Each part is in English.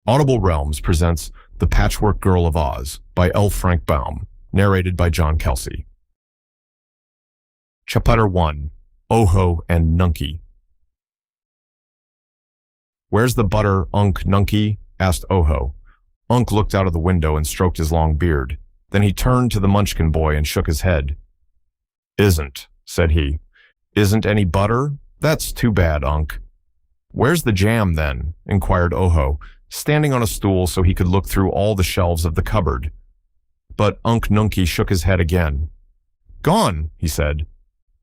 Audible Realms presents The Patchwork Girl of Oz by L. Frank Baum, narrated by John Kelsey. Chapter 1, Oho and Nunky. "Where's the butter, Unc Nunky?" asked Oho. Unc looked out of the window and stroked his long beard. Then he turned to the Munchkin boy and shook his head. "Isn't," said he. "Isn't any butter? That's too bad, Unc." "Where's the jam, then?" inquired Oho, standing on a stool so he could look through all the shelves of the cupboard. But Unc Nunky shook his head again. "Gone," he said.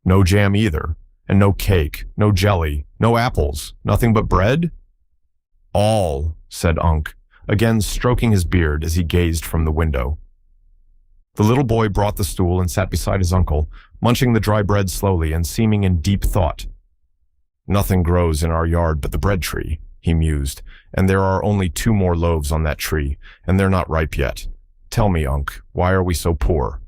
"No jam either, and no cake, no jelly, no apples, nothing but bread?" "All," said Unc, again stroking his beard as he gazed from the window. The little boy brought the stool and sat beside his uncle, munching the dry bread slowly and seeming in deep thought. "Nothing grows in our yard but the bread tree," he mused, "and there are only 2 more loaves on that tree, and they're not ripe yet. Tell me, Unc, why are we so poor?"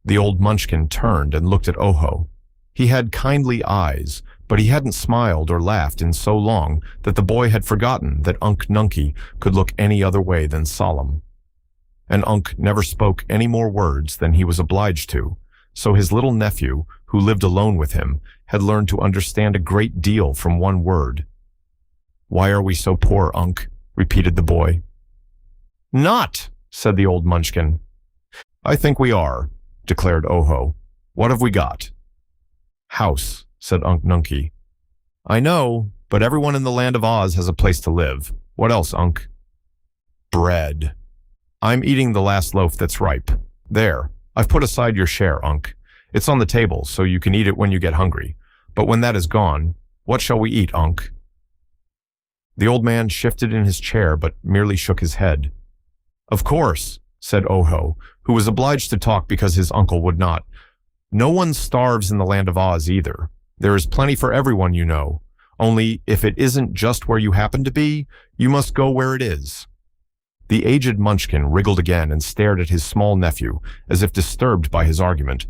The old Munchkin turned and looked at Oho. He had kindly eyes, but he hadn't smiled or laughed in so long that the boy had forgotten that Unc Nunky could look any other way than solemn. And Unc never spoke any more words than he was obliged to, so his little nephew, who lived alone with him, had learned to understand a great deal from one word. "Why are we so poor, Unc?" repeated the boy. "Not," said the old Munchkin. "I think we are," declared Oho. "What have we got?" "House," said Unc Nunky. "I know, but everyone in the land of Oz has a place to live. What else, Unc?" "Bread. I'm eating the last loaf that's ripe. There, I've put aside your share, Unc. It's on the table, so you can eat it when you get hungry. But when that is gone, what shall we eat, Unc?" The old man shifted in his chair, but merely shook his head. "Of course," said Oho, who was obliged to talk because his uncle would not. "No one starves in the land of Oz either. There is plenty for everyone, you know. Only, if it isn't just where you happen to be, you must go where it is." The aged Munchkin wriggled again and stared at his small nephew, as if disturbed by his argument.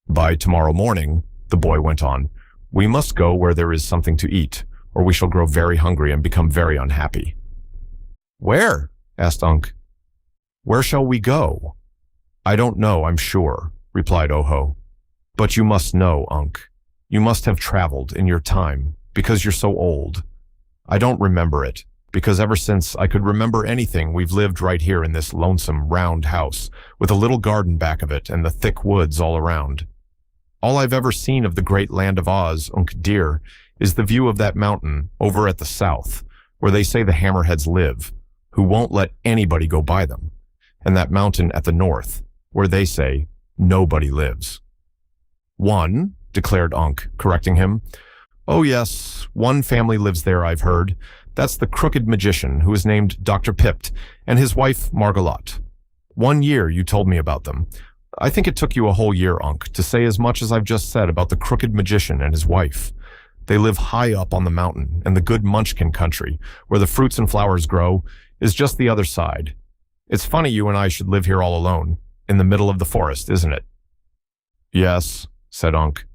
"By tomorrow morning," the boy went on, "we must go where there is something to eat, or we shall grow very hungry and become very unhappy." "Where?" asked Unc. "Where shall we go?" "I don't know, I'm sure," replied Oho. "But you must know, Unc. You must have traveled in your time, because you're so old. I don't remember it, because ever since I could remember anything, we've lived right here in this lonesome, round house, with a little garden back of it and the thick woods all around. All I've ever seen of the great land of Oz, Unc dear, is the view of that mountain over at the south, where they say the hammerheads live, who won't let anybody go by them, and that mountain at the north, where they say nobody lives." "One," declared Unc, correcting him. "Oh yes, one family lives there, I've heard. That's the crooked magician who is named Dr. Pipt, and his wife Margalotte. 1 year you told me about them. I think it took you a whole year, Unc, to say as much as I've just said about the crooked magician and his wife. They live high up on the mountain, and the good Munchkin country, where the fruits and flowers grow, is just the other side. It's funny you and I should live here all alone, in the middle of the forest, isn't it?" "Yes," said Unc.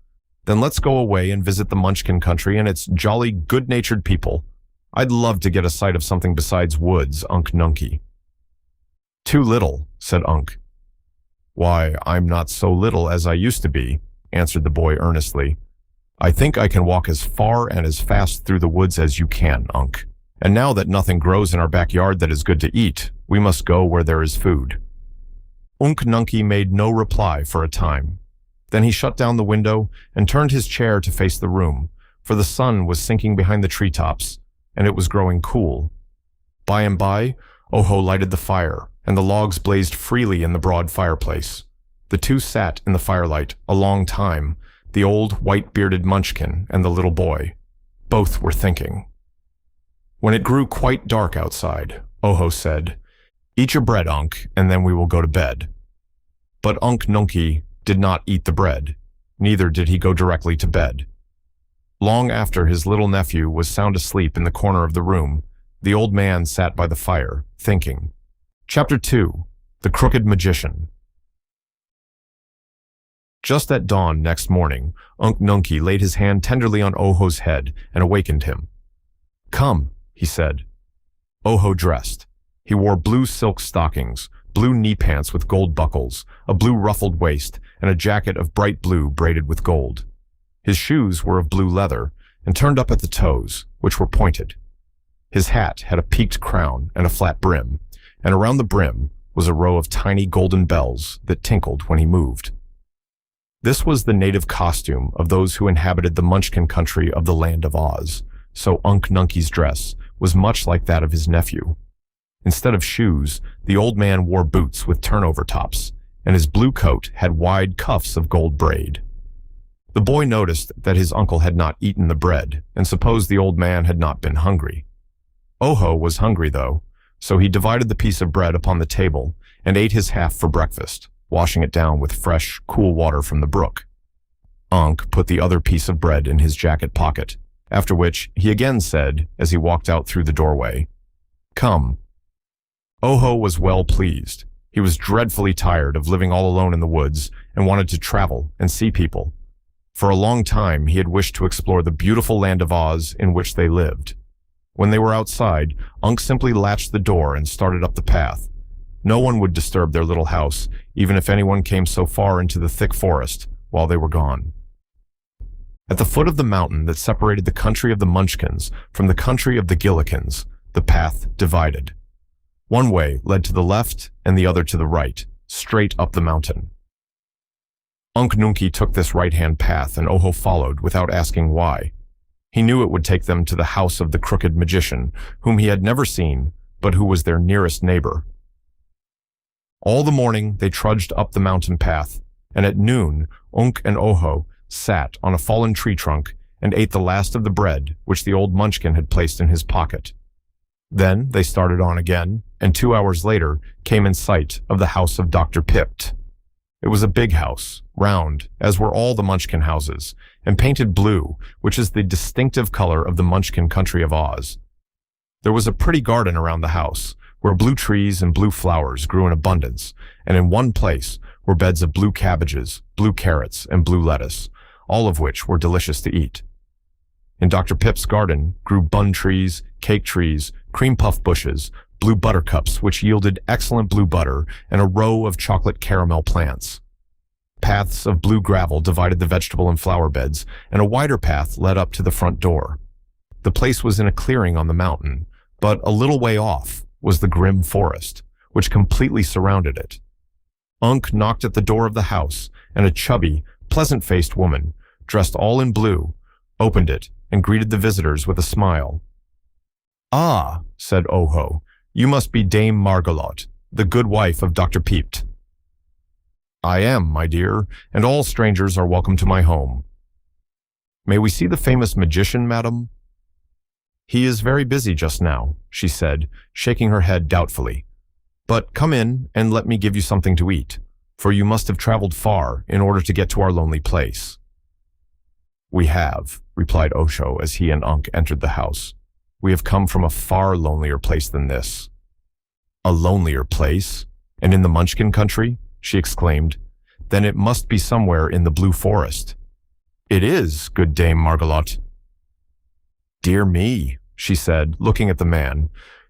"Then let's go away and visit the Munchkin country and its jolly, good-natured people. I'd love to get a sight of something besides woods, Unc Nunky." "Too little," said Unc. "Why, I'm not so little as I used to be," answered the boy earnestly. "I think I can walk as far and as fast through the woods as you can, Unc. And now that nothing grows in our backyard that is good to eat, we must go where there is food." Unc Nunky made no reply for a time. Then he shut down the window and turned his chair to face the room, for the sun was sinking behind the treetops, and it was growing cool. By and by, Oho lighted the fire, and the logs blazed freely in the broad fireplace. The two sat in the firelight a long time, the old white-bearded Munchkin and the little boy. Both were thinking. When it grew quite dark outside, Oho said, "Eat your bread, Unc, and then we will go to bed." But Unc Nunky did not eat the bread, neither did he go directly to bed. Long after his little nephew was sound asleep in the corner of the room, the old man sat by the fire, thinking. Chapter 2, The Crooked Magician. Just at dawn next morning, Unc Nunky laid his hand tenderly on Oho's head and awakened him. "Come," he said. Oho dressed. He wore blue silk stockings, blue knee pants with gold buckles, a blue ruffled waist, and a jacket of bright blue braided with gold. His shoes were of blue leather and turned up at the toes, which were pointed. His hat had a peaked crown and a flat brim, and around the brim was a row of tiny golden bells that tinkled when he moved. This was the native costume of those who inhabited the Munchkin country of the Land of Oz, so Unc Nunkie's dress was much like that of his nephew. Instead of shoes, the old man wore boots with turnover tops, and his blue coat had wide cuffs of gold braid. The boy noticed that his uncle had not eaten the bread, and supposed the old man had not been hungry. Oho was hungry, though, so he divided the piece of bread upon the table and ate his half for breakfast, washing it down with fresh, cool water from the brook. Unc put the other piece of bread in his jacket pocket, after which he again said, as he walked out through the doorway, "Come." Oho was well pleased. He was dreadfully tired of living all alone in the woods and wanted to travel and see people. For a long time, he had wished to explore the beautiful Land of Oz in which they lived. When they were outside, Unc simply latched the door and started up the path. No one would disturb their little house, even if anyone came so far into the thick forest while they were gone. At the foot of the mountain that separated the country of the Munchkins from the country of the Gillikins, the path divided. One way led to the left and the other to the right, straight up the mountain. Unc Nunkie took this right-hand path and Oho followed without asking why. He knew it would take them to the house of the crooked magician, whom he had never seen, but who was their nearest neighbor. All the morning they trudged up the mountain path, and at noon Unc and Oho sat on a fallen tree trunk and ate the last of the bread which the old Munchkin had placed in his pocket. Then they started on again, and 2 hours later came in sight of the house of Dr. Pipt. It was a big house, round, as were all the Munchkin houses, and painted blue, which is the distinctive color of the Munchkin country of Oz. There was a pretty garden around the house, where blue trees and blue flowers grew in abundance, and in one place were beds of blue cabbages, blue carrots, and blue lettuce, all of which were delicious to eat. In Dr. Pip's garden grew bun trees, cake trees, cream puff bushes, blue buttercups which yielded excellent blue butter, and a row of chocolate caramel plants. Paths of blue gravel divided the vegetable and flower beds, and a wider path led up to the front door. The place was in a clearing on the mountain, but a little way off was the grim forest, which completely surrounded it. Unc knocked at the door of the house, and a chubby, pleasant-faced woman, dressed all in blue, opened it and greeted the visitors with a smile. "Ah," said Oho, "you must be Dame Margolotte, the good wife of Dr. Pipt." "I am, my dear, and all strangers are welcome to my home." "May we see the famous magician, madam?" "He is very busy just now," she said, shaking her head doubtfully. "But come in and let me give you something to eat, for you must have traveled far in order to get to our lonely place." "We have," replied Osho as he and Unc entered the house. "We have come from a far lonelier place than this." "A lonelier place? And in the Munchkin country?" she exclaimed. "Then it must be somewhere in the Blue Forest." "It is, good Dame Margolotte." "Dear me," she said, looking at the man.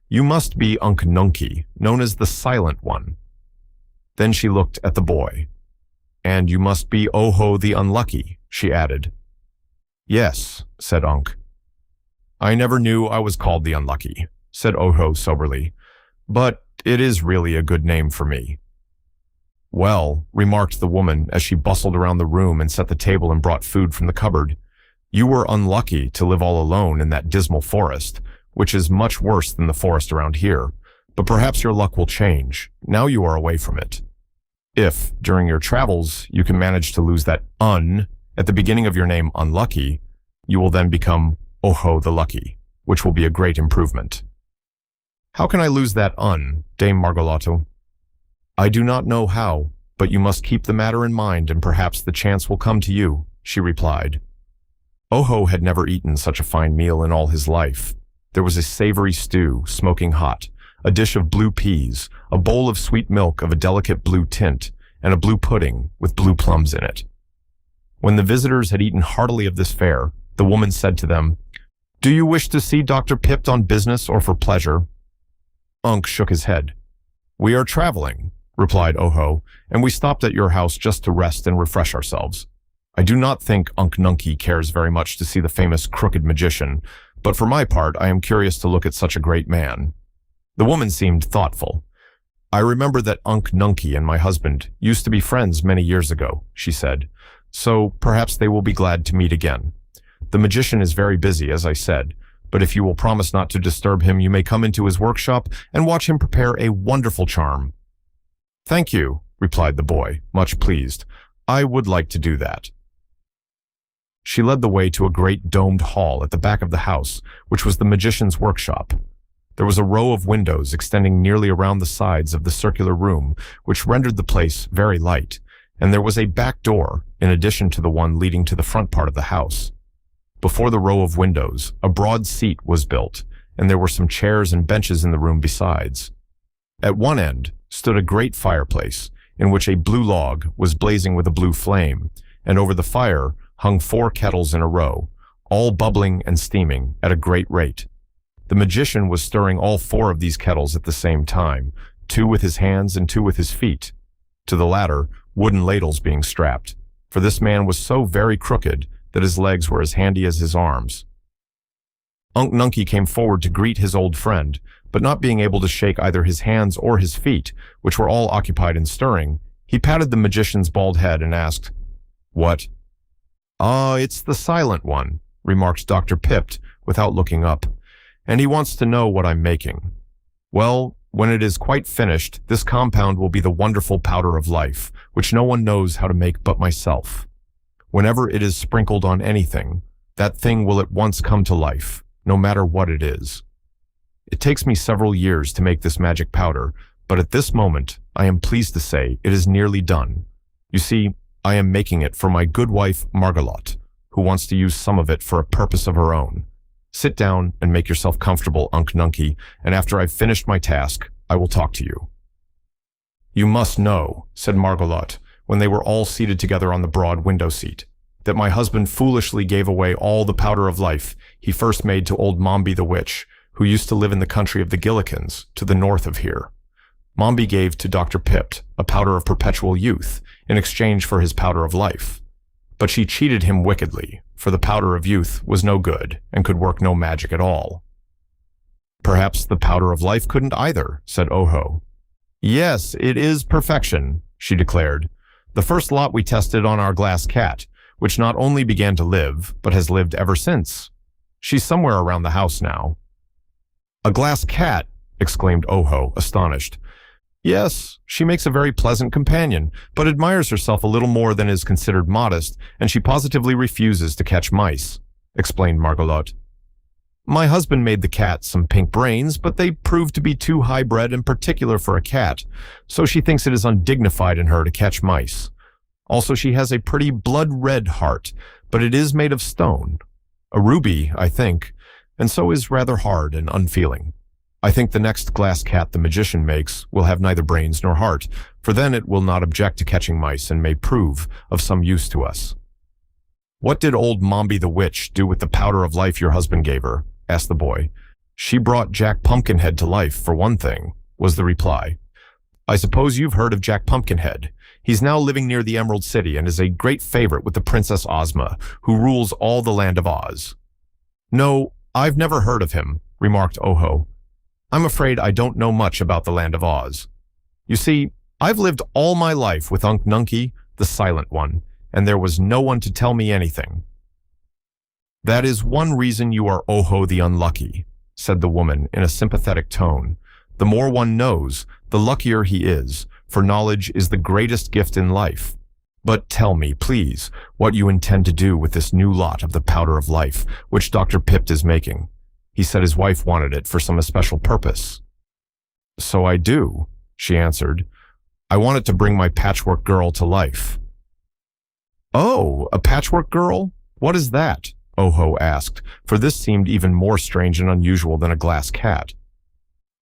"You must be Unc Nunkie, known as the Silent One." Then she looked at the boy. "And you must be Oho the Unlucky," she added. "Yes," said Unc. "I never knew I was called the Unlucky," said Oho soberly, "but it is really a good name for me." "Well," remarked the woman as she bustled around the room and set the table and brought food from the cupboard, "you were unlucky to live all alone in that dismal forest, which is much worse than the forest around here, but perhaps your luck will change, now you are away from it. If, during your travels, you can manage to lose that un at the beginning of your name Unlucky, you will then become Oho the Lucky, which will be a great improvement." "How can I lose that un, Dame Margolotte?" "I do not know how, but you must keep the matter in mind and perhaps the chance will come to you," she replied. Oho had never eaten such a fine meal in all his life. There was a savory stew, smoking hot, a dish of blue peas, a bowl of sweet milk of a delicate blue tint, and a blue pudding with blue plums in it. When the visitors had eaten heartily of this fare, the woman said to them, "Do you wish to see Dr. Pipt on business or for pleasure?" Unc shook his head. "We are traveling," replied Oho, "and we stopped at your house just to rest and refresh ourselves. I do not think Unc Nunky cares very much to see the famous crooked magician, but for my part I am curious to look at such a great man." The woman seemed thoughtful. "I remember that Unc Nunky and my husband used to be friends many years ago," she said, "so perhaps they will be glad to meet again. The magician is very busy, as I said, but if you will promise not to disturb him, you may come into his workshop and watch him prepare a wonderful charm." "Thank you," replied the boy, much pleased. "I would like to do that." She led the way to a great domed hall at the back of the house, which was the magician's workshop. There was a row of windows extending nearly around the sides of the circular room, which rendered the place very light, and there was a back door, in addition to the one leading to the front part of the house. Before the row of windows, a broad seat was built, and there were some chairs and benches in the room besides. At one end stood a great fireplace, in which a blue log was blazing with a blue flame, and over the fire hung 4 kettles in a row, all bubbling and steaming at a great rate. The magician was stirring all 4 of these kettles at the same time, 2 with his hands and 2 with his feet, to the latter wooden ladles being strapped, for this man was so very crooked that his legs were as handy as his arms. Unc Nunky came forward to greet his old friend, but not being able to shake either his hands or his feet, which were all occupied in stirring, he patted the magician's bald head and asked, "What?" "Ah, it's the silent one," remarked Dr. Pipt without looking up, "and he wants to know what I'm making. Well, when it is quite finished, this compound will be the wonderful powder of life, which no one knows how to make but myself. Whenever it is sprinkled on anything, that thing will at once come to life, no matter what it is. It takes me several years to make this magic powder, but at this moment, I am pleased to say it is nearly done. You see, I am making it for my good wife, Margalotte, who wants to use some of it for a purpose of her own. Sit down and make yourself comfortable, Unc Nunky, and after I've finished my task, I will talk to you." "You must know," said Margalotte, when they were all seated together on the broad window seat, "that my husband foolishly gave away all the powder of life he first made to old Mombi the witch, who used to live in the country of the Gillikins, to the north of here. Mombi gave to Dr. Pipt a powder of perpetual youth in exchange for his powder of life. But she cheated him wickedly, for the powder of youth was no good and could work no magic at all." "Perhaps the powder of life couldn't either," said Oho. "Yes, it is perfection," she declared. "The first lot we tested on our glass cat, which not only began to live, but has lived ever since. She's somewhere around the house now." "A glass cat!" exclaimed Oho, astonished. "Yes, she makes a very pleasant companion, but admires herself a little more than is considered modest, and she positively refuses to catch mice," explained Margalotte. "My husband made the cat some pink brains, but they proved to be too high-bred and particular for a cat, so she thinks it is undignified in her to catch mice. Also, she has a pretty blood-red heart, but it is made of stone. A ruby, I think, and so is rather hard and unfeeling. I think the next glass cat the magician makes will have neither brains nor heart, for then it will not object to catching mice and may prove of some use to us." "What did old Mombi the witch do with the powder of life your husband gave her?" asked the boy. "She brought Jack Pumpkinhead to life, for one thing," was the reply. "I suppose you've heard of Jack Pumpkinhead. He's now living near the Emerald City and is a great favorite with the Princess Ozma, who rules all the land of Oz." "No, I've never heard of him," remarked Oho. "I'm afraid I don't know much about the land of Oz. You see, I've lived all my life with Unc Nunky, the silent one, and there was no one to tell me anything." "That is one reason you are Oho the Unlucky," said the woman in a sympathetic tone. "The more one knows, the luckier he is, for knowledge is the greatest gift in life. But tell me, please, what you intend to do with this new lot of the powder of life, which Dr. Pipt is making. He said his wife wanted it for some especial purpose." "So I do," she answered. "I want it to bring my patchwork girl to life." "Oh, a patchwork girl? What is that?" Oho asked, for this seemed even more strange and unusual than a glass cat.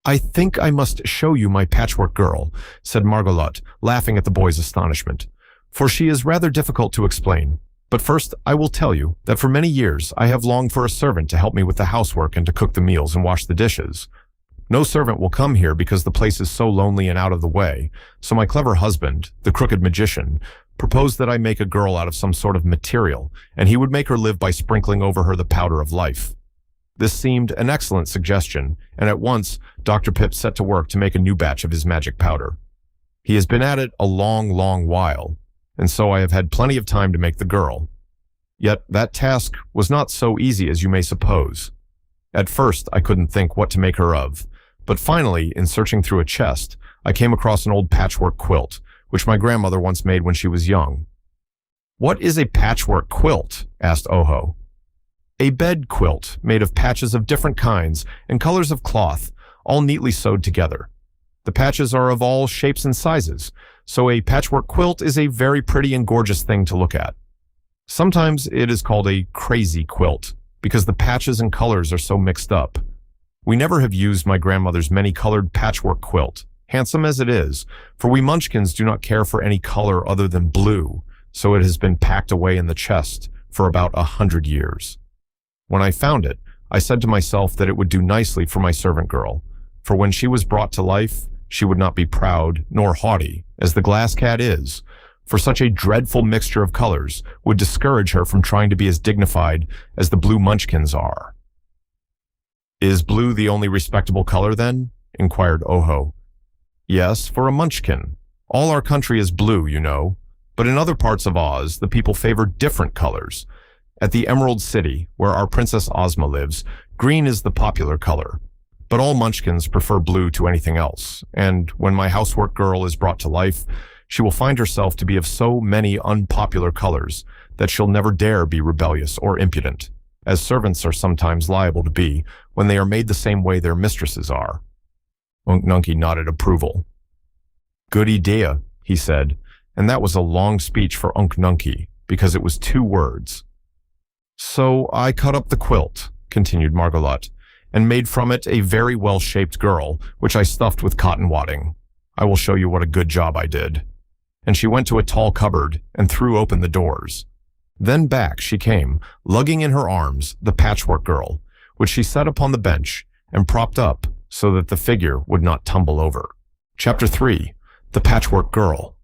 "I think I must show you my patchwork girl," said Margalotte, laughing at the boy's astonishment, "for she is rather difficult to explain. But first, I will tell you that for many years I have longed for a servant to help me with the housework and to cook the meals and wash the dishes. No servant will come here because the place is so lonely and out of the way, so my clever husband, the crooked magician, proposed that I make a girl out of some sort of material, and he would make her live by sprinkling over her the powder of life. This seemed an excellent suggestion, and at once Dr. Pip set to work to make a new batch of his magic powder. He has been at it a long, long while, and so I have had plenty of time to make the girl. Yet that task was not so easy as you may suppose. At first, I couldn't think what to make her of, but finally, in searching through a chest, I came across an old patchwork quilt, which my grandmother once made when she was young. "What is a patchwork quilt?" asked Oho. "A bed quilt made of patches of different kinds and colors of cloth, all neatly sewed together. The patches are of all shapes and sizes, so a patchwork quilt is a very pretty and gorgeous thing to look at. Sometimes it is called a crazy quilt, because the patches and colors are so mixed up. We never have used my grandmother's many-colored patchwork quilt, handsome as it is, for we Munchkins do not care for any color other than blue, so it has been packed away in the chest for about 100 years. When I found it, I said to myself that it would do nicely for my servant girl, for when she was brought to life, she would not be proud nor haughty, as the glass cat is, for such a dreadful mixture of colors would discourage her from trying to be as dignified as the blue Munchkins are." "Is blue the only respectable color, then?" inquired Oho. "Yes, for a Munchkin. All our country is blue, you know, but in other parts of Oz, the people favor different colors. At the Emerald City, where our Princess Ozma lives, green is the popular color. But all Munchkins prefer blue to anything else, and when my housework girl is brought to life, she will find herself to be of so many unpopular colors that she'll never dare be rebellious or impudent, as servants are sometimes liable to be when they are made the same way their mistresses are." Unc Nunkie nodded approval. "Good idea," he said, and that was a long speech for Unc Nunkie, because it was 2 words. "So I cut up the quilt," continued Margolotte, "and made from it a very well-shaped girl, which I stuffed with cotton wadding. I will show you what a good job I did." And she went to a tall cupboard and threw open the doors. Then back she came, lugging in her arms the patchwork girl, which she set upon the bench and propped up so that the figure would not tumble over. Chapter 3. The Patchwork Girl.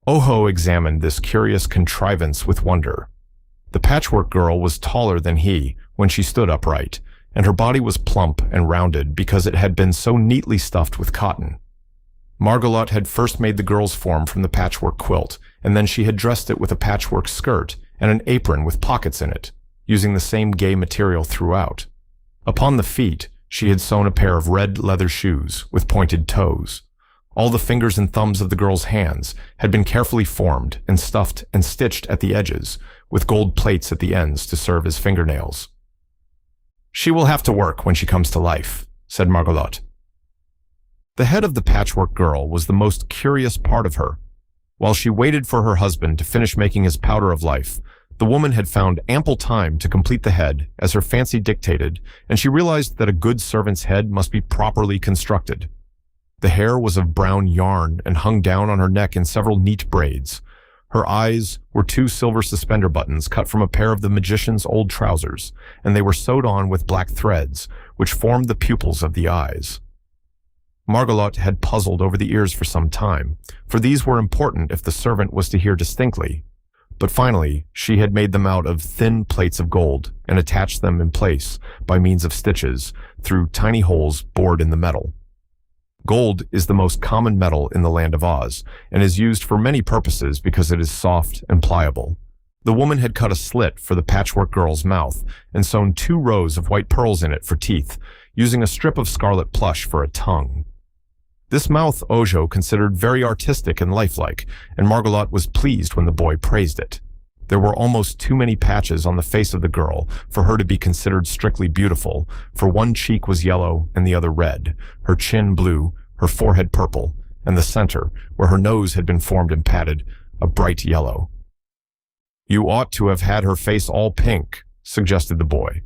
Oho examined this curious contrivance with wonder. The patchwork girl was taller than he when she stood upright, and her body was plump and rounded because it had been so neatly stuffed with cotton. Margolotte had first made the girl's form from the patchwork quilt, and then she had dressed it with a patchwork skirt and an apron with pockets in it, using the same gay material throughout. Upon the feet, she had sewn a pair of red leather shoes with pointed toes. All the fingers and thumbs of the girl's hands had been carefully formed and stuffed and stitched at the edges, with gold plates at the ends to serve as fingernails. "She will have to work when she comes to life," said Margolotte. The head of the patchwork girl was the most curious part of her. While she waited for her husband to finish making his powder of life, the woman had found ample time to complete the head as her fancy dictated, and she realized that a good servant's head must be properly constructed. The hair was of brown yarn and hung down on her neck in several neat braids. Her eyes were 2 silver suspender buttons cut from a pair of the magician's old trousers, and they were sewed on with black threads, which formed the pupils of the eyes. Margolotte had puzzled over the ears for some time, for these were important if the servant was to hear distinctly. But finally, she had made them out of thin plates of gold and attached them in place by means of stitches through tiny holes bored in the metal. Gold is the most common metal in the land of Oz and is used for many purposes because it is soft and pliable. The woman had cut a slit for the patchwork girl's mouth and sewn 2 rows of white pearls in it for teeth, using a strip of scarlet plush for a tongue. This mouth Ojo considered very artistic and lifelike, and Margolotte was pleased when the boy praised it. There were almost too many patches on the face of the girl for her to be considered strictly beautiful, for one cheek was yellow and the other red, her chin blue, her forehead purple, and the center, where her nose had been formed and padded, a bright yellow. "You ought to have had her face all pink," suggested the boy.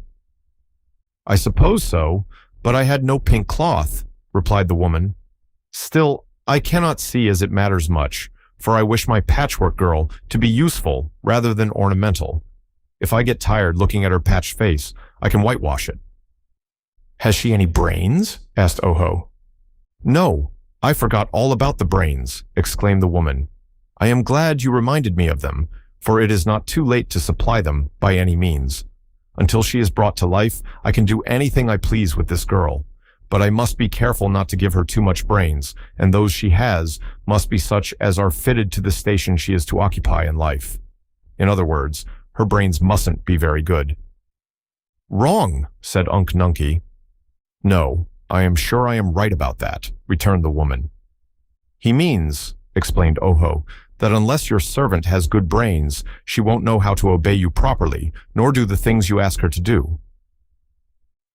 "I suppose so, but I had no pink cloth," replied the woman. "Still, I cannot see as it matters much, for I wish my patchwork girl to be useful rather than ornamental. If I get tired looking at her patched face, I can whitewash it." Has she any brains? Asked Oho. No, I forgot all about the brains, exclaimed the woman. I am glad you reminded me of them, for it is not too late to supply them by any means. Until she is brought to life, I can do anything I please with this girl. But I must be careful not to give her too much brains, and those she has must be such as are fitted to the station she is to occupy in life. In other words, her brains mustn't be very good. Wrong, said Unk Nunky. No, I am sure I am right about that, returned the woman. He means, explained Oho, that unless your servant has good brains, she won't know how to obey you properly, nor do the things you ask her to do.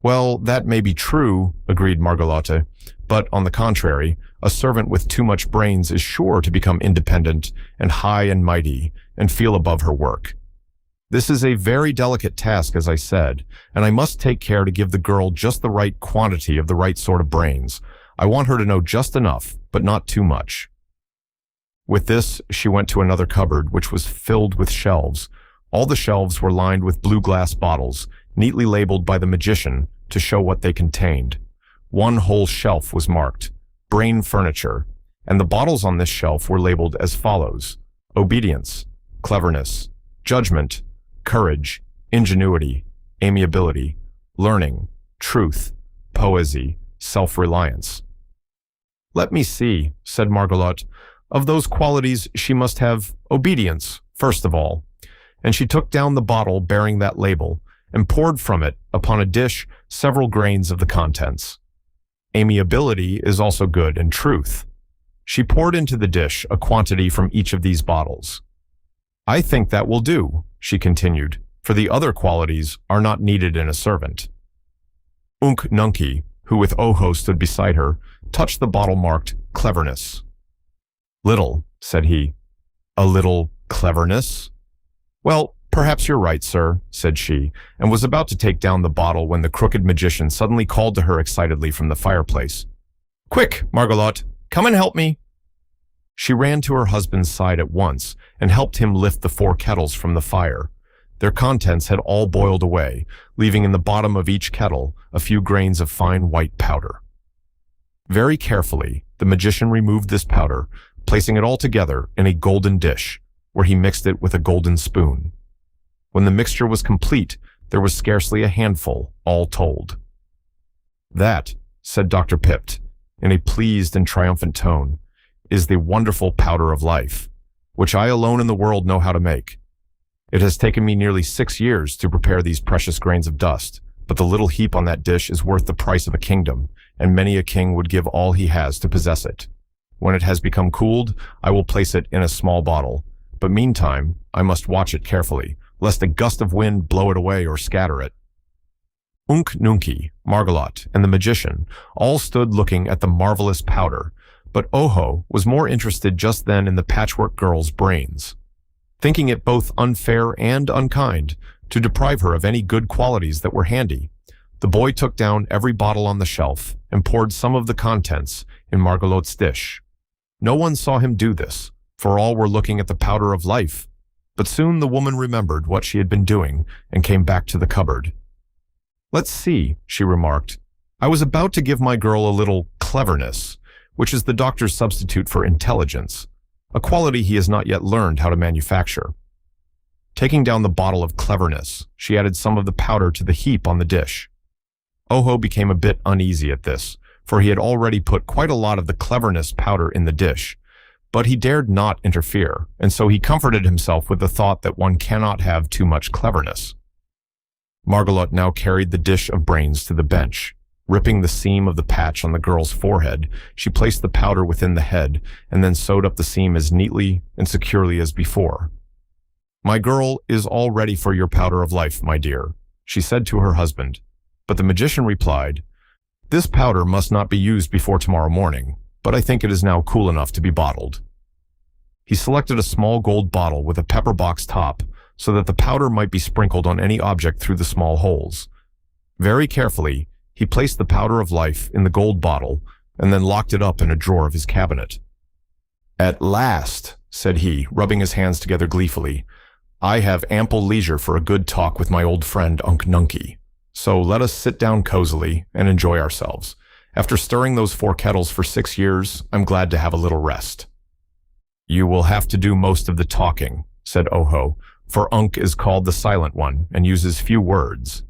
Well, that may be true, agreed Margolotte, but on the contrary, a servant with too much brains is sure to become independent and high and mighty and feel above her work. This is a very delicate task, as I said, and I must take care to give the girl just the right quantity of the right sort of brains. I want her to know just enough, but not too much. With this, she went to another cupboard, which was filled with shelves. All the shelves were lined with blue glass bottles, neatly labeled by the magician to show what they contained. One whole shelf was marked, Brain Furniture, and the bottles on this shelf were labeled as follows: Obedience, Cleverness, Judgment, Courage, Ingenuity, Amiability, Learning, Truth, Poesy, Self-Reliance. Let me see, said Margolotte. Of those qualities, she must have obedience, first of all. And she took down the bottle bearing that label and poured from it upon a dish several grains of the contents. Amiability is also good, and truth. She poured into the dish a quantity from each of these bottles. I think that will do, she continued, for the other qualities are not needed in a servant. Unk Nunky, who with Oho stood beside her, touched the bottle marked Cleverness. Little, said he. A little cleverness? Well, perhaps you're right, sir, said she, and was about to take down the bottle when the crooked magician suddenly called to her excitedly from the fireplace. Quick, Margolotte, come and help me. She ran to her husband's side at once and helped him lift the 4 kettles from the fire. Their contents had all boiled away, leaving in the bottom of each kettle a few grains of fine white powder. Very carefully, the magician removed this powder, placing it all together in a golden dish, where he mixed it with a golden spoon. When the mixture was complete, there was scarcely a handful, all told. That, said Dr. Pipt, in a pleased and triumphant tone, is the wonderful powder of life, which I alone in the world know how to make. It has taken me nearly 6 years to prepare these precious grains of dust, but the little heap on that dish is worth the price of a kingdom, and many a king would give all he has to possess it. When it has become cooled, I will place it in a small bottle, but meantime, I must watch it carefully, lest a gust of wind blow it away or scatter it. Unk Nunky, Margolotte, and the magician all stood looking at the marvelous powder, but Oho was more interested just then in the Patchwork girl's brains. Thinking it both unfair and unkind to deprive her of any good qualities that were handy, the boy took down every bottle on the shelf and poured some of the contents in Margolotte's dish. No one saw him do this, for all were looking at the powder of life, but soon the woman remembered what she had been doing and came back to the cupboard. Let's see, she remarked. I was about to give my girl a little cleverness, which is the doctor's substitute for intelligence, a quality he has not yet learned how to manufacture. Taking down the bottle of cleverness, she added some of the powder to the heap on the dish. Oho became a bit uneasy at this, for he had already put quite a lot of the cleverness powder in the dish, but he dared not interfere, and so he comforted himself with the thought that one cannot have too much cleverness. Margolotte now carried the dish of brains to the bench. Ripping the seam of the patch on the girl's forehead, she placed the powder within the head and then sewed up the seam as neatly and securely as before. My girl is all ready for your powder of life, my dear, she said to her husband, but the magician replied, This powder must not be used before tomorrow morning, but I think it is now cool enough to be bottled. He selected a small gold bottle with a pepper box top so that the powder might be sprinkled on any object through the small holes. Very carefully, he placed the powder of life in the gold bottle and then locked it up in a drawer of his cabinet. At last, said he, rubbing his hands together gleefully, I have ample leisure for a good talk with my old friend Unk Nunky. So let us sit down cozily and enjoy ourselves. After stirring those 4 kettles for 6 years, I'm glad to have a little rest." "You will have to do most of the talking," said Oho, "for Unk is called the Silent One and uses few words."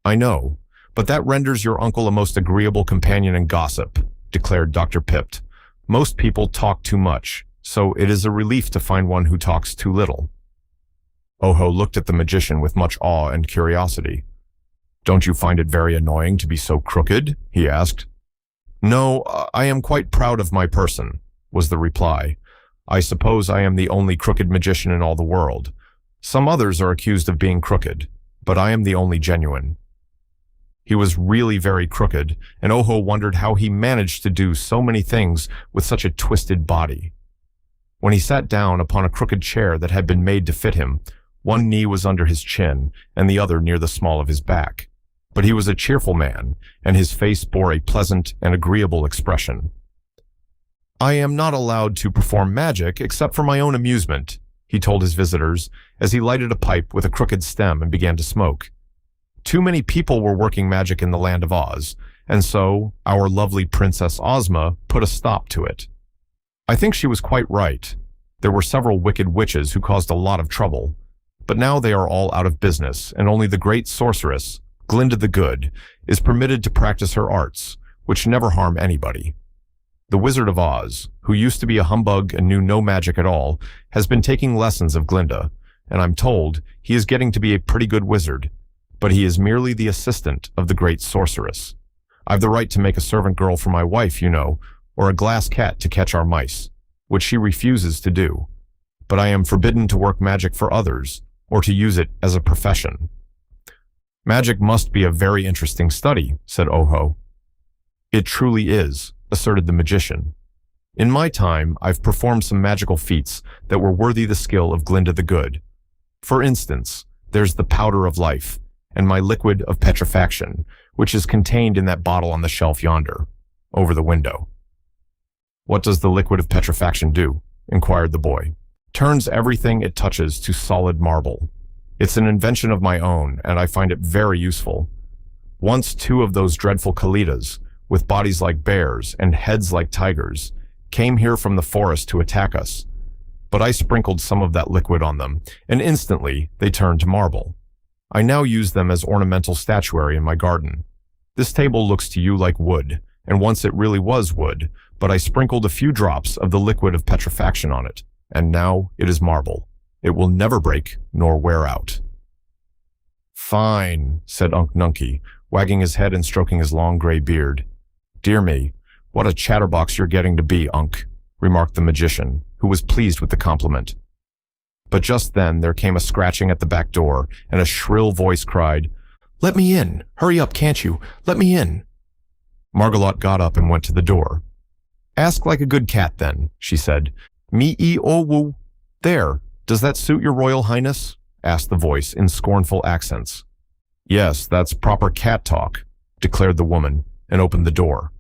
"I know, but that renders your uncle a most agreeable companion in gossip," declared Dr. Pipt. "Most people talk too much, so it is a relief to find one who talks too little." Oho looked at the magician with much awe and curiosity. "Don't you find it very annoying to be so crooked?" he asked. "No, I am quite proud of my person," was the reply. "I suppose I am the only crooked magician in all the world. Some others are accused of being crooked, but I am the only genuine." He was really very crooked, and Oho wondered how he managed to do so many things with such a twisted body. When he sat down upon a crooked chair that had been made to fit him, one knee was under his chin and the other near the small of his back. But he was a cheerful man, and his face bore a pleasant and agreeable expression. "I am not allowed to perform magic except for my own amusement," he told his visitors as he lighted a pipe with a crooked stem and began to smoke. Too many people were working magic in the land of Oz, and so our lovely Princess Ozma put a stop to it. I think she was quite right. There were several wicked witches who caused a lot of trouble, but now they are all out of business, and only the great sorceress, Glinda the Good, is permitted to practice her arts, which never harm anybody. The Wizard of Oz, who used to be a humbug and knew no magic at all, has been taking lessons of Glinda, and I'm told he is getting to be a pretty good wizard. But he is merely the assistant of the great sorceress. I've the right to make a servant girl for my wife, you know, or a glass cat to catch our mice, which she refuses to do. But I am forbidden to work magic for others, or to use it as a profession." "Magic must be a very interesting study," said Oho. "It truly is," asserted the magician. "In my time, I've performed some magical feats that were worthy the skill of Glinda the Good. For instance, there's the powder of life, and my liquid of petrifaction, which is contained in that bottle on the shelf yonder, over the window." "What does the liquid of petrifaction do?" inquired the boy. "Turns everything it touches to solid marble. It's an invention of my own, and I find it very useful. Once 2 of those dreadful Kalidas, with bodies like bears and heads like tigers, came here from the forest to attack us. But I sprinkled some of that liquid on them, and instantly they turned to marble. I now use them as ornamental statuary in my garden. This table looks to you like wood, and once it really was wood, but I sprinkled a few drops of the liquid of petrifaction on it, and now it is marble. It will never break nor wear out." "Fine," said Unk Nunkie, wagging his head and stroking his long gray beard. "Dear me, what a chatterbox you're getting to be, Unk," remarked the magician, who was pleased with the compliment. But just then there came a scratching at the back door, and a shrill voice cried, "Let me in! Hurry up, can't you? Let me in!" Margolotte got up and went to the door. "Ask like a good cat, then," she said. "Me-ee-o-woo." "There, does that suit your royal highness?" asked the voice in scornful accents. "Yes, that's proper cat talk," declared the woman, and opened the door.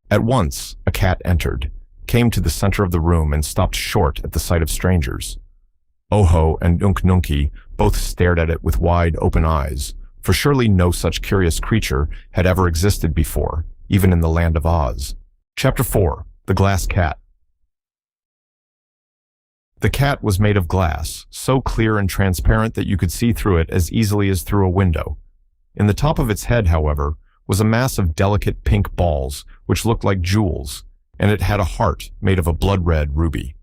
At once, a cat entered, came to the center of the room, and stopped short at the sight of strangers. Oho and Unk Nunkie both stared at it with wide open eyes, for surely no such curious creature had ever existed before, even in the land of Oz. Chapter 4. The Glass Cat. The cat was made of glass, so clear and transparent that you could see through it as easily as through a window. In the top of its head, however, was a mass of delicate pink balls, which looked like jewels, and it had a heart made of a blood-red ruby.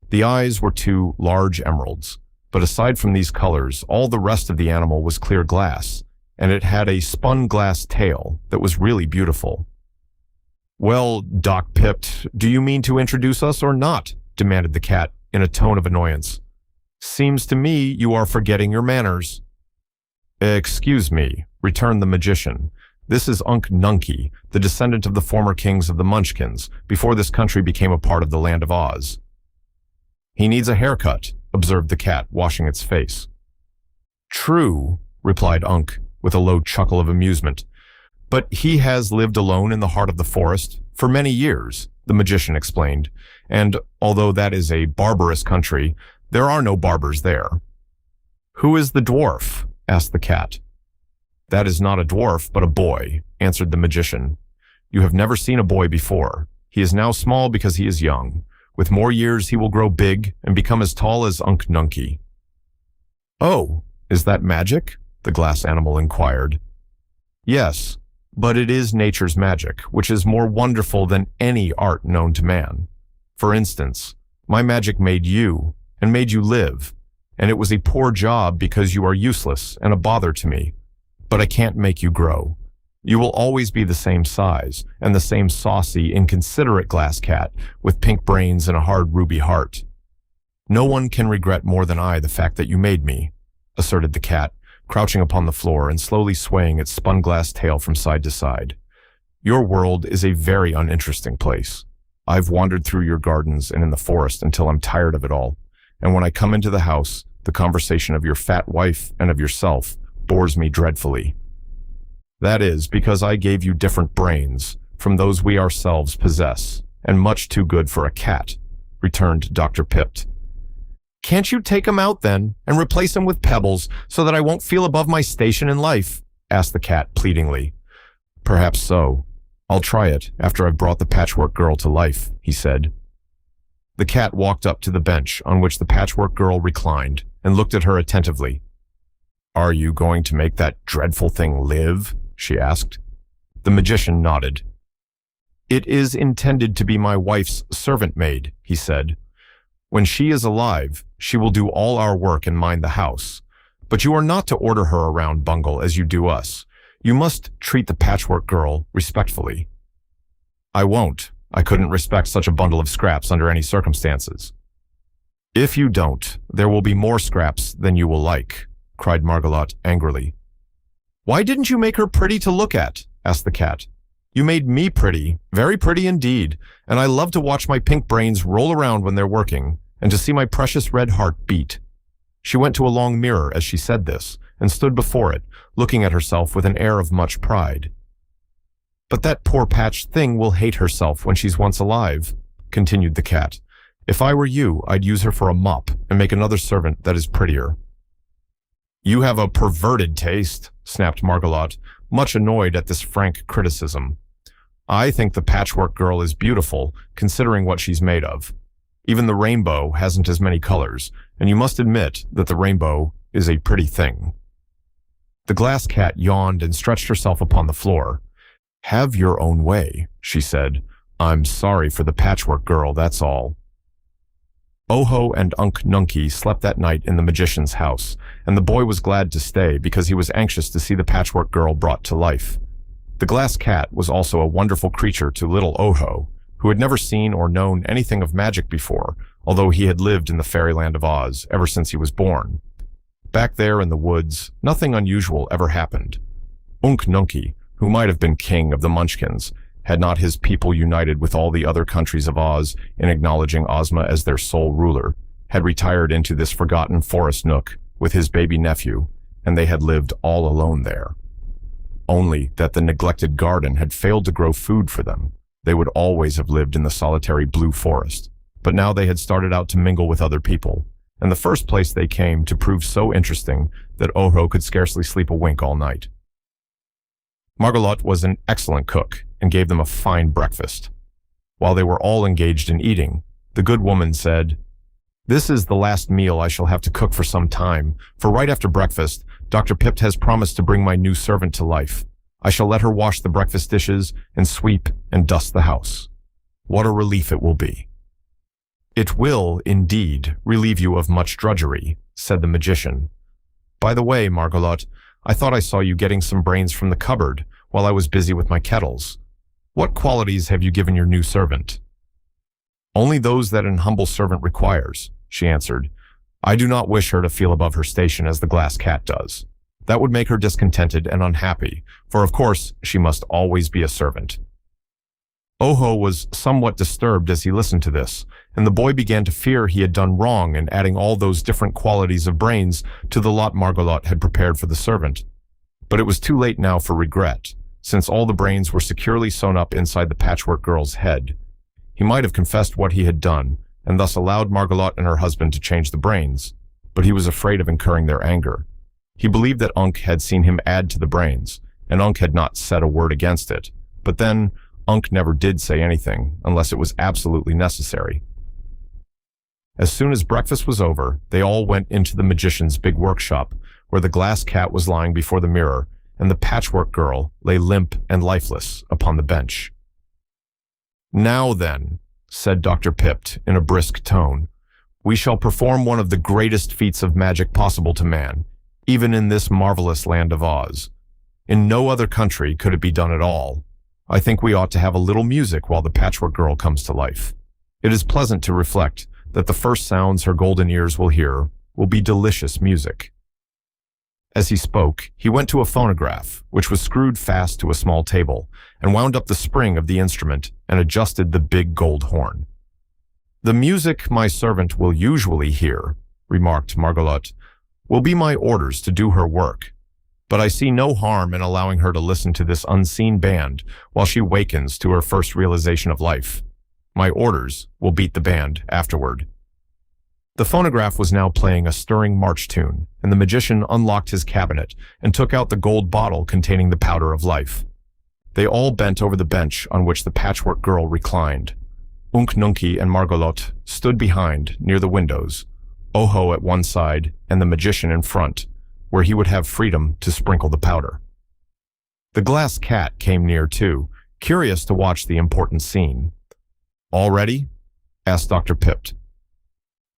The eyes were 2 large emeralds, but aside from these colors, all the rest of the animal was clear glass, and it had a spun glass tail that was really beautiful. "Well, Doc Pipt, do you mean to introduce us or not?" demanded the cat in a tone of annoyance. "Seems to me you are forgetting your manners." "Excuse me," returned the magician. "This is Unk Nunkie, the descendant of the former kings of the Munchkins, before this country became a part of the land of Oz." "He needs a haircut," observed the cat, washing its face. "True," replied Unk, with a low chuckle of amusement. "But he has lived alone in the heart of the forest for many years," the magician explained, "and although that is a barbarous country, there are no barbers there." "Who is the dwarf?" asked the cat. "That is not a dwarf, but a boy," answered the magician. "You have never seen a boy before. He is now small because he is young. With more years he will grow big and become as tall as Unk Nunky." "Oh, is that magic?" the glass animal inquired. "Yes, but it is nature's magic, which is more wonderful than any art known to man. For instance, my magic made you and made you live, and it was a poor job because you are useless and a bother to me. But I can't make you grow. You will always be the same size and the same saucy, inconsiderate glass cat with pink brains and a hard ruby heart. No one can regret more than I the fact that you made me," asserted the cat, crouching upon the floor and slowly swaying its spun glass tail from side to side. "Your world is a very uninteresting place. I've wandered through your gardens and in the forest until I'm tired of it all, and when I come into the house, the conversation of your fat wife and of yourself bores me dreadfully." "That is because I gave you different brains from those we ourselves possess, and much too good for a cat," returned Dr. Pipt. "Can't you take 'em out then, and replace 'em with pebbles so that I won't feel above my station in life?" asked the cat pleadingly. "Perhaps so. I'll try it after I've brought the Patchwork Girl to life," he said. The cat walked up to the bench on which the Patchwork Girl reclined and looked at her attentively. "Are you going to make that dreadful thing live?" she asked. The magician nodded. "It is intended to be my wife's servant maid," he said. "When she is alive, she will do all our work and mind the house. But you are not to order her around, Bungle, as you do us. You must treat the Patchwork Girl respectfully." "I won't. I couldn't respect such a bundle of scraps under any circumstances." "If you don't, there will be more scraps than you will like," cried Margolotte angrily. "Why didn't you make her pretty to look at?" asked the cat. "You made me pretty, very pretty indeed, and I love to watch my pink brains roll around when they're working, and to see my precious red heart beat." She went to a long mirror as she said this, and stood before it, looking at herself with an air of much pride. "But that poor patched thing will hate herself when she's once alive," continued the cat. "If I were you, I'd use her for a mop and make another servant that is prettier." "You have a perverted taste," snapped Margolotte, much annoyed at this frank criticism. "I think the Patchwork Girl is beautiful, considering what she's made of. Even the rainbow hasn't as many colors, and you must admit that the rainbow is a pretty thing." The glass cat yawned and stretched herself upon the floor. "Have your own way," she said. "I'm sorry for the Patchwork Girl, that's all." Oho and Unk Nunky slept that night in the magician's house, and the boy was glad to stay because he was anxious to see the Patchwork Girl brought to life. The glass cat was also a wonderful creature to little Oho, who had never seen or known anything of magic before, although he had lived in the fairyland of Oz ever since he was born. Back there in the woods, nothing unusual ever happened. Unk Nunky, who might have been king of the Munchkins, had not his people united with all the other countries of Oz in acknowledging Ozma as their sole ruler, had retired into this forgotten forest nook with his baby nephew, and they had lived all alone there. Only that the neglected garden had failed to grow food for them. They would always have lived in the solitary blue forest, but now they had started out to mingle with other people, and the first place they came to proved so interesting that Oho could scarcely sleep a wink all night. Margolotte was an excellent cook and gave them a fine breakfast. While they were all engaged in eating, the good woman said, "This is the last meal I shall have to cook for some time, for right after breakfast, Dr. Pipt has promised to bring my new servant to life. I shall let her wash the breakfast dishes and sweep and dust the house. What a relief it will be." "It will, indeed, relieve you of much drudgery," said the magician. "By the way, Margolotte, I thought I saw you getting some brains from the cupboard while I was busy with my kettles. What qualities have you given your new servant?" "Only those that an humble servant requires," she answered. "I do not wish her to feel above her station as the glass cat does. That would make her discontented and unhappy, for of course she must always be a servant." Oho was somewhat disturbed as he listened to this, and the boy began to fear he had done wrong in adding all those different qualities of brains to the lot Margolotte had prepared for the servant. But it was too late now for regret, since all the brains were securely sewn up inside the Patchwork Girl's head. He might have confessed what he had done, and thus allowed Margolotte and her husband to change the brains, but he was afraid of incurring their anger. He believed that Unc had seen him add to the brains, and Unc had not said a word against it. But then, Unc never did say anything, unless it was absolutely necessary. As soon as breakfast was over, they all went into the magician's big workshop, where the glass cat was lying before the mirror, and the patchwork girl lay limp and lifeless upon the bench. "Now then," said Dr. Pipt in a brisk tone, "we shall perform one of the greatest feats of magic possible to man, even in this marvelous land of Oz. In no other country could it be done at all. I think we ought to have a little music while the patchwork girl comes to life. It is pleasant to reflect that the first sounds her golden ears will hear will be delicious music." As he spoke, he went to a phonograph, which was screwed fast to a small table, and wound up the spring of the instrument and adjusted the big gold horn. "The music my servant will usually hear," remarked Margolotte, "will be my orders to do her work. But I see no harm in allowing her to listen to this unseen band while she wakens to her first realization of life. My orders will beat the band afterward." The phonograph was now playing a stirring march tune, and the magician unlocked his cabinet and took out the gold bottle containing the powder of life. They all bent over the bench on which the patchwork girl reclined. Unk Nunkie and Margolotte stood behind, near the windows, Oho at one side and the magician in front, where he would have freedom to sprinkle the powder. The glass cat came near too, curious to watch the important scene. "All ready?" asked Dr. Pipt.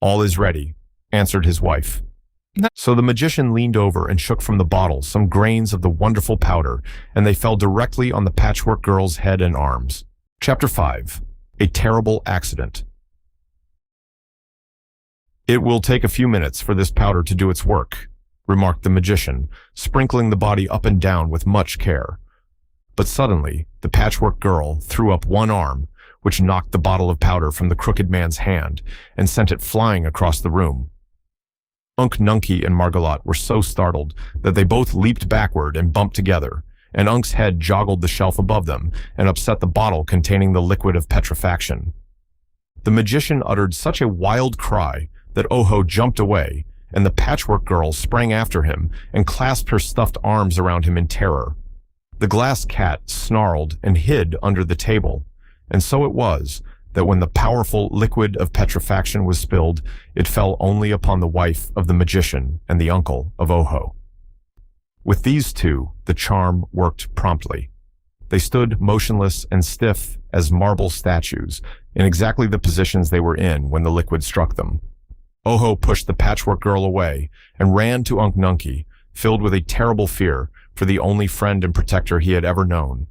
"All is ready," answered his wife. So the magician leaned over and shook from the bottle some grains of the wonderful powder, and they fell directly on the patchwork girl's head and arms. Chapter 5. A Terrible Accident. "It will take a few minutes for this powder to do its work," remarked the magician, sprinkling the body up and down with much care. But suddenly, the patchwork girl threw up one arm, which knocked the bottle of powder from the crooked man's hand and sent it flying across the room. Unk Nunkie and Margolotte were so startled that they both leaped backward and bumped together, and Unk's head joggled the shelf above them and upset the bottle containing the liquid of petrifaction. The magician uttered such a wild cry that Oho jumped away, and the patchwork girl sprang after him and clasped her stuffed arms around him in terror. The glass cat snarled and hid under the table, and so it was that when the powerful liquid of petrifaction was spilled, it fell only upon the wife of the magician and the uncle of Oho. With these two, the charm worked promptly. They stood motionless and stiff as marble statues, in exactly the positions they were in when the liquid struck them. Oho pushed the patchwork girl away and ran to Unk Nunkie, filled with a terrible fear for the only friend and protector he had ever known.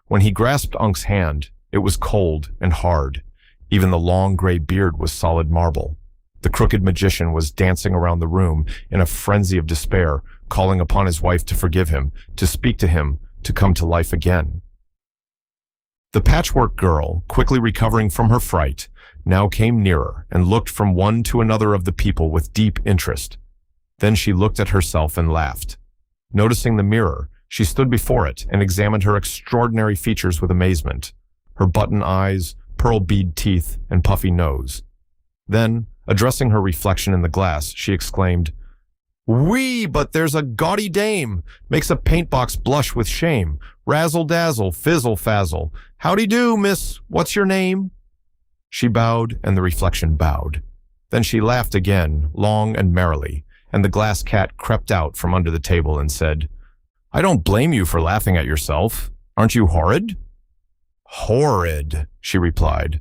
When he grasped Unk's hand, it was cold and hard. Even the long gray beard was solid marble. The crooked magician was dancing around the room in a frenzy of despair, calling upon his wife to forgive him, to speak to him, to come to life again. The patchwork girl, quickly recovering from her fright, now came nearer and looked from one to another of the people with deep interest. Then she looked at herself and laughed. Noticing the mirror, she stood before it and examined her extraordinary features with amazement. Her button eyes, pearl bead teeth, and puffy nose. Then, addressing her reflection in the glass, she exclaimed, "Wee, but there's a gaudy dame, makes a paint-box blush with shame, razzle-dazzle, fizzle-fazzle, howdy-do, miss, what's your name?" She bowed, and the reflection bowed. Then she laughed again, long and merrily, and the glass cat crept out from under the table and said, "I don't blame you for laughing at yourself. Aren't you horrid?" "Horrid," she replied.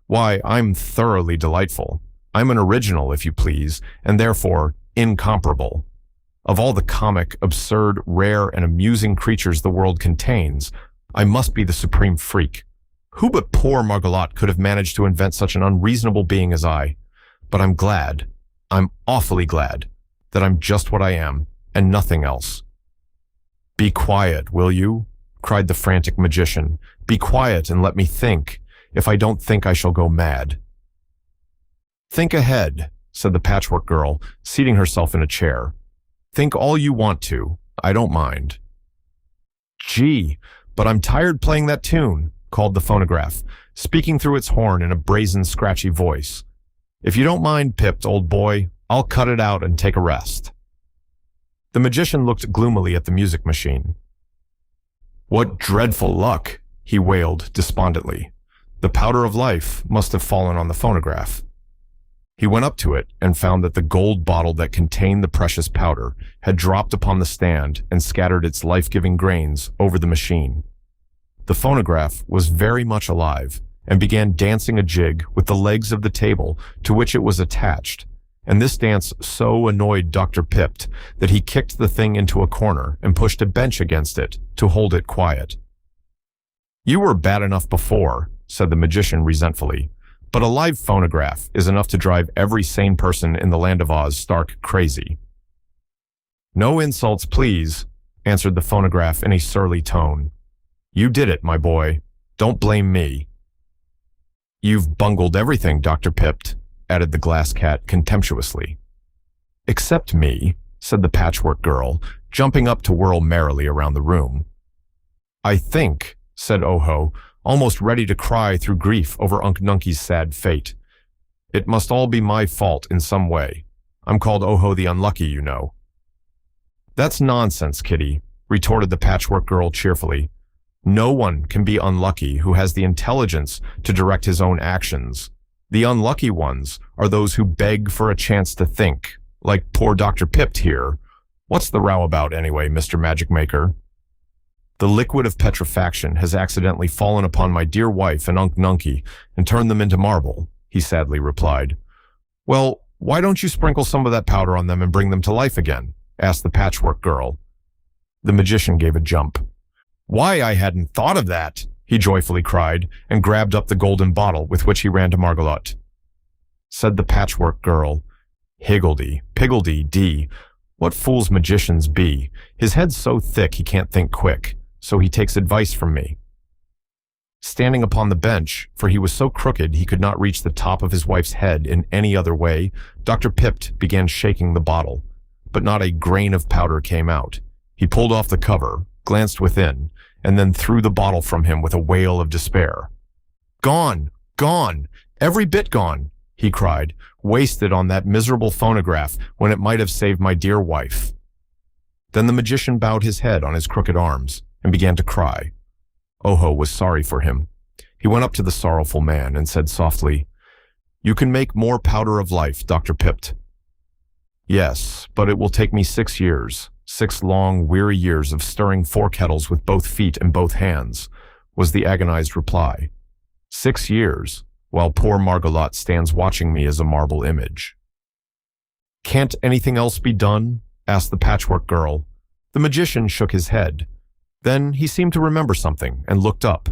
"Why, I'm thoroughly delightful. I'm an original, if you please, and therefore incomparable. Of all the comic, absurd, rare, and amusing creatures the world contains, I must be the supreme freak. Who but poor Margolotte could have managed to invent such an unreasonable being as I? But I'm glad, I'm awfully glad, that I'm just what I am, and nothing else." "Be quiet, will you?" cried the frantic magician. "Be quiet and let me think. If I don't think, I shall go mad." "Think ahead," said the patchwork girl, seating herself in a chair. "Think all you want to. I don't mind." "Gee, but I'm tired playing that tune," called the phonograph, speaking through its horn in a brazen, scratchy voice. "If you don't mind, Pipt, old boy, I'll cut it out and take a rest." The magician looked gloomily at the music machine. "What dreadful luck," he wailed despondently. "The powder of life must have fallen on the phonograph." He went up to it and found that the gold bottle that contained the precious powder had dropped upon the stand and scattered its life-giving grains over the machine. The phonograph was very much alive and began dancing a jig with the legs of the table to which it was attached, and this dance so annoyed Dr. Pipt that he kicked the thing into a corner and pushed a bench against it to hold it quiet. "You were bad enough before," said the magician resentfully, "but a live phonograph is enough to drive every sane person in the land of Oz stark crazy." "No insults, please," answered the phonograph in a surly tone. "You did it, my boy. Don't blame me." "You've bungled everything, Dr. Pipt," added the glass cat contemptuously. "Except me," said the Patchwork Girl, jumping up to whirl merrily around the room. "I think," said Oho, almost ready to cry through grief over Unc Nunkie's sad fate, "it must all be my fault in some way. I'm called Oho the Unlucky, you know." "That's nonsense, Kitty," retorted the Patchwork Girl cheerfully. "No one can be unlucky who has the intelligence to direct his own actions. The unlucky ones are those who beg for a chance to think, like poor Dr. Pipt here. What's the row about anyway, Mr. Magic Maker?" "The liquid of petrifaction has accidentally fallen upon my dear wife and Unc Nunkie and turned them into marble," he sadly replied. "Well, why don't you sprinkle some of that powder on them and bring them to life again?" asked the Patchwork Girl. The magician gave a jump. "Why, I hadn't thought of that!" he joyfully cried, and grabbed up the golden bottle with which he ran to Margolotte. Said the Patchwork Girl, "Higgledy, piggledy, dee, what fools magicians be! His head's so thick he can't think quick, so he takes advice from me." Standing upon the bench, for he was so crooked he could not reach the top of his wife's head in any other way, Dr. Pipt began shaking the bottle, but not a grain of powder came out. He pulled off the cover, glanced within, and then threw the bottle from him with a wail of despair. "Gone! Gone! Every bit gone!" he cried. "Wasted on that miserable phonograph when it might have saved my dear wife." Then the magician bowed his head on his crooked arms and began to cry. Oho was sorry for him. He went up to the sorrowful man and said softly, "You can make more powder of life, Dr. Pipt." "Yes, but it will take me 6 years. 6 long, weary years of stirring 4 kettles with both feet and both hands," was the agonized reply. 6 years, while poor Margolotte stands watching me as a marble image. "Can't anything else be done?" asked the Patchwork Girl. The magician shook his head. Then he seemed to remember something and looked up.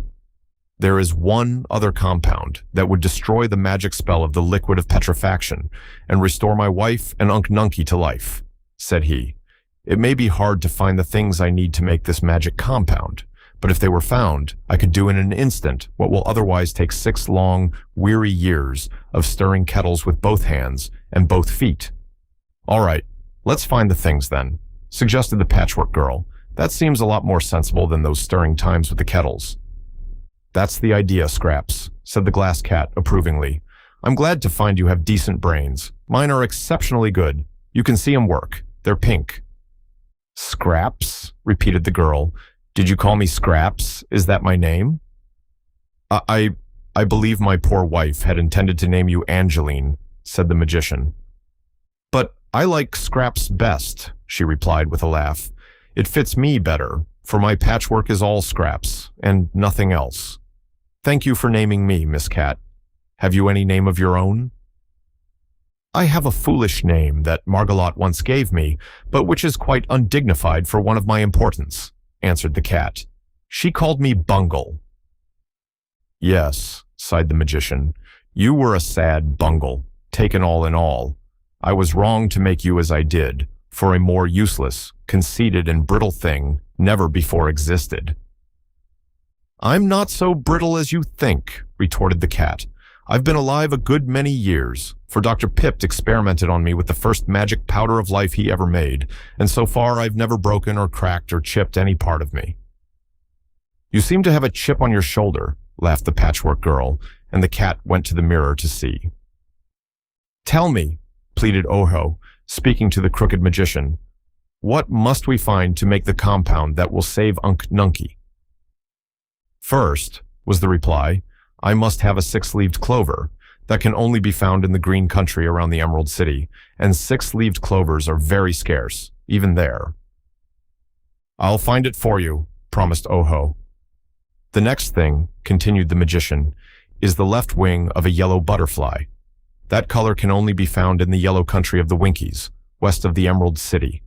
"There is one other compound that would destroy the magic spell of the liquid of petrifaction and restore my wife and Unc Nunkie to life," said he. "It may be hard to find the things I need to make this magic compound, but if they were found, I could do in an instant what will otherwise take 6 long, weary years of stirring kettles with both hands and both feet." "All right, let's find the things then," suggested the Patchwork Girl. "That seems a lot more sensible than those stirring times with the kettles." "That's the idea, Scraps," said the Glass Cat approvingly. "I'm glad to find you have decent brains. Mine are exceptionally good. You can see 'em work. They're pink." "Scraps?" repeated the girl. "Did you call me Scraps? Is that my name?" I believe my poor wife had intended to name you Angeline," said the magician. "But I like Scraps best," she replied with a laugh. "It fits me better, for my patchwork is all scraps, and nothing else. Thank you for naming me, Miss Cat. Have you any name of your own?" "I have a foolish name that Margolotte once gave me, but which is quite undignified for one of my importance," answered the cat. "She called me Bungle." "Yes," sighed the magician, "you were a sad bungle, taken all in all. I was wrong to make you as I did, for a more useless, conceited, and brittle thing never before existed." "I'm not so brittle as you think," retorted the cat. "I've been alive a good many years, for Dr. Pipt experimented on me with the first magic powder of life he ever made, and so far I've never broken or cracked or chipped any part of me." "You seem to have a chip on your shoulder," laughed the Patchwork Girl, and the cat went to the mirror to see. "Tell me," pleaded Oho, speaking to the crooked magician, What must we find to make the compound that will save Unc Nunky? First, was the reply, I must have a six-leaved clover that can only be found in the green country around the Emerald City, and six-leaved clovers are very scarce, even there. I'll find it for you, promised Oho. The next thing, continued the magician, is the left wing of a yellow butterfly. That color can only be found in the yellow country of the Winkies, west of the Emerald City.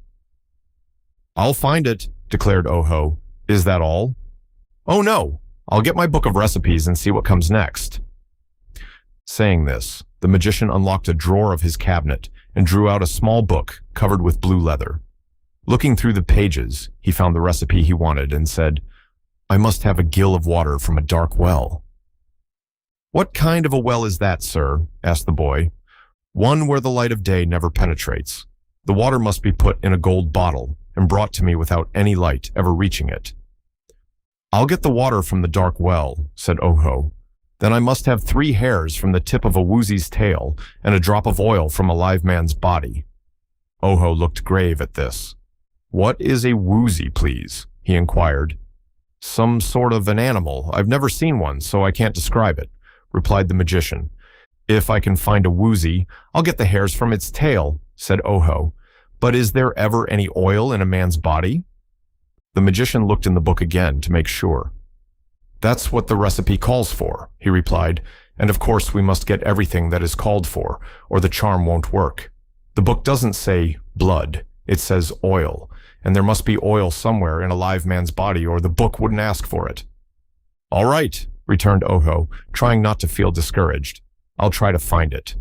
I'll find it, declared Oho. Is that all? Oh no, I'll get my book of recipes and see what comes next. Saying this, the magician unlocked a drawer of his cabinet and drew out a small book covered with blue leather. Looking through the pages, he found the recipe he wanted and said, I must have a gill of water from a dark well. What kind of a well is that, sir? Asked the boy. One where the light of day never penetrates. The water must be put in a gold bottle and brought to me without any light ever reaching it. I'll get the water from the dark well, said Oho. Then I must have 3 hairs from the tip of a Woozy's tail and a drop of oil from a live man's body. Oho looked grave at this. What is a Woozy, please? He inquired. Some sort of an animal. I've never seen one, so I can't describe it, replied the magician. If I can find a Woozy, I'll get the hairs from its tail, said Oho. But is there ever any oil in a man's body? The magician looked in the book again to make sure. That's what the recipe calls for, he replied, and of course we must get everything that is called for, or the charm won't work. The book doesn't say blood, it says oil, and there must be oil somewhere in a live man's body or the book wouldn't ask for it. All right, returned Oho, trying not to feel discouraged. I'll try to find it.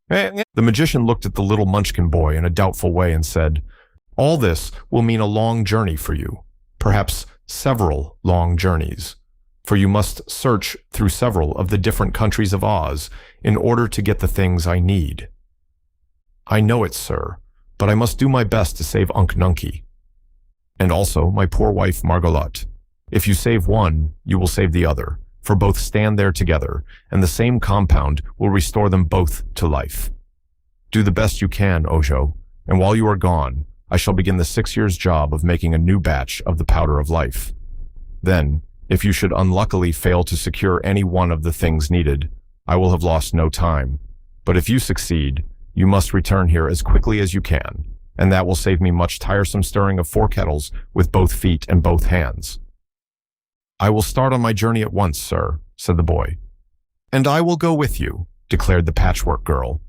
The magician looked at the little munchkin boy in a doubtful way and said, All this will mean a long journey for you, perhaps several long journeys, for you must search through several of the different countries of Oz in order to get the things I need. I know it, sir, but I must do my best to save Unc Nunky. And also my poor wife Margolotte. If you save one, you will save the other, for both stand there together, and the same compound will restore them both to life. Do the best you can, Ojo, and while you are gone, I shall begin the 6 years' job of making a new batch of the powder of life. Then, if you should unluckily fail to secure any one of the things needed, I will have lost no time. But if you succeed, you must return here as quickly as you can, and that will save me much tiresome stirring of 4 kettles with both feet and both hands. I will start on my journey at once, sir, said the boy. And I will go with you, declared the Patchwork Girl.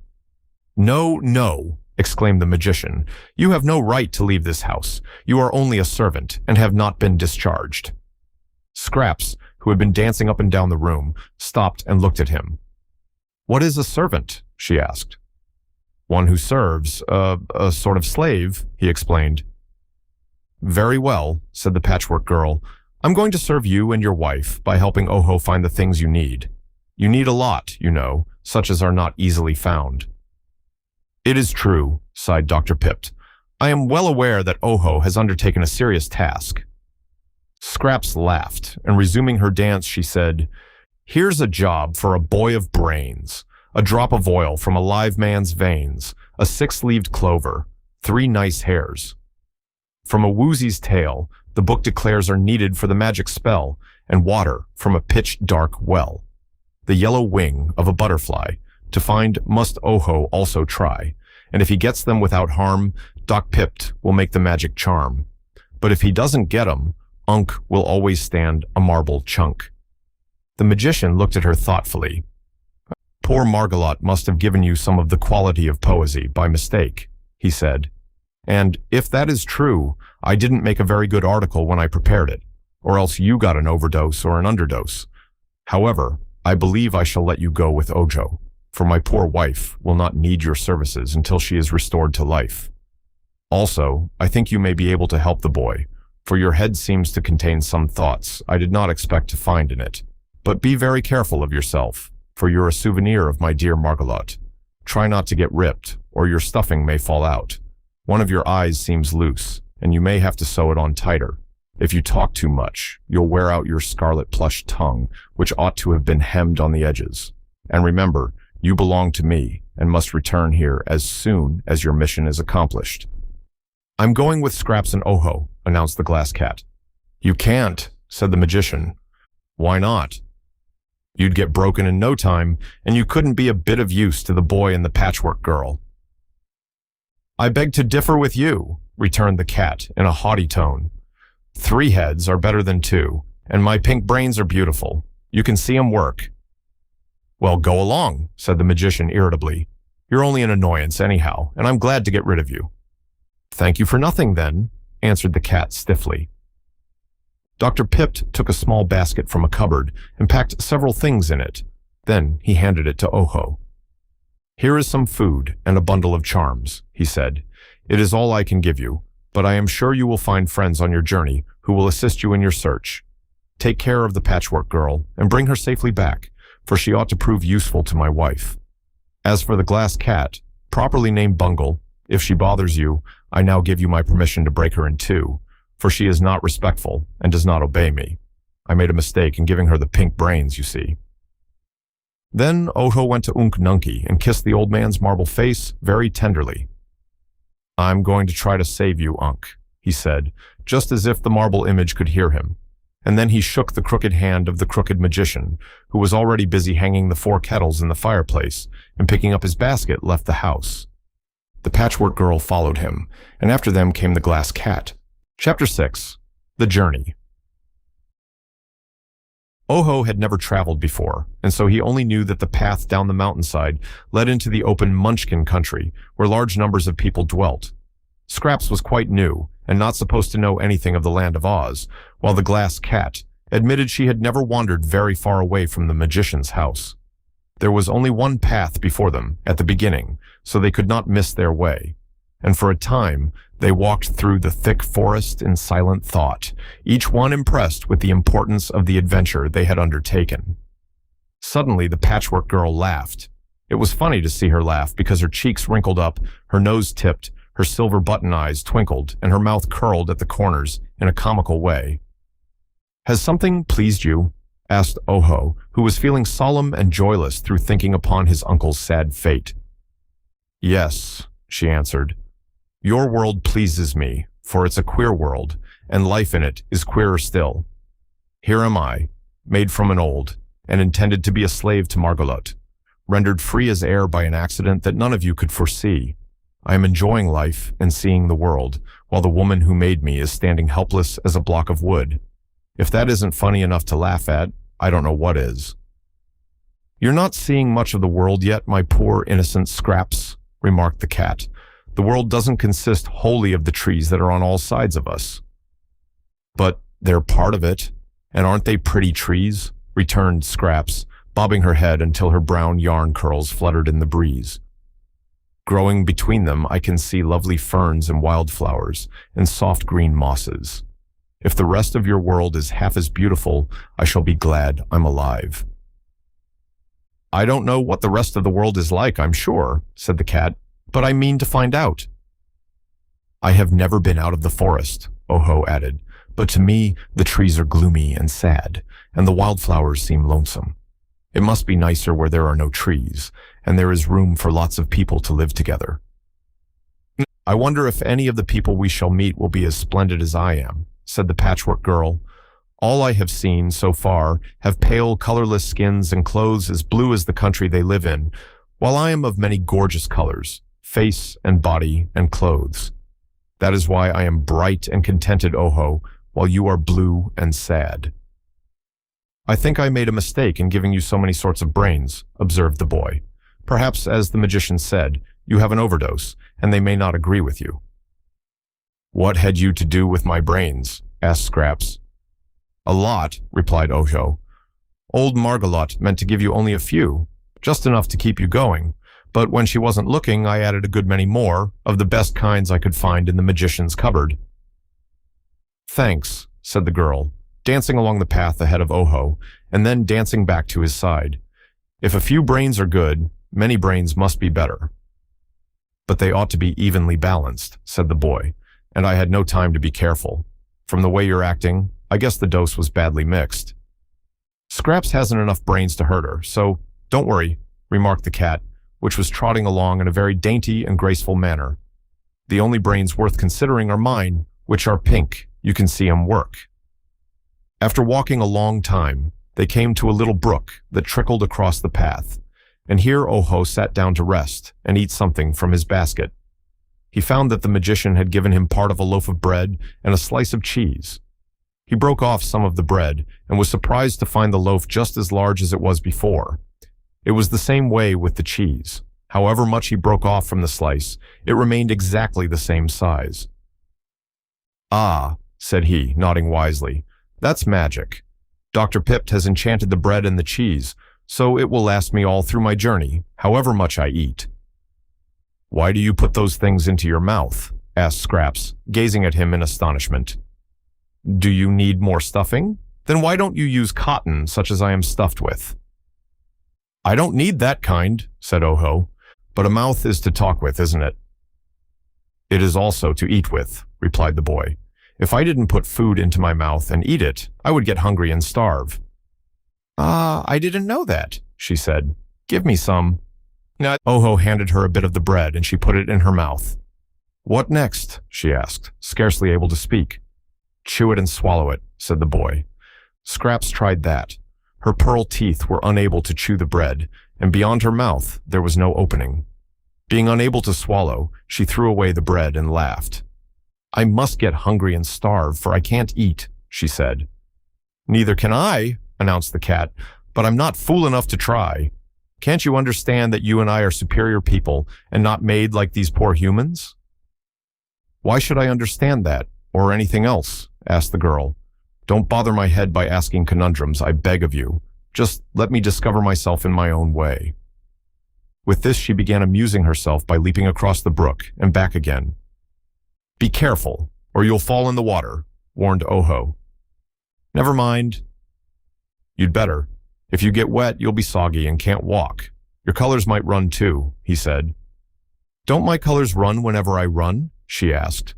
No, no, exclaimed the magician. You have no right to leave this house. You are only a servant and have not been discharged. Scraps, who had been dancing up and down the room, stopped and looked at him. What is a servant? She asked. One who serves, a sort of slave, he explained. Very well, said the Patchwork Girl. I'm going to serve you and your wife by helping Oho find the things you need. You need a lot, you know, such as are not easily found. It is true, sighed Dr. Pipt. I am well aware that Oho has undertaken a serious task. Scraps laughed, and resuming her dance, she said, Here's a job for a boy of brains, a drop of oil from a live man's veins, a 6-leaved clover, 3 nice hairs. From a Woozy's tail, the book declares are needed for the magic spell, and water from a pitch-dark well. The yellow wing of a butterfly, to find must Oho also try, and if he gets them without harm, Doc Pipt will make the magic charm. But if he doesn't get 'em, Unc will always stand a marble chunk. The magician looked at her thoughtfully. Poor Margolotte must have given you some of the quality of poesy by mistake, he said. And if that is true, I didn't make a very good article when I prepared it, or else you got an overdose or an underdose. However, I believe I shall let you go with Ojo, for my poor wife will not need your services until she is restored to life. Also, I think you may be able to help the boy, for your head seems to contain some thoughts I did not expect to find in it. But be very careful of yourself, for you're a souvenir of my dear Margolotte. Try not to get ripped, or your stuffing may fall out. One of your eyes seems loose, and you may have to sew it on tighter. If you talk too much, you'll wear out your scarlet plush tongue, which ought to have been hemmed on the edges. And remember, you belong to me, and must return here as soon as your mission is accomplished. I'm going with Scraps and Oho, announced the glass cat. You can't, said the magician. Why not? You'd get broken in no time, and you couldn't be a bit of use to the boy and the patchwork girl. I beg to differ with you, returned the cat in a haughty tone. 3 heads are better than 2, and my pink brains are beautiful. You can see 'em work. Well, go along, said the magician irritably. You're only an annoyance anyhow, and I'm glad to get rid of you. Thank you for nothing, then, answered the cat stiffly. Dr. Pipt took a small basket from a cupboard and packed several things in it. Then he handed it to Oho. Here is some food and a bundle of charms, he said. It is all I can give you, but I am sure you will find friends on your journey who will assist you in your search. Take care of the patchwork girl and bring her safely back, for she ought to prove useful to my wife. As for the glass cat, properly named Bungle, if she bothers you, I now give you my permission to break her in 2, for she is not respectful and does not obey me. I made a mistake in giving her the pink brains, you see. Then Oho went to Unk Nunky and kissed the old man's marble face very tenderly. I'm going to try to save you, Unk, he said, just as if the marble image could hear him. And then he shook the crooked hand of the crooked magician, who was already busy hanging the 4 kettles in the fireplace, and picking up his basket left the house. The patchwork girl followed him, and after them came the glass cat. Chapter 6. The Journey. Oho had never traveled before, and so he only knew that the path down the mountainside led into the open Munchkin country, where large numbers of people dwelt. Scraps was quite new, and not supposed to know anything of the land of Oz, while the glass cat admitted she had never wandered very far away from the magician's house. There was only one path before them at the beginning, so they could not miss their way. And for a time, they walked through the thick forest in silent thought, each one impressed with the importance of the adventure they had undertaken. Suddenly, the patchwork girl laughed. It was funny to see her laugh because her cheeks wrinkled up, her nose tipped, her silver button eyes twinkled, and her mouth curled at the corners in a comical way. Has something pleased you? Asked Oho, who was feeling solemn and joyless through thinking upon his uncle's sad fate. Yes, she answered. Your world pleases me, for it's a queer world, and life in it is queerer still. Here am I, made from an old, and intended to be a slave to Margolot, rendered free as air by an accident that none of you could foresee. I am enjoying life and seeing the world, while the woman who made me is standing helpless as a block of wood. If that isn't funny enough to laugh at, I don't know what is. You're not seeing much of the world yet, my poor innocent Scraps, remarked the cat. The world doesn't consist wholly of the trees that are on all sides of us. But they're part of it, and aren't they pretty trees? Returned Scraps, bobbing her head until her brown yarn curls fluttered in the breeze. Growing between them, I can see lovely ferns and wildflowers and soft green mosses. If the rest of your world is half as beautiful, I shall be glad I'm alive. I don't know what the rest of the world is like, I'm sure, said the cat, but I mean to find out. I have never been out of the forest, Oho added, but to me the trees are gloomy and sad, and the wildflowers seem lonesome. It must be nicer where there are no trees, and there is room for lots of people to live together. I wonder if any of the people we shall meet will be as splendid as I am, said the patchwork girl. All I have seen so far have pale, colorless skins and clothes as blue as the country they live in, while I am of many gorgeous colors, face and body and clothes. That is why I am bright and contented, Oho, while you are blue and sad. I think I made a mistake in giving you so many sorts of brains, observed the boy. Perhaps, as the magician said, you have an overdose, and they may not agree with you. What had you to do with my brains? Asked Scraps. A lot, replied Oho. Old Margolot meant to give you only a few, just enough to keep you going, but when she wasn't looking, I added a good many more, of the best kinds I could find in the magician's cupboard. Thanks, said the girl, dancing along the path ahead of Oho, and then dancing back to his side. If a few brains are good, many brains must be better. But they ought to be evenly balanced, said the boy, and I had no time to be careful. From the way you're acting, I guess the dose was badly mixed. Scraps hasn't enough brains to hurt her, so don't worry, remarked the cat, which was trotting along in a very dainty and graceful manner. The only brains worth considering are mine, which are pink. You can see 'em work." After walking a long time, they came to a little brook that trickled across the path, and here Oho sat down to rest and eat something from his basket. He found that the magician had given him part of a loaf of bread and a slice of cheese. He broke off some of the bread and was surprised to find the loaf just as large as it was before. It was the same way with the cheese. However much he broke off from the slice, it remained exactly the same size. "Ah," said he, nodding wisely, "that's magic. Dr. Pipt has enchanted the bread and the cheese, so it will last me all through my journey, however much I eat." "Why do you put those things into your mouth?" asked Scraps, gazing at him in astonishment. "Do you need more stuffing? Then why don't you use cotton such as I am stuffed with?" "I don't need that kind," said Oho, "but a mouth is to talk with, isn't it?" "It is also to eat with," replied the boy. "If I didn't put food into my mouth and eat it, I would get hungry and starve." "Ah, I didn't know that," she said. "Give me some." Oho handed her a bit of the bread and she put it in her mouth. "What next?" she asked, scarcely able to speak. "Chew it and swallow it," said the boy. Scraps tried that. Her pearl teeth were unable to chew the bread, and beyond her mouth there was no opening. Being unable to swallow, she threw away the bread and laughed. "I must get hungry and starve, for I can't eat," she said. "Neither can I," announced the cat, "but I'm not fool enough to try. Can't you understand that you and I are superior people and not made like these poor humans?" "Why should I understand that, or anything else?" asked the girl. "Don't bother my head by asking conundrums, I beg of you. Just let me discover myself in my own way." With this, she began amusing herself by leaping across the brook and back again. "Be careful, or you'll fall in the water," warned Oho. "Never mind." "You'd better. If you get wet, you'll be soggy and can't walk. Your colors might run too," he said. "Don't my colors run whenever I run?" she asked.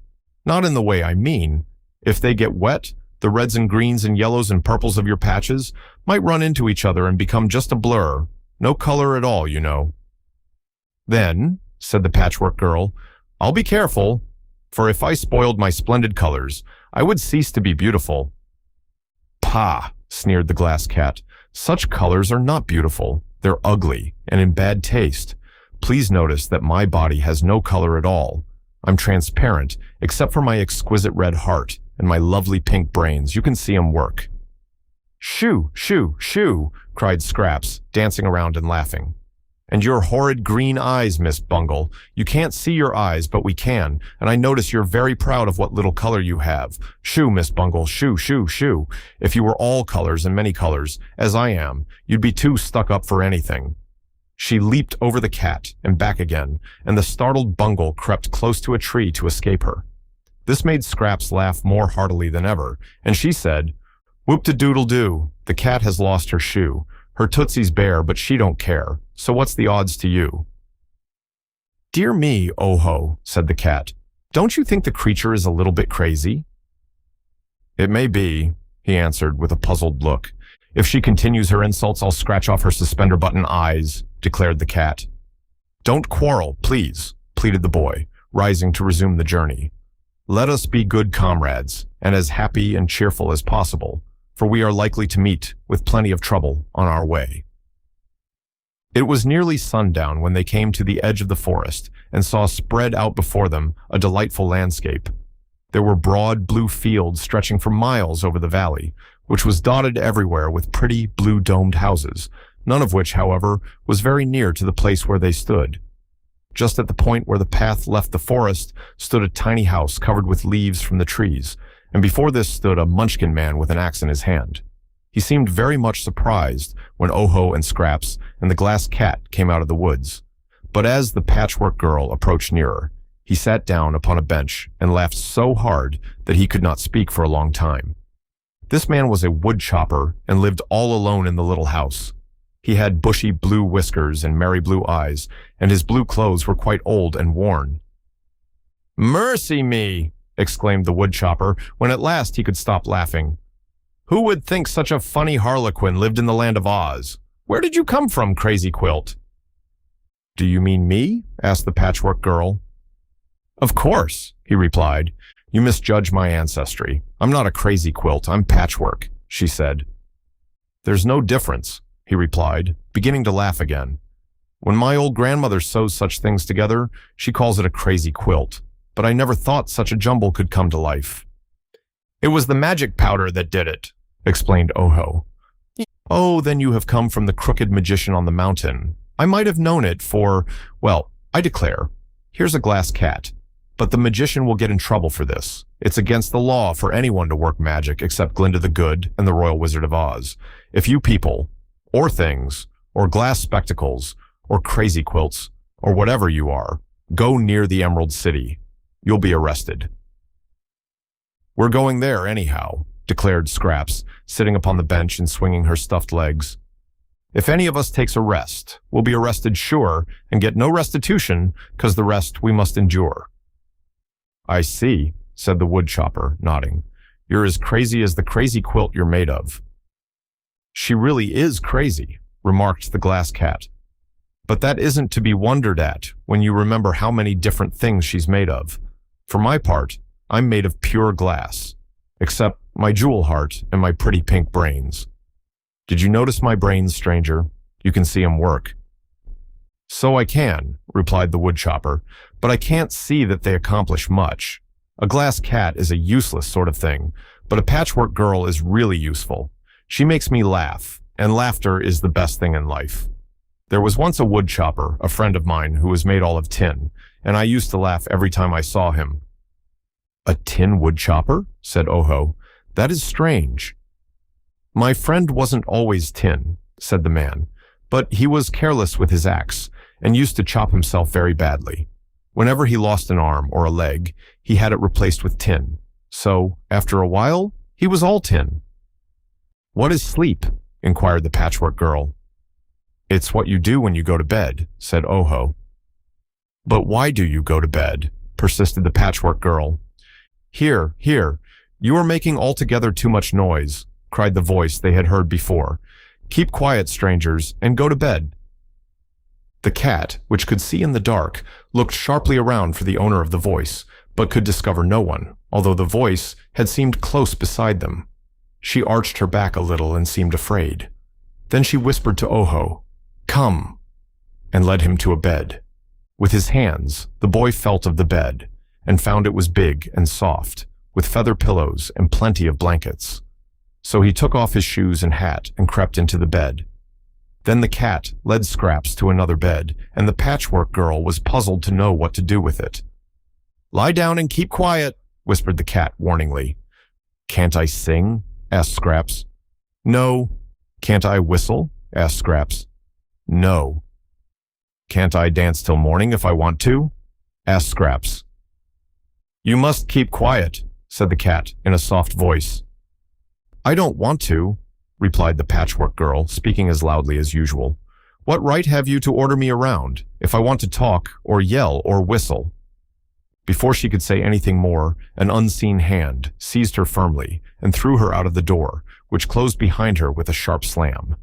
"Not in the way I mean. If they get wet, the reds and greens and yellows and purples of your patches might run into each other and become just a blur. No color at all, you know." "Then," said the Patchwork Girl, "I'll be careful, for if I spoiled my splendid colors, I would cease to be beautiful." "Pah," sneered the Glass Cat. "Such colors are not beautiful. They're ugly and in bad taste. Please notice that my body has no color at all. I'm transparent, except for my exquisite red heart and my lovely pink brains. You can see 'em work." "Shoo, shoo, shoo," cried Scraps, dancing around and laughing. "And your horrid green eyes, Miss Bungle. You can't see your eyes, but we can, and I notice you're very proud of what little color you have. Shoo, Miss Bungle, shoo, shoo, shoo. If you were all colors and many colors, as I am, you'd be too stuck up for anything." She leaped over the cat and back again, and the startled Bungle crept close to a tree to escape her. This made Scraps laugh more heartily than ever, and she said, "Whoop-de-doodle-doo, the cat has lost her shoe. Her tootsie's bare, but she don't care. So what's the odds to you?" "Dear me, Oho," said the cat. "Don't you think the creature is a little bit crazy?" "It may be," he answered with a puzzled look. "If she continues her insults, I'll scratch off her suspender-button eyes," declared the cat. "Don't quarrel, please," pleaded the boy, rising to resume the journey. "Let us be good comrades, and as happy and cheerful as possible, for we are likely to meet with plenty of trouble on our way." It was nearly sundown when they came to the edge of the forest and saw spread out before them a delightful landscape. There were broad blue fields stretching for miles over the valley, which was dotted everywhere with pretty blue-domed houses, none of which, however, was very near to the place where they stood. Just at the point where the path left the forest stood a tiny house covered with leaves from the trees, and before this stood a Munchkin man with an axe in his hand. He seemed very much surprised when Oho and Scraps and the Glass Cat came out of the woods. But as the Patchwork Girl approached nearer, he sat down upon a bench and laughed so hard that he could not speak for a long time. This man was a wood chopper and lived all alone in the little house. He had bushy blue whiskers and merry blue eyes, and his blue clothes were quite old and worn. "Mercy me!" exclaimed the wood chopper when at last he could stop laughing. "Who would think such a funny harlequin lived in the land of Oz? Where did you come from, Crazy Quilt?" "Do you mean me?" asked the Patchwork Girl. Of course, he replied. You misjudge my ancestry. I'm not a crazy quilt, I'm Patchwork, she said. There's no difference, he replied, beginning to laugh again. When my old grandmother sews such things together, she calls it a crazy quilt, but I never thought such a jumble could come to life. It was the magic powder that did it, explained Oho. Oh, then you have come from the crooked magician on the mountain. I might have known it for, well, I declare, here's a glass cat. But the magician will get in trouble for this. It's against the law for anyone to work magic except Glinda the Good and the Royal Wizard of Oz. If you people, or things, or glass spectacles, or crazy quilts, or whatever you are, go near the Emerald City, you'll be arrested. We're going there anyhow, declared Scraps, sitting upon the bench and swinging her stuffed legs. If any of us takes a rest, we'll be arrested sure and get no restitution, 'cause the rest we must endure. I see, said the woodchopper, nodding. You're as crazy as the crazy quilt you're made of. She really is crazy, remarked the glass cat. But that isn't to be wondered at when you remember how many different things she's made of. For my part, I'm made of pure glass, except my jewel heart and my pretty pink brains. Did you notice my brains, stranger? You can see 'em work. So I can, replied the woodchopper, but I can't see that they accomplish much. A glass cat is a useless sort of thing, but a patchwork girl is really useful. She makes me laugh, and laughter is the best thing in life. There was once a woodchopper, a friend of mine, who was made all of tin, and I used to laugh every time I saw him. A tin woodchopper? Said Oho. That is strange. My friend wasn't always tin, said the man, but he was careless with his axe, and used to chop himself very badly. Whenever he lost an arm or a leg, he had it replaced with tin. So, after a while, he was all tin. What is sleep? Inquired the patchwork girl. It's what you do when you go to bed, said Oho. But why do you go to bed? Persisted the patchwork girl. Here, you are making altogether too much noise, cried the voice they had heard before. Keep quiet, strangers, and go to bed. The cat, which could see in the dark, looked sharply around for the owner of the voice, but could discover no one, although the voice had seemed close beside them. She arched her back a little and seemed afraid. Then she whispered to Oho, "Come," and led him to a bed. With his hands, the boy felt of the bed, and found it was big and soft, with feather pillows and plenty of blankets. So he took off his shoes and hat and crept into the bed. Then the cat led Scraps to another bed, and the patchwork girl was puzzled to know what to do with it. Lie down and keep quiet, whispered the cat warningly. Can't I sing? Asked Scraps. No. Can't I whistle? Asked Scraps. No. Can't I dance till morning if I want to? Asked Scraps. You must keep quiet, said the cat in a soft voice. I don't want to, replied the patchwork girl, speaking as loudly as usual. What right have you to order me around, if I want to talk, or yell, or whistle? Before she could say anything more, an unseen hand seized her firmly and threw her out of the door, which closed behind her with a sharp slam.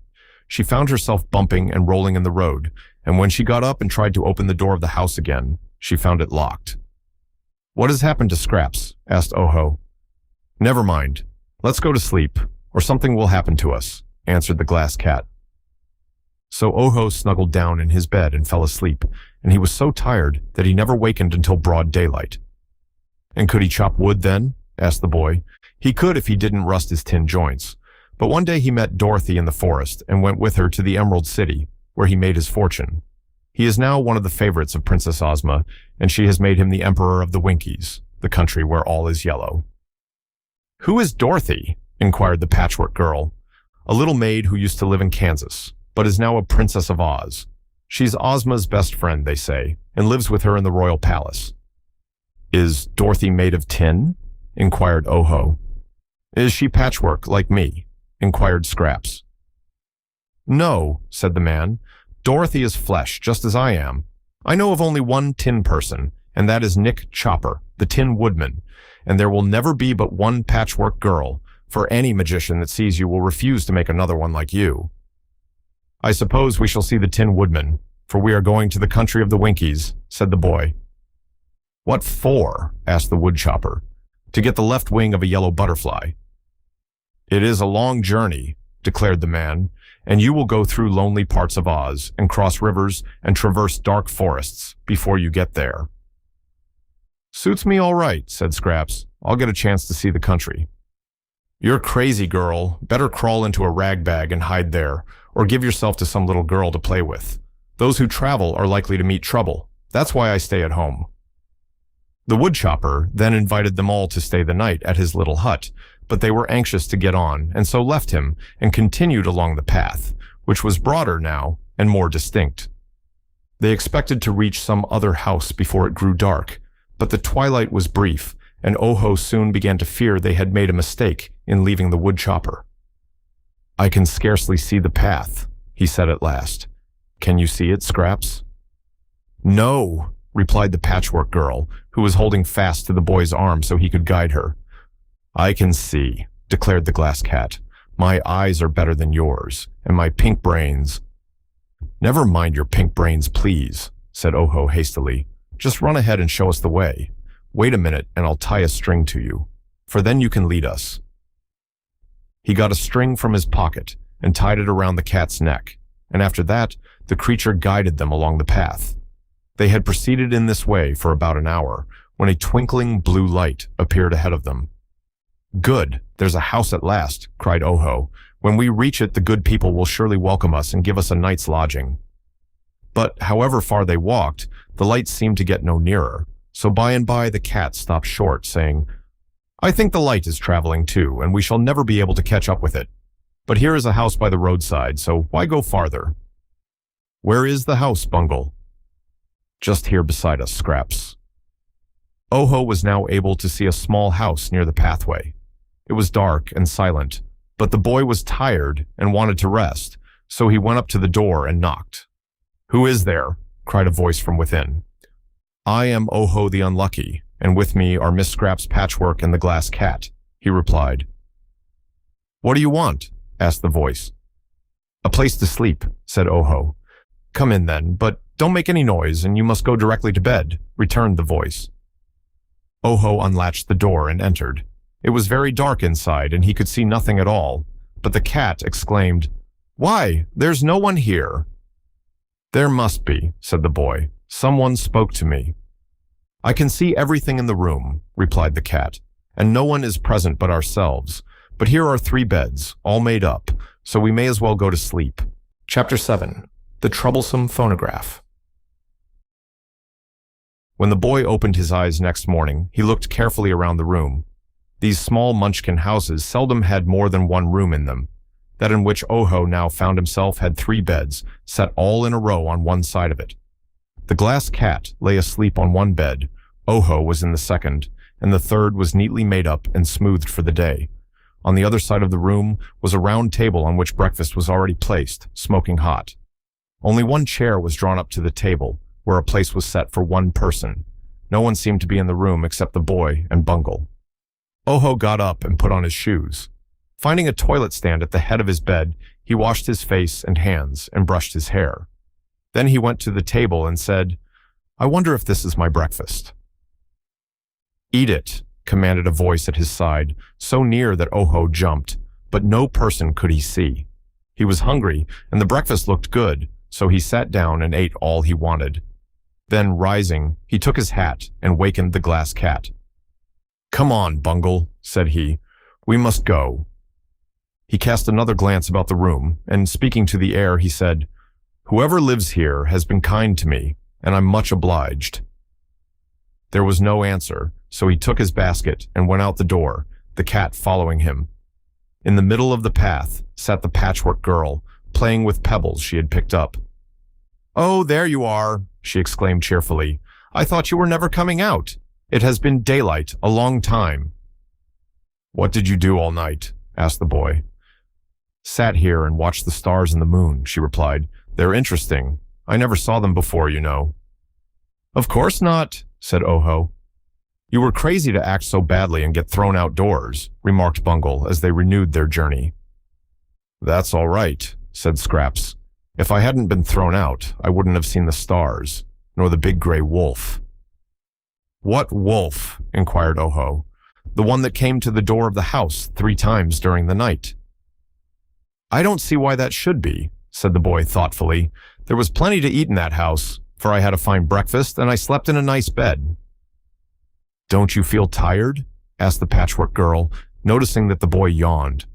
She found herself bumping and rolling in the road, and when she got up and tried to open the door of the house again, she found it locked. What has happened to Scraps? Asked Oho. Never mind. Let's go to sleep, or something will happen to us, answered the glass cat. So Oho snuggled down in his bed and fell asleep, and he was so tired that he never wakened until broad daylight. And could he chop wood then? Asked the boy. He could if he didn't rust his tin joints. But one day he met Dorothy in the forest and went with her to the Emerald City, where he made his fortune. He is now one of the favorites of Princess Ozma, and she has made him the Emperor of the Winkies, the country where all is yellow. Who is Dorothy? Inquired the patchwork girl. A little maid who used to live in Kansas, but is now a princess of Oz. She's Ozma's best friend, they say, and lives with her in the royal palace. Is Dorothy made of tin? Inquired Oho. Is she patchwork, like me? Inquired Scraps. No, said the man. Dorothy is flesh, just as I am. I know of only one tin person, and that is Nick Chopper, the Tin Woodman, and there will never be but one patchwork girl, for any magician that sees you will refuse to make another one like you. I suppose we shall see the Tin Woodman, for we are going to the country of the Winkies, said the boy. What for? Asked the woodchopper. To get the left wing of a yellow butterfly. It is a long journey, declared the man, and you will go through lonely parts of Oz and cross rivers and traverse dark forests before you get there. Suits me all right, said Scraps. I'll get a chance to see the country. You're crazy, girl. Better crawl into a rag bag and hide there, or give yourself to some little girl to play with. Those who travel are likely to meet trouble. That's why I stay at home. The woodchopper then invited them all to stay the night at his little hut, but they were anxious to get on, and so left him and continued along the path, which was broader now and more distinct. They expected to reach some other house before it grew dark, but the twilight was brief, and Oho soon began to fear they had made a mistake in leaving the woodchopper. I can scarcely see the path, he said at last. Can you see it, Scraps? No, replied the Patchwork girl, who was holding fast to the boy's arm so he could guide her. I can see, declared the glass cat. My eyes are better than yours, and my pink brains— Never mind your pink brains, please, said Oho hastily. Just run ahead and show us the way. Wait a minute and I'll tie a string to you, for then you can lead us. He got a string from his pocket and tied it around the cat's neck, and after that, the creature guided them along the path. They had proceeded in this way for about an hour when a twinkling blue light appeared ahead of them. Good, there's a house at last, cried Oho. When we reach it, the good people will surely welcome us and give us a night's lodging. But however far they walked, the light seemed to get no nearer, so by and by the cat stopped short, saying, I think the light is traveling too, and we shall never be able to catch up with it. But here is a house by the roadside, so why go farther? Where is the house, Bungle? Just here beside us, Scraps. Oho was now able to see a small house near the pathway. It was dark and silent, but the boy was tired and wanted to rest, so he went up to the door and knocked. Who is there? Cried a voice from within. I am Oho the Unlucky, and with me are Miss Scraps, Patchwork, and the glass cat, he replied. What do you want? Asked the voice. A place to sleep, said Oho. Come in then, but don't make any noise, and you must go directly to bed, returned the voice. Oho unlatched the door and entered. It was very dark inside, and he could see nothing at all, but the cat exclaimed, Why, there's no one here. There must be, said the boy. Someone spoke to me. I can see everything in the room, replied the cat, and no one is present but ourselves. But here are 3 beds, all made up, so we may as well go to sleep. Chapter 7. The Troublesome Phonograph. When the boy opened his eyes next morning, he looked carefully around the room. These small Munchkin houses seldom had more than one room in them. That in which Oho now found himself had 3 beds, set all in a row on one side of it. The glass cat lay asleep on one bed, Oho was in the second, and the third was neatly made up and smoothed for the day. On the other side of the room was a round table on which breakfast was already placed, smoking hot. Only one chair was drawn up to the table, where a place was set for one person. No one seemed to be in the room except the boy and Bungle. Oho got up and put on his shoes. Finding a toilet stand at the head of his bed, he washed his face and hands and brushed his hair. Then he went to the table and said, I wonder if this is my breakfast. Eat it, commanded a voice at his side, so near that Oho jumped, but no person could he see. He was hungry, and the breakfast looked good, so he sat down and ate all he wanted. Then, rising, he took his hat and wakened the glass cat. Come on, Bungle, said he. We must go. He cast another glance about the room, and speaking to the air, he said, Whoever lives here has been kind to me, and I'm much obliged. There was no answer, so he took his basket and went out the door, the cat following him. In the middle of the path sat the Patchwork girl, playing with pebbles she had picked up. Oh, there you are, she exclaimed cheerfully. I thought you were never coming out. It has been daylight a long time. What did you do all night? Asked the boy. Sat here and watched the stars and the moon, she replied. They're interesting. I never saw them before, you know. Of course not, said Oho. You were crazy to act so badly and get thrown outdoors, remarked Bungle as they renewed their journey. That's all right, said Scraps. If I hadn't been thrown out, I wouldn't have seen the stars, nor the big gray wolf. What wolf? Inquired Oho. The one that came to the door of the house 3 times during the night. I don't see why that should be, said the boy thoughtfully. There was plenty to eat in that house, for I had a fine breakfast and I slept in a nice bed. Don't you feel tired? Asked the Patchwork Girl, noticing that the boy yawned.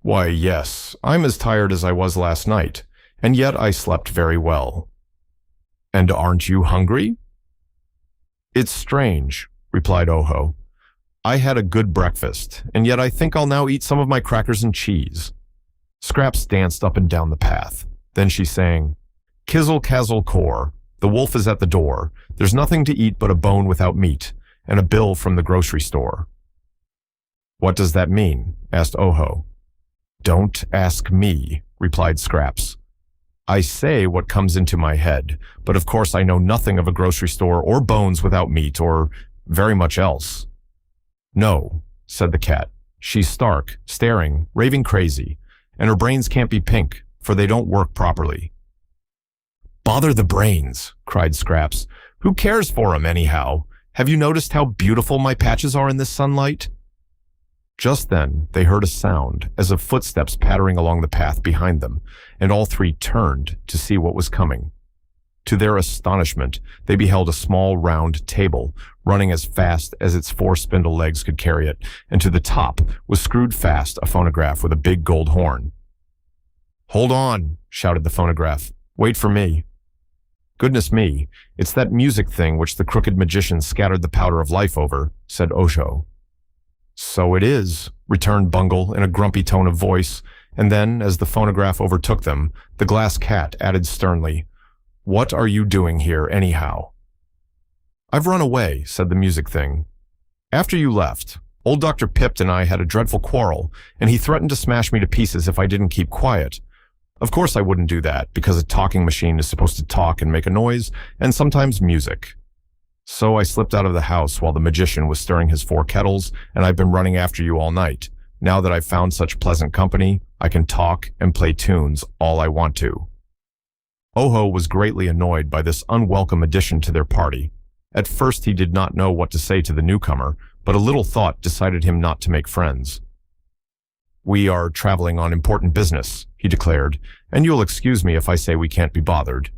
Why, yes, I'm as tired as I was last night, and yet I slept very well. And aren't you hungry? It's strange, replied Oho. I had a good breakfast, and yet I think I'll now eat some of my crackers and cheese. Scraps danced up and down the path. Then she sang, Kizzle Kazzle Core, the wolf is at the door. There's nothing to eat but a bone without meat, and a bill from the grocery store. What does that mean? Asked Oho. Don't ask me, replied Scraps. I say what comes into my head, but of course I know nothing of a grocery store or bones without meat or very much else. No, said the cat. She's stark, staring, raving crazy, and her brains can't be pink, for they don't work properly. Bother the brains, cried Scraps. Who cares for 'em anyhow? Have you noticed how beautiful my patches are in this sunlight? Just then, they heard a sound as of footsteps pattering along the path behind them, and all 3 turned to see what was coming. To their astonishment, they beheld a small round table, running as fast as its 4 spindle legs could carry it, and to the top was screwed fast a phonograph with a big gold horn. Hold on, shouted the phonograph. Wait for me. Goodness me, it's that music thing which the crooked magician scattered the powder of life over, said Osho. So it is, returned Bungle in a grumpy tone of voice, and then, as the phonograph overtook them, the glass cat added sternly, What are you doing here, anyhow? I've run away, said the music thing. After you left, old Dr. Pipt and I had a dreadful quarrel, and he threatened to smash me to pieces if I didn't keep quiet. Of course I wouldn't do that, because a talking machine is supposed to talk and make a noise, and sometimes music. So I slipped out of the house while the magician was stirring his 4 kettles, and I've been running after you all night. Now that I've found such pleasant company, I can talk and play tunes all I want to. Oho was greatly annoyed by this unwelcome addition to their party. At first he did not know what to say to the newcomer, but a little thought decided him not to make friends. We are traveling on important business, he declared, and you'll excuse me if I say we can't be bothered.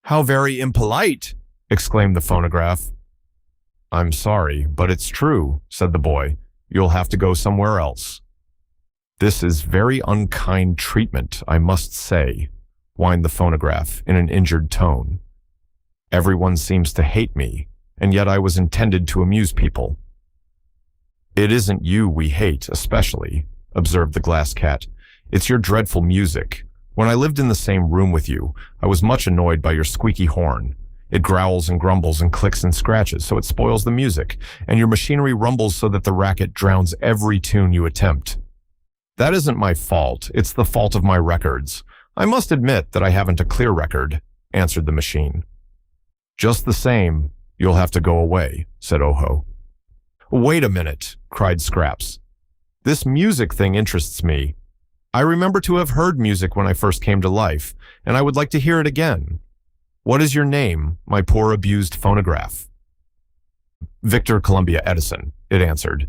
How very impolite, exclaimed the phonograph. I'm sorry, but it's true, said the boy. You'll have to go somewhere else. This is very unkind treatment, I must say, whined the phonograph in an injured tone. Everyone seems to hate me, and yet I was intended to amuse people. It isn't you we hate, especially, observed the glass cat. It's your dreadful music. When I lived in the same room with you, I was much annoyed by your squeaky horn. It growls and grumbles and clicks and scratches, so it spoils the music, and your machinery rumbles so that the racket drowns every tune you attempt. That isn't my fault. It's the fault of my records. I must admit that I haven't a clear record, answered the machine. Just the same, you'll have to go away, said Oho. Wait a minute, cried Scraps. This music thing interests me. I remember to have heard music when I first came to life, and I would like to hear it again. What is your name, my poor abused phonograph? Victor Columbia Edison, it answered.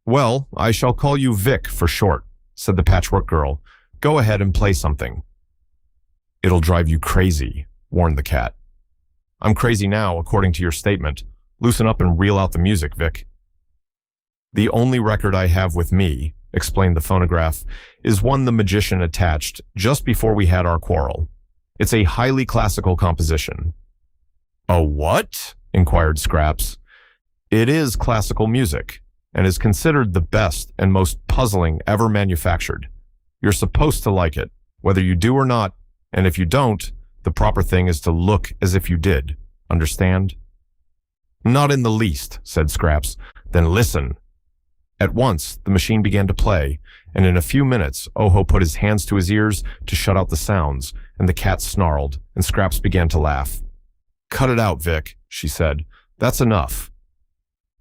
Well, I shall call you Vic for short, said the Patchwork Girl. Go ahead and play something. It'll drive you crazy, warned the cat. I'm crazy now, according to your statement. Loosen up and reel out the music, Vic. The only record I have with me, explained the phonograph, is one the magician attached just before we had our quarrel. It's a highly classical composition. A what? Inquired Scraps. It is classical music, and is considered the best and most puzzling ever manufactured. You're supposed to like it, whether you do or not, and if you don't, the proper thing is to look as if you did. Understand? Not in the least, said Scraps. Then listen. At once, the machine began to play, and in a few minutes, Oho put his hands to his ears to shut out the sounds, and the cat snarled, and Scraps began to laugh. Cut it out, Vic, she said. That's enough.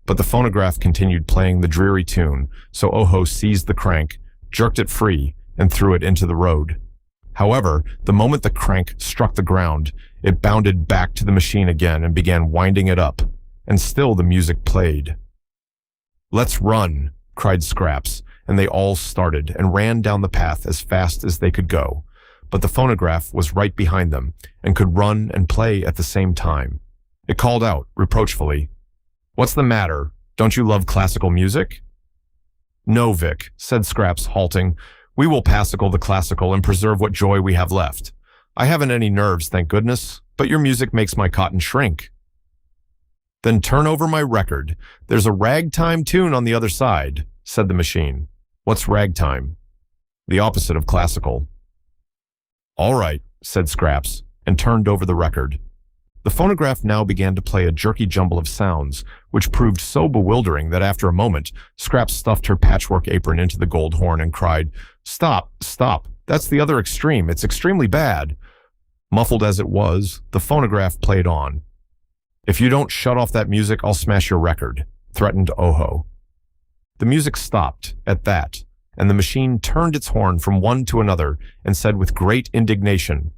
But the phonograph continued playing the dreary tune, so Oho seized the crank, jerked it free, and threw it into the road. However, the moment the crank struck the ground, it bounded back to the machine again and began winding it up, and still the music played. "Let's run," cried Scraps, and they all started and ran down the path as fast as they could go. But the phonograph was right behind them and could run and play at the same time. It called out, reproachfully, "What's the matter? Don't you love classical music?" "No, Vic," said Scraps, halting. "We will passicle the classical and preserve what joy we have left. I haven't any nerves, thank goodness, but your music makes my cotton shrink." "Then turn over my record. There's a ragtime tune on the other side," said the machine. "What's ragtime?" "The opposite of classical." "All right," said Scraps, and turned over the record. The phonograph now began to play a jerky jumble of sounds, which proved so bewildering that after a moment, Scraps stuffed her patchwork apron into the gold horn and cried, "Stop, stop, that's the other extreme, it's extremely bad." Muffled as it was, the phonograph played on. "If you don't shut off that music, I'll smash your record," threatened Oho. The music stopped at that, and the machine turned its horn from one to another and said with great indignation,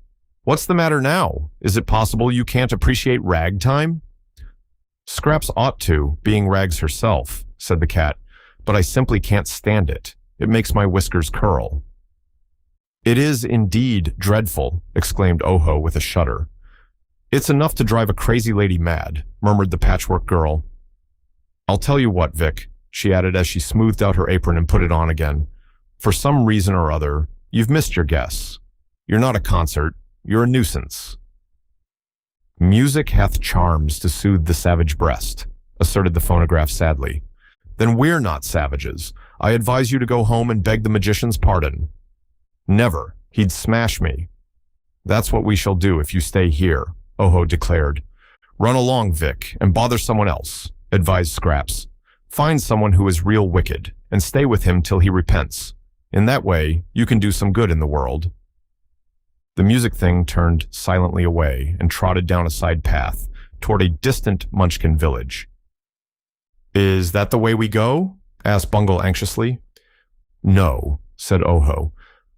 "What's the matter now? Is it possible you can't appreciate ragtime?" "Scraps ought to, being Rags herself," said the cat, "but I simply can't stand it. It makes my whiskers curl." "It is indeed dreadful," exclaimed Oho with a shudder. "It's enough to drive a crazy lady mad," murmured the Patchwork Girl. "I'll tell you what, Vic," she added as she smoothed out her apron and put it on again. "For some reason or other, you've missed your guess. You're not a concert. You're a nuisance." "Music hath charms to soothe the savage breast," asserted the phonograph sadly. "Then we're not savages. I advise you to go home and beg the magician's pardon." "Never. He'd smash me." "That's what we shall do if you stay here," Oho declared. "Run along, Vic, and bother someone else," advised Scraps. "Find someone who is real wicked, and stay with him till he repents. In that way, you can do some good in the world." The music thing turned silently away and trotted down a side path toward a distant Munchkin village. "Is that the way we go?" asked Bungle anxiously. "No," said Oho.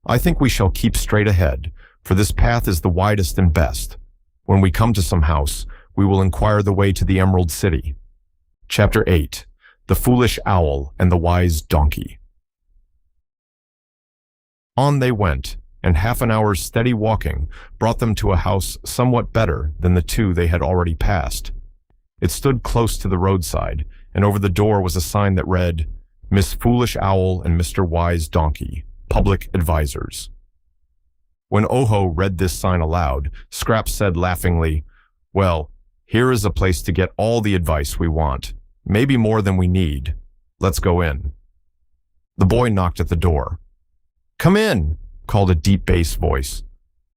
"I think we shall keep straight ahead, for this path is the widest and best. When we come to some house, we will inquire the way to the Emerald City." Chapter 8. The Foolish Owl and the Wise Donkey. On they went, and half an hour's steady walking brought them to a house somewhat better than the two they had already passed. It stood close to the roadside, and over the door was a sign that read, "Miss Foolish Owl and Mr. Wise Donkey, Public Advisors." When Oho read this sign aloud, Scraps said laughingly, "Well, here is a place to get all the advice we want, maybe more than we need. Let's go in." The boy knocked at the door. "Come in," called a deep bass voice.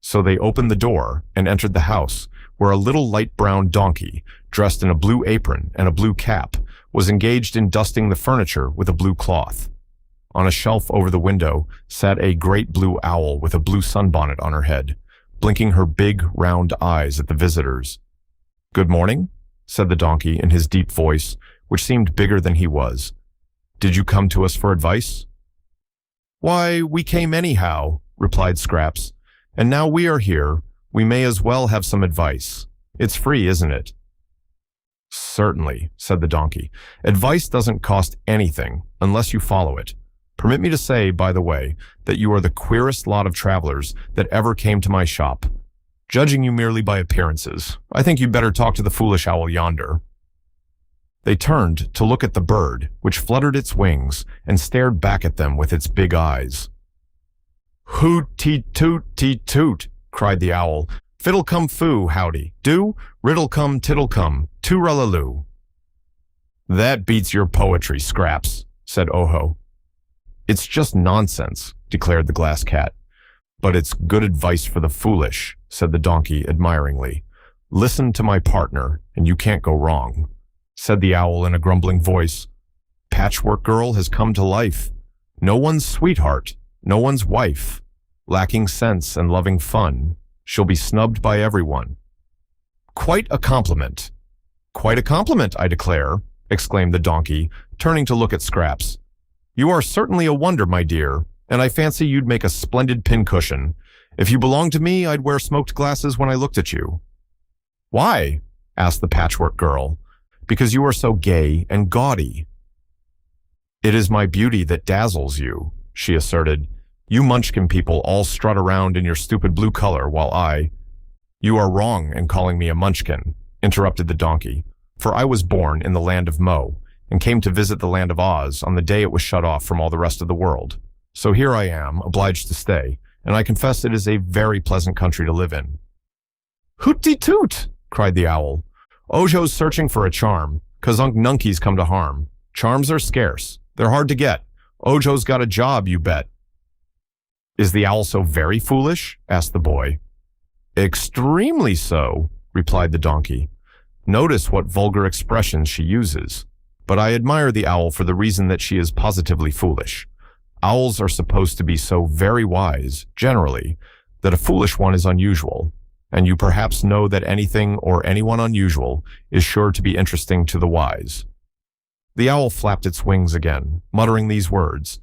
So they opened the door and entered the house, where a little light brown donkey, dressed in a blue apron and a blue cap, was engaged in dusting the furniture with a blue cloth. On a shelf over the window sat a great blue owl with a blue sunbonnet on her head, blinking her big, round eyes at the visitors. "Good morning," said the donkey in his deep voice, which seemed bigger than he was. "Did you come to us for advice?" "Why, we came anyhow," replied Scraps. "And now we are here, we may as well have some advice. It's free, isn't it?" "Certainly," said the donkey. "Advice doesn't cost anything unless you follow it. Permit me to say, by the way, that you are the queerest lot of travelers that ever came to my shop. Judging you merely by appearances, I think you'd better talk to the foolish owl yonder." They turned to look at the bird, which fluttered its wings and stared back at them with its big eyes. "Hoot-tee-toot-tee-toot," cried the owl. "Fiddle-cum-foo, howdy, do, riddle-cum, tiddle-cum, too-rallaloo." "That beats your poetry, Scraps," said Oho. "It's just nonsense," declared the glass cat. "But it's good advice for the foolish," said the donkey admiringly. "Listen to my partner, and you can't go wrong," said the owl in a grumbling voice. "Patchwork Girl has come to life. No one's sweetheart, no one's wife. Lacking sense and loving fun, she'll be snubbed by everyone." "Quite a compliment." "Quite a compliment, I declare," exclaimed the donkey, turning to look at Scraps. "You are certainly a wonder, my dear, and I fancy you'd make a splendid pincushion. If you belonged to me, I'd wear smoked glasses when I looked at you." "Why?" asked the Patchwork Girl. because you are so gay and gaudy." "It is my beauty that dazzles you," she asserted. "You Munchkin people all strut around in your stupid blue color while I—" "You are wrong in calling me a Munchkin," interrupted the donkey, "for I was born in the land of Mo and came to visit the land of Oz on the day it was shut off from all the rest of the world. So here I am, obliged to stay, and I confess it is a very pleasant country to live in." "Hoot-de-toot!" cried the owl. "Ojo's searching for a charm, 'cause Unc Nunkey's come to harm. Charms are scarce. They're hard to get. Ojo's got a job, you bet." "Is the owl so very foolish?" asked the boy. "Extremely so," replied the donkey. "Notice what vulgar expressions she uses. But I admire the owl for the reason that she is positively foolish. Owls are supposed to be so very wise, generally, that a foolish one is unusual, and you perhaps know that anything or anyone unusual is sure to be interesting to the wise." The owl flapped its wings again, muttering these words.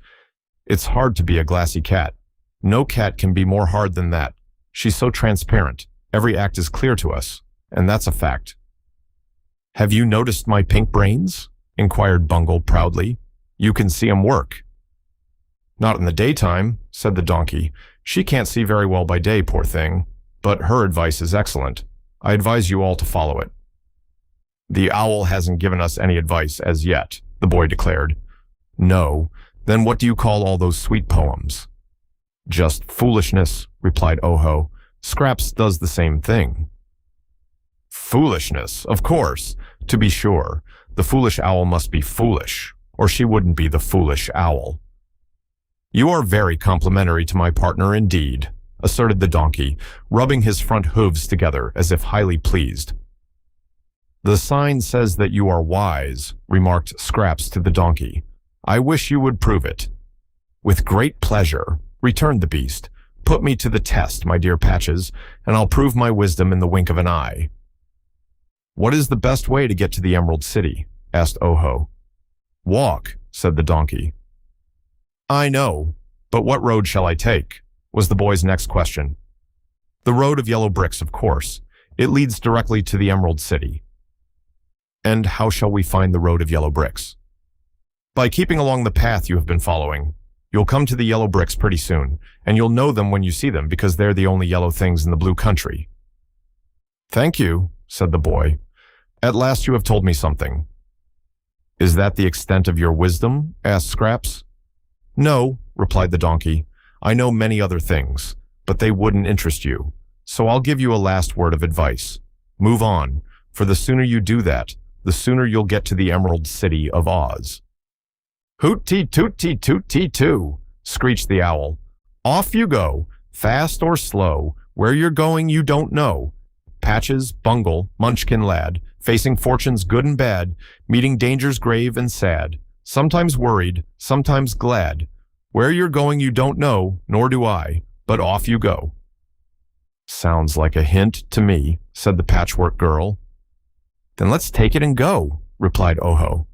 "It's hard to be a glassy cat. No cat can be more hard than that. She's so transparent. Every act is clear to us, and that's a fact." "Have you noticed my pink brains?" inquired Bungle proudly. "You can see 'em work." "Not in the daytime," said the donkey. "She can't see very well by day, poor thing. But her advice is excellent. I advise you all to follow it." "The owl hasn't given us any advice as yet," the boy declared. "No? Then what do you call all those sweet poems?" "Just foolishness," replied Oho. "Scraps does the same thing." "Foolishness, of course. To be sure, the foolish owl must be foolish, or she wouldn't be the foolish owl." "You are very complimentary to my partner indeed," asserted the donkey, rubbing his front hooves together as if highly pleased. "The sign says that you are wise," remarked Scraps to the donkey. "I wish you would prove it." "With great pleasure," returned the beast. "Put me to the test, my dear Patches, and I'll prove my wisdom in the wink of an eye." "What is the best way to get to the Emerald City?" asked Oho. "Walk," said the donkey. "I know, but what road shall I take?" was the boy's next question. "The road of yellow bricks, of course. It leads directly to the Emerald City." "And how shall we find the road of yellow bricks?" "By keeping along the path you have been following. You'll come to the yellow bricks pretty soon, and you'll know them when you see them because they're the only yellow things in the blue country." "Thank you," said the boy. "At last you have told me something." "Is that the extent of your wisdom?" asked Scraps. "No," replied the donkey. "I know many other things, but they wouldn't interest you. So I'll give you a last word of advice. Move on, for the sooner you do that, the sooner you'll get to the Emerald City of Oz." "Hoot-tee-toot-tee-toot-tee-too," screeched the owl. "Off you go, fast or slow. Where you're going you don't know. Patches, Bungle, Munchkin lad, facing fortunes good and bad, meeting dangers grave and sad, sometimes worried, sometimes glad. Where you're going you don't know, nor do I, but off you go." "Sounds like a hint to me," said the Patchwork Girl. "Then let's take it and go," replied Oho.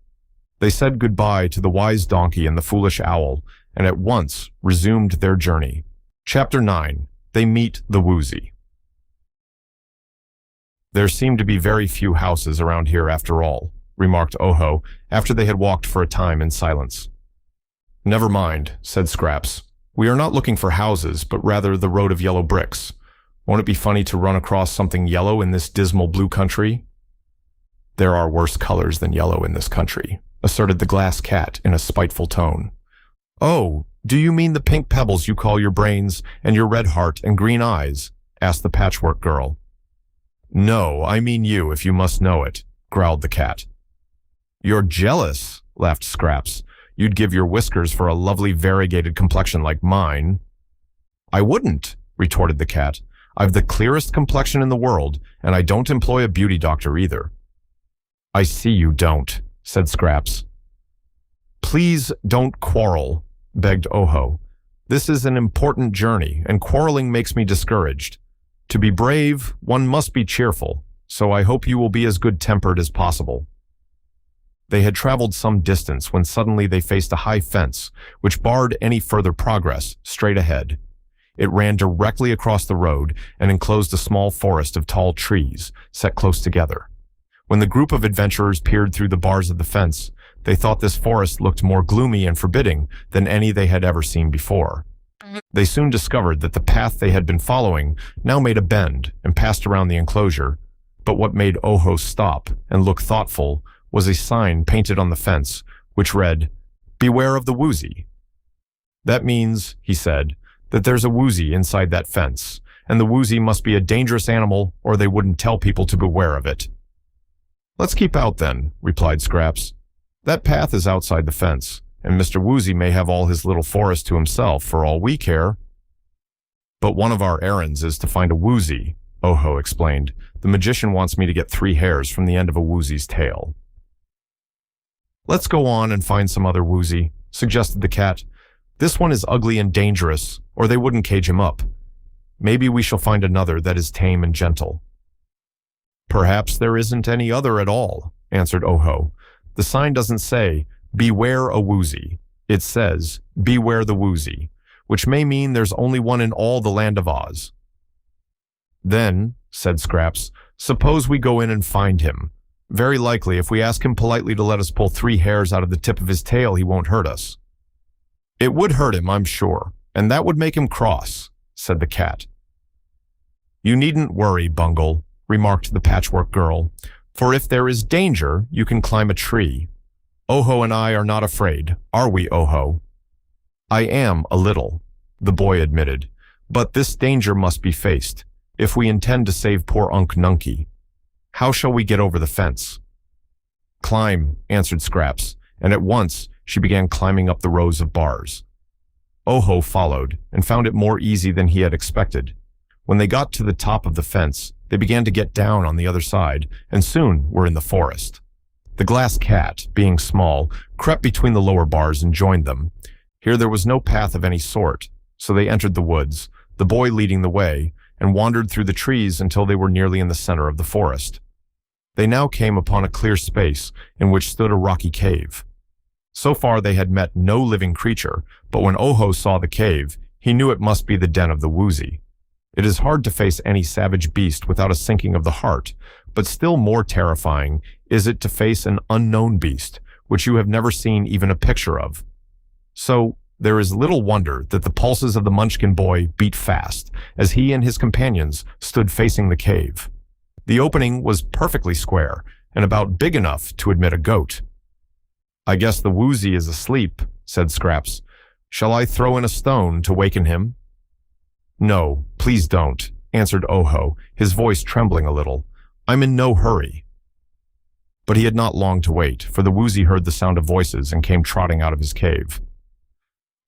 They said goodbye to the wise donkey and the foolish owl, and at once resumed their journey. Chapter 9. They Meet the Woozy. "There seem to be very few houses around here after all," remarked Oho, after they had walked for a time in silence. "Never mind," said Scraps. "We are not looking for houses, but rather the road of yellow bricks. Won't it be funny to run across something yellow in this dismal blue country?" "There are worse colors than yellow in this country," asserted the glass cat in a spiteful tone. "Oh, do you mean the pink pebbles you call your brains and your red heart and green eyes?" asked the Patchwork Girl. "No, I mean you, if you must know it," growled the cat. "You're jealous," laughed Scraps. "You'd give your whiskers for a lovely variegated complexion like mine." "I wouldn't," retorted the cat. "I've the clearest complexion in the world, and I don't employ a beauty doctor either." "I see you don't," said Scraps. "Please don't quarrel," begged Oho. "This is an important journey, and quarreling makes me discouraged. To be brave, one must be cheerful, so I hope you will be as good-tempered as possible." They had traveled some distance when suddenly they faced a high fence, which barred any further progress straight ahead. It ran directly across the road and enclosed a small forest of tall trees, set close together. When the group of adventurers peered through the bars of the fence, they thought this forest looked more gloomy and forbidding than any they had ever seen before. They soon discovered that the path they had been following now made a bend and passed around the enclosure, but what made Oho stop and look thoughtful was a sign painted on the fence, which read, "Beware of the Woozy." "That means," he said, "that there's a Woozy inside that fence, and the Woozy must be a dangerous animal or they wouldn't tell people to beware of it." "Let's keep out then," replied Scraps. "That path is outside the fence, and Mr. Woozy may have all his little forest to himself for all we care." "But one of our errands is to find a Woozy," Oho explained. "The magician wants me to get 3 hairs from the end of a Woozy's tail." "Let's go on and find some other Woozy," suggested the cat. "This one is ugly and dangerous, or they wouldn't cage him up. Maybe we shall find another that is tame and gentle." "Perhaps there isn't any other at all," answered Oho. "The sign doesn't say, 'Beware a Woozy.' It says, 'Beware the Woozy,' which may mean there's only one in all the land of Oz." "Then," said Scraps, "suppose we go in and find him. Very likely, if we ask him politely to let us pull 3 hairs out of the tip of his tail, he won't hurt us." "It would hurt him, I'm sure, and that would make him cross," said the cat. "You needn't worry, Bungle," remarked the Patchwork Girl, "for if there is danger, you can climb a tree. Oho and I are not afraid, are we, Oho?" "I am, a little," the boy admitted, "but this danger must be faced, if we intend to save poor Unc Nunky. How shall we get over the fence?" "Climb," answered Scraps, and at once she began climbing up the rows of bars. Oho followed, and found it more easy than he had expected. When they got to the top of the fence, they began to get down on the other side, and soon were in the forest. The glass cat, being small, crept between the lower bars and joined them. Here there was no path of any sort, so they entered the woods, the boy leading the way, and wandered through the trees until they were nearly in the center of the forest. They now came upon a clear space in which stood a rocky cave. So far they had met no living creature, but when Oho saw the cave, he knew it must be the den of the Woozy. It is hard to face any savage beast without a sinking of the heart, but still more terrifying is it to face an unknown beast, which you have never seen even a picture of. So there is little wonder that the pulses of the Munchkin boy beat fast as he and his companions stood facing the cave. The opening was perfectly square and about big enough to admit a goat. "I guess the Woozy is asleep," said Scraps. "Shall I throw in a stone to waken him?" "No, please don't," answered Oho, his voice trembling a little. "I'm in no hurry." But he had not long to wait, for the Woozy heard the sound of voices and came trotting out of his cave.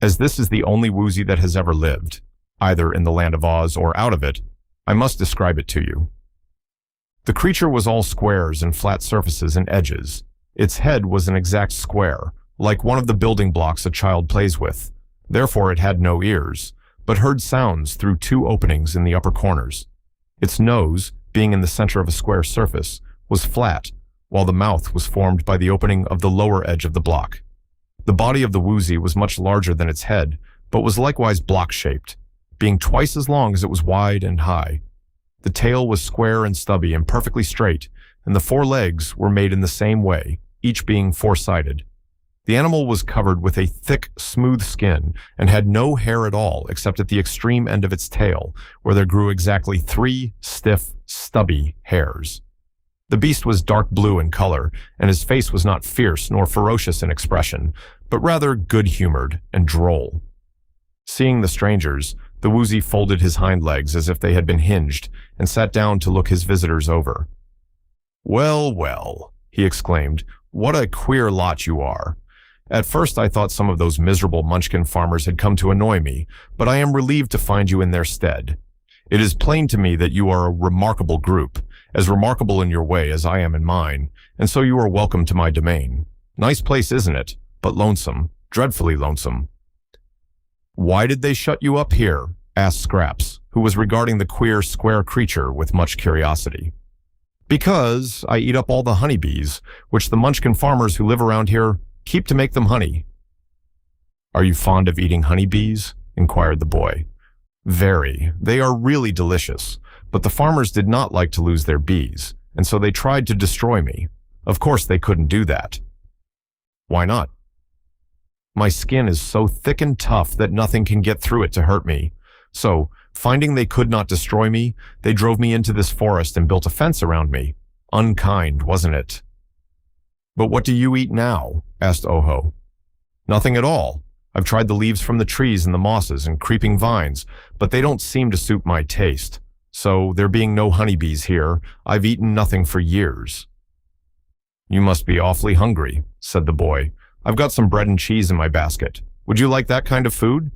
As this is the only Woozy that has ever lived, either in the land of Oz or out of it, I must describe it to you. The creature was all squares and flat surfaces and edges. Its head was an exact square, like one of the building blocks a child plays with. Therefore it had no ears, but heard sounds through 2 openings in the upper corners. Its nose, being in the center of a square surface, was flat, while the mouth was formed by the opening of the lower edge of the block. The body of the Woozy was much larger than its head, but was likewise block-shaped, being twice as long as it was wide and high. The tail was square and stubby and perfectly straight, and the 4 legs were made in the same way, each being 4-sided. The animal was covered with a thick, smooth skin and had no hair at all except at the extreme end of its tail, where there grew exactly 3 stiff, stubby hairs. The beast was dark blue in color, and his face was not fierce nor ferocious in expression, but rather good-humored and droll. Seeing the strangers, the Woozy folded his hind legs as if they had been hinged and sat down to look his visitors over. "Well, well," he exclaimed, "what a queer lot you are. At first I thought some of those miserable Munchkin farmers had come to annoy me, but I am relieved to find you in their stead. It is plain to me that you are a remarkable group, as remarkable in your way as I am in mine, and so you are welcome to my domain. Nice place, isn't it? But lonesome, dreadfully lonesome." "Why did they shut you up here?" asked Scraps, who was regarding the queer, square creature with much curiosity. "Because I eat up all the honeybees, which the Munchkin farmers who live around here keep to make them honey." "Are you fond of eating honeybees?" inquired the boy. "Very. They are really delicious, but the farmers did not like to lose their bees, and so they tried to destroy me. Of course they couldn't do that. Why not? My skin is so thick and tough that nothing can get through it to hurt me. So, finding they could not destroy me, they drove me into this forest and built a fence around me. Unkind, wasn't it? But what do you eat now? Asked Oho. Nothing at all. I've tried the leaves from the trees and the mosses and creeping vines, but they don't seem to suit my taste. So, there being no honeybees here, I've eaten nothing for years. You must be awfully hungry, said the boy. I've got some bread and cheese in my basket. Would you like that kind of food?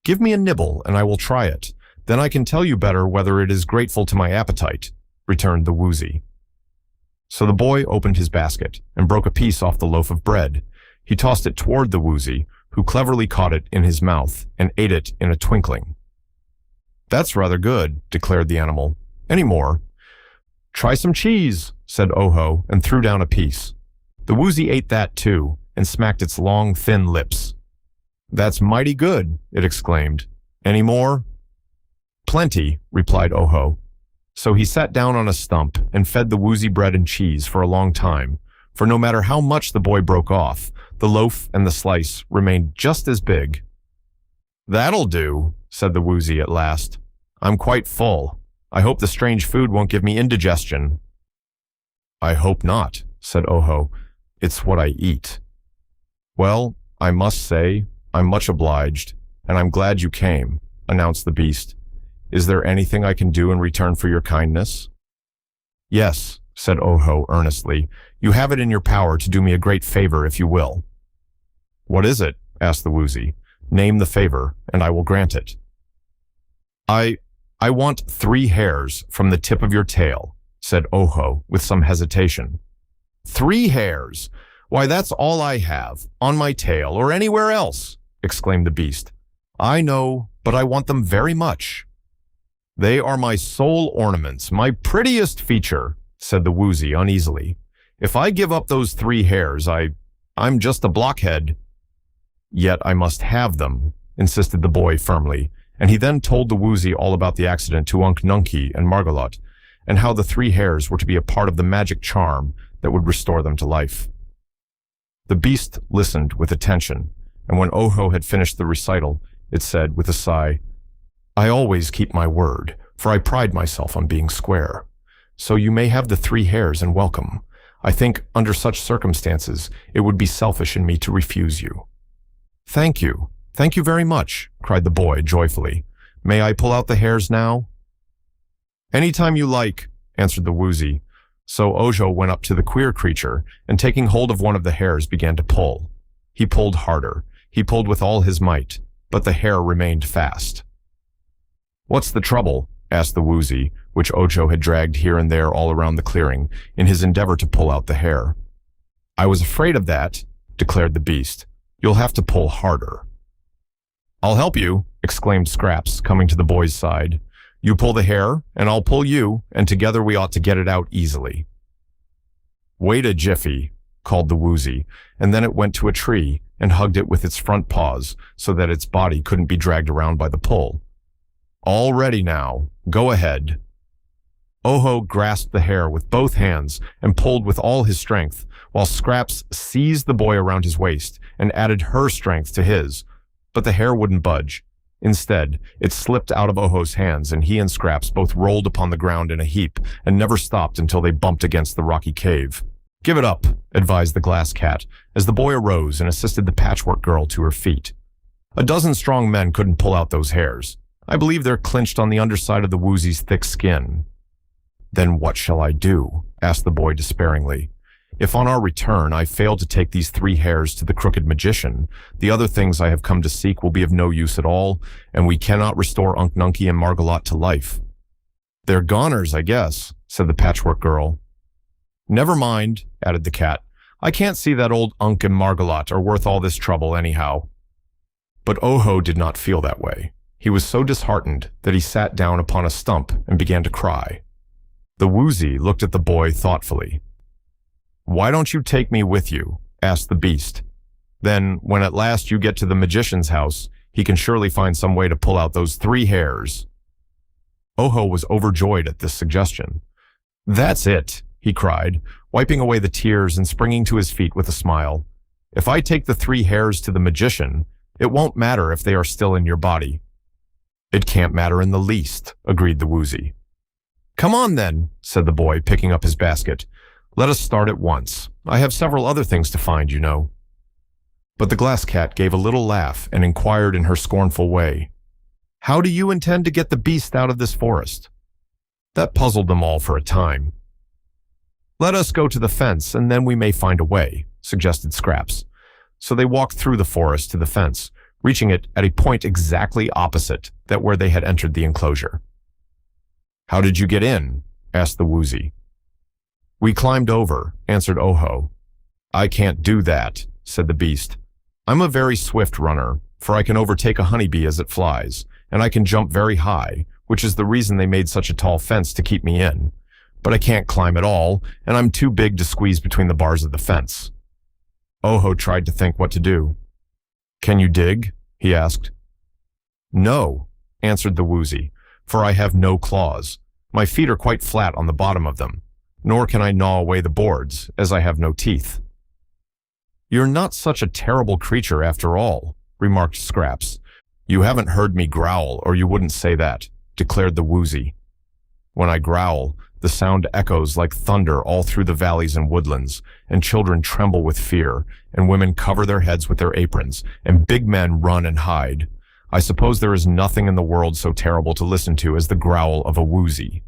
Give me a nibble, and I will try it. Then I can tell you better whether it is grateful to my appetite, returned the Woozy. So the boy opened his basket and broke a piece off the loaf of bread. He tossed it toward the Woozy, who cleverly caught it in his mouth and ate it in a twinkling. That's rather good, declared the animal. Any more? Try some cheese, said Oho, and threw down a piece. The Woozy ate that too, and smacked its long, thin lips. That's mighty good, it exclaimed. Any more? Plenty, replied Oho. So he sat down on a stump and fed the Woozy bread and cheese for a long time, for no matter how much the boy broke off, the loaf and the slice remained just as big. That'll do, said the Woozy at last. I'm quite full. I hope the strange food won't give me indigestion. I hope not, said Oho. It's what I eat. Well, I must say, I'm much obliged, and I'm glad you came, announced the beast. Is there anything I can do in return for your kindness? Yes, said Oho earnestly. You have it in your power to do me a great favor if you will. What is it? Asked the Woozy. Name the favor, and I will grant it. I want 3 hairs from the tip of your tail, said Oho with some hesitation. 3 hairs? Why, that's all I have, on my tail or anywhere else, exclaimed the beast. I know, but I want them very much. They are my sole ornaments, my prettiest feature, said the Woozy uneasily. If I give up those 3 hairs, I'm just a blockhead. Yet I must have them, insisted the boy firmly, and he then told the Woozy all about the accident to Unk Nunky and Margolot, and how the 3 hairs were to be a part of the magic charm that would restore them to life. The beast listened with attention, and when Oho had finished the recital, it said with a sigh, I always keep my word, for I pride myself on being square. So you may have the 3 hairs and welcome. I think, under such circumstances, it would be selfish in me to refuse you. Thank you. Thank you very much, cried the boy joyfully. May I pull out the hairs now? Any time you like, answered the Woozy. So Ojo went up to the queer creature, and taking hold of one of the hairs began to pull. He pulled harder. He pulled with all his might, but the hair remained fast. What's the trouble? Asked the Woozy, which Ojo had dragged here and there all around the clearing, in his endeavor to pull out the hair. I was afraid of that, declared the beast. You'll have to pull harder. I'll help you, exclaimed Scraps, coming to the boy's side. You pull the hair, and I'll pull you, and together we ought to get it out easily. Wait a jiffy, called the Woozy, and then it went to a tree and hugged it with its front paws so that its body couldn't be dragged around by the pull. All ready now. Go ahead. Oho grasped the hair with both hands and pulled with all his strength, while Scraps seized the boy around his waist and added her strength to his. But the hair wouldn't budge. Instead, it slipped out of Oho's hands, and he and Scraps both rolled upon the ground in a heap and never stopped until they bumped against the rocky cave. Give it up, advised the glass cat, as the boy arose and assisted the Patchwork girl to her feet. 12 strong men couldn't pull out those hairs. I believe they're clinched on the underside of the Woozy's thick skin. Then what shall I do? Asked the boy despairingly. If on our return I fail to take these 3 hairs to the crooked magician, the other things I have come to seek will be of no use at all, and we cannot restore Unk Nunky and Margolot to life. They're goners, I guess, said the Patchwork girl. Never mind, added the cat. I can't see that old Unk and Margolot are worth all this trouble anyhow. But Oho did not feel that way. He was so disheartened that he sat down upon a stump and began to cry. The Woozy looked at the boy thoughtfully. Why don't you take me with you? Asked the beast. Then, when at last you get to the magician's house, he can surely find some way to pull out those 3 hairs. Oho was overjoyed at this suggestion. That's it, he cried, wiping away the tears and springing to his feet with a smile. If I take the 3 hairs to the magician, it won't matter if they are still in your body. It can't matter in the least, agreed the Woozy. Come on then, said the boy, picking up his basket. Let us start at once. I have several other things to find, you know. But the glass cat gave a little laugh and inquired in her scornful way, How do you intend to get the beast out of this forest? That puzzled them all for a time. Let us go to the fence, and then we may find a way, suggested Scraps. So they walked through the forest to the fence, reaching it at a point exactly opposite that where they had entered the enclosure. How did you get in? Asked the Woozy. We climbed over, answered Oho. I can't do that, said the beast. I'm a very swift runner, for I can overtake a honeybee as it flies, and I can jump very high, which is the reason they made such a tall fence to keep me in. But I can't climb at all, and I'm too big to squeeze between the bars of the fence. Oho tried to think what to do. Can you dig? He asked. No, answered the Woozy, for I have no claws. My feet are quite flat on the bottom of them, nor can I gnaw away the boards, as I have no teeth. You're not such a terrible creature after all, remarked Scraps. You haven't heard me growl, or you wouldn't say that, declared the Woozy. When I growl, the sound echoes like thunder all through the valleys and woodlands, and children tremble with fear, and women cover their heads with their aprons, and big men run and hide. I suppose there is nothing in the world so terrible to listen to as the growl of a Woozy.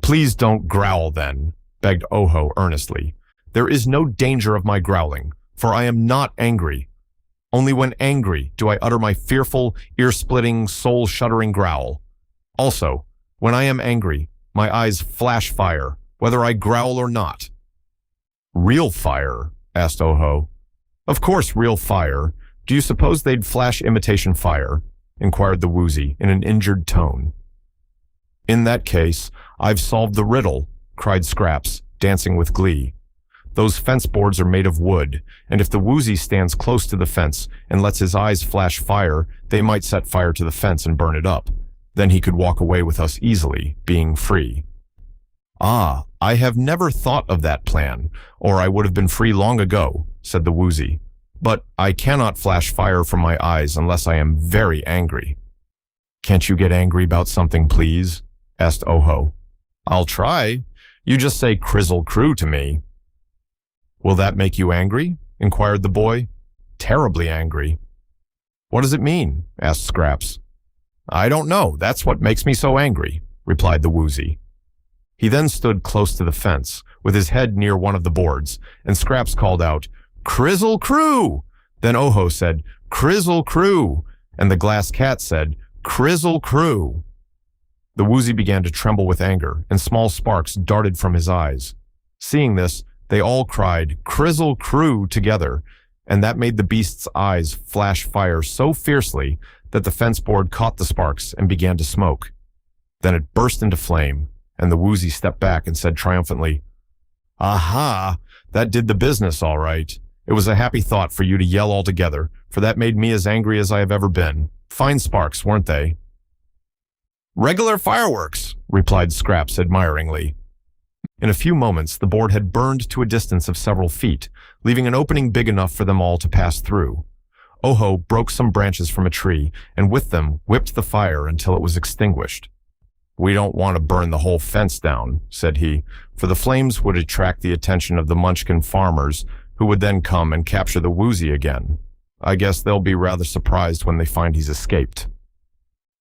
Please don't growl then, begged Oho earnestly. There is no danger of my growling, for I am not angry. Only when angry do I utter my fearful, ear-splitting, soul-shuddering growl. Also, when I am angry, my eyes flash fire, whether I growl or not. Real fire? Asked Oho. Of course, real fire. Do you suppose they'd flash imitation fire? Inquired the Woozy in an injured tone. In that case, I've solved the riddle, cried Scraps, dancing with glee. Those fence boards are made of wood, and if the Woozy stands close to the fence and lets his eyes flash fire, they might set fire to the fence and burn it up. Then he could walk away with us easily, being free. Ah, I have never thought of that plan, or I would have been free long ago, said the Woozy. But I cannot flash fire from my eyes unless I am very angry. Can't you get angry about something, please? Asked Oho. I'll try. You just say Crizzle Crew to me. Will that make you angry? Inquired the boy. Terribly angry. What does it mean? Asked Scraps. I don't know. That's what makes me so angry, replied the Woozy. He then stood close to the fence, with his head near one of the boards, and Scraps called out, Crizzle Crew! Then Oho said, Crizzle Crew! And the glass cat said, Crizzle Crew! The Woozy began to tremble with anger, and small sparks darted from his eyes. Seeing this, they all cried, Crizzle Crew together, and that made the beast's eyes flash fire so fiercely that the fence board caught the sparks and began to smoke. Then it burst into flame, and the Woozy stepped back and said triumphantly, Aha! That did the business all right. It was a happy thought for you to yell all together, for that made me as angry as I have ever been. Fine sparks, weren't they? Regular fireworks, replied Scraps admiringly. In a few moments, the board had burned to a distance of several feet, leaving an opening big enough for them all to pass through. Oho broke some branches from a tree, and with them whipped the fire until it was extinguished. We don't want to burn the whole fence down, said he, for the flames would attract the attention of the Munchkin farmers, who would then come and capture the Woozy again. I guess they'll be rather surprised when they find he's escaped.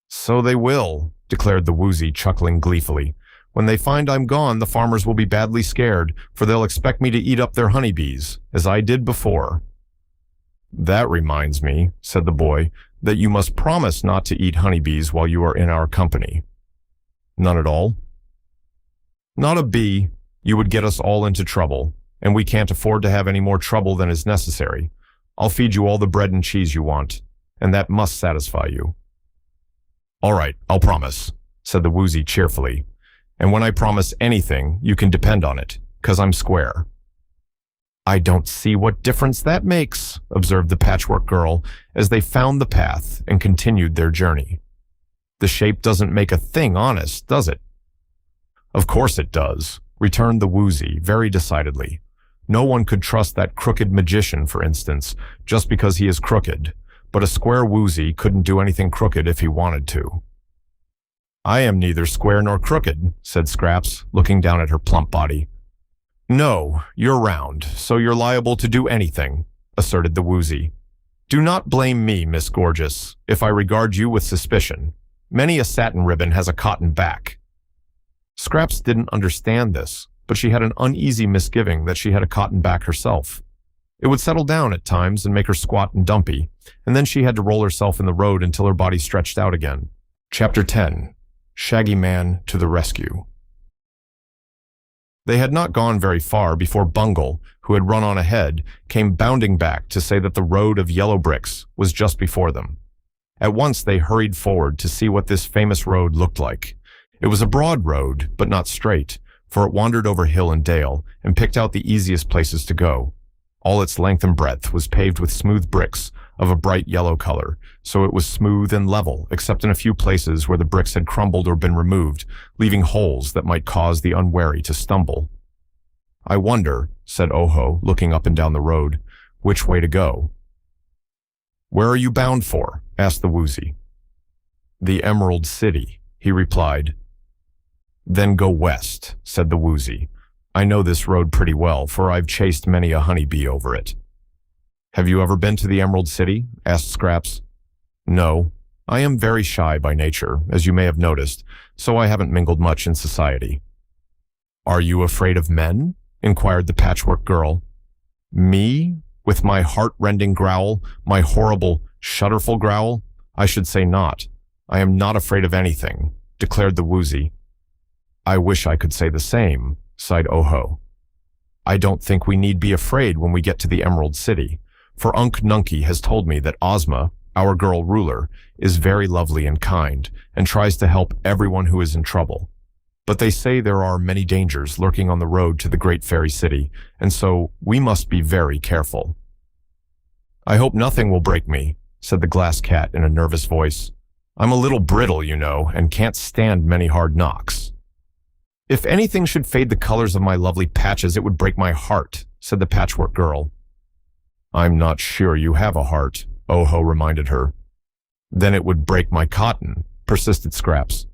So they will, declared the Woozy, chuckling gleefully. When they find I'm gone, the farmers will be badly scared, for they'll expect me to eat up their honeybees, as I did before. That reminds me, said the boy, that you must promise not to eat honeybees while you are in our company. None at all? Not a bee. You would get us all into trouble, and we can't afford to have any more trouble than is necessary. I'll feed you all the bread and cheese you want, and that must satisfy you. All right, I'll promise, said the Woozy cheerfully. And when I promise anything, you can depend on it, 'cause I'm square. I don't see what difference that makes, observed the Patchwork Girl, as they found the path and continued their journey. The shape doesn't make a thing honest, does it? Of course it does, returned the Woozy very decidedly. No one could trust that crooked magician, for instance, just because he is crooked, but a square Woozy couldn't do anything crooked if he wanted to. I am neither square nor crooked, said Scraps, looking down at her plump body. No, you're round, so you're liable to do anything, asserted the Woozy. Do not blame me, Miss Gorgeous, if I regard you with suspicion. Many a satin ribbon has a cotton back. Scraps didn't understand this, but she had an uneasy misgiving that she had a cotton back herself. It would settle down at times and make her squat and dumpy, and then she had to roll herself in the road until her body stretched out again. Chapter 10. Shaggy Man to the Rescue. They had not gone very far before Bungle, who had run on ahead, came bounding back to say that the road of yellow bricks was just before them. At once they hurried forward to see what this famous road looked like. It was a broad road, but not straight, for it wandered over hill and dale and picked out the easiest places to go. All its length and breadth was paved with smooth bricks of a bright yellow color, so it was smooth and level, except in a few places where the bricks had crumbled or been removed, leaving holes that might cause the unwary to stumble. I wonder, said Oho, looking up and down the road, which way to go. Where are you bound for? Asked the Woozy. The Emerald City, he replied. Then go west, said the Woozy. I know this road pretty well, for I've chased many a honeybee over it. Have you ever been to the Emerald City? Asked Scraps. No, I am very shy by nature, as you may have noticed, so I haven't mingled much in society. Are you afraid of men? Inquired the Patchwork Girl. Me? With my heart-rending growl, my horrible, shudderful growl? I should say not. I am not afraid of anything, declared the Woozy. I wish I could say the same, sighed Oho. I don't think we need be afraid when we get to the Emerald City, for Unc Nunky has told me that Ozma, our girl ruler, is very lovely and kind, and tries to help everyone who is in trouble. But they say there are many dangers lurking on the road to the great fairy city, and so we must be very careful. I hope nothing will break me, said the Glass Cat in a nervous voice. I'm a little brittle, you know, and can't stand many hard knocks. If anything should fade the colors of my lovely patches, it would break my heart, said the Patchwork Girl. I'm not sure you have a heart, Oho reminded her. Then it would break my cotton, persisted Scraps.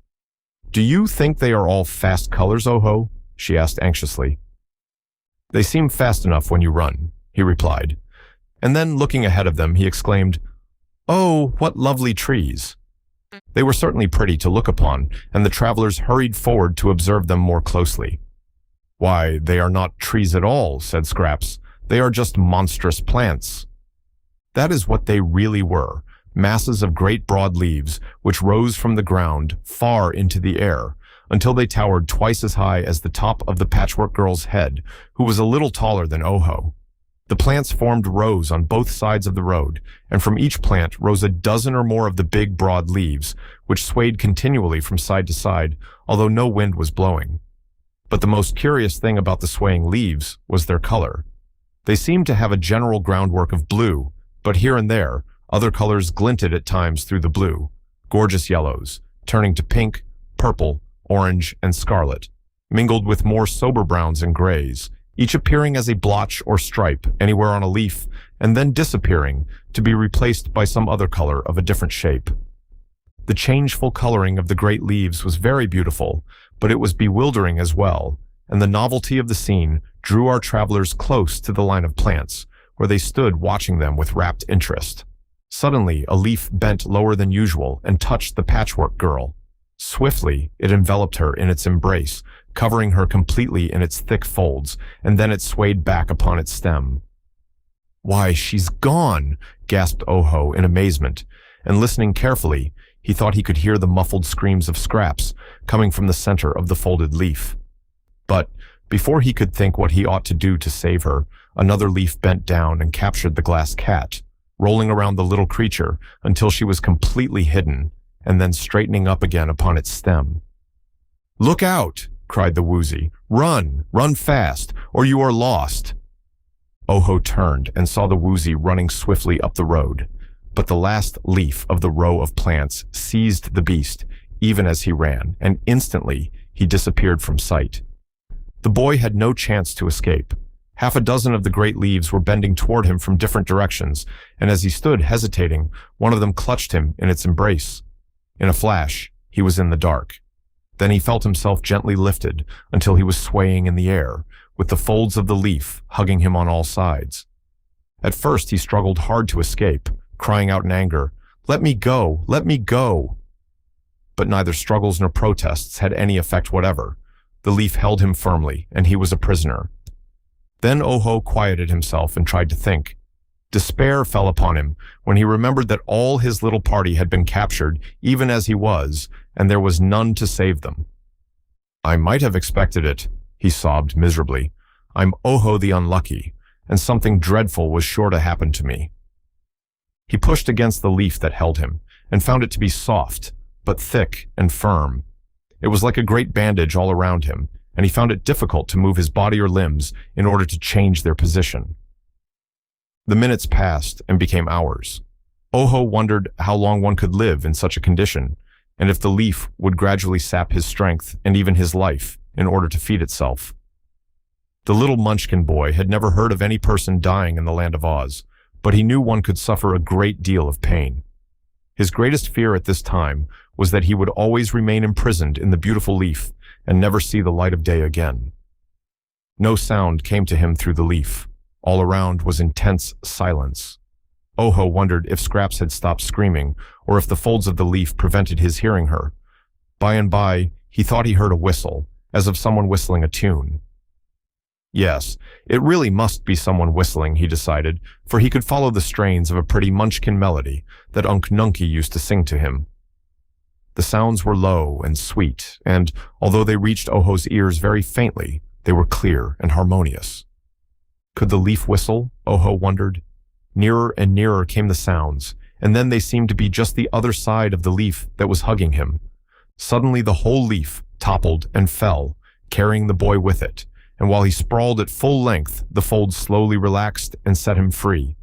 Do you think they are all fast colors, Oho? She asked anxiously. They seem fast enough when you run, he replied. And then, looking ahead of them, he exclaimed, Oh, what lovely trees! They were certainly pretty to look upon, and the travelers hurried forward to observe them more closely. Why, they are not trees at all, said Scraps. They are just monstrous plants. That is what they really were, masses of great broad leaves which rose from the ground far into the air until they towered twice as high as the top of the Patchwork Girl's head, who was a little taller than Oho. The plants formed rows on both sides of the road, and from each plant rose a dozen or more of the big broad leaves, which swayed continually from side to side, although no wind was blowing. But the most curious thing about the swaying leaves was their color. They seemed to have a general groundwork of blue, but here and there, other colors glinted at times through the blue, gorgeous yellows, turning to pink, purple, orange, and scarlet, mingled with more sober browns and grays, each appearing as a blotch or stripe anywhere on a leaf, and then disappearing to be replaced by some other color of a different shape. The changeful coloring of the great leaves was very beautiful, but it was bewildering as well, and the novelty of the scene drew our travelers close to the line of plants, where they stood watching them with rapt interest. Suddenly, a leaf bent lower than usual and touched the Patchwork Girl. Swiftly, it enveloped her in its embrace, covering her completely in its thick folds, and then it swayed back upon its stem. Why, she's gone, gasped Oho in amazement, and listening carefully, he thought he could hear the muffled screams of Scraps coming from the center of the folded leaf. But before he could think what he ought to do to save her, another leaf bent down and captured the Glass Cat, rolling around the little creature until she was completely hidden, and then straightening up again upon its stem. Look out! Cried the Woozy. Run! Run fast, or you are lost! Oho turned and saw the Woozy running swiftly up the road, but the last leaf of the row of plants seized the beast even as he ran, and instantly he disappeared from sight. The boy had no chance to escape. Half a dozen of the great leaves were bending toward him from different directions, and as he stood hesitating, one of them clutched him in its embrace. In a flash, he was in the dark. Then he felt himself gently lifted until he was swaying in the air, with the folds of the leaf hugging him on all sides. At first he struggled hard to escape, crying out in anger, "Let me go! Let me go!" But neither struggles nor protests had any effect whatever. The leaf held him firmly, and he was a prisoner. Then Oho quieted himself and tried to think. Despair fell upon him when he remembered that all his little party had been captured, even as he was, and there was none to save them. "I might have expected it," he sobbed miserably. "I'm Oho the Unlucky, and something dreadful was sure to happen to me." He pushed against the leaf that held him, and found it to be soft, but thick and firm. It was like a great bandage all around him, and he found it difficult to move his body or limbs in order to change their position. The minutes passed and became hours. Oho wondered how long one could live in such a condition, and if the leaf would gradually sap his strength and even his life in order to feed itself. The little Munchkin boy had never heard of any person dying in the land of Oz, but he knew one could suffer a great deal of pain. His greatest fear at this time was that he would always remain imprisoned in the beautiful leaf and never see the light of day again. No sound came to him through the leaf. All around was intense silence. Oho wondered if Scraps had stopped screaming or if the folds of the leaf prevented his hearing her. By and by, he thought he heard a whistle, as of someone whistling a tune. Yes, it really must be someone whistling, he decided, for he could follow the strains of a pretty Munchkin melody that Unc Nunkie used to sing to him. The sounds were low and sweet, and, although they reached Oho's ears very faintly, they were clear and harmonious. Could the leaf whistle? Oho wondered. Nearer and nearer came the sounds, and then they seemed to be just the other side of the leaf that was hugging him. Suddenly the whole leaf toppled and fell, carrying the boy with it, and while he sprawled at full length, the folds slowly relaxed and set him free.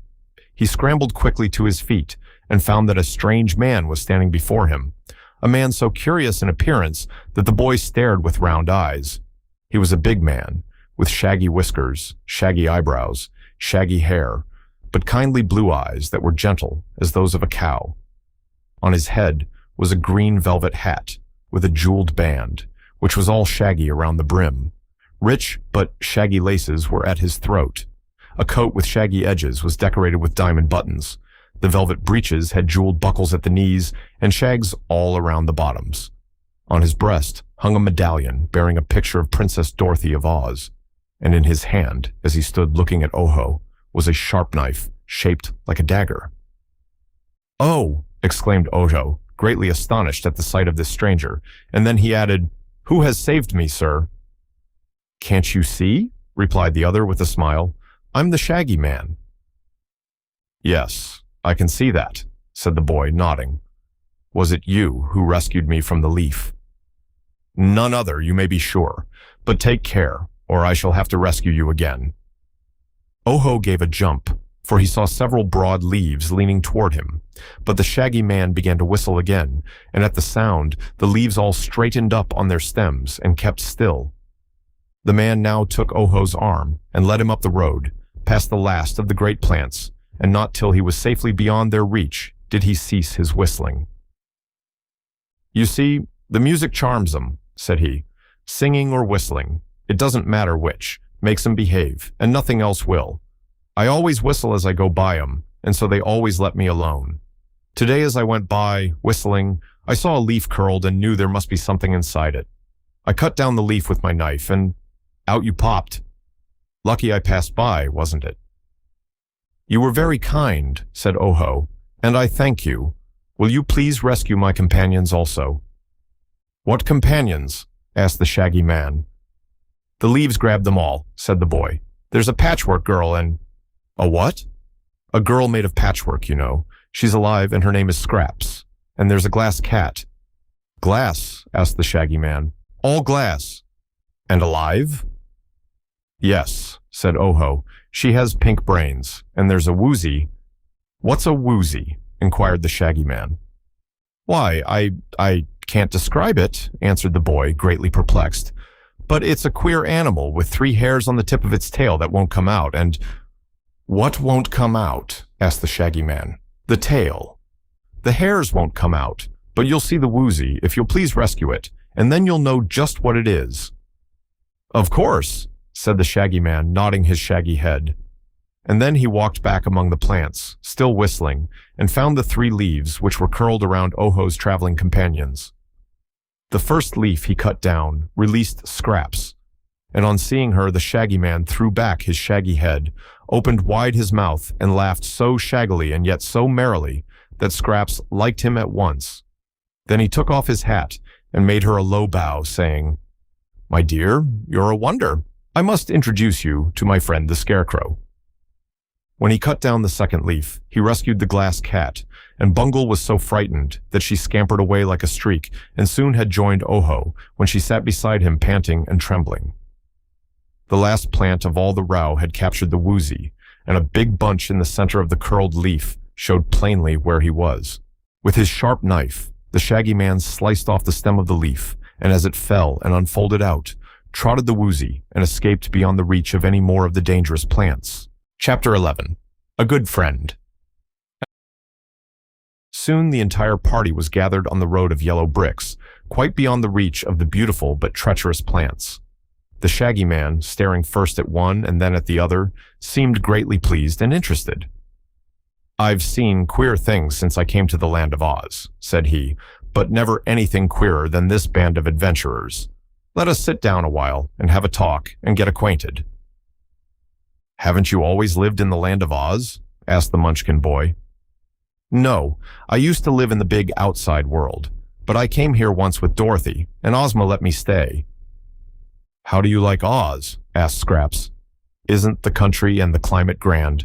He scrambled quickly to his feet and found that a strange man was standing before him, a man so curious in appearance that the boy stared with round eyes. He was a big man, with shaggy whiskers, shaggy eyebrows, shaggy hair, but kindly blue eyes that were gentle as those of a cow. On his head was a green velvet hat with a jeweled band, which was all shaggy around the brim. Rich but shaggy laces were at his throat. A coat with shaggy edges was decorated with diamond buttons. The velvet breeches had jeweled buckles at the knees and shags all around the bottoms. On his breast hung a medallion bearing a picture of Princess Dorothy of Oz, and in his hand, as he stood looking at Oho, was a sharp knife shaped like a dagger. "Oh!" exclaimed Oho, greatly astonished at the sight of this stranger, and then he added, "Who has saved me, sir?" "Can't you see?" replied the other with a smile. "I'm the Shaggy Man." "Yes, I can see that," said the boy, nodding. "Was it you who rescued me from the leaf?" "None other, you may be sure, but take care, or I shall have to rescue you again." Oho gave a jump, for he saw several broad leaves leaning toward him, but the Shaggy Man began to whistle again, and at the sound, the leaves all straightened up on their stems and kept still. The man now took Oho's arm and led him up the road, past the last of the great plants, and not till he was safely beyond their reach did he cease his whistling. "You see, the music charms 'em," said he. "Singing or whistling, it doesn't matter which, makes 'em behave, and nothing else will. I always whistle as I go by 'em, and so they always let me alone. Today as I went by, whistling, I saw a leaf curled and knew there must be something inside it. I cut down the leaf with my knife, and out you popped. Lucky I passed by, wasn't it?" "You were very kind," said Oho, "and I thank you. Will you please rescue my companions also?" "What companions?" asked the Shaggy Man. "The leaves grabbed them all," said the boy. "There's a Patchwork girl and—" "A what?" "A girl made of patchwork, you know. She's alive and her name is Scraps. And there's a glass cat." "Glass?" asked the Shaggy Man. "All glass." "And alive?" "Yes," said Oho. "She has pink brains. And there's a Woozy—" "What's a Woozy?" inquired the Shaggy Man. "Why, I Can't describe it, answered the boy, greatly perplexed. But it's a queer animal with 3 hairs on the tip of its tail that won't come out, and— What won't come out? Asked the Shaggy Man. The tail. The hairs won't come out, but you'll see the Woozy if you'll please rescue it, and then you'll know just what it is. Of course, said the Shaggy Man, nodding his shaggy head. And then he walked back among the plants, still whistling, and found the 3 leaves which were curled around Oho's traveling companions. The first leaf he cut down released Scraps, and on seeing her the Shaggy Man threw back his shaggy head, opened wide his mouth, and laughed so shaggily and yet so merrily that Scraps liked him at once. Then he took off his hat and made her a low bow, saying, My dear, you're a wonder. I must introduce you to my friend the Scarecrow. When he cut down the second leaf, he rescued the glass cat, and Bungle was so frightened that she scampered away like a streak and soon had joined Oho when she sat beside him panting and trembling. The last plant of all the row had captured the Woozy, and a big bunch in the center of the curled leaf showed plainly where he was. With his sharp knife, the Shaggy Man sliced off the stem of the leaf, and as it fell and unfolded out, trotted the Woozy and escaped beyond the reach of any more of the dangerous plants. Chapter 11. A Good Friend. Soon the entire party was gathered on the road of yellow bricks, quite beyond the reach of the beautiful but treacherous plants. The Shaggy Man, staring first at one and then at the other, seemed greatly pleased and interested. I've seen queer things since I came to the land of Oz, said he, but never anything queerer than this band of adventurers. Let us sit down a while and have a talk and get acquainted. Haven't you always lived in the land of Oz? Asked the Munchkin boy. No, I used to live in the big outside world, but I came here once with Dorothy, and Ozma let me stay. How do you like Oz? Asked Scraps. Isn't the country and the climate grand?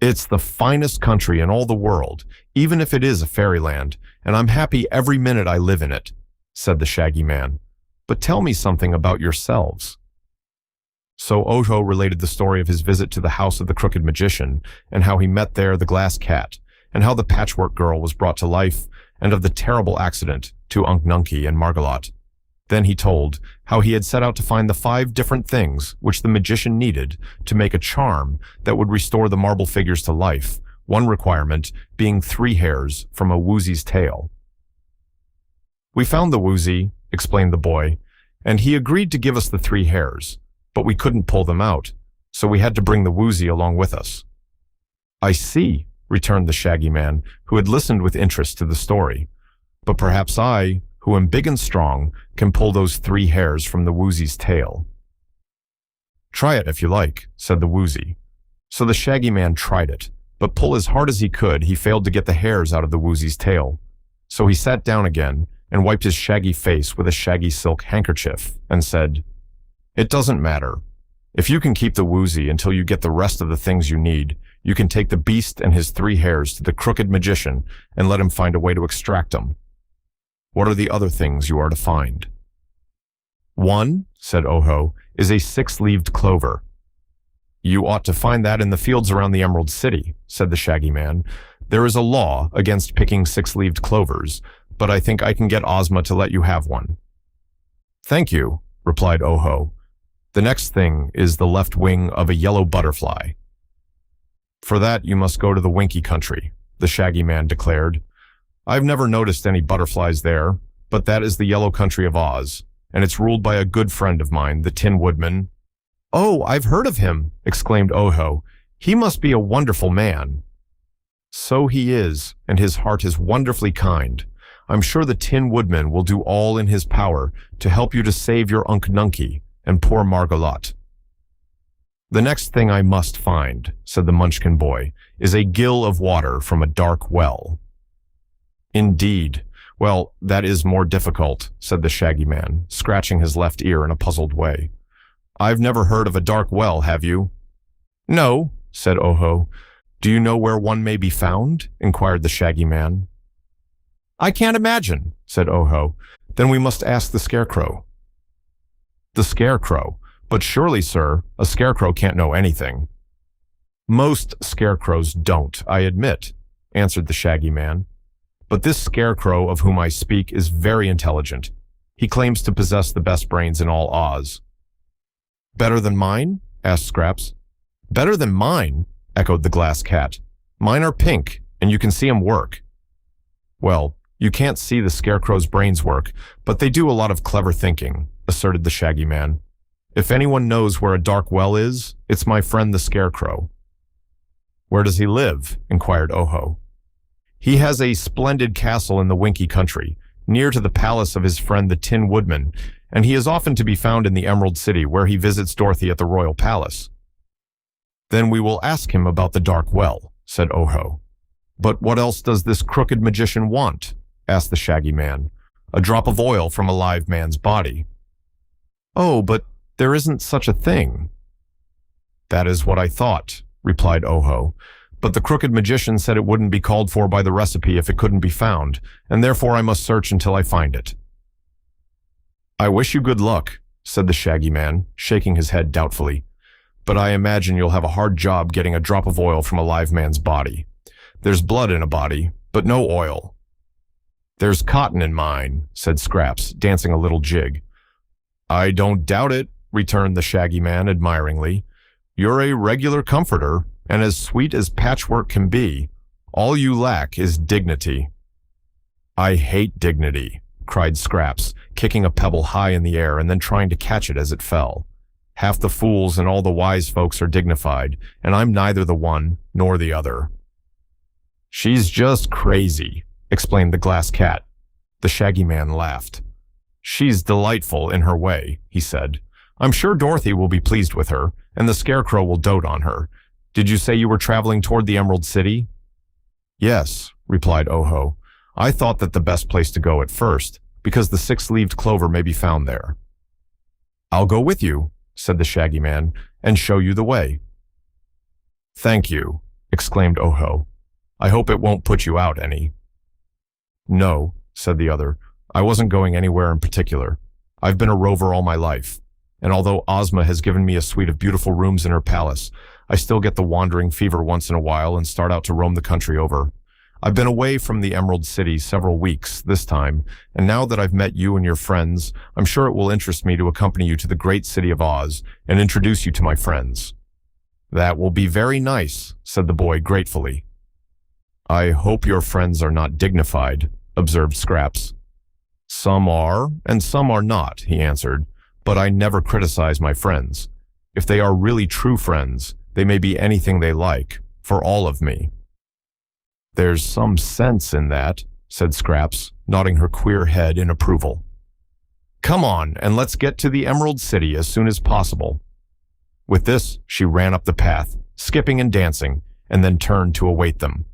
It's the finest country in all the world, even if it is a fairyland, and I'm happy every minute I live in it, said the Shaggy Man. But tell me something about yourselves. So Oho related the story of his visit to the house of the Crooked Magician, and how he met there the glass cat, and how the Patchwork girl was brought to life, and of the terrible accident to Unc Nunkie and Margolot. Then he told how he had set out to find the 5 different things which the magician needed to make a charm that would restore the marble figures to life, one requirement being 3 hairs from a Woozy's tail. We found the Woozy, explained the boy, and he agreed to give us the 3 hairs, but we couldn't pull them out, so we had to bring the Woozy along with us. I see, returned the Shaggy Man, who had listened with interest to the story. But perhaps I, who am big and strong, can pull those 3 hairs from the Woozy's tail. Try it if you like, said the Woozy. So the Shaggy Man tried it, but pull as hard as he could, he failed to get the hairs out of the Woozy's tail. So he sat down again and wiped his shaggy face with a shaggy silk handkerchief and said, It doesn't matter. If you can keep the Woozy until you get the rest of the things you need, you can take the beast and his 3 hairs to the Crooked Magician and let him find a way to extract them. What are the other things you are to find? 1, said Oho, is a 6-leaved clover. You ought to find that in the fields around the Emerald City, said the Shaggy Man. There is a law against picking 6-leaved clovers, but I think I can get Ozma to let you have one. Thank you, replied Oho. The next thing is the left wing of a yellow butterfly. For that you must go to the Winky Country, the Shaggy Man declared. I've never noticed any butterflies there, but that is the yellow country of Oz, and it's ruled by a good friend of mine, the Tin Woodman. Oh, I've heard of him, exclaimed Oho. He must be a wonderful man. So he is, and his heart is wonderfully kind. I'm sure the Tin Woodman will do all in his power to help you to save your Unc Nunkie and poor Margolot. The next thing I must find, said the Munchkin boy, is a gill of water from a dark well. Indeed. Well, that is more difficult, said the Shaggy Man, scratching his left ear in a puzzled way. I've never heard of a dark well, have you? No, said Oho. Do you know where one may be found? Inquired the Shaggy Man. I can't imagine, said Oho. Then we must ask the Scarecrow. The Scarecrow? But surely, sir, a scarecrow can't know anything. Most scarecrows don't, I admit, answered the Shaggy Man. But this scarecrow of whom I speak is very intelligent. He claims to possess the best brains in all Oz." "Better than mine?" asked Scraps. "Better than mine?" echoed the glass cat. "Mine are pink, and you can see 'em work." "Well, you can't see the scarecrow's brains work, but they do a lot of clever thinking," asserted the Shaggy Man. "If anyone knows where a dark well is, it's my friend the scarecrow." "Where does he live?" inquired Oho. "He has a splendid castle in the Winky Country, near to the palace of his friend the Tin Woodman, and he is often to be found in the Emerald City, where he visits Dorothy at the royal palace." "Then we will ask him about the dark well," said Oho. "But what else does this crooked magician want?" asked the Shaggy Man. "A drop of oil from a live man's body." "Oh, but there isn't such a thing." "That is what I thought," replied Oho. "But the crooked magician said it wouldn't be called for by the recipe if it couldn't be found, and therefore I must search until I find it." "I wish you good luck," said the Shaggy Man, shaking his head doubtfully. "But I imagine you'll have a hard job getting a drop of oil from a live man's body. There's blood in a body, but no oil." "There's cotton in mine," said Scraps, dancing a little jig. "I don't doubt it," returned the Shaggy Man admiringly. "You're a regular comforter, and as sweet as Patchwork can be. All you lack is dignity." "I hate dignity," cried Scraps, kicking a pebble high in the air and then trying to catch it as it fell. "Half the fools and all the wise folks are dignified, and I'm neither the one nor the other." "She's just crazy," explained the glass cat. The Shaggy Man laughed. "She's delightful in her way," he said. "I'm sure Dorothy will be pleased with her, and the Scarecrow will dote on her. Did you say you were traveling toward the Emerald City?" "Yes," replied Oho. "I thought that the best place to go at first, because the six-leaved clover may be found there." "I'll go with you," said the Shaggy Man, "and show you the way." "Thank you," exclaimed Oho. "I hope it won't put you out any." "No," said the other. "I wasn't going anywhere in particular. I've been a rover all my life, and although Ozma has given me a suite of beautiful rooms in her palace, I still get the wandering fever once in a while and start out to roam the country over. I've been away from the Emerald City several weeks this time, and now that I've met you and your friends, I'm sure it will interest me to accompany you to the great city of Oz and introduce you to my friends." "That will be very nice," said the boy gratefully. "I hope your friends are not dignified," observed Scraps. "Some are, and some are not," he answered, "but I never criticize my friends. If they are really true friends, they may be anything they like, for all of me." "There's some sense in that," said Scraps, nodding her queer head in approval. "Come on, and let's get to the Emerald City as soon as possible." With this, she ran up the path, skipping and dancing, and then turned to await them.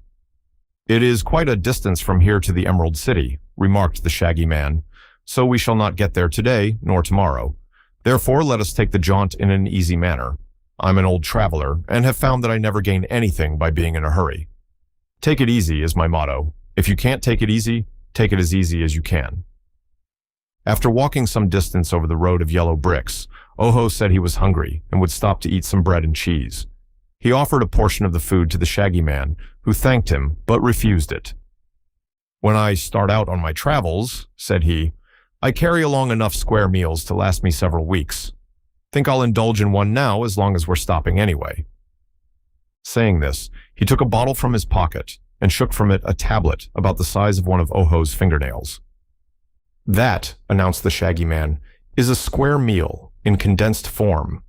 "It is quite a distance from here to the Emerald City," remarked the Shaggy Man, "so we shall not get there today nor tomorrow. Therefore, let us take the jaunt in an easy manner. I'm an old traveler, and have found that I never gain anything by being in a hurry. Take it easy is my motto. If you can't take it as easy as you can." After walking some distance over the road of yellow bricks, Oho said he was hungry and would stop to eat some bread and cheese. He offered a portion of the food to the Shaggy Man, who thanked him but refused it. "When I start out on my travels," said he, "I carry along enough square meals to last me several weeks. Think I'll indulge in one now as long as we're stopping anyway." Saying this, he took a bottle from his pocket and shook from it a tablet about the size of one of Oho's fingernails. "That," announced the Shaggy Man, "is a square meal in condensed form,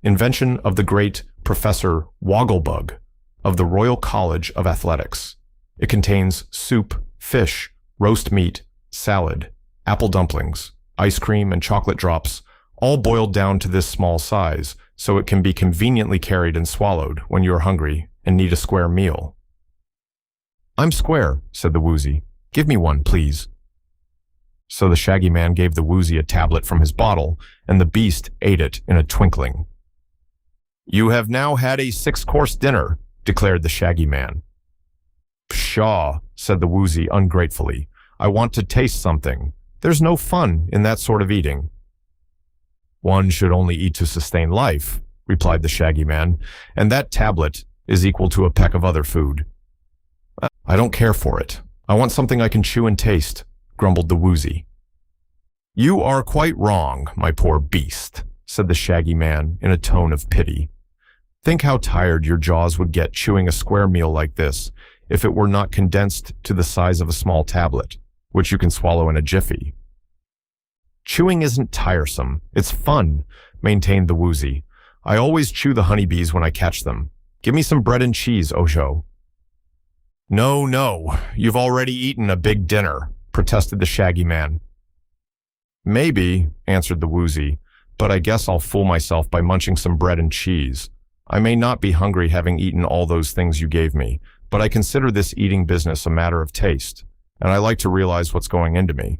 invention of the great Professor Wogglebug of the Royal College of Athletics. It contains soup, fish, roast meat, salad, apple dumplings, ice cream, and chocolate drops, all boiled down to this small size, so it can be conveniently carried and swallowed when you are hungry and need a square meal." "I'm square," said the Woozy. "Give me one, please." So the Shaggy Man gave the Woozy a tablet from his bottle, and the beast ate it in a twinkling. "You have now had a 6-course dinner," declared the Shaggy Man. "Pshaw," said the Woozy ungratefully. "I want to taste something. There's no fun in that sort of eating." "One should only eat to sustain life," replied the Shaggy Man, "and that tablet is equal to a peck of other food." "I don't care for it. I want something I can chew and taste, grumbled the Woozy. You are quite wrong, my poor beast, said the Shaggy Man in a tone of pity. Think how tired your jaws would get chewing a square meal like this if it were not condensed to the size of a small tablet, which you can swallow in a jiffy. Chewing isn't tiresome, it's fun, maintained the Woozy. I always chew the honeybees when I catch them. Give me some bread and cheese, Ojo. No, you've already eaten a big dinner, protested the Shaggy Man. Maybe, answered the Woozy, but I guess I'll fool myself by munching some bread and cheese. I may not be hungry having eaten all those things you gave me, but I consider this eating business a matter of taste, and I like to realize what's going into me.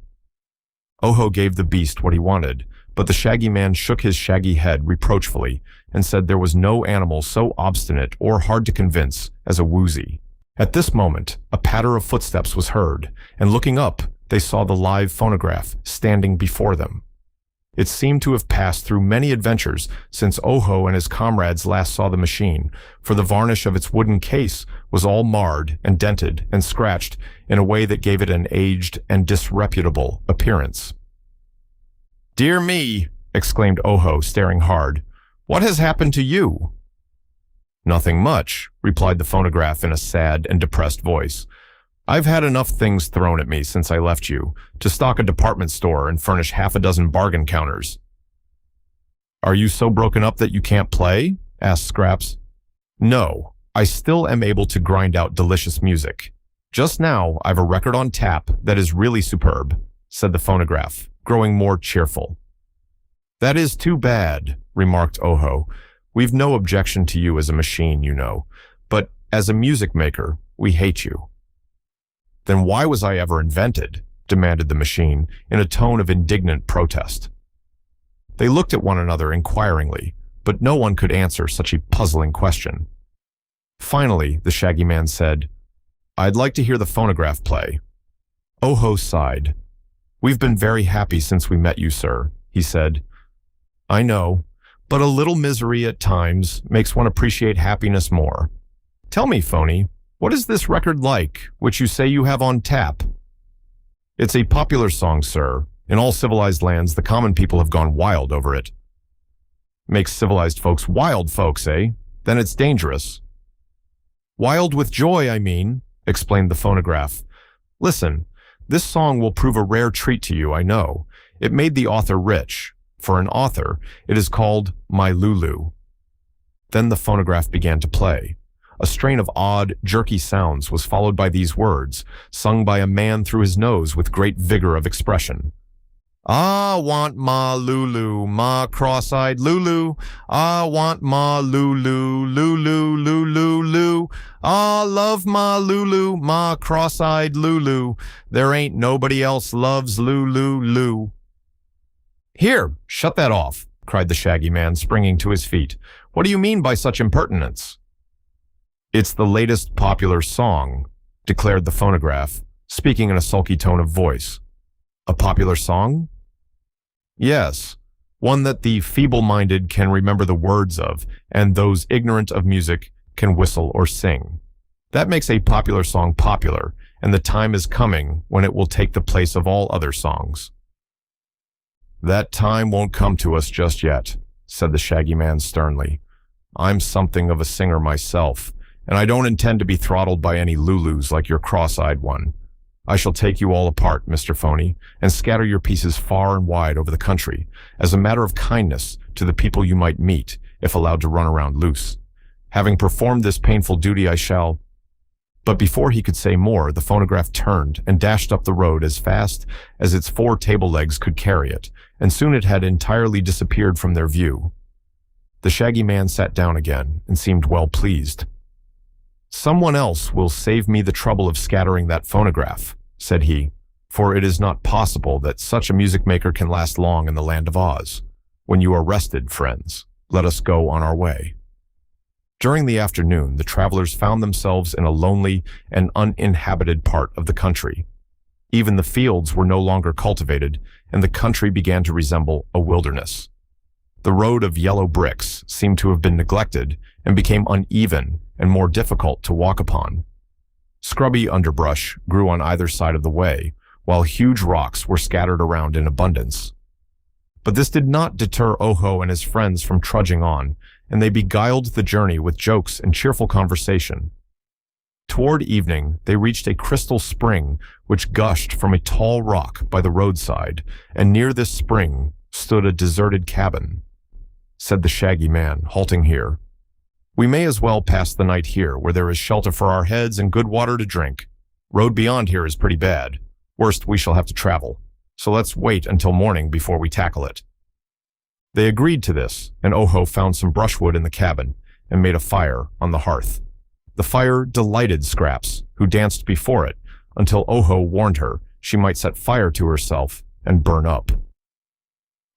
Oho gave the beast what he wanted, but the Shaggy Man shook his shaggy head reproachfully and said there was no animal so obstinate or hard to convince as a Woozy. At this moment, a patter of footsteps was heard, and looking up, they saw the live phonograph standing before them. It seemed to have passed through many adventures since Oho and his comrades last saw the machine, for the varnish of its wooden case was all marred and dented and scratched in a way that gave it an aged and disreputable appearance. "Dear me," exclaimed Oho, staring hard. "What has happened to you?" "Nothing much," replied the phonograph in a sad and depressed voice. "I've had enough things thrown at me since I left you to stock a department store and furnish half a dozen bargain counters." "Are you so broken up that you can't play?" asked Scraps. "No, I still am able to grind out delicious music. Just now, I've a record on tap that is really superb," said the phonograph, growing more cheerful. "That is too bad," remarked Oho. "We've no objection to you as a machine, you know, but as a music maker, we hate you." "Then why was I ever invented?" demanded the machine in a tone of indignant protest. They looked at one another inquiringly, but no one could answer such a puzzling question. Finally, the Shaggy Man said, "I'd like to hear the phonograph play." Oho sighed. "We've been very happy since we met you, sir," he said. "I know, but a little misery at times makes one appreciate happiness more. Tell me, Phony, what is this record like, which you say you have on tap?" "It's a popular song, sir. In all civilized lands, the common people have gone wild over it." "Makes civilized folks wild folks, eh? Then it's dangerous." "Wild with joy, I mean," explained the phonograph. "Listen, this song will prove a rare treat to you, I know. It made the author rich. For an author, it is called My Lulu." Then the phonograph began to play. A strain of odd, jerky sounds was followed by these words, sung by a man through his nose with great vigor of expression. "I want ma Lulu, ma cross-eyed Lulu. I want ma Lulu, Lulu, Lulu, Lulu. I love ma Lulu, ma cross-eyed Lulu. There ain't nobody else loves Lulu, Lulu." "Here, shut that off," cried the Shaggy Man, springing to his feet. "What do you mean by such impertinence?" "It's the latest popular song," declared the phonograph, speaking in a sulky tone of voice. "A popular song?" "Yes, one that the feeble-minded can remember the words of, and those ignorant of music can whistle or sing. That makes a popular song popular, and the time is coming when it will take the place of all other songs." "That time won't come to us just yet," said the Shaggy Man sternly. "I'm something of a singer myself, and I don't intend to be throttled by any Lulus like your cross-eyed one. I shall take you all apart, Mr. Phony, and scatter your pieces far and wide over the country, as a matter of kindness to the people you might meet, if allowed to run around loose. Having performed this painful duty, I shall—" But before he could say more, the phonograph turned and dashed up the road as fast as its 4 table legs could carry it, and soon it had entirely disappeared from their view. The Shaggy Man sat down again and seemed well pleased. "Someone else will save me the trouble of scattering that phonograph," said he, "for it is not possible that such a music maker can last long in the land of Oz. When you are rested, friends, let us go on our way." During the afternoon, the travelers found themselves in a lonely and uninhabited part of the country. Even the fields were no longer cultivated, and the country began to resemble a wilderness. The road of yellow bricks seemed to have been neglected and became uneven and more difficult to walk upon. Scrubby underbrush grew on either side of the way, while huge rocks were scattered around in abundance. But this did not deter Oho and his friends from trudging on, and they beguiled the journey with jokes and cheerful conversation. Toward evening, they reached a crystal spring which gushed from a tall rock by the roadside, and near this spring stood a deserted cabin. Said the Shaggy Man, halting here, "We may as well pass the night here, where there is shelter for our heads and good water to drink. Road beyond here is pretty bad. Worst, we shall have to travel. So let's wait until morning before we tackle it." They agreed to this, and Oho found some brushwood in the cabin and made a fire on the hearth. The fire delighted Scraps, who danced before it, until Oho warned her she might set fire to herself and burn up.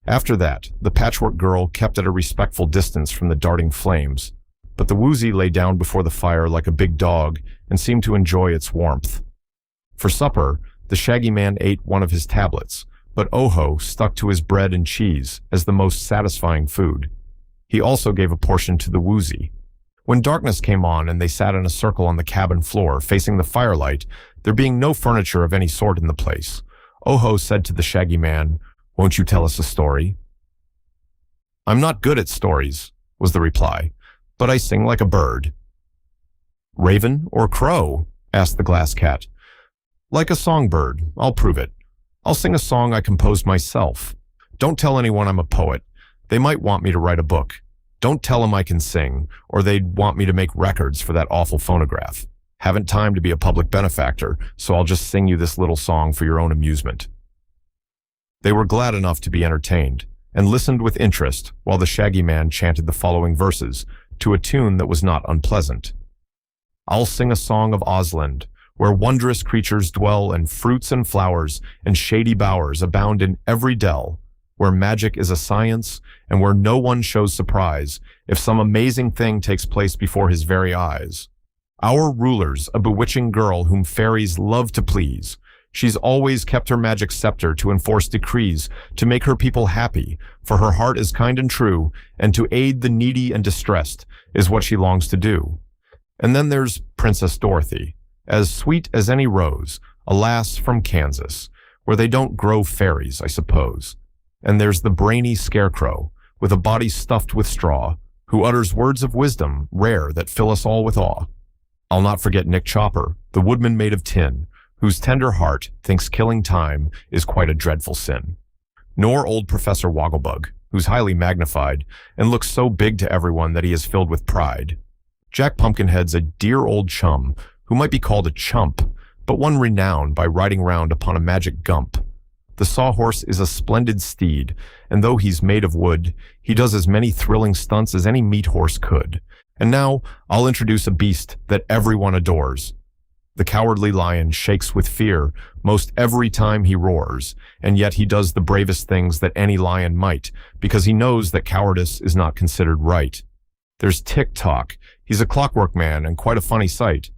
After that, the Patchwork Girl kept at a respectful distance from the darting flames, but the Woozy lay down before the fire like a big dog and seemed to enjoy its warmth. For supper, the Shaggy Man ate one of his tablets, but Oho stuck to his bread and cheese as the most satisfying food. He also gave a portion to the Woozy. When darkness came on and they sat in a circle on the cabin floor facing the firelight, there being no furniture of any sort in the place, Oho said to the Shaggy Man, "Won't you tell us a story?" "I'm not good at stories," was the reply, "but I sing like a bird." "Raven or crow?" asked the Glass Cat. "Like a songbird. I'll prove it. I'll sing a song I composed myself. Don't tell anyone I'm a poet. They might want me to write a book. Don't tell them I can sing, or they'd want me to make records for that awful phonograph. Haven't time to be a public benefactor, so I'll just sing you this little song for your own amusement." They were glad enough to be entertained, and listened with interest while the Shaggy Man chanted the following verses to a tune that was not unpleasant. "I'll sing a song of Osland, where wondrous creatures dwell, and fruits and flowers and shady bowers abound in every dell, where magic is a science, and where no one shows surprise if some amazing thing takes place before his very eyes. Our ruler's a bewitching girl whom fairies love to please. She's always kept her magic scepter to enforce decrees, to make her people happy, for her heart is kind and true, and to aid the needy and distressed is what she longs to do. And then there's Princess Dorothy, as sweet as any rose, a lass from Kansas, where they don't grow fairies, I suppose. And there's the brainy Scarecrow, with a body stuffed with straw, who utters words of wisdom rare that fill us all with awe. I'll not forget Nick Chopper, the woodman made of tin, whose tender heart thinks killing time is quite a dreadful sin. Nor old Professor Wogglebug, who's highly magnified and looks so big to everyone that he is filled with pride. Jack Pumpkinhead's a dear old chum, who might be called a chump, but one renowned by riding round upon a magic gump. The Sawhorse is a splendid steed, and though he's made of wood, he does as many thrilling stunts as any meat horse could. And now I'll introduce a beast that everyone adores. The Cowardly Lion shakes with fear most every time he roars, and yet he does the bravest things that any lion might, because he knows that cowardice is not considered right. There's Tick-Tock. He's a clockwork man and quite a funny sight.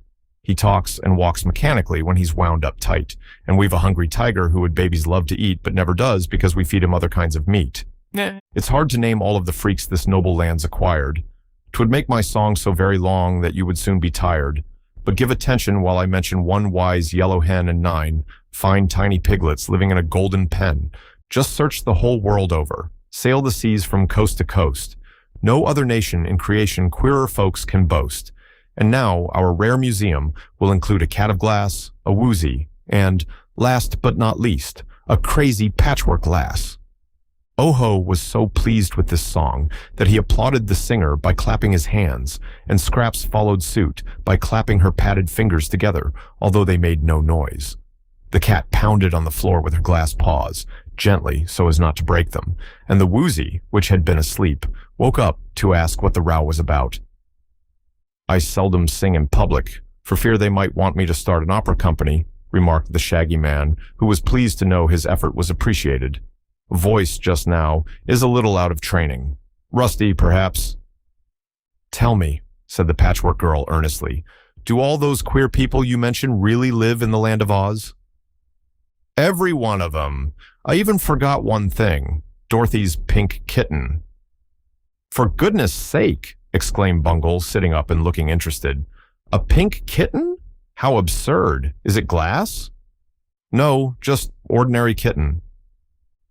He talks and walks mechanically when he's wound up tight, and we've a hungry tiger who would babies love to eat but never does because we feed him other kinds of meat. It's hard to name all of the freaks this noble land's acquired. 'Twould make my song so very long that you would soon be tired. But give attention while I mention one wise yellow hen and 9 fine tiny piglets living in a golden pen. Just search the whole world over. Sail the seas from coast to coast. No other nation in creation queerer folks can boast. And now our rare museum will include a cat of glass, a Woozy, and, last but not least, a crazy patchwork lass. Oho was so pleased with this song that he applauded the singer by clapping his hands, and Scraps followed suit by clapping her padded fingers together, although they made no noise. The cat pounded on the floor with her glass paws, gently so as not to break them, and the Woozy, which had been asleep, woke up to ask what the row was about. "I seldom sing in public, for fear they might want me to start an opera company," remarked the Shaggy Man, who was pleased to know his effort was appreciated. "Voice just now is a little out of training. Rusty, perhaps." "Tell me," said the Patchwork Girl earnestly, "do all those queer people you mentioned really live in the Land of Oz?" "Every one of them. I even forgot one thing, Dorothy's pink kitten." "For goodness sake," exclaimed Bungle, sitting up and looking interested. "A pink kitten? How absurd. Is it glass? No, just ordinary kitten.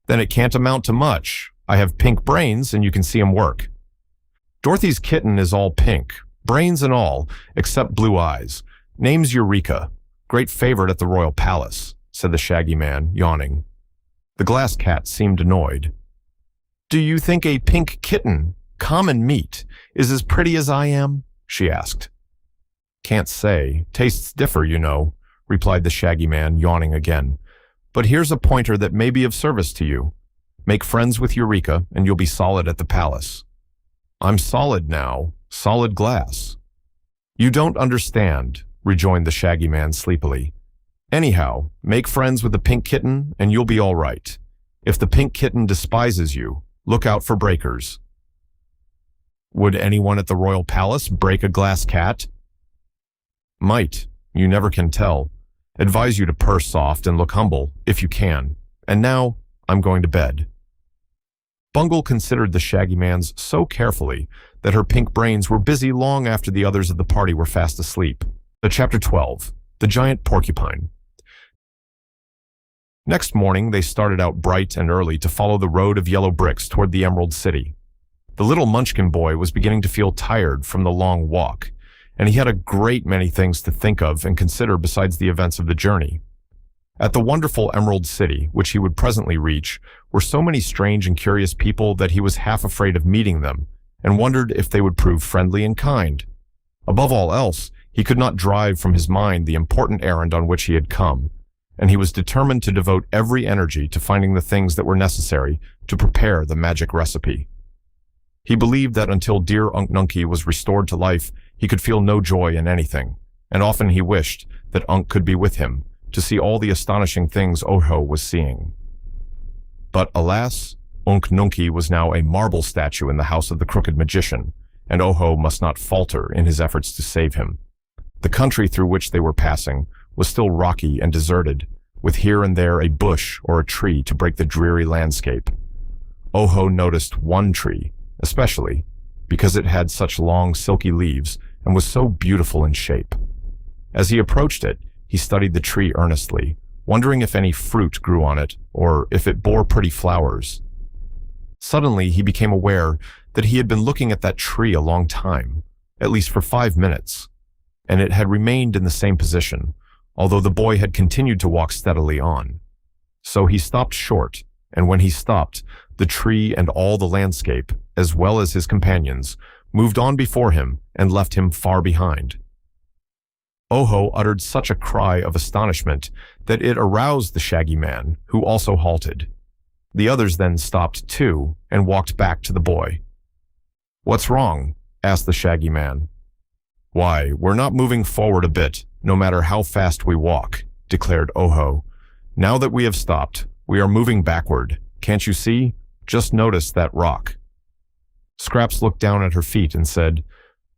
Then it can't amount to much. I have pink brains and you can see 'em work. Dorothy's kitten is all pink, brains and all, except blue eyes. Name's Eureka. Great favorite at the royal palace, said the Shaggy Man, yawning. The glass cat seemed annoyed. Do you think a pink kitten, common meat, is as pretty as I am? She asked. Can't say. Tastes differ, you know, replied the Shaggy Man, yawning again. But here's a pointer that may be of service to you. Make friends with Eureka, and you'll be solid at the palace. I'm solid now, solid glass. You don't understand, rejoined the Shaggy Man sleepily. Anyhow, make friends with the pink kitten, and you'll be all right. If the pink kitten despises you, look out for breakers. Would anyone at the royal palace break a glass cat? Might. You never can tell. Advise you to purr soft and look humble, if you can. And now, I'm going to bed. Bungle considered the Shaggy Man's so carefully that her pink brains were busy long after the others of the party were fast asleep. Chapter 12. The Giant Porcupine. Next morning, they started out bright and early to follow the road of yellow bricks toward the Emerald City. The little Munchkin boy was beginning to feel tired from the long walk, and he had a great many things to think of and consider besides the events of the journey. At the wonderful Emerald City, which he would presently reach, were so many strange and curious people that he was half afraid of meeting them, and wondered if they would prove friendly and kind. Above all else, he could not drive from his mind the important errand on which he had come, and he was determined to devote every energy to finding the things that were necessary to prepare the magic recipe. He believed that until dear Unc Nunkie was restored to life, he could feel no joy in anything, and often he wished that Unc could be with him to see all the astonishing things Oho was seeing. But alas, Unc Nunkie was now a marble statue in the house of the Crooked Magician, and Oho must not falter in his efforts to save him. The country through which they were passing was still rocky and deserted, with here and there a bush or a tree to break the dreary landscape. Oho noticed one tree, especially, because it had such long, silky leaves and was so beautiful in shape. As he approached it, he studied the tree earnestly, wondering if any fruit grew on it or if it bore pretty flowers. Suddenly, he became aware that he had been looking at that tree a long time, at least for 5 minutes, and it had remained in the same position, although the boy had continued to walk steadily on. So he stopped short, and when he stopped, the tree and all the landscape, as well as his companions, moved on before him and left him far behind. Oho uttered such a cry of astonishment that it aroused the Shaggy Man, who also halted. The others then stopped too and walked back to the boy. "What's wrong?" asked the Shaggy Man. "Why, we're not moving forward a bit, no matter how fast we walk," declared Oho. "Now that we have stopped, we are moving backward. Can't you see? Just notice that rock." Scraps looked down at her feet and said,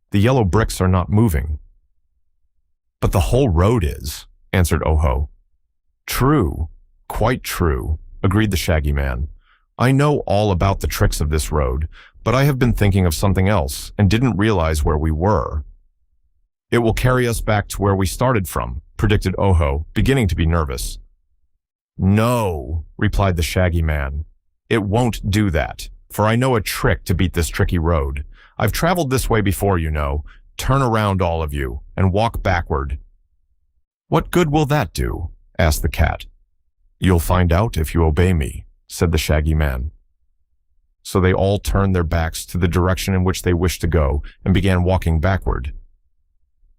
"The yellow bricks are not moving." "But the whole road is," answered Oho. "True, quite true," agreed the Shaggy Man. "I know all about the tricks of this road, but I have been thinking of something else and didn't realize where we were." "It will carry us back to where we started from," predicted Oho, beginning to be nervous. "No," replied the Shaggy Man. "It won't do that, for I know a trick to beat this tricky road. I've traveled this way before, you know. Turn around, all of you, and walk backward." "What good will that do?" asked the cat. "You'll find out if you obey me," said the Shaggy Man. So they all turned their backs to the direction in which they wished to go and began walking backward.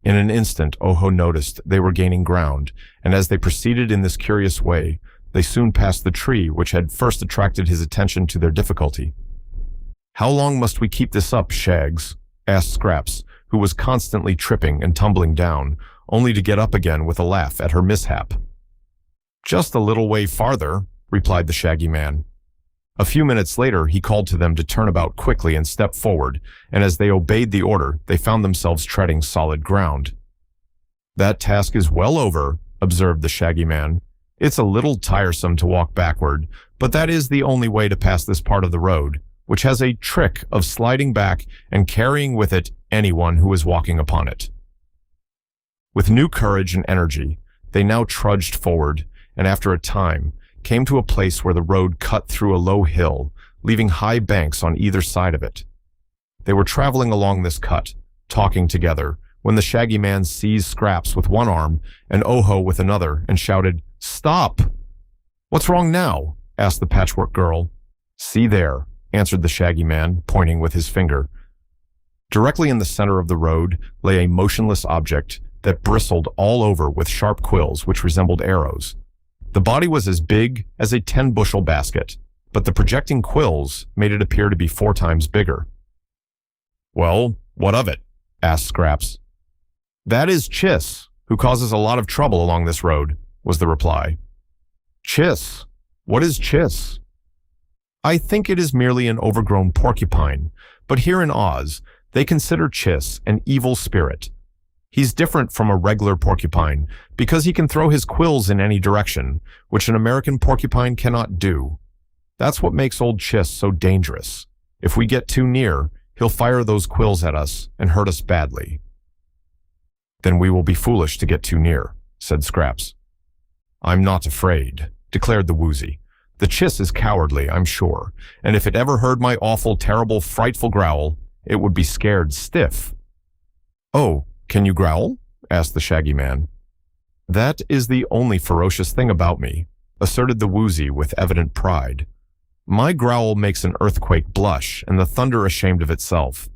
In an instant, Oho noticed they were gaining ground, and as they proceeded in this curious way, they soon passed the tree which had first attracted his attention to their difficulty. "How long must we keep this up, Shags?" asked Scraps, who was constantly tripping and tumbling down, only to get up again with a laugh at her mishap. "Just a little way farther," replied the Shaggy Man. A few minutes later, he called to them to turn about quickly and step forward, and as they obeyed the order, they found themselves treading solid ground. "That task is well over," observed the Shaggy Man. "It's a little tiresome to walk backward, but that is the only way to pass this part of the road, which has a trick of sliding back and carrying with it anyone who is walking upon it." With new courage and energy, they now trudged forward, and after a time, came to a place where the road cut through a low hill, leaving high banks on either side of it. They were traveling along this cut, talking together, when the Shaggy Man seized Scraps with one arm and Oho with another and shouted, "Stop!" "What's wrong now?" asked the Patchwork Girl. "See there," answered the Shaggy Man, pointing with his finger. Directly in the center of the road lay a motionless object that bristled all over with sharp quills which resembled arrows. The body was as big as a 10-bushel basket, but the projecting quills made it appear to be 4 times bigger. "Well, what of it?" asked Scraps. "That is Chiss, who causes a lot of trouble along this road," was the reply. "Chiss? What is Chiss?" "I think it is merely an overgrown porcupine, but here in Oz, they consider Chiss an evil spirit. He's different from a regular porcupine because he can throw his quills in any direction, which an American porcupine cannot do. That's what makes old Chiss so dangerous. If we get too near, he'll fire those quills at us and hurt us badly." "Then we will be foolish to get too near," said Scraps. "I'm not afraid," declared the Woozy. "The Chiss is cowardly, I'm sure, and if it ever heard my awful, terrible, frightful growl, it would be scared stiff." "Oh, can you growl?" asked the Shaggy Man. "That is the only ferocious thing about me," asserted the Woozy with evident pride. "My growl makes an earthquake blush and the thunder ashamed of itself.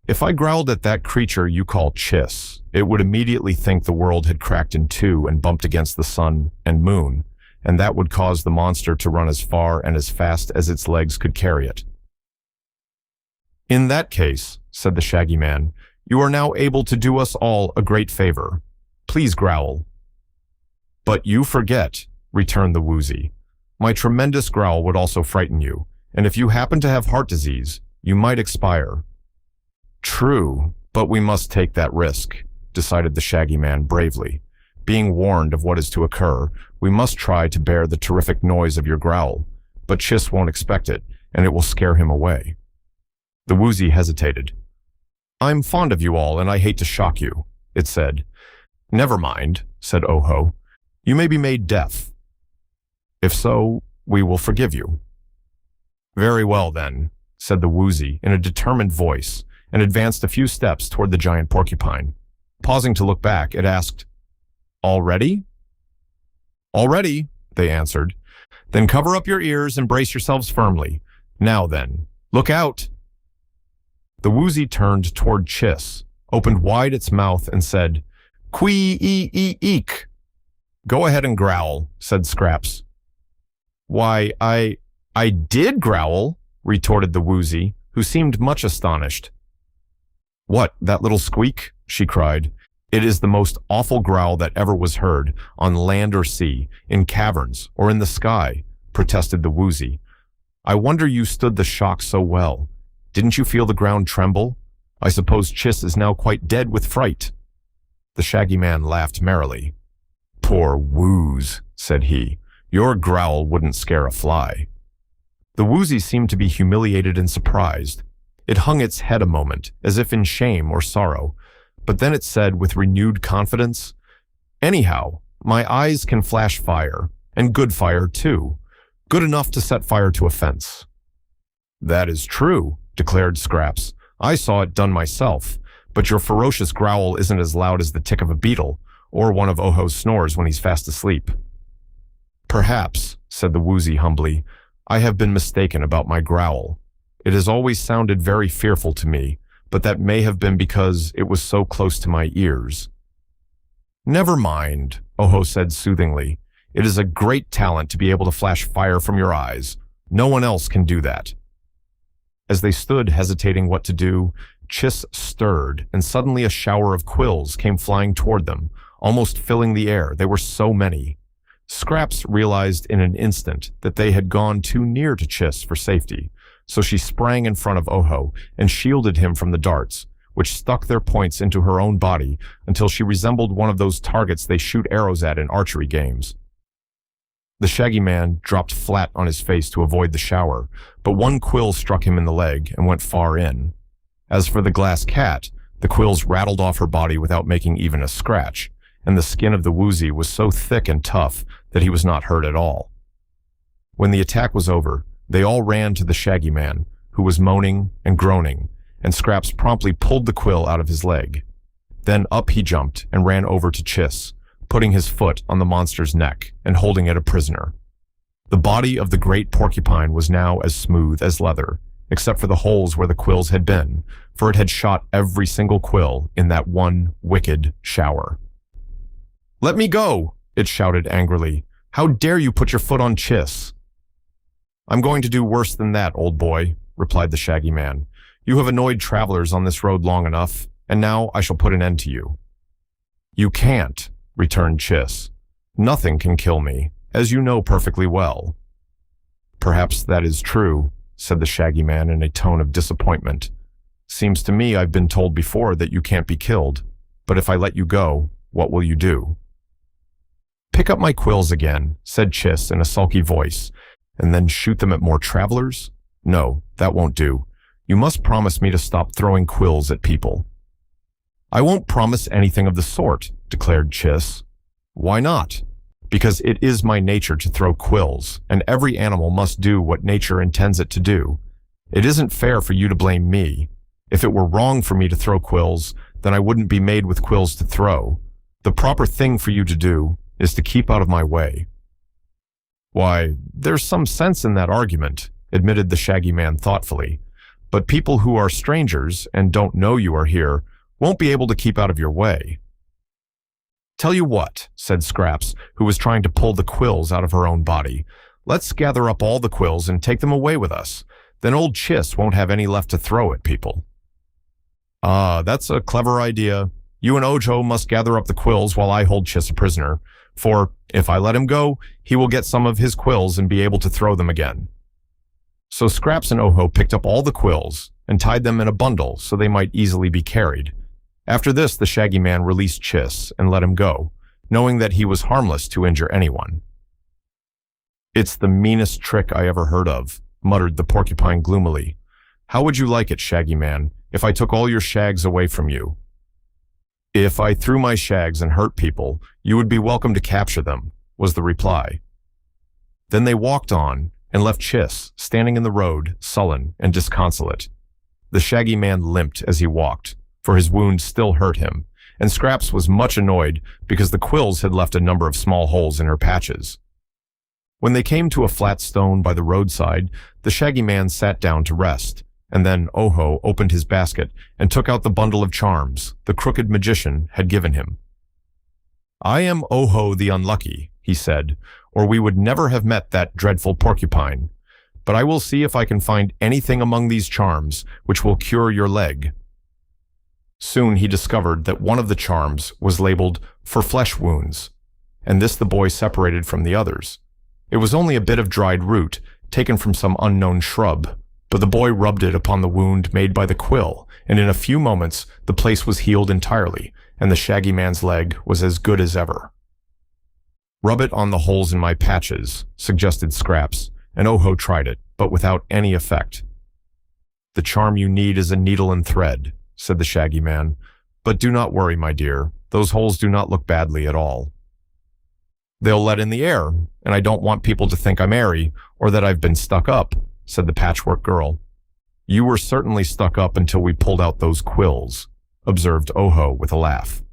If I growled at that creature you call Chiss, it would immediately think the world had cracked in two and bumped against the sun and moon, and that would cause the monster to run as far and as fast as its legs could carry it." "In that case," said the Shaggy Man, "you are now able to do us all a great favor. Please growl." "But you forget," returned the Woozy. "My tremendous growl would also frighten you, and if you happen to have heart disease, you might expire." "True, but we must take that risk," decided the Shaggy Man bravely. "Being warned of what is to occur, we must try to bear the terrific noise of your growl, but Chiss won't expect it, and it will scare him away." The Woozy hesitated. "I'm fond of you all, and I hate to shock you," it said. "Never mind," said Oho. "You may be made deaf. If so, we will forgive you." "Very well, then," said the Woozy in a determined voice, and advanced a few steps toward the giant porcupine. Pausing to look back, it asked, "All ready?" "All ready," they answered. "Then cover up your ears and brace yourselves firmly. Now then, look out!" The Woozy turned toward Chiss, opened wide its mouth, and said, "Quee-ee-ee-eek." "Go ahead and growl," said Scraps. "Why, I did growl," retorted the Woozy, who seemed much astonished. "What, that little squeak?" she cried. "It is the most awful growl that ever was heard, on land or sea, in caverns, or in the sky," protested the Woozy. "I wonder you stood the shock so well. Didn't you feel the ground tremble? I suppose Chiss is now quite dead with fright." The Shaggy Man laughed merrily. "Poor Wooz," said he. "Your growl wouldn't scare a fly." The Woozy seemed to be humiliated and surprised. It hung its head a moment, as if in shame or sorrow, but then it said with renewed confidence, "Anyhow, my eyes can flash fire, and good fire too, good enough to set fire to a fence." "That is true," declared Scraps. "I saw it done myself, but your ferocious growl isn't as loud as the tick of a beetle, or one of Oho's snores when he's fast asleep." "Perhaps," said the Woozy humbly, "I have been mistaken about my growl. It has always sounded very fearful to me, but that may have been because it was so close to my ears." "Never mind," Oho said soothingly. "It is a great talent to be able to flash fire from your eyes. No one else can do that." As they stood hesitating what to do, Chiss stirred, and suddenly a shower of quills came flying toward them, almost filling the air. They were so many. Scraps realized in an instant that they had gone too near to Chiss for safety, so she sprang in front of Oho and shielded him from the darts, which stuck their points into her own body until she resembled one of those targets they shoot arrows at in archery games. The Shaggy Man dropped flat on his face to avoid the shower, but one quill struck him in the leg and went far in. As for the glass cat, the quills rattled off her body without making even a scratch, and the skin of the Woozy was so thick and tough that he was not hurt at all. When the attack was over, they all ran to the Shaggy Man, who was moaning and groaning, and Scraps promptly pulled the quill out of his leg. Then up he jumped and ran over to Chiss, putting his foot on the monster's neck and holding it a prisoner. The body of the great porcupine was now as smooth as leather, except for the holes where the quills had been, for it had shot every single quill in that one wicked shower. "Let me go!" it shouted angrily. "How dare you put your foot on Chiss?" "I'm going to do worse than that, old boy," replied the Shaggy Man. "You have annoyed travelers on this road long enough, and now I shall put an end to you." "You can't," returned Chiss. "Nothing can kill me, as you know perfectly well." "Perhaps that is true," said the Shaggy Man in a tone of disappointment. "Seems to me I've been told before that you can't be killed, but if I let you go, what will you do?" "Pick up my quills again," said Chiss in a sulky voice, "and then shoot them at more travelers? No, that won't do. You must promise me to stop throwing quills at people." "I won't promise anything of the sort," declared Chiss. "Why not?" "Because it is my nature to throw quills, and every animal must do what nature intends it to do. It isn't fair for you to blame me. If it were wrong for me to throw quills, then I wouldn't be made with quills to throw. The proper thing for you to do is to keep out of my way." "Why, there's some sense in that argument," admitted the Shaggy Man thoughtfully. "But people who are strangers and don't know you are here won't be able to keep out of your way." "Tell you what," said Scraps, who was trying to pull the quills out of her own body. "Let's gather up all the quills and take them away with us. Then old Chiss won't have any left to throw at people." "Ah, that's a clever idea. You and Ojo must gather up the quills while I hold Chiss a prisoner, for if I let him go, he will get some of his quills and be able to throw them again." So Scraps and Ojo picked up all the quills and tied them in a bundle so they might easily be carried. After this, the Shaggy Man released Chiss and let him go, knowing that he was harmless to injure anyone. "It's the meanest trick I ever heard of," muttered the porcupine gloomily. "How would you like it, Shaggy Man, if I took all your shags away from you?" "If I threw my shags and hurt people, you would be welcome to capture them," was the reply. Then they walked on and left Chiss standing in the road, sullen and disconsolate. The Shaggy Man limped as he walked, for his wound still hurt him, and Scraps was much annoyed because the quills had left a number of small holes in her patches. When they came to a flat stone by the roadside, the Shaggy Man sat down to rest, and then Ojo opened his basket and took out the bundle of charms the crooked magician had given him. "I am Ojo the Unlucky," he said, "or we would never have met that dreadful porcupine. But I will see if I can find anything among these charms which will cure your leg." Soon he discovered that one of the charms was labeled "for flesh wounds," and this the boy separated from the others. It was only a bit of dried root, taken from some unknown shrub, but the boy rubbed it upon the wound made by the quill, and in a few moments the place was healed entirely, and the Shaggy Man's leg was as good as ever. "Rub it on the holes in my patches," suggested Scraps, and Ojo tried it, but without any effect. "The charm you need is a needle and thread," said the Shaggy Man, "but do not worry, my dear, those holes do not look badly at all." "They'll let in the air, and I don't want people to think I'm airy, or that I've been stuck up," said the Patchwork Girl. "You were certainly stuck up until we pulled out those quills," observed Ojo with a laugh.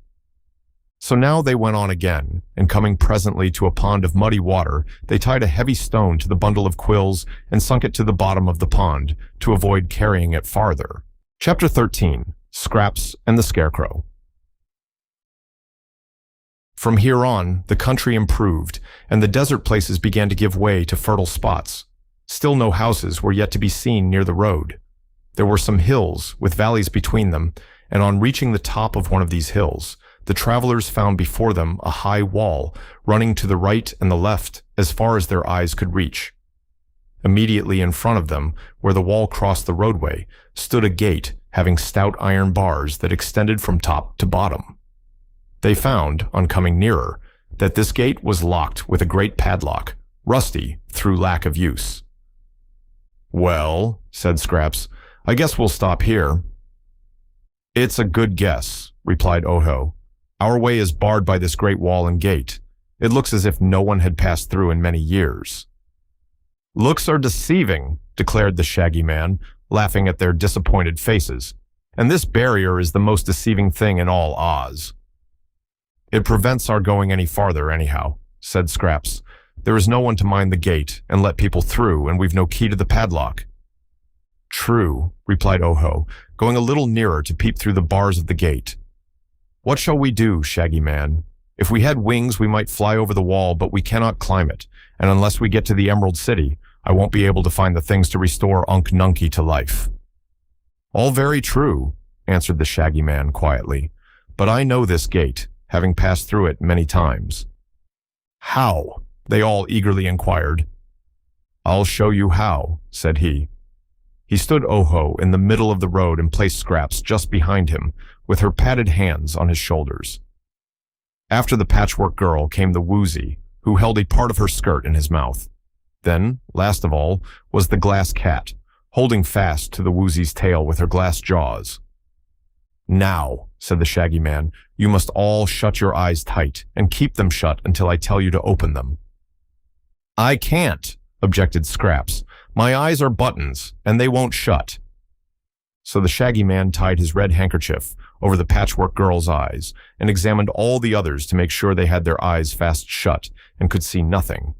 So now they went on again, and coming presently to a pond of muddy water, they tied a heavy stone to the bundle of quills and sunk it to the bottom of the pond to avoid carrying it farther. Chapter 13. Scraps and the Scarecrow. From here on, the country improved, and the desert places began to give way to fertile spots. Still no houses were yet to be seen near the road. There were some hills with valleys between them, and on reaching the top of one of these hills, the travelers found before them a high wall running to the right and the left as far as their eyes could reach. Immediately in front of them, where the wall crossed the roadway, stood a gate having stout iron bars that extended from top to bottom. They found, on coming nearer, that this gate was locked with a great padlock, rusty through lack of use. "Well," said Scraps, "I guess we'll stop here." "It's a good guess," replied Ojo. Our way is barred by this great wall and gate. It looks as if no one had passed through in many years." "Looks are deceiving," declared the Shaggy Man, laughing at their disappointed faces. "And this barrier is the most deceiving thing in all Oz." "It prevents our going any farther anyhow," said Scraps. "There is no one to mind the gate and let people through, and we've no key to the padlock." "True," replied Oho, going a little nearer to peep through the bars of the gate. "What shall we do, Shaggy Man? If we had wings, we might fly over the wall, but we cannot climb it, and unless we get to the Emerald City, I won't be able to find the things to restore Unk Nunky to life." "All very true," answered the Shaggy Man quietly, "but I know this gate, having passed through it many times." "How?" they all eagerly inquired. "I'll show you how," said he. He stood Oho in the middle of the road and placed Scraps just behind him, with her padded hands on his shoulders. After the Patchwork Girl came the Woozy, who held a part of her skirt in his mouth. Then, last of all, was the Glass Cat, holding fast to the Woozy's tail with her glass jaws. "Now," said the Shaggy Man, "you must all shut your eyes tight and keep them shut until I tell you to open them." "I can't," objected Scraps. "My eyes are buttons, and they won't shut." So the Shaggy Man tied his red handkerchief over the Patchwork Girl's eyes and examined all the others to make sure they had their eyes fast shut and could see nothing.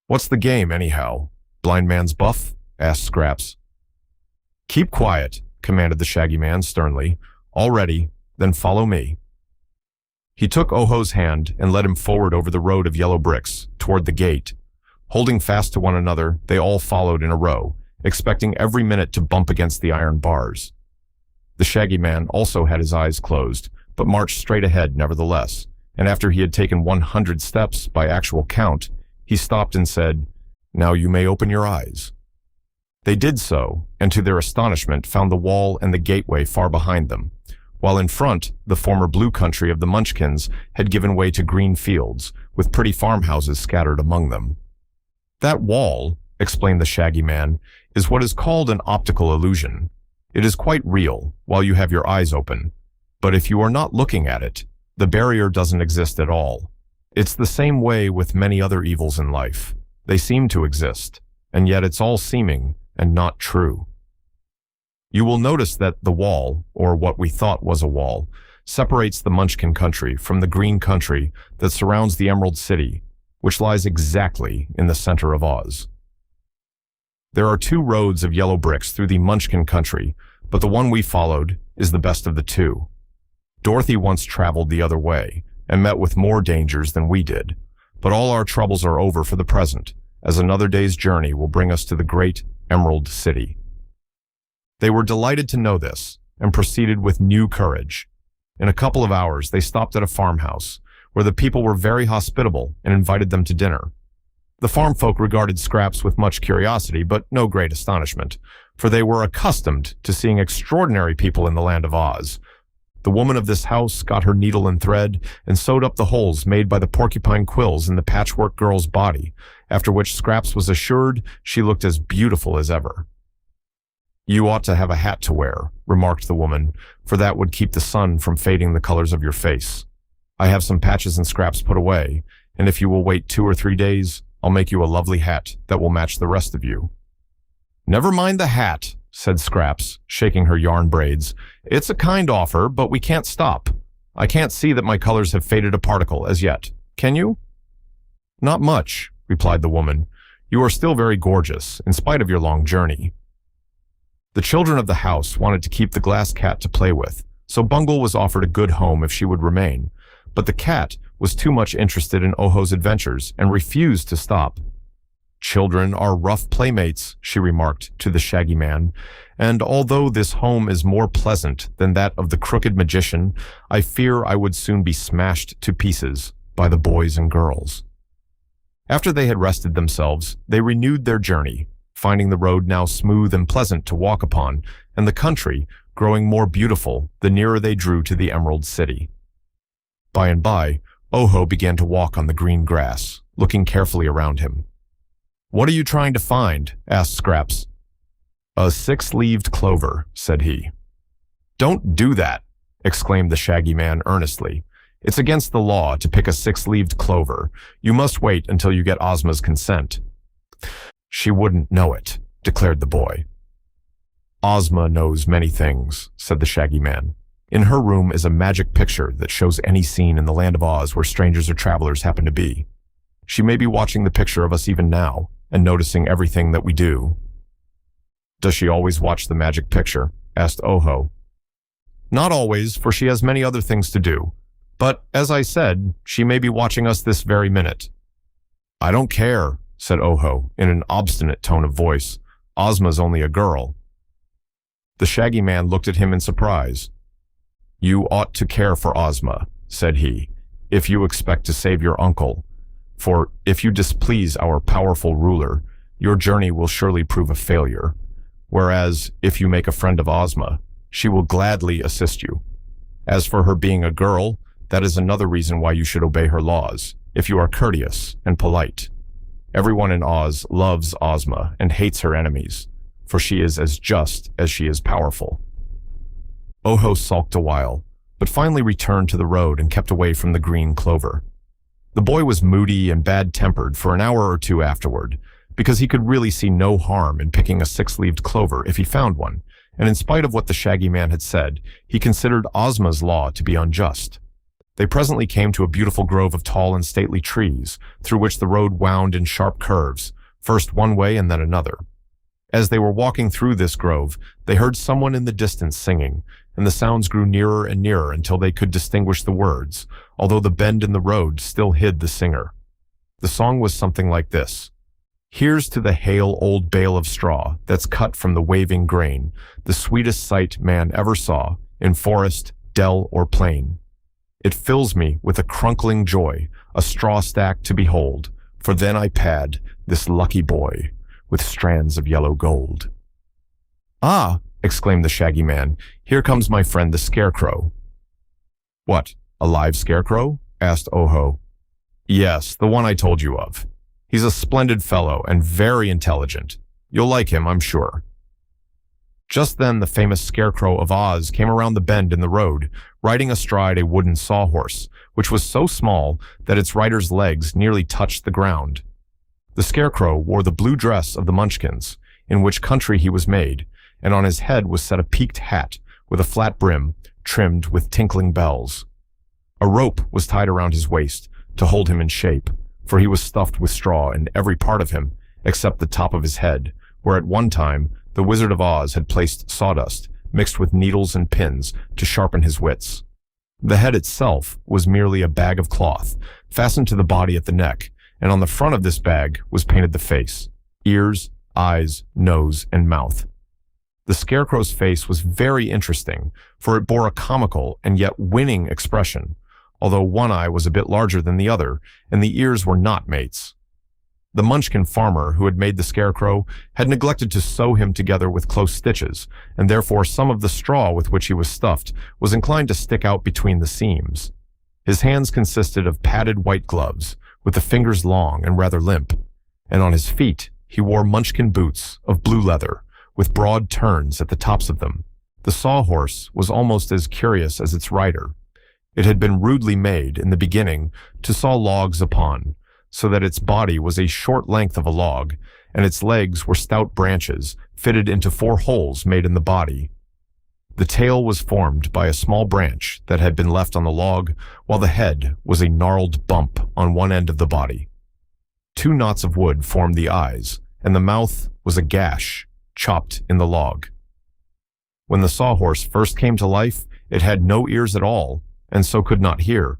"What's the game, anyhow? Blind man's buff?" asked Scraps. "Keep quiet," commanded the Shaggy Man sternly. "All ready, then follow me." He took Oho's hand and led him forward over the road of yellow bricks toward the gate. Holding fast to one another, they all followed in a row, expecting every minute to bump against the iron bars. The Shaggy Man also had his eyes closed, but marched straight ahead nevertheless, and after he had taken 100 steps by actual count, he stopped and said, "Now you may open your eyes." They did so, and to their astonishment found the wall and the gateway far behind them, while in front, the former blue country of the Munchkins had given way to green fields, with pretty farmhouses scattered among them. "That wall," explained the Shaggy Man, "is what is called an optical illusion. It is quite real while you have your eyes open, but if you are not looking at it, the barrier doesn't exist at all. It's the same way with many other evils in life. They seem to exist, and yet it's all seeming and not true. You will notice that the wall, or what we thought was a wall, separates the Munchkin country from the green country that surrounds the Emerald City, which lies exactly in the center of Oz. There are 2 roads of yellow bricks through the Munchkin country, but the one we followed is the best of the 2. Dorothy once traveled the other way and met with more dangers than we did, but all our troubles are over for the present, as another day's journey will bring us to the great Emerald City." They were delighted to know this and proceeded with new courage. In a couple of hours, they stopped at a farmhouse, where the people were very hospitable and invited them to dinner. The farm folk regarded Scraps with much curiosity, but no great astonishment, for they were accustomed to seeing extraordinary people in the land of Oz. The woman of this house got her needle and thread and sewed up the holes made by the porcupine quills in the Patchwork Girl's body, after which Scraps was assured she looked as beautiful as ever. "You ought to have a hat to wear," remarked the woman, "for that would keep the sun from fading the colors of your face. I have some patches and scraps put away, and if you will wait 2 or 3 days, I'll make you a lovely hat that will match the rest of you." "Never mind the hat," said Scraps, shaking her yarn braids. "It's a kind offer, but we can't stop. I can't see that my colors have faded a particle as yet. Can you?" "Not much," replied the woman. "You are still very gorgeous, in spite of your long journey." The children of the house wanted to keep the Glass Cat to play with, so Bungle was offered a good home if she would remain, but the cat was too much interested in Oho's adventures and refused to stop. "Children are rough playmates," she remarked to the Shaggy Man, "and although this home is more pleasant than that of the Crooked Magician, I fear I would soon be smashed to pieces by the boys and girls." After they had rested themselves, they renewed their journey, finding the road now smooth and pleasant to walk upon, and the country growing more beautiful the nearer they drew to the Emerald City. By and by, Oho began to walk on the green grass, looking carefully around him. "What are you trying to find?" asked Scraps. "A 6-leaved clover," said he. "Don't do that," exclaimed the Shaggy Man earnestly. "It's against the law to pick a six-leaved clover. You must wait until you get Ozma's consent." "She wouldn't know it," declared the boy. "Ozma knows many things," said the Shaggy Man. "In her room is a magic picture that shows any scene in the land of Oz where strangers or travelers happen to be. She may be watching the picture of us even now and noticing everything that we do." "Does she always watch the magic picture?" asked Oho. "Not always, for she has many other things to do. But, as I said, she may be watching us this very minute." "I don't care," said Oho in an obstinate tone of voice. "Ozma's only a girl." The Shaggy Man looked at him in surprise. "You ought to care for Ozma," said he, "if you expect to save your uncle. For if you displease our powerful ruler, your journey will surely prove a failure. Whereas, if you make a friend of Ozma, she will gladly assist you. As for her being a girl, that is another reason why you should obey her laws, if you are courteous and polite. Everyone in Oz loves Ozma and hates her enemies, for she is as just as she is powerful." Oho sulked a while, but finally returned to the road and kept away from the green clover. The boy was moody and bad-tempered for an hour or two afterward, because he could really see no harm in picking a six-leaved clover if he found one, and in spite of what the Shaggy Man had said, he considered Ozma's law to be unjust. They presently came to a beautiful grove of tall and stately trees, through which the road wound in sharp curves, first one way and then another. As they were walking through this grove, they heard someone in the distance singing, and the sounds grew nearer and nearer until they could distinguish the words, although the bend in the road still hid the singer. The song was something like this: "Here's to the hale old bale of straw that's cut from the waving grain, the sweetest sight man ever saw in forest, dell, or plain. It fills me with a crunkling joy, a straw stack to behold, for then I pad this lucky boy with strands of yellow gold." "Ah!" exclaimed the Shaggy Man, "here comes my friend the Scarecrow." "What, a live scarecrow?" asked Oho. "Yes, the one I told you of. He's a splendid fellow and very intelligent. You'll like him, I'm sure." Just then the famous Scarecrow of Oz came around the bend in the road, riding astride a wooden sawhorse, which was so small that its rider's legs nearly touched the ground. The Scarecrow wore the blue dress of the Munchkins, in which country he was made, and on his head was set a peaked hat with a flat brim trimmed with tinkling bells. A rope was tied around his waist to hold him in shape, for he was stuffed with straw in every part of him except the top of his head, where at one time the Wizard of Oz had placed sawdust mixed with needles and pins to sharpen his wits. The head itself was merely a bag of cloth, fastened to the body at the neck, and on the front of this bag was painted the face, ears, eyes, nose, and mouth. The Scarecrow's face was very interesting, for it bore a comical and yet winning expression, although one eye was a bit larger than the other, and the ears were not mates. The Munchkin farmer who had made the Scarecrow had neglected to sew him together with close stitches, and therefore some of the straw with which he was stuffed was inclined to stick out between the seams. His hands consisted of padded white gloves, with the fingers long and rather limp, and on his feet he wore Munchkin boots of blue leather, with broad turns at the tops of them. The sawhorse was almost as curious as its rider. It had been rudely made in the beginning to saw logs upon, so that its body was a short length of a log, and its legs were stout branches fitted into 4 holes made in the body. The tail was formed by a small branch that had been left on the log, while the head was a gnarled bump on one end of the body. 2 knots of wood formed the eyes, and the mouth was a gash chopped in the log. When the sawhorse first came to life, it had no ears at all, and so could not hear,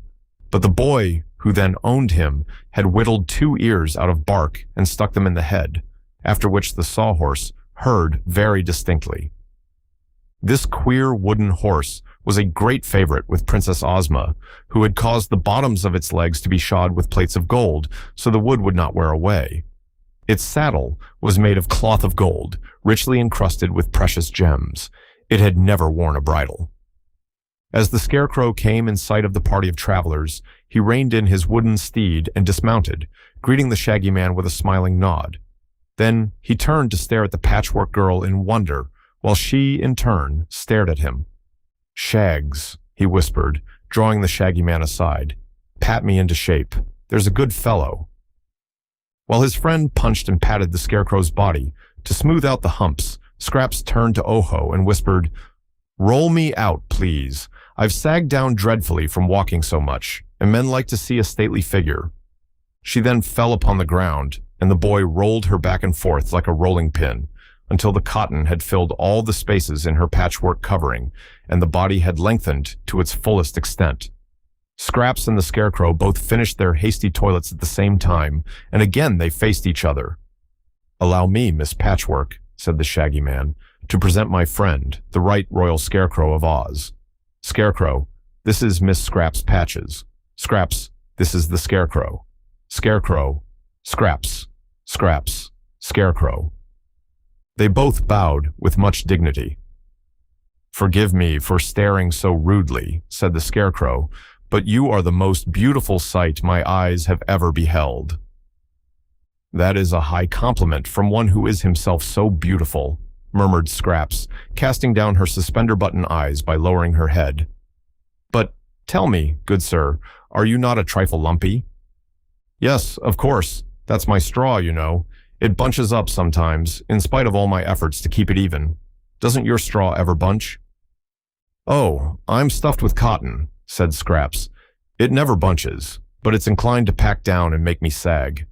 but the boy who then owned him had whittled 2 ears out of bark and stuck them in the head, after which the sawhorse heard very distinctly. This queer wooden horse was a great favorite with Princess Ozma, who had caused the bottoms of its legs to be shod with plates of gold so the wood would not wear away. Its saddle was made of cloth of gold, richly encrusted with precious gems. It had never worn a bridle. As the Scarecrow came in sight of the party of travelers, he reined in his wooden steed and dismounted, greeting the Shaggy Man with a smiling nod. Then he turned to stare at the Patchwork Girl in wonder, while she, in turn, stared at him. "Shags," he whispered, drawing the Shaggy Man aside. "Pat me into shape. There's a good fellow." While his friend punched and patted the Scarecrow's body to smooth out the humps, Scraps turned to Oho and whispered, "Roll me out, please. I've sagged down dreadfully from walking so much, and men like to see a stately figure." She then fell upon the ground, and the boy rolled her back and forth like a rolling pin, until the cotton had filled all the spaces in her patchwork covering, and the body had lengthened to its fullest extent. Scraps and the Scarecrow both finished their hasty toilets at the same time, and again they faced each other. "Allow me, Miss Patchwork," said the Shaggy Man, "to present my friend, the Right Royal Scarecrow of Oz. Scarecrow, this is Miss Scraps Patches. Scraps, this is the Scarecrow. Scarecrow, Scraps, Scraps, Scarecrow." They both bowed with much dignity. "Forgive me for staring so rudely," said the Scarecrow, "but you are the most beautiful sight my eyes have ever beheld." "That is a high compliment from one who is himself so beautiful," murmured Scraps, casting down her suspender-button eyes by lowering her head. "But tell me, good sir, are you not a trifle lumpy?" "Yes, of course. That's my straw, you know. It bunches up sometimes, in spite of all my efforts to keep it even. Doesn't your straw ever bunch?" "Oh, I'm stuffed with cotton," said Scraps. "It never bunches, but it's inclined to pack down and make me sag."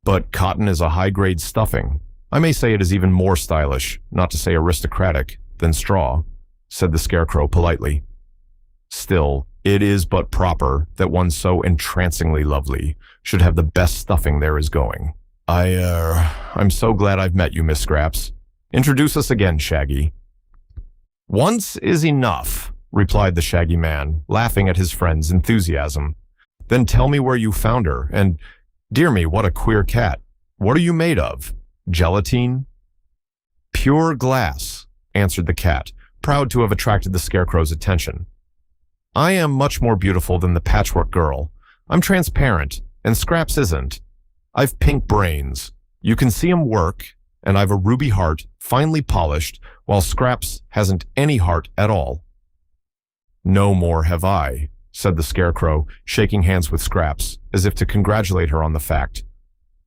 "But cotton is a high-grade stuffing. I may say it is even more stylish, not to say aristocratic, than straw," said the Scarecrow politely. "Still, it is but proper that one so entrancingly lovely should have the best stuffing there is going. I'm so glad I've met you, Miss Scraps. Introduce us again, Shaggy." "Once is enough," replied the Shaggy Man, laughing at his friend's enthusiasm. "Then tell me where you found her, and, dear me, what a queer cat. What are you made of? Gelatine?" "Pure glass," answered the cat, proud to have attracted the Scarecrow's attention. "I am much more beautiful than the Patchwork Girl. I'm transparent, and Scraps isn't. I've pink brains. You can see 'em work, and I've a ruby heart, finely polished, while Scraps hasn't any heart at all." "No more have I," said the Scarecrow, shaking hands with Scraps, as if to congratulate her on the fact.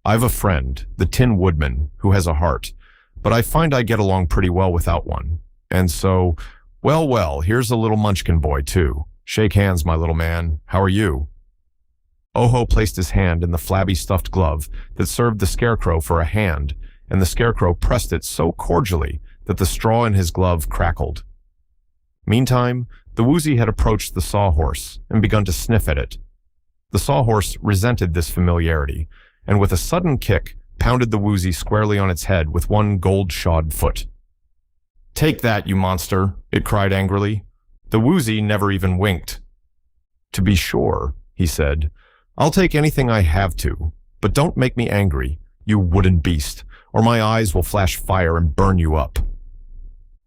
"I've a friend, the Tin Woodman, who has a heart, but I find I get along pretty well without one. And so, well, here's a little Munchkin boy, too. Shake hands, my little man. How are you?" Oho placed his hand in the flabby stuffed glove that served the Scarecrow for a hand, and the Scarecrow pressed it so cordially that the straw in his glove crackled. Meantime, the Woozy had approached the Sawhorse and begun to sniff at it. The Sawhorse resented this familiarity, and with a sudden kick, pounded the Woozy squarely on its head with one gold-shod foot. "Take that, you monster!" it cried angrily. The Woozy never even winked. "To be sure," he said, "I'll take anything I have to, but don't make me angry, you wooden beast, or my eyes will flash fire and burn you up."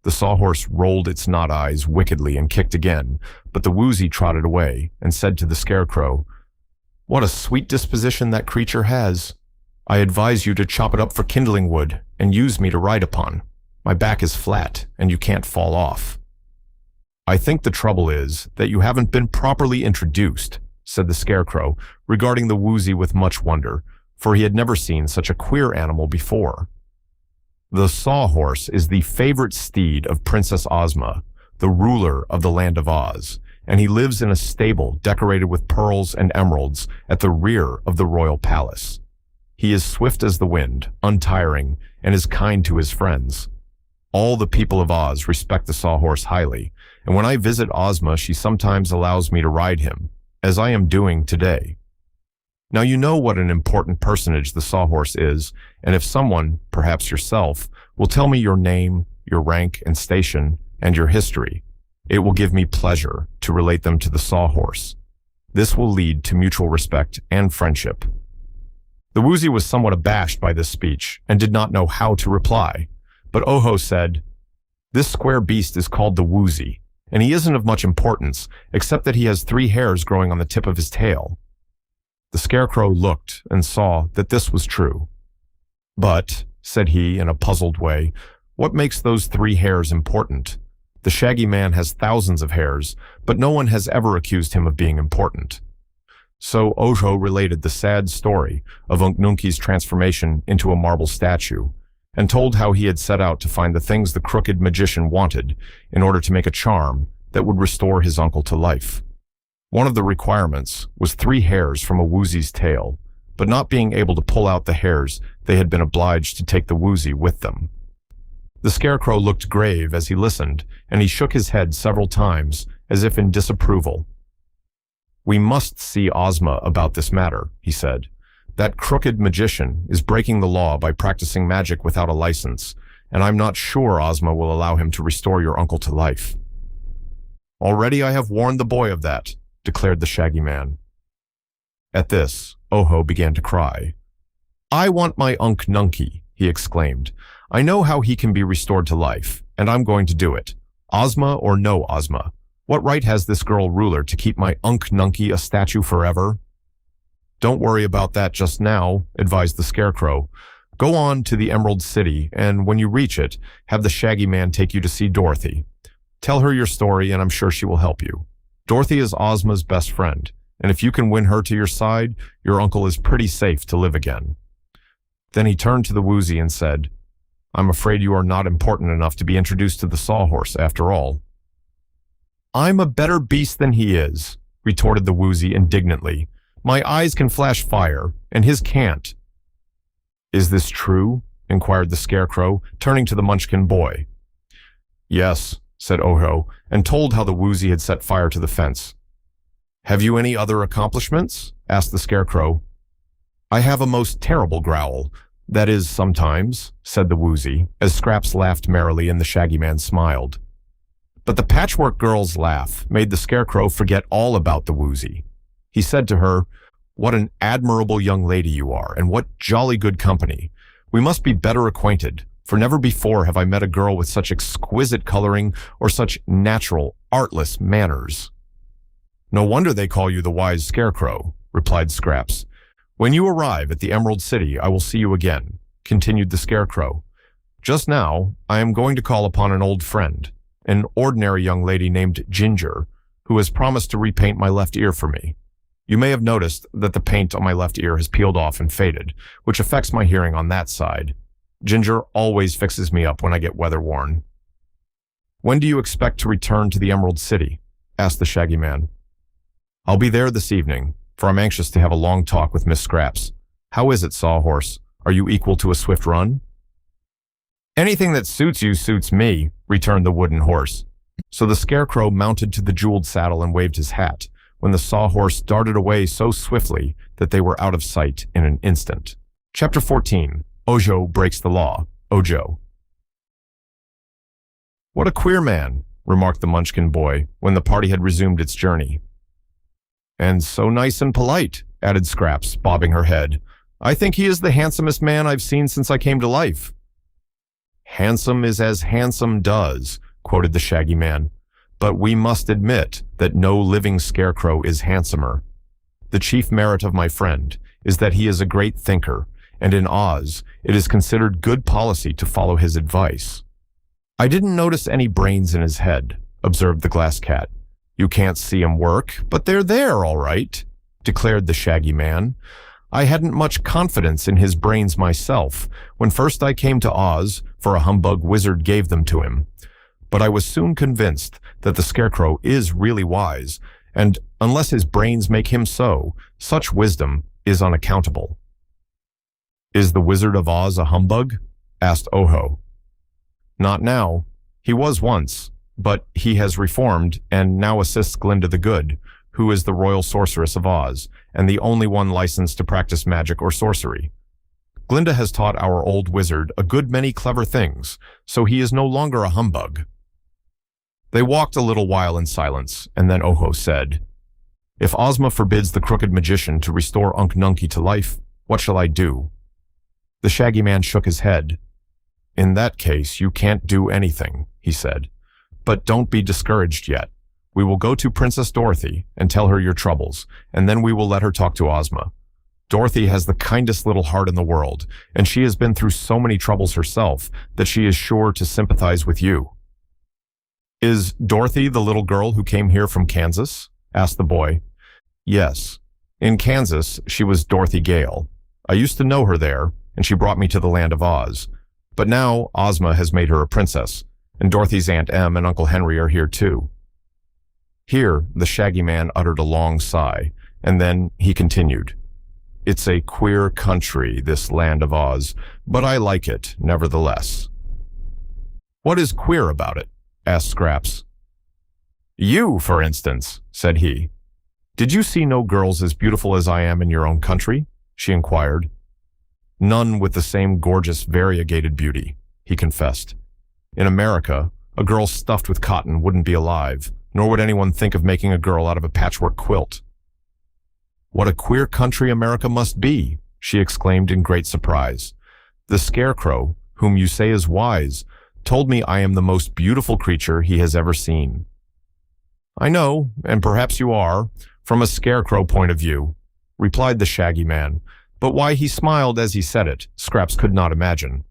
The Sawhorse rolled its knot eyes wickedly and kicked again, but the Woozy trotted away and said to the Scarecrow, "What a sweet disposition that creature has. I advise you to chop it up for kindling wood and use me to ride upon. My back is flat, and you can't fall off." "I think the trouble is that you haven't been properly introduced," said the Scarecrow, regarding the Woozy with much wonder, for he had never seen such a queer animal before. "The Sawhorse is the favorite steed of Princess Ozma, the ruler of the land of Oz, and he lives in a stable decorated with pearls and emeralds at the rear of the royal palace. He is swift as the wind, untiring, and is kind to his friends. All the people of Oz respect the Sawhorse highly, and when I visit Ozma, she sometimes allows me to ride him, as I am doing today. Now you know what an important personage the Sawhorse is, and if someone, perhaps yourself, will tell me your name, your rank and station, and your history, it will give me pleasure to relate them to the Sawhorse. This will lead to mutual respect and friendship." The Woozy was somewhat abashed by this speech and did not know how to reply, but Oho said, "This square beast is called the Woozy, and he isn't of much importance, except that he has 3 hairs growing on the tip of his tail." The Scarecrow looked and saw that this was true. "But," said he in a puzzled way, "what makes those 3 hairs important? The Shaggy Man has thousands of hairs, but no one has ever accused him of being important. So Ojo related the sad story of Unknunki's transformation into a marble statue, and told how he had set out to find the things the crooked magician wanted in order to make a charm that would restore his uncle to life. One of the requirements was 3 hairs from a Woozy's tail, but not being able to pull out the hairs, they had been obliged to take the Woozy with them. The Scarecrow looked grave as he listened, and he shook his head several times, as if in disapproval. "We must see Ozma about this matter," he said. "That crooked magician is breaking the law by practicing magic without a license, and I'm not sure Ozma will allow him to restore your uncle to life." "Already I have warned the boy of that," declared the Shaggy Man. At this, Ojo began to cry. "I want my Nunky," he exclaimed. "I know how he can be restored to life, and I'm going to do it. Ozma or no Ozma, what right has this girl ruler to keep my Nunky a statue forever?" "Don't worry about that just now," advised the Scarecrow. "Go on to the Emerald City, and when you reach it, have the Shaggy Man take you to see Dorothy. Tell her your story, and I'm sure she will help you. Dorothy is Ozma's best friend, and if you can win her to your side, your uncle is pretty safe to live again." Then he turned to the Woozy and said, "I'm afraid you are not important enough to be introduced to the Sawhorse after all." "I'm a better beast than he is," retorted the Woozy indignantly. "My eyes can flash fire, and his can't." "Is this true?" inquired the Scarecrow, turning to the Munchkin boy. "Yes," said Ojo, and told how the Woozy had set fire to the fence. "Have you any other accomplishments?" asked the Scarecrow. "I have a most terrible growl. That is, sometimes," said the Woozy, as Scraps laughed merrily and the Shaggy Man smiled. But the Patchwork Girl's laugh made the Scarecrow forget all about the Woozy. He said to her, "What an admirable young lady you are, and what jolly good company. We must be better acquainted, for never before have I met a girl with such exquisite coloring or such natural, artless manners." "No wonder they call you the wise Scarecrow," replied Scraps. "When you arrive at the Emerald City, I will see you again," continued the Scarecrow. "Just now, I am going to call upon an old friend, an ordinary young lady named Ginger, who has promised to repaint my left ear for me. You may have noticed that the paint on my left ear has peeled off and faded, which affects my hearing on that side. Ginger always fixes me up when I get weather-worn." "When do you expect to return to the Emerald City?" asked the Shaggy Man. "I'll be there this evening, for I'm anxious to have a long talk with Miss Scraps. How is it, Sawhorse? Are you equal to a swift run?" "Anything that suits you suits me," returned the wooden horse. So the Scarecrow mounted to the jeweled saddle and waved his hat, when the Sawhorse darted away so swiftly that they were out of sight in an instant. Chapter 14. Ojo Breaks the Law. Ojo. "What a queer man," remarked the Munchkin boy, when the party had resumed its journey. "And so nice and polite," added Scraps, bobbing her head. "I think he is the handsomest man I've seen since I came to life." "Handsome is as handsome does," quoted the Shaggy Man. "But we must admit that no living Scarecrow is handsomer. The chief merit of my friend is that he is a great thinker, and in Oz, it is considered good policy to follow his advice." "I didn't notice any brains in his head," observed the Glass Cat. "You can't see 'em work, but they're there, all right," declared the Shaggy Man. "I hadn't much confidence in his brains myself when first I came to Oz, for a humbug wizard gave them to him. But I was soon convinced that the Scarecrow is really wise, and unless his brains make him so, such wisdom is unaccountable." "Is the Wizard of Oz a humbug?" asked Ojo. "Not now. He was once, but he has reformed and now assists Glinda the Good, who is the royal sorceress of Oz, and the only one licensed to practice magic or sorcery. Glinda has taught our old wizard a good many clever things, so he is no longer a humbug." They walked a little while in silence, and then Ojo said, "If Ozma forbids the crooked magician to restore Nunky to life, what shall I do?" The Shaggy Man shook his head. "In that case, you can't do anything," he said. "But don't be discouraged yet. We will go to Princess Dorothy and tell her your troubles, and then we will let her talk to Ozma. Dorothy has the kindest little heart in the world, and she has been through so many troubles herself that she is sure to sympathize with you." Is Dorothy the little girl who came here from Kansas? Asked the boy. Yes. In Kansas, she was Dorothy Gale. I used to know her there, and she brought me to the land of Oz. But now Ozma has made her a princess, and Dorothy's Aunt Em and Uncle Henry are here too. Here, the Shaggy Man uttered a long sigh, and then he continued. It's a queer country, this land of Oz, but I like it, nevertheless. What is queer about it? Asked Scraps. You, for instance, said he. Did you see no girls as beautiful as I am in your own country? She inquired. None with the same gorgeous, variegated beauty, he confessed. In America, a girl stuffed with cotton wouldn't be alive, nor would anyone think of making a girl out of a patchwork quilt. What a queer country America must be, she exclaimed in great surprise. The Scarecrow, whom you say is wise, told me I am the most beautiful creature he has ever seen. I know, and perhaps you are, from a Scarecrow point of view, replied the Shaggy Man, but why he smiled as he said it, Scraps could not imagine.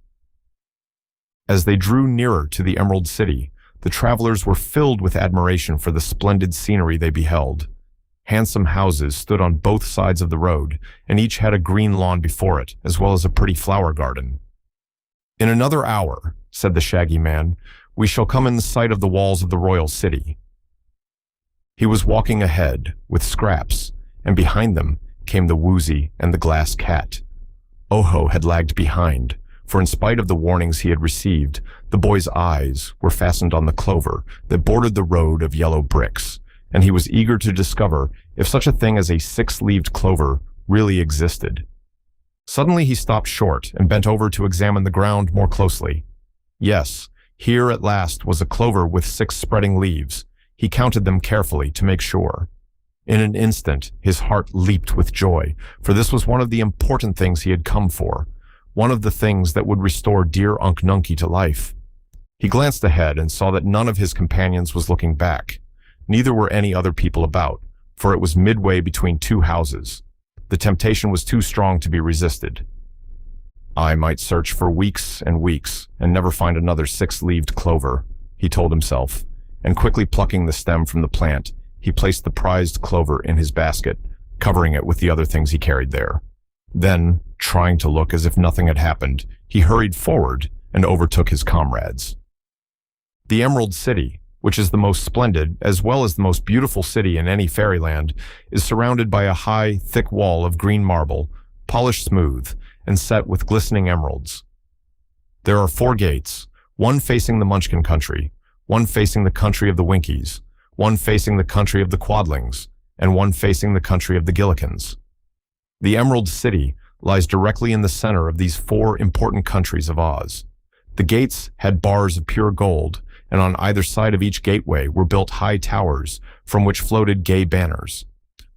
As they drew nearer to the Emerald City, the travelers were filled with admiration for the splendid scenery they beheld. Handsome houses stood on both sides of the road, and each had a green lawn before it, as well as a pretty flower garden. In another hour, said the Shaggy Man, we shall come in sight of the walls of the royal city. He was walking ahead, with Scraps, and behind them came the Woozy and the Glass Cat. Oho had lagged behind, for in spite of the warnings he had received, the boy's eyes were fastened on the clover that bordered the road of yellow bricks, and he was eager to discover if such a thing as a six-leaved clover really existed. Suddenly he stopped short and bent over to examine the ground more closely. Yes, here at last was a clover with 6 spreading leaves. He counted them carefully to make sure. In an instant, his heart leaped with joy, for this was one of the important things he had come for, one of the things that would restore dear Unc Nunkie to life. He glanced ahead and saw that none of his companions was looking back. Neither were any other people about, for it was midway between 2 houses. The temptation was too strong to be resisted. I might search for weeks and weeks and never find another 6-leaved clover, he told himself, and quickly plucking the stem from the plant, he placed the prized clover in his basket, covering it with the other things he carried there. Then, trying to look as if nothing had happened, he hurried forward and overtook his comrades. The Emerald City, which is the most splendid as well as the most beautiful city in any fairyland, is surrounded by a high, thick wall of green marble, polished smooth, and set with glistening emeralds. There are 4 gates, one facing the Munchkin country, one facing the country of the Winkies, one facing the country of the Quadlings, and one facing the country of the Gillikins. The Emerald City lies directly in the center of these 4 important countries of Oz. The gates had bars of pure gold, and on either side of each gateway were built high towers from which floated gay banners.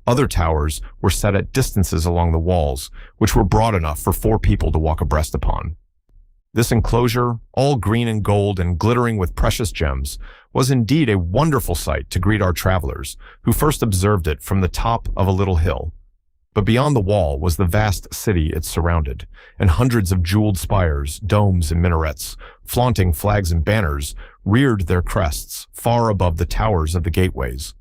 Other towers were set at distances along the walls, which were broad enough for 4 people to walk abreast upon. This enclosure, all green and gold and glittering with precious gems, was indeed a wonderful sight to greet our travelers, who first observed it from the top of a little hill. But beyond the wall was the vast city it surrounded, and hundreds of jeweled spires, domes, and minarets, flaunting flags and banners, reared their crests far above the towers of the gateways.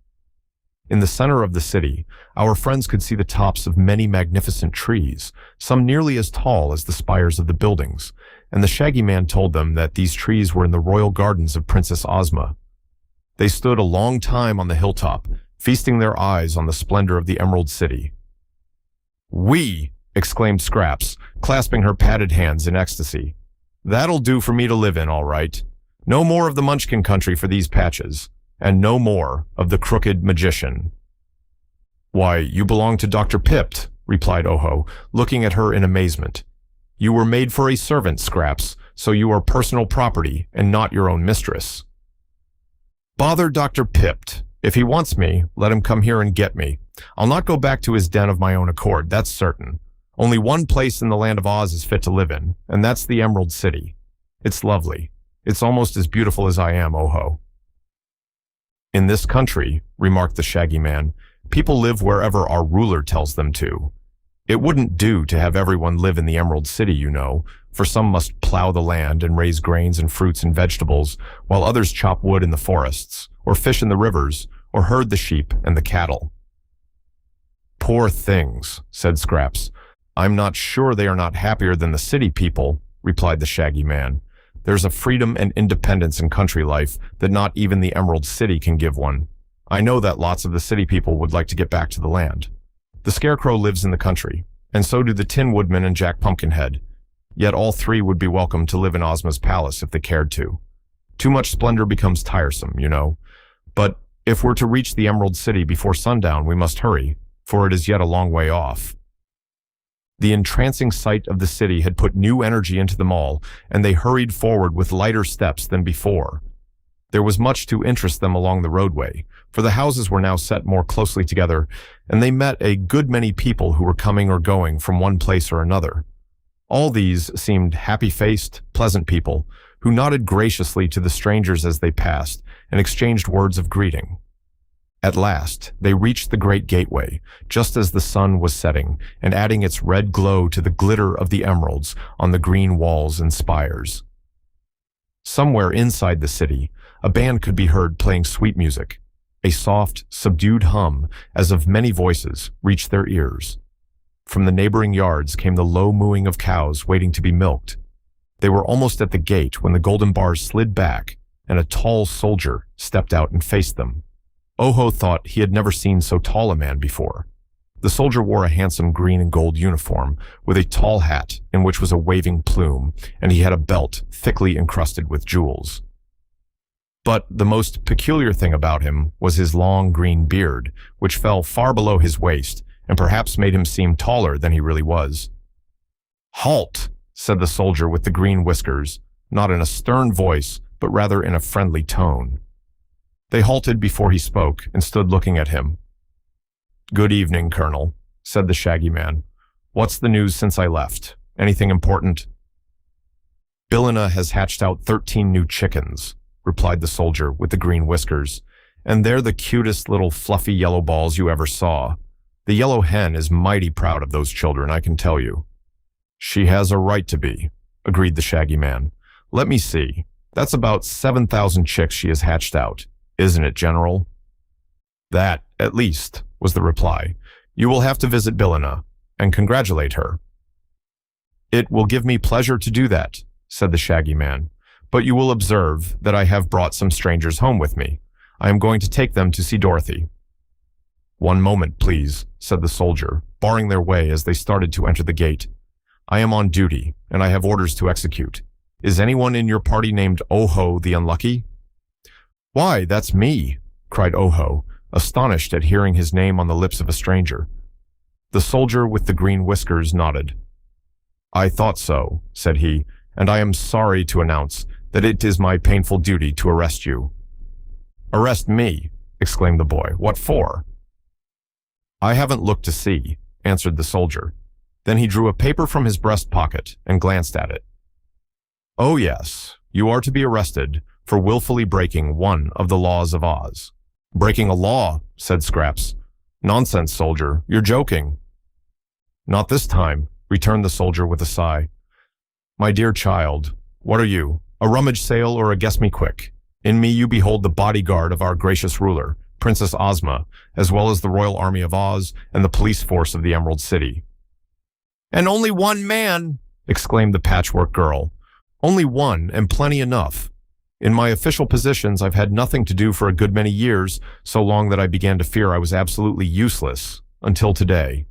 In the center of the city, our friends could see the tops of many magnificent trees, some nearly as tall as the spires of the buildings, and the Shaggy Man told them that these trees were in the royal gardens of Princess Ozma. They stood a long time on the hilltop, feasting their eyes on the splendor of the Emerald City. "We!" exclaimed Scraps, clasping her padded hands in ecstasy. "That'll do for me to live in, all right. No more of the Munchkin country for these patches, and no more of the crooked magician." "Why, you belong to Dr. Pipt," replied Oho, looking at her in amazement. "You were made for a servant, Scraps, so you are personal property and not your own mistress." "Bother Dr. Pipt. If he wants me, let him come here and get me. I'll not go back to his den of my own accord, that's certain. Only one place in the land of Oz is fit to live in, and that's the Emerald City. It's lovely. It's almost as beautiful as I am, Oho." "In this country," remarked the Shaggy Man, "people live wherever our ruler tells them to. It wouldn't do to have everyone live in the Emerald City, you know, for some must plow the land and raise grains and fruits and vegetables, while others chop wood in the forests, or fish in the rivers, or herd the sheep and the cattle. Poor things, said Scraps. I'm not sure they are not happier than the city people, replied the Shaggy Man. There's a freedom and independence in country life that not even the Emerald City can give one. I know that lots of the city people would like to get back to the land. The Scarecrow lives in the country, and so do the Tin Woodman and Jack Pumpkinhead. Yet all three would be welcome to live in Ozma's palace if they cared to. Too much splendor becomes tiresome, you know. But if we're to reach the Emerald City before sundown, we must hurry, for it is yet a long way off. The entrancing sight of the city had put new energy into them all, and they hurried forward with lighter steps than before. There was much to interest them along the roadway, for the houses were now set more closely together, and they met a good many people who were coming or going from one place or another. All these seemed happy-faced, pleasant people, who nodded graciously to the strangers as they passed and exchanged words of greeting. At last, they reached the great gateway, just as the sun was setting and adding its red glow to the glitter of the emeralds on the green walls and spires. Somewhere inside the city, a band could be heard playing sweet music. A soft, subdued hum, as of many voices, reached their ears. From the neighboring yards came the low mooing of cows waiting to be milked. They were almost at the gate when the golden bars slid back, and a tall soldier stepped out and faced them. Oho thought he had never seen so tall a man before. The soldier wore a handsome green and gold uniform, with a tall hat in which was a waving plume, and he had a belt thickly encrusted with jewels. But the most peculiar thing about him was his long green beard, which fell far below his waist, and perhaps made him seem taller than he really was. "Halt!" said the soldier with the green whiskers, not in a stern voice, but rather in a friendly tone. They halted before he spoke and stood looking at him. "Good evening, Colonel," said the Shaggy Man. "What's the news since I left? Anything important?" "Billina has hatched out 13 new chickens," replied the soldier with the green whiskers, "and they're the cutest little fluffy yellow balls you ever saw. The yellow hen is mighty proud of those children, I can tell you." "She has a right to be," agreed the Shaggy Man. "Let me see. That's about 7,000 chicks she has hatched out. Isn't it, General?" "That, at least," was the reply. "You will have to visit Billina and congratulate her." "It will give me pleasure to do that," said the Shaggy Man. "But you will observe that I have brought some strangers home with me. I am going to take them to see Dorothy." "One moment, please," said the soldier, barring their way as they started to enter the gate. "I am on duty, and I have orders to execute. Is anyone in your party named Oho the Unlucky?" "Why, that's me," cried Oho, astonished at hearing his name on the lips of a stranger. The soldier with the green whiskers nodded. "I thought so," said he, "and I am sorry to announce that it is my painful duty to arrest you." "Arrest me?" exclaimed the boy. "What for?" "I haven't looked to see," answered the soldier. Then he drew a paper from his breast pocket and glanced at it. "Oh yes, you are to be arrested for willfully breaking one of the laws of Oz." "Breaking a law," said Scraps. "Nonsense, soldier, you're joking." "Not this time," returned the soldier with a sigh. "My dear child, what are you, a rummage sale or a guess me quick? In me you behold the bodyguard of our gracious ruler, Princess Ozma, as well as the royal army of Oz and the police force of the Emerald City." "And only one man!" exclaimed the Patchwork Girl. "Only one, and plenty enough. In my official positions, I've had nothing to do for a good many years, so long that I began to fear I was absolutely useless, until today.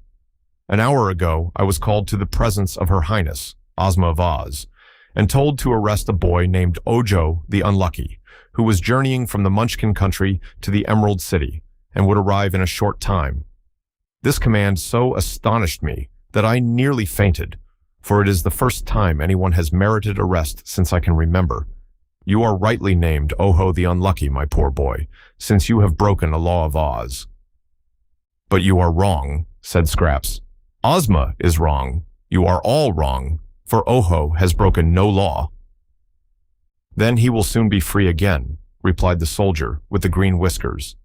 An hour ago, I was called to the presence of Her Highness, Ozma of Oz, and told to arrest a boy named Ojo the Unlucky, who was journeying from the Munchkin country to the Emerald City, and would arrive in a short time. This command so astonished me that I nearly fainted, for it is the first time anyone has merited arrest since I can remember. You are rightly named Oho the Unlucky, my poor boy, since you have broken a law of Oz." "But you are wrong," said Scraps. "Ozma is wrong. You are all wrong, for Oho has broken no law." "Then he will soon be free again," replied the soldier with the green whiskers.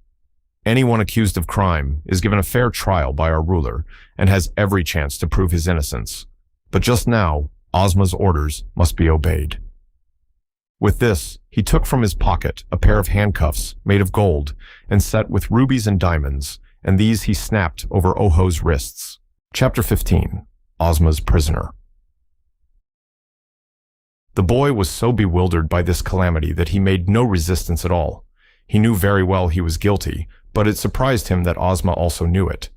Anyone accused of crime is given a fair trial by our ruler and has every chance to prove his innocence. But just now, Ozma's orders must be obeyed. With this, he took from his pocket a pair of handcuffs made of gold and set with rubies and diamonds, and these he snapped over Oho's wrists. Chapter 15. Ozma's Prisoner. The boy was so bewildered by this calamity that he made no resistance at all. He knew very well he was guilty, but it surprised him that Ozma also knew it.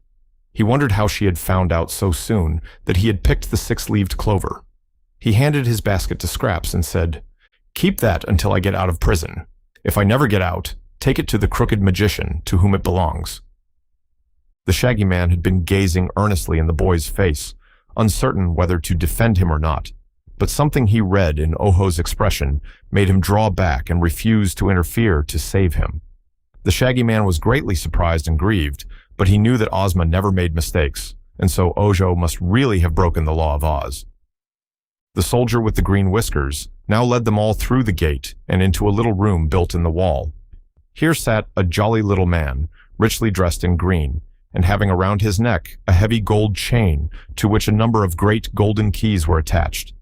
He wondered how she had found out so soon that he had picked the six-leaved clover. He handed his basket to Scraps and said, "Keep that until I get out of prison. If I never get out, take it to the crooked magician to whom it belongs." The Shaggy Man had been gazing earnestly in the boy's face, uncertain whether to defend him or not, but something he read in Oho's expression made him draw back and refuse to interfere to save him. The Shaggy Man was greatly surprised and grieved, but he knew that Ozma never made mistakes, and so Ojo must really have broken the law of Oz. The soldier with the green whiskers now led them all through the gate and into a little room built in the wall. Here sat a jolly little man, richly dressed in green, and having around his neck a heavy gold chain to which a number of great golden keys were attached.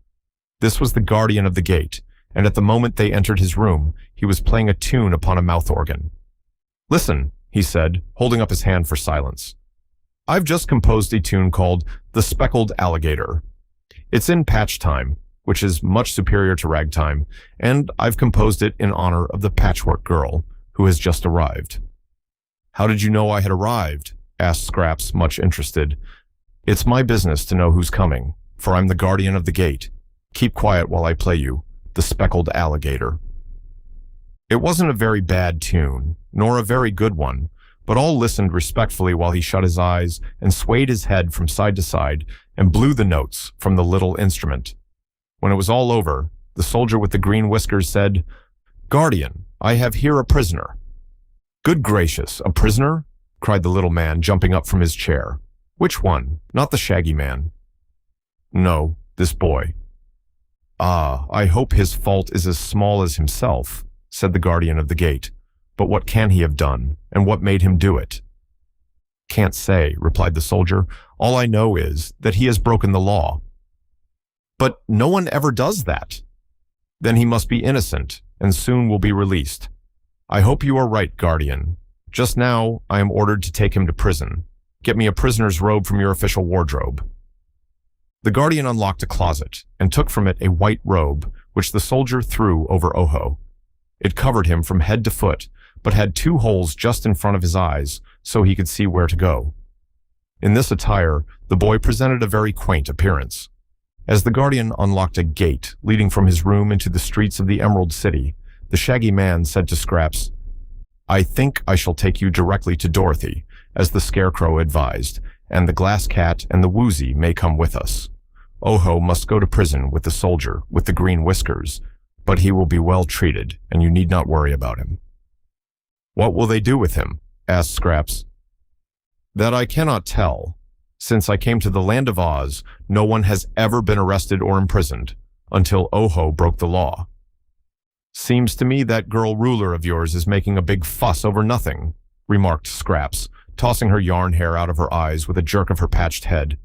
This was the guardian of the gate, and at the moment they entered his room, he was playing a tune upon a mouth organ. "Listen," he said, holding up his hand for silence. "I've just composed a tune called The Speckled Alligator. It's in patch time, which is much superior to ragtime, and I've composed it in honor of the Patchwork girl, who has just arrived." "How did you know I had arrived?" asked Scraps, much interested. "It's my business to know who's coming, for I'm the guardian of the gate. Keep quiet while I play you The Speckled Alligator." It wasn't a very bad tune, nor a very good one, but all listened respectfully while he shut his eyes and swayed his head from side to side and blew the notes from the little instrument. When it was all over, the soldier with the green whiskers said, "Guardian, I have here a prisoner." "Good gracious, a prisoner?" cried the little man, jumping up from his chair. "Which one? Not the Shaggy Man?" "No, this boy." "Ah, I hope his fault is as small as himself," said the guardian of the gate. "But what can he have done, and what made him do it?" "Can't say," replied the soldier. "All I know is that he has broken the law." "But no one ever does that." "Then he must be innocent, and soon will be released. I hope you are right, guardian. Just now, I am ordered to take him to prison. Get me a prisoner's robe from your official wardrobe." The guardian unlocked a closet and took from it a white robe, which the soldier threw over Oho. It covered him from head to foot, but had 2 holes just in front of his eyes, so he could see where to go. In this attire, the boy presented a very quaint appearance. As the guardian unlocked a gate leading from his room into the streets of the Emerald City, the Shaggy Man said to Scraps, "I think I shall take you directly to Dorothy, as the Scarecrow advised, and the Glass Cat and the Woozy may come with us. Oho must go to prison with the soldier with the green whiskers, but he will be well treated, and you need not worry about him." "What will they do with him?" asked Scraps. "That I cannot tell. Since I came to the land of Oz, no one has ever been arrested or imprisoned, until Oho broke the law." "Seems to me that girl ruler of yours is making a big fuss over nothing," remarked Scraps, tossing her yarn hair out of her eyes with a jerk of her patched head.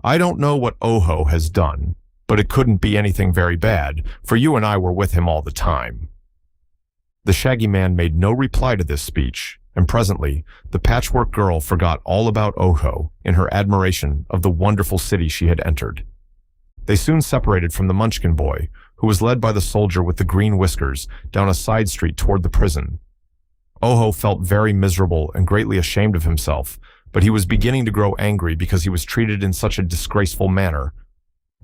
"I don't know what Oho has done, but it couldn't be anything very bad, for you and I were with him all the time." The Shaggy Man made no reply to this speech, and presently the Patchwork girl forgot all about Oho in her admiration of the wonderful city she had entered. They soon separated from the Munchkin boy, who was led by the soldier with the green whiskers down a side street toward the prison. Oho felt very miserable and greatly ashamed of himself, but he was beginning to grow angry because he was treated in such a disgraceful manner.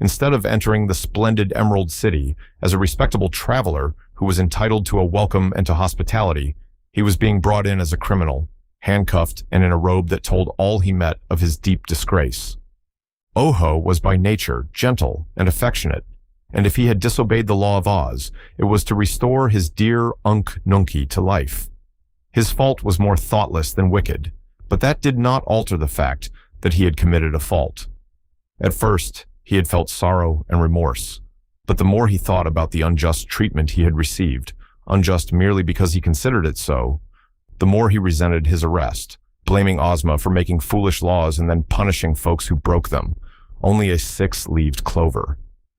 Instead of entering the splendid Emerald City as a respectable traveler who was entitled to a welcome and to hospitality, he was being brought in as a criminal, handcuffed and in a robe that told all he met of his deep disgrace. Oho was by nature gentle and affectionate, and if he had disobeyed the law of Oz, it was to restore his dear Unk Nunkie to life. His fault was more thoughtless than wicked, but that did not alter the fact that he had committed a fault. At first, he had felt sorrow and remorse, but the more he thought about the unjust treatment he had received, unjust merely because he considered it so, the more he resented his arrest, blaming Ozma for making foolish laws and then punishing folks who broke them. Only a six-leaved clover,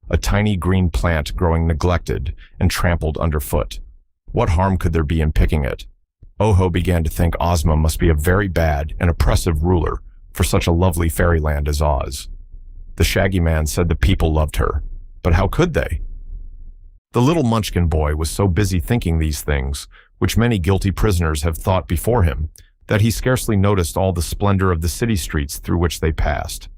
a tiny green plant growing neglected and trampled underfoot. What harm could there be in picking it? Oho began to think Ozma must be a very bad and oppressive ruler for such a lovely fairyland as Oz. The Shaggy Man said the people loved her, but how could they? The little Munchkin boy was so busy thinking these things, which many guilty prisoners have thought before him, that he scarcely noticed all the splendor of the city streets through which they passed.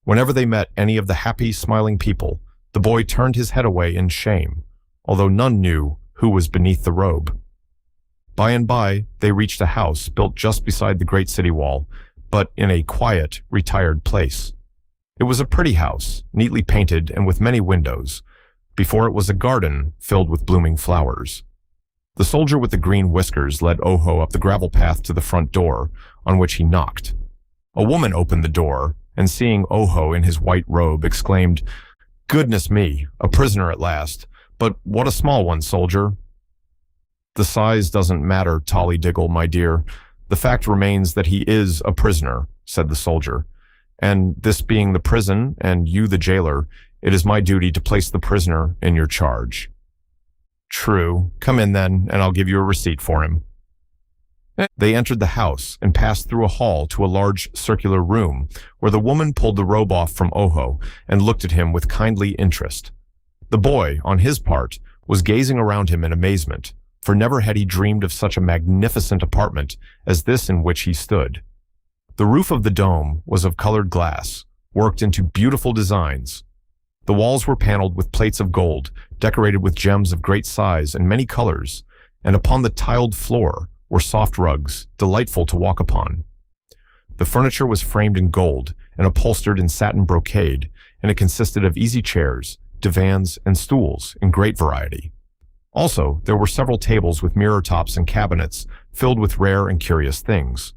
Whenever they met any of the happy, smiling people, the boy turned his head away in shame, although none knew who was beneath the robe. By and by, they reached a house built just beside the great city wall, but in a quiet, retired place. It was a pretty house, neatly painted and with many windows. Before it was a garden filled with blooming flowers. The soldier with the green whiskers led Oho up the gravel path to the front door, on which he knocked. A woman opened the door, and seeing Oho in his white robe, exclaimed, "Goodness me, a prisoner at last, but what a small one, soldier." "The size doesn't matter, Tollydiggle, my dear. The fact remains that he is a prisoner," said the soldier. "And this being the prison, and you the jailer, it is my duty to place the prisoner in your charge." "True. Come in then, and I'll give you a receipt for him." They entered the house and passed through a hall to a large circular room where the woman pulled the robe off from Oho and looked at him with kindly interest. The boy, on his part, was gazing around him in amazement, for never had he dreamed of such a magnificent apartment as this in which he stood. The roof of the dome was of colored glass, worked into beautiful designs. The walls were paneled with plates of gold, decorated with gems of great size and many colors, and upon the tiled floor were soft rugs, delightful to walk upon. The furniture was framed in gold and upholstered in satin brocade, and it consisted of easy chairs, divans, and stools in great variety. Also, there were several tables with mirror tops and cabinets filled with rare and curious things.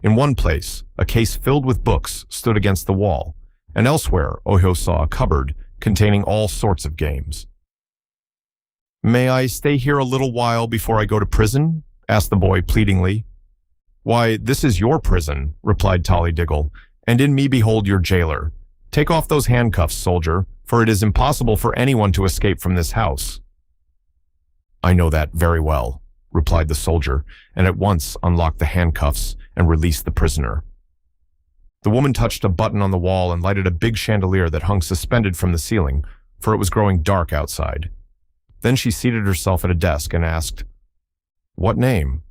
In one place, a case filled with books stood against the wall, and elsewhere Oho saw a cupboard containing all sorts of games. "May I stay here a little while before I go to prison?" asked the boy pleadingly. "Why, this is your prison," replied Tollydiggle, "and in me behold your jailer. Take off those handcuffs, soldier, for it is impossible for anyone to escape from this house." "I know that very well," replied the soldier, and at once unlocked the handcuffs and released the prisoner. The woman touched a button on the wall and lighted a big chandelier that hung suspended from the ceiling, for it was growing dark outside. Then she seated herself at a desk and asked, "What name?"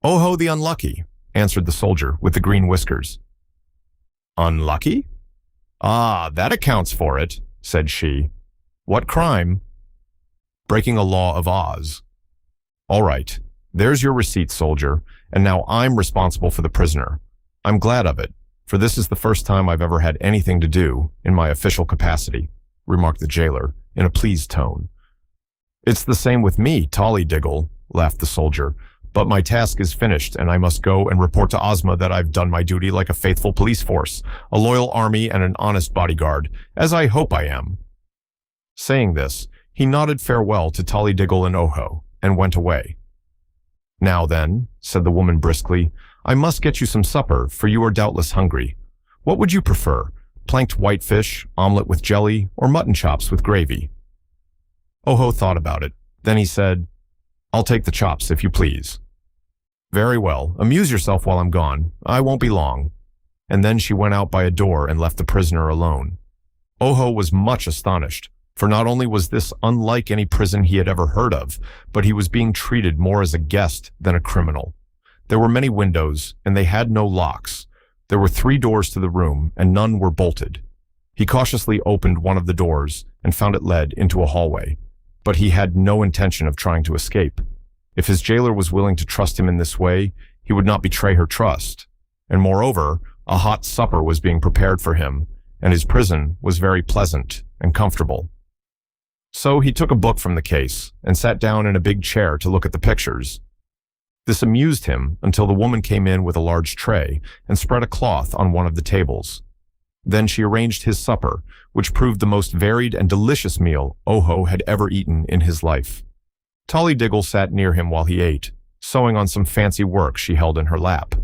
"Oho the Unlucky," answered the soldier with the green whiskers. "Unlucky? Ah, that accounts for it," said she. "What crime?" "Breaking a law of Oz." "All right, there's your receipt, soldier, and now I'm responsible for the prisoner. I'm glad of it, for this is the first time I've ever had anything to do in my official capacity," remarked the jailer in a pleased tone. "It's the same with me, Tollydiggle," laughed the soldier, "but my task is finished, and I must go and report to Ozma that I've done my duty like a faithful police force, a loyal army, and an honest bodyguard, as I hope I am." Saying this, he nodded farewell to Tollydiggle and Oho, and went away. "Now then," said the woman briskly, "I must get you some supper, for you are doubtless hungry. What would you prefer, planked whitefish, omelet with jelly, or mutton chops with gravy?" Oho thought about it. Then he said, "I'll take the chops, if you please." "Very well. Amuse yourself while I'm gone. I won't be long." And then she went out by a door and left the prisoner alone. Oho was much astonished, for not only was this unlike any prison he had ever heard of, but he was being treated more as a guest than a criminal. There were many windows, and they had no locks. There were 3 doors to the room, and none were bolted. He cautiously opened one of the doors and found it led into a hallway. But he had no intention of trying to escape. If his jailer was willing to trust him in this way, he would not betray her trust. And moreover, a hot supper was being prepared for him, and his prison was very pleasant and comfortable. So he took a book from the case and sat down in a big chair to look at the pictures. This amused him until the woman came in with a large tray and spread a cloth on one of the tables. Then she arranged his supper, which proved the most varied and delicious meal Oho had ever eaten in his life. Tollydiggle sat near him while he ate, sewing on some fancy work she held in her lap.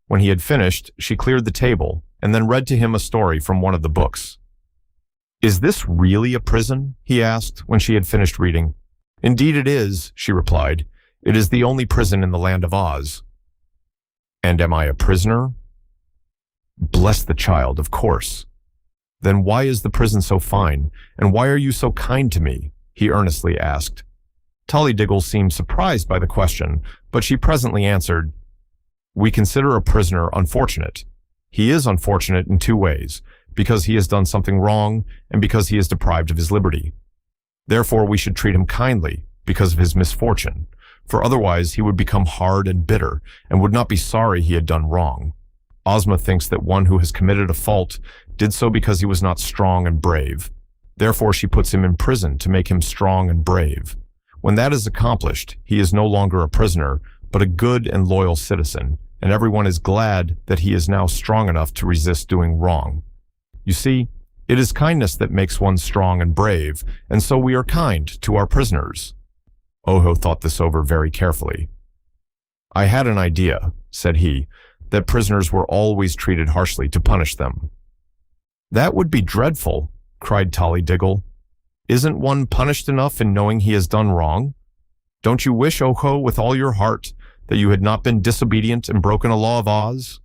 When he had finished, she cleared the table and then read to him a story from one of the books. "Is this really a prison?" he asked when she had finished reading. "Indeed it is," she replied. "It is the only prison in the land of Oz." "And am I a prisoner?" "Bless the child, of course." "Then why is the prison so fine, and why are you so kind to me?" he earnestly asked. Tollydiggle seemed surprised by the question, but she presently answered, "We consider a prisoner unfortunate. He is unfortunate in two ways, because he has done something wrong and because he is deprived of his liberty. Therefore we should treat him kindly because of his misfortune, for otherwise he would become hard and bitter and would not be sorry he had done wrong. Ozma thinks that one who has committed a fault did so because he was not strong and brave. Therefore she puts him in prison to make him strong and brave. When that is accomplished, he is no longer a prisoner, but a good and loyal citizen, and everyone is glad that he is now strong enough to resist doing wrong. You see, it is kindness that makes one strong and brave, and so we are kind to our prisoners." Oho thought this over very carefully. "I had an idea," said he, "that prisoners were always treated harshly to punish them." "That would be dreadful," cried Tollydiggle. "Isn't one punished enough in knowing he has done wrong? Don't you wish, Oho, with all your heart, that you had not been disobedient and broken a law of Oz?"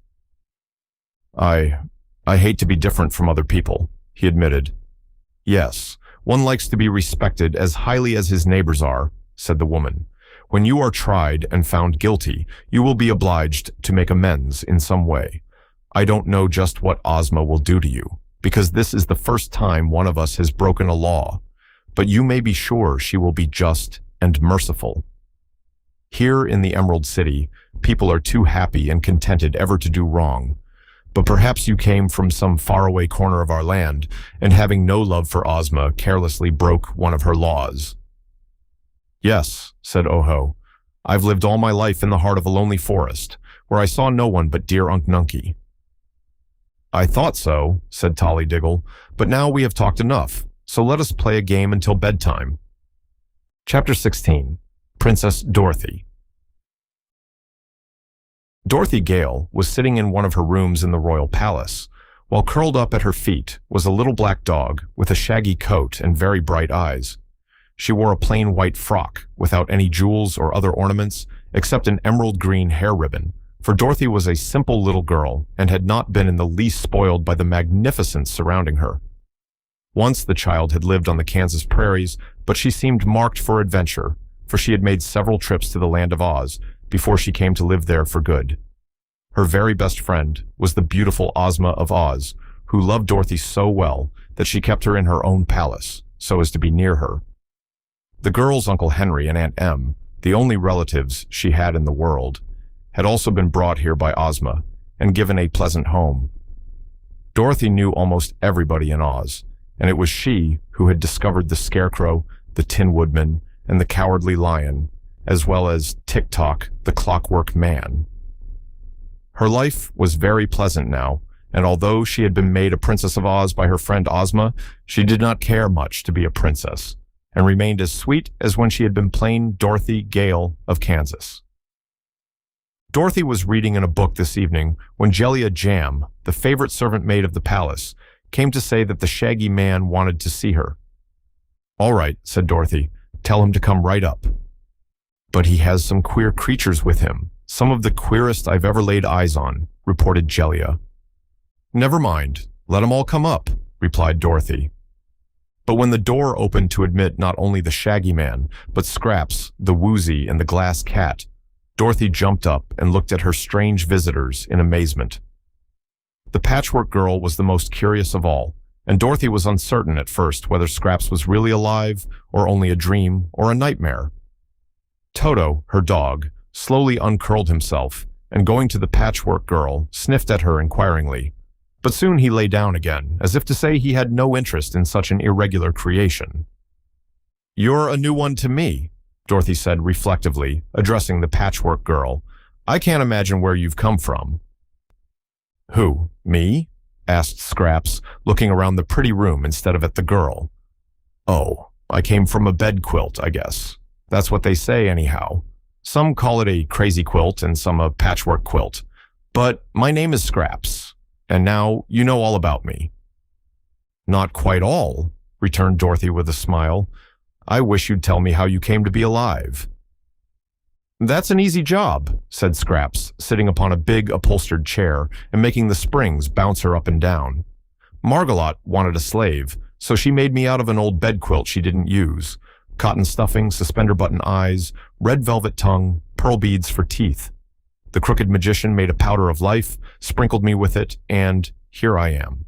I hate to be different from other people," he admitted. "Yes, one likes to be respected as highly as his neighbors are," said the woman. "When you are tried and found guilty, you will be obliged to make amends in some way. I don't know just what Ozma will do to you, because this is the first time one of us has broken a law, but you may be sure she will be just and merciful. Here in the Emerald City, people are too happy and contented ever to do wrong. But perhaps you came from some faraway corner of our land, and having no love for Ozma, carelessly broke one of her laws." "Yes," said Oho. "I've lived all my life in the heart of a lonely forest, where I saw no one but dear Unc Nunkie." "I thought so," said Tollydiggle, "but now we have talked enough, so let us play a game until bedtime." Chapter 16. Princess Dorothy. Dorothy Gale was sitting in one of her rooms in the royal palace, while curled up at her feet was a little black dog with a shaggy coat and very bright eyes. She wore a plain white frock, without any jewels or other ornaments, except an emerald green hair ribbon, for Dorothy was a simple little girl and had not been in the least spoiled by the magnificence surrounding her. Once the child had lived on the Kansas prairies, but she seemed marked for adventure, for she had made several trips to the land of Oz before she came to live there for good. Her very best friend was the beautiful Ozma of Oz, who loved Dorothy so well that she kept her in her own palace, so as to be near her. The girl's Uncle Henry and Aunt Em, the only relatives she had in the world, had also been brought here by Ozma and given a pleasant home. Dorothy knew almost everybody in Oz, and it was she who had discovered the Scarecrow, the Tin Woodman, and the Cowardly Lion, as well as Tick-Tock, the Clockwork Man. Her life was very pleasant now, and although she had been made a Princess of Oz by her friend Ozma, she did not care much to be a princess, and remained as sweet as when she had been plain Dorothy Gale of Kansas. Dorothy was reading in a book this evening when Jellia Jam, the favorite servant maid of the palace, came to say that the Shaggy Man wanted to see her. "All right," said Dorothy, "tell him to come right up." "But he has some queer creatures with him, some of the queerest I've ever laid eyes on," reported Jellia. "Never mind, let 'em all come up," replied Dorothy. But when the door opened to admit not only the Shaggy Man, but Scraps, the Woozy, and the Glass Cat, Dorothy jumped up and looked at her strange visitors in amazement. The Patchwork Girl was the most curious of all, and Dorothy was uncertain at first whether Scraps was really alive, or only a dream, or a nightmare. Toto, her dog, slowly uncurled himself, and going to the Patchwork Girl, sniffed at her inquiringly. But soon he lay down again, as if to say he had no interest in such an irregular creation. "You're a new one to me," Dorothy said reflectively, addressing the Patchwork Girl. "I can't imagine where you've come from." "Who, me?" asked Scraps, looking around the pretty room instead of at the girl. "Oh, I came from a bed quilt, I guess. That's what they say anyhow. Some call it a crazy quilt and some a patchwork quilt. But my name is Scraps, and now you know all about me." "Not quite all," returned Dorothy with a smile. "I wish you'd tell me how you came to be alive." "That's an easy job," said Scraps, sitting upon a big upholstered chair and making the springs bounce her up and down. "Margolot wanted a slave, so she made me out of an old bed quilt she didn't use. Cotton stuffing, suspender button eyes, red velvet tongue, pearl beads for teeth. The crooked magician made a powder of life, sprinkled me with it, and here I am.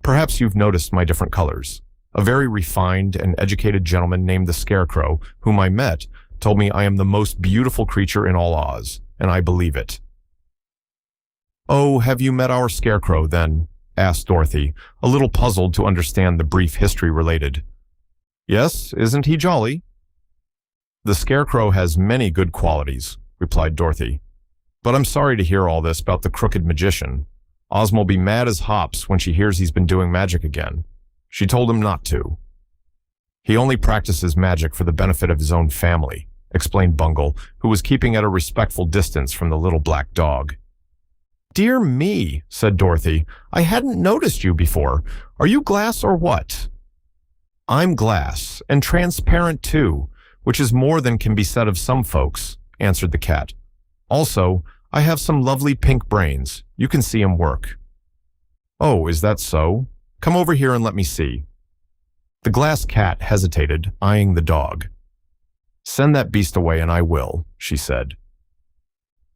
Perhaps you've noticed my different colors. A very refined and educated gentleman named the Scarecrow, whom I met, told me I am the most beautiful creature in all Oz, and I believe it." "Oh, have you met our Scarecrow, then?" asked Dorothy, a little puzzled to understand the brief history related. "Yes, isn't he jolly?" "The Scarecrow has many good qualities," replied Dorothy. "But I'm sorry to hear all this about the crooked magician. Ozma'll be mad as hops when she hears he's been doing magic again. She told him not to." "He only practices magic for the benefit of his own family," explained Bungle, who was keeping at a respectful distance from the little black dog. "Dear me," said Dorothy. "I hadn't noticed you before. Are you glass or what?" "I'm glass, and transparent too, which is more than can be said of some folks," answered the cat. "Also, I have some lovely pink brains. You can see 'em work." "Oh, is that so? Come over here and let me see." The glass cat hesitated, eyeing the dog. "Send that beast away and I will," she said.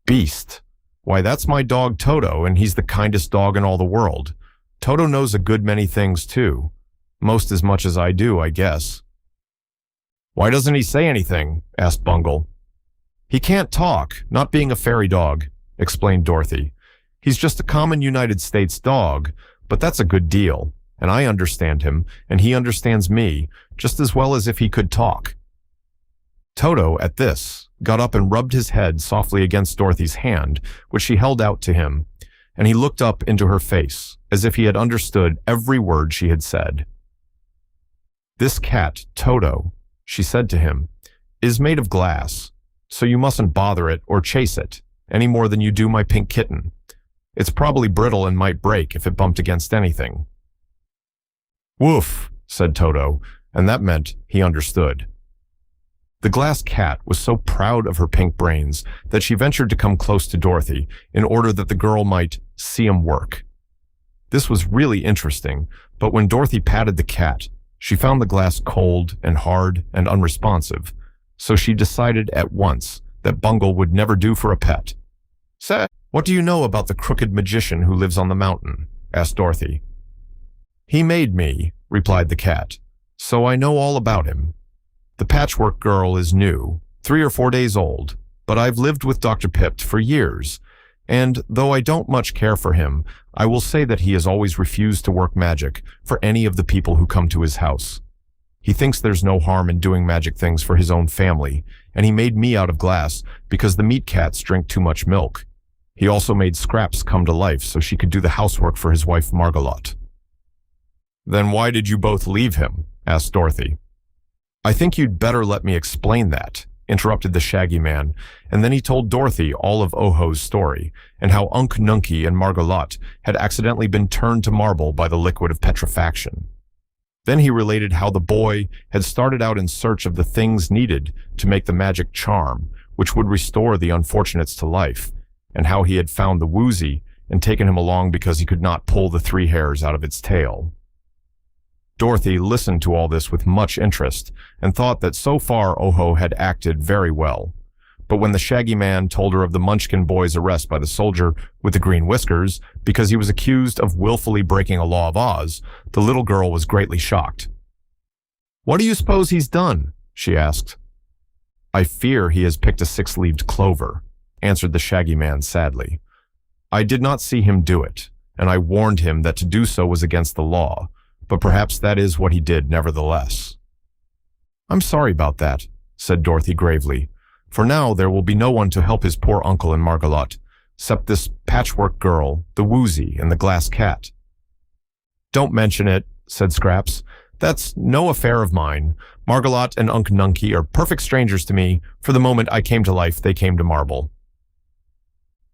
"Beast? Why, that's my dog Toto, and he's the kindest dog in all the world. Toto knows a good many things, too. Most as much as I do, I guess." "Why doesn't he say anything?" asked Bungle. "He can't talk, not being a fairy dog," explained Dorothy. "He's just a common United States dog, but that's a good deal, and I understand him, and he understands me, just as well as if he could talk." Toto, at this, got up and rubbed his head softly against Dorothy's hand, which she held out to him, and he looked up into her face, as if he had understood every word she had said. "This cat, Toto," she said to him, "is made of glass, so you mustn't bother it or chase it, any more than you do my pink kitten. It's probably brittle and might break if it bumped against anything." "Woof," said Toto, and that meant he understood. The glass cat was so proud of her pink brains that she ventured to come close to Dorothy in order that the girl might see 'em work. This was really interesting, but when Dorothy patted the cat, she found the glass cold and hard and unresponsive, so she decided at once that Bungle would never do for a pet. "Say, what do you know about the crooked magician who lives on the mountain?" asked Dorothy. "He made me," replied the cat, "so I know all about him. The Patchwork girl is new, 3 or 4 days old, but I've lived with Dr. Pipt for years, and though I don't much care for him, I will say that he has always refused to work magic for any of the people who come to his house. He thinks there's no harm in doing magic things for his own family, and he made me out of glass because the meat cats drink too much milk. He also made Scraps come to life so she could do the housework for his wife Margolot." "Then why did you both leave him?" asked Dorothy. "I think you'd better let me explain that," interrupted the Shaggy Man, and then he told Dorothy all of Oho's story, and how Unk Nunky and Margolot had accidentally been turned to marble by the liquid of petrifaction. Then he related how the boy had started out in search of the things needed to make the magic charm, which would restore the unfortunates to life, and how he had found the Woozy and taken him along because he could not pull the 3 hairs out of its tail. Dorothy listened to all this with much interest and thought that so far Oho had acted very well. But when the Shaggy Man told her of the Munchkin boy's arrest by the soldier with the green whiskers because he was accused of willfully breaking a law of Oz, the little girl was greatly shocked. "What do you suppose he's done?" she asked. "I fear he has picked a 6-leaved clover," answered the Shaggy Man sadly. "I did not see him do it, and I warned him that to do so was against the law, but perhaps that is what he did nevertheless." "I'm sorry about that," said Dorothy gravely. "For now there will be no one to help his poor uncle and Margolot, except this Patchwork girl, the Woozy, and the glass cat." "Don't mention it," said Scraps. That's no affair of mine. Margolot and Unk Nunky are perfect strangers to me. For the moment I came to life, they came to marble."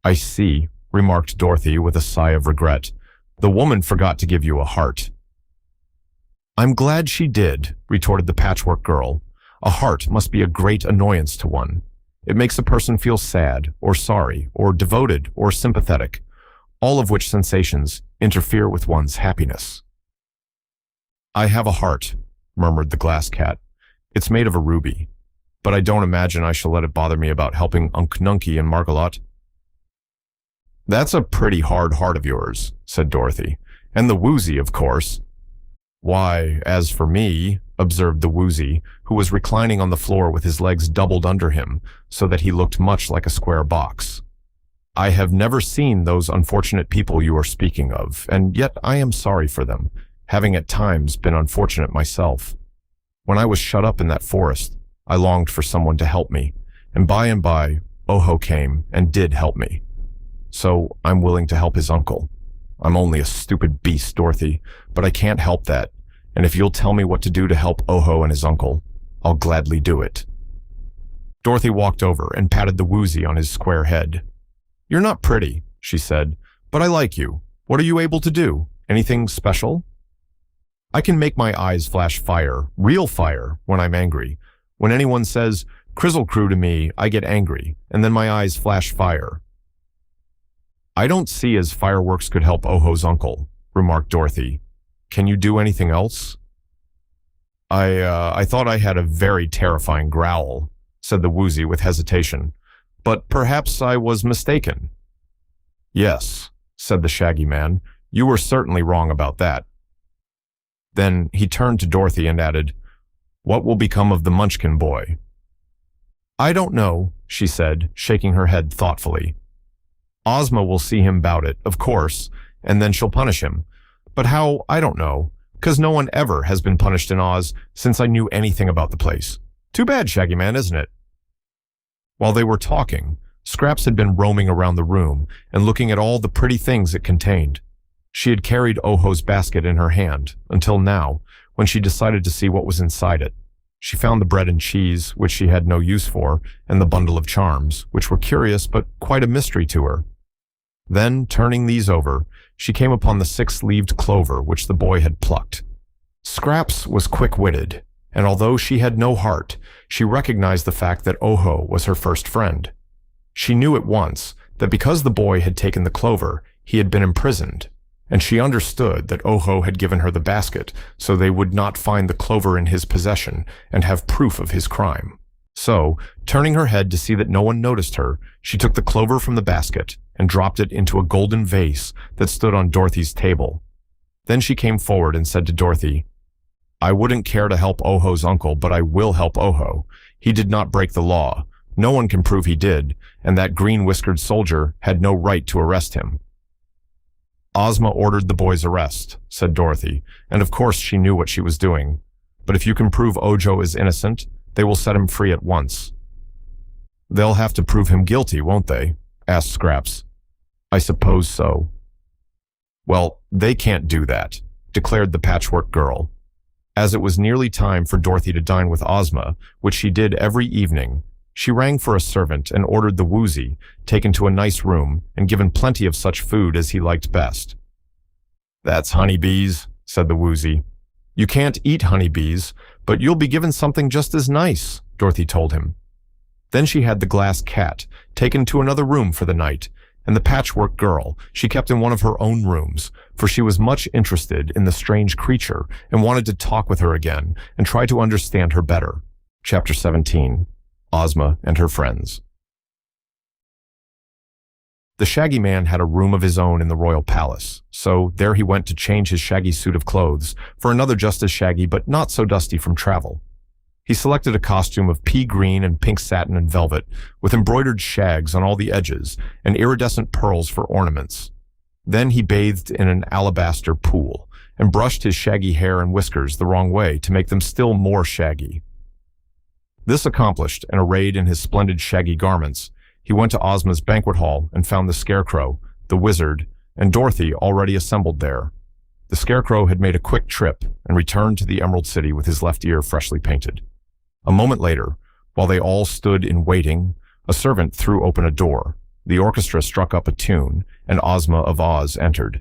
"I see," remarked Dorothy with a sigh of regret. "The woman forgot to give you a heart." "I'm glad she did," retorted the Patchwork Girl. "A heart must be a great annoyance to one. It makes a person feel sad, or sorry, or devoted, or sympathetic, all of which sensations interfere with one's happiness." "I have a heart," murmured the Glass Cat. "It's made of a ruby, but I don't imagine I shall let it bother me about helping Unk Nunky and Margolot." "That's a pretty hard heart of yours," said Dorothy. "And the Woozy, of course." "Why, as for me," observed the Woozy, who was reclining on the floor with his legs doubled under him, so that he looked much like a square box, "I have never seen those unfortunate people you are speaking of, and yet I am sorry for them, having at times been unfortunate myself. When I was shut up in that forest, I longed for someone to help me, and by, Oho came and did help me. So I'm willing to help his uncle. I'm only a stupid beast, Dorothy, but I can't help that, and if you'll tell me what to do to help Oho and his uncle, I'll gladly do it." Dorothy walked over and patted the Woozy on his square head. "You're not pretty," she said, "but I like you. What are you able to do? Anything special?" "I can make my eyes flash fire, real fire, when I'm angry. When anyone says, 'Crizzle Crew' to me, I get angry, and then my eyes flash fire." "I don't see as fireworks could help Oho's uncle," remarked Dorothy. "Can you do anything else?" I thought I had a very terrifying growl," said the Woozy with hesitation, "but perhaps I was mistaken." "Yes," said the Shaggy Man, "you were certainly wrong about that." Then he turned to Dorothy and added, "What will become of the Munchkin boy?" "I don't know," she said, shaking her head thoughtfully. "Ozma will see him about it, of course, and then she'll punish him. But how, I don't know, 'cause no one ever has been punished in Oz since I knew anything about the place. Too bad, Shaggy Man, isn't it?" While they were talking, Scraps had been roaming around the room and looking at all the pretty things it contained. She had carried Oho's basket in her hand, until now, when she decided to see what was inside it. She found the bread and cheese, which she had no use for, and the bundle of charms, which were curious but quite a mystery to her. Then, turning these over, she came upon the 6-leaved clover which the boy had plucked. Scraps was quick-witted, and although she had no heart, she recognized the fact that Oho was her first friend. She knew at once that because the boy had taken the clover, he had been imprisoned, and she understood that Oho had given her the basket so they would not find the clover in his possession and have proof of his crime. So, turning her head to see that no one noticed her, she took the clover from the basket and dropped it into a golden vase that stood on Dorothy's table. Then she came forward and said to Dorothy, "I wouldn't care to help Oho's uncle, but I will help Oho. He did not break the law. No one can prove he did, and that green-whiskered soldier had no right to arrest him." "Ozma ordered the boy's arrest," said Dorothy, and of course she knew what she was doing. "But if you can prove Ojo is innocent, they will set him free at once." "They'll have to prove him guilty, won't they?" asked Scraps. "I suppose so." "Well, they can't do that," declared the Patchwork Girl. As it was nearly time for Dorothy to dine with Ozma, which she did every evening, she rang for a servant and ordered the Woozy taken to a nice room and given plenty of such food as he liked best. "That's honeybees," said the Woozy. "You can't eat honeybees, but you'll be given something just as nice," Dorothy told him. Then she had the Glass Cat taken to another room for the night, and the Patchwork Girl she kept in one of her own rooms, for she was much interested in the strange creature and wanted to talk with her again and try to understand her better. Chapter 17. Ozma and her friends. The Shaggy Man had a room of his own in the royal palace, so there he went to change his shaggy suit of clothes for another just as shaggy but not so dusty from travel. He selected a costume of pea green and pink satin and velvet, with embroidered shags on all the edges and iridescent pearls for ornaments. Then he bathed in an alabaster pool and brushed his shaggy hair and whiskers the wrong way to make them still more shaggy. This accomplished, and arrayed in his splendid shaggy garments, he went to Ozma's banquet hall and found the Scarecrow, the Wizard, and Dorothy already assembled there. The Scarecrow had made a quick trip and returned to the Emerald City with his left ear freshly painted. A moment later, while they all stood in waiting, a servant threw open a door. The orchestra struck up a tune, and Ozma of Oz entered.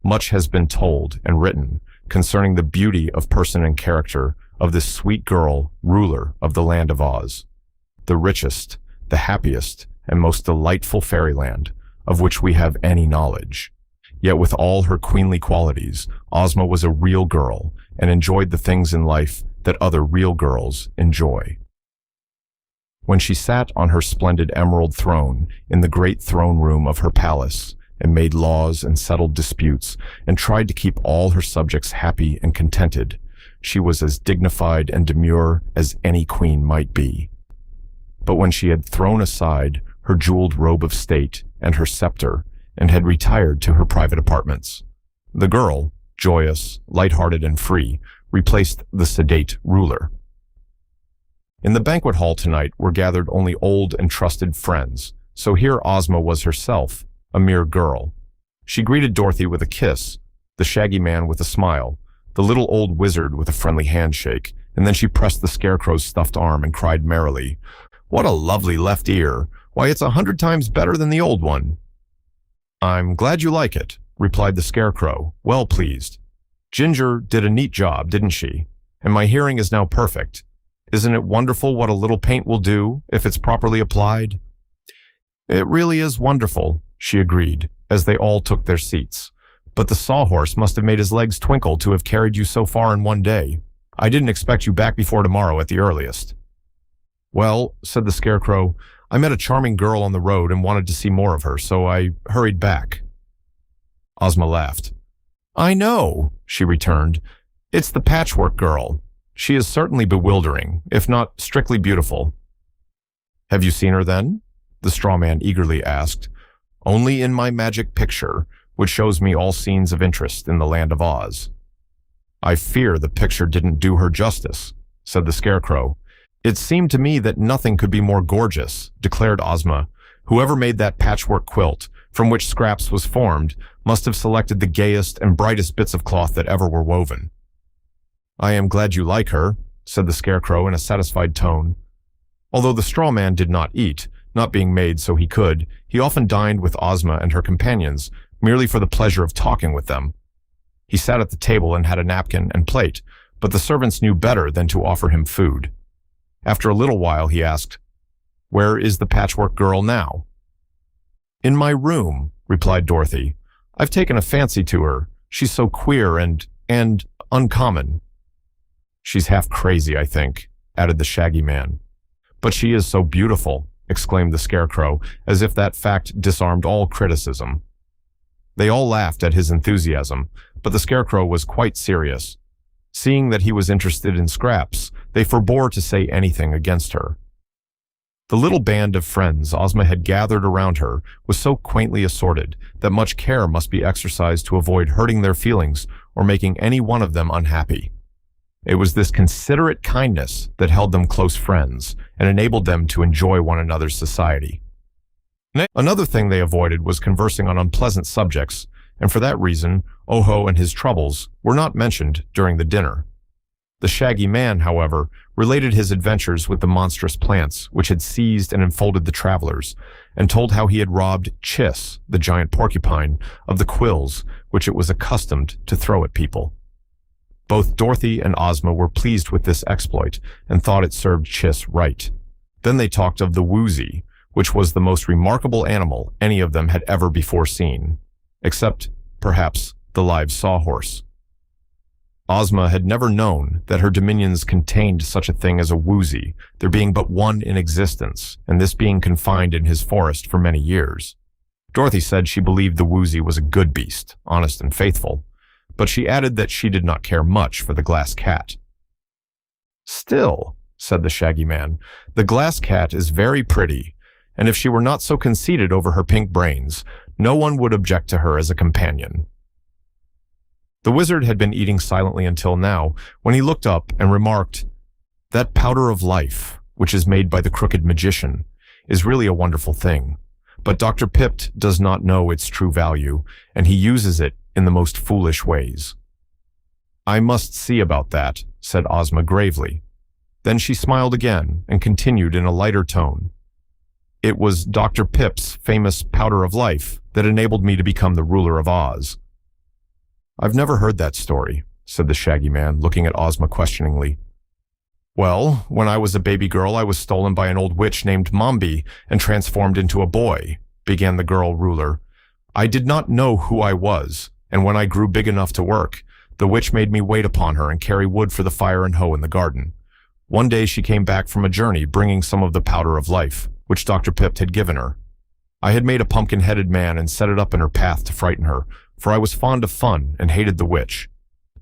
Much has been told and written concerning the beauty of person and character of this sweet girl, ruler of the land of Oz, the richest, the happiest, and most delightful fairyland of which we have any knowledge. Yet with all her queenly qualities, Ozma was a real girl and enjoyed the things in life that other real girls enjoy. When she sat on her splendid emerald throne in the great throne room of her palace and made laws and settled disputes and tried to keep all her subjects happy and contented, she was as dignified and demure as any queen might be. But when she had thrown aside her jeweled robe of state and her scepter and had retired to her private apartments, the girl, joyous, light-hearted, and free, replaced the sedate ruler. In the banquet hall tonight were gathered only old and trusted friends, so here Ozma was herself, a mere girl. She greeted Dorothy with a kiss, the Shaggy Man with a smile, the little old wizard with a friendly handshake, and then she pressed the Scarecrow's stuffed arm and cried merrily, "What a lovely left ear! Why, it's 100 times better than the old one." "I'm glad you like it," replied the Scarecrow, well pleased. "Ginger did a neat job, didn't she? And my hearing is now perfect. Isn't it wonderful what a little paint will do if it's properly applied?" "It really is wonderful," she agreed, as they all took their seats. "But the sawhorse must have made his legs twinkle to have carried you so far in one day. I didn't expect you back before tomorrow at the earliest." "Well," said the Scarecrow, "I met a charming girl on the road and wanted to see more of her, so I hurried back." Ozma laughed. "I know," she returned. "It's the Patchwork girl. She is certainly bewildering, if not strictly beautiful." "Have you seen her then?" the straw man eagerly asked. "Only in my magic picture, which shows me all scenes of interest in the land of Oz." "I fear the picture didn't do her justice," said the Scarecrow. "It seemed to me that nothing could be more gorgeous," declared Ozma. "Whoever made that patchwork quilt, from which scraps was formed, must have selected the gayest and brightest bits of cloth that ever were woven." "I am glad you like her," said the Scarecrow in a satisfied tone. Although the straw man did not eat, not being made so he could, he often dined with Ozma and her companions, merely for the pleasure of talking with them. He sat at the table and had a napkin and plate, but the servants knew better than to offer him food. After a little while he asked, "Where is the Patchwork girl now?" "In my room," replied Dorothy. "I've taken a fancy to her. She's so queer and uncommon." "She's half crazy, I think," added the Shaggy Man. "But she is so beautiful," exclaimed the Scarecrow, as if that fact disarmed all criticism. They all laughed at his enthusiasm, but the Scarecrow was quite serious. Seeing that he was interested in scraps, they forbore to say anything against her. The little band of friends Ozma had gathered around her was so quaintly assorted that much care must be exercised to avoid hurting their feelings or making any one of them unhappy. It was this considerate kindness that held them close friends and enabled them to enjoy one another's society. Another thing they avoided was conversing on unpleasant subjects, and for that reason, Oho and his troubles were not mentioned during the dinner. The Shaggy Man, however, related his adventures with the monstrous plants which had seized and enfolded the travelers, and told how he had robbed Chiss, the giant porcupine, of the quills which it was accustomed to throw at people. Both Dorothy and Ozma were pleased with this exploit and thought it served Chiss right. Then they talked of the Woozy, which was the most remarkable animal any of them had ever before seen, except, perhaps, the live sawhorse. Ozma had never known that her dominions contained such a thing as a Woozy, there being but one in existence, and this being confined in his forest for many years. Dorothy said she believed the Woozy was a good beast, honest and faithful, but she added that she did not care much for the glass cat. "Still," said the Shaggy Man, "the glass cat is very pretty, and if she were not so conceited over her pink brains, no one would object to her as a companion." The wizard had been eating silently until now, when he looked up and remarked, "That powder of life, which is made by the crooked magician, is really a wonderful thing, but Dr. Pipt does not know its true value, and he uses it in the most foolish ways. "I must see about that," said Ozma gravely. Then she smiled again and continued in a lighter tone. "It was Dr. Pip's famous powder of life that enabled me to become the ruler of Oz." "I've never heard that story," said the Shaggy Man, looking at Ozma questioningly. "Well, when I was a baby girl, I was stolen by an old witch named Mombi and transformed into a boy," began the girl ruler. "I did not know who I was, and when I grew big enough to work, the witch made me wait upon her and carry wood for the fire and hoe in the garden. One day she came back from a journey bringing some of the powder of life, which Dr. Pip had given her. I had made a pumpkin-headed man and set it up in her path to frighten her, for I was fond of fun and hated the witch.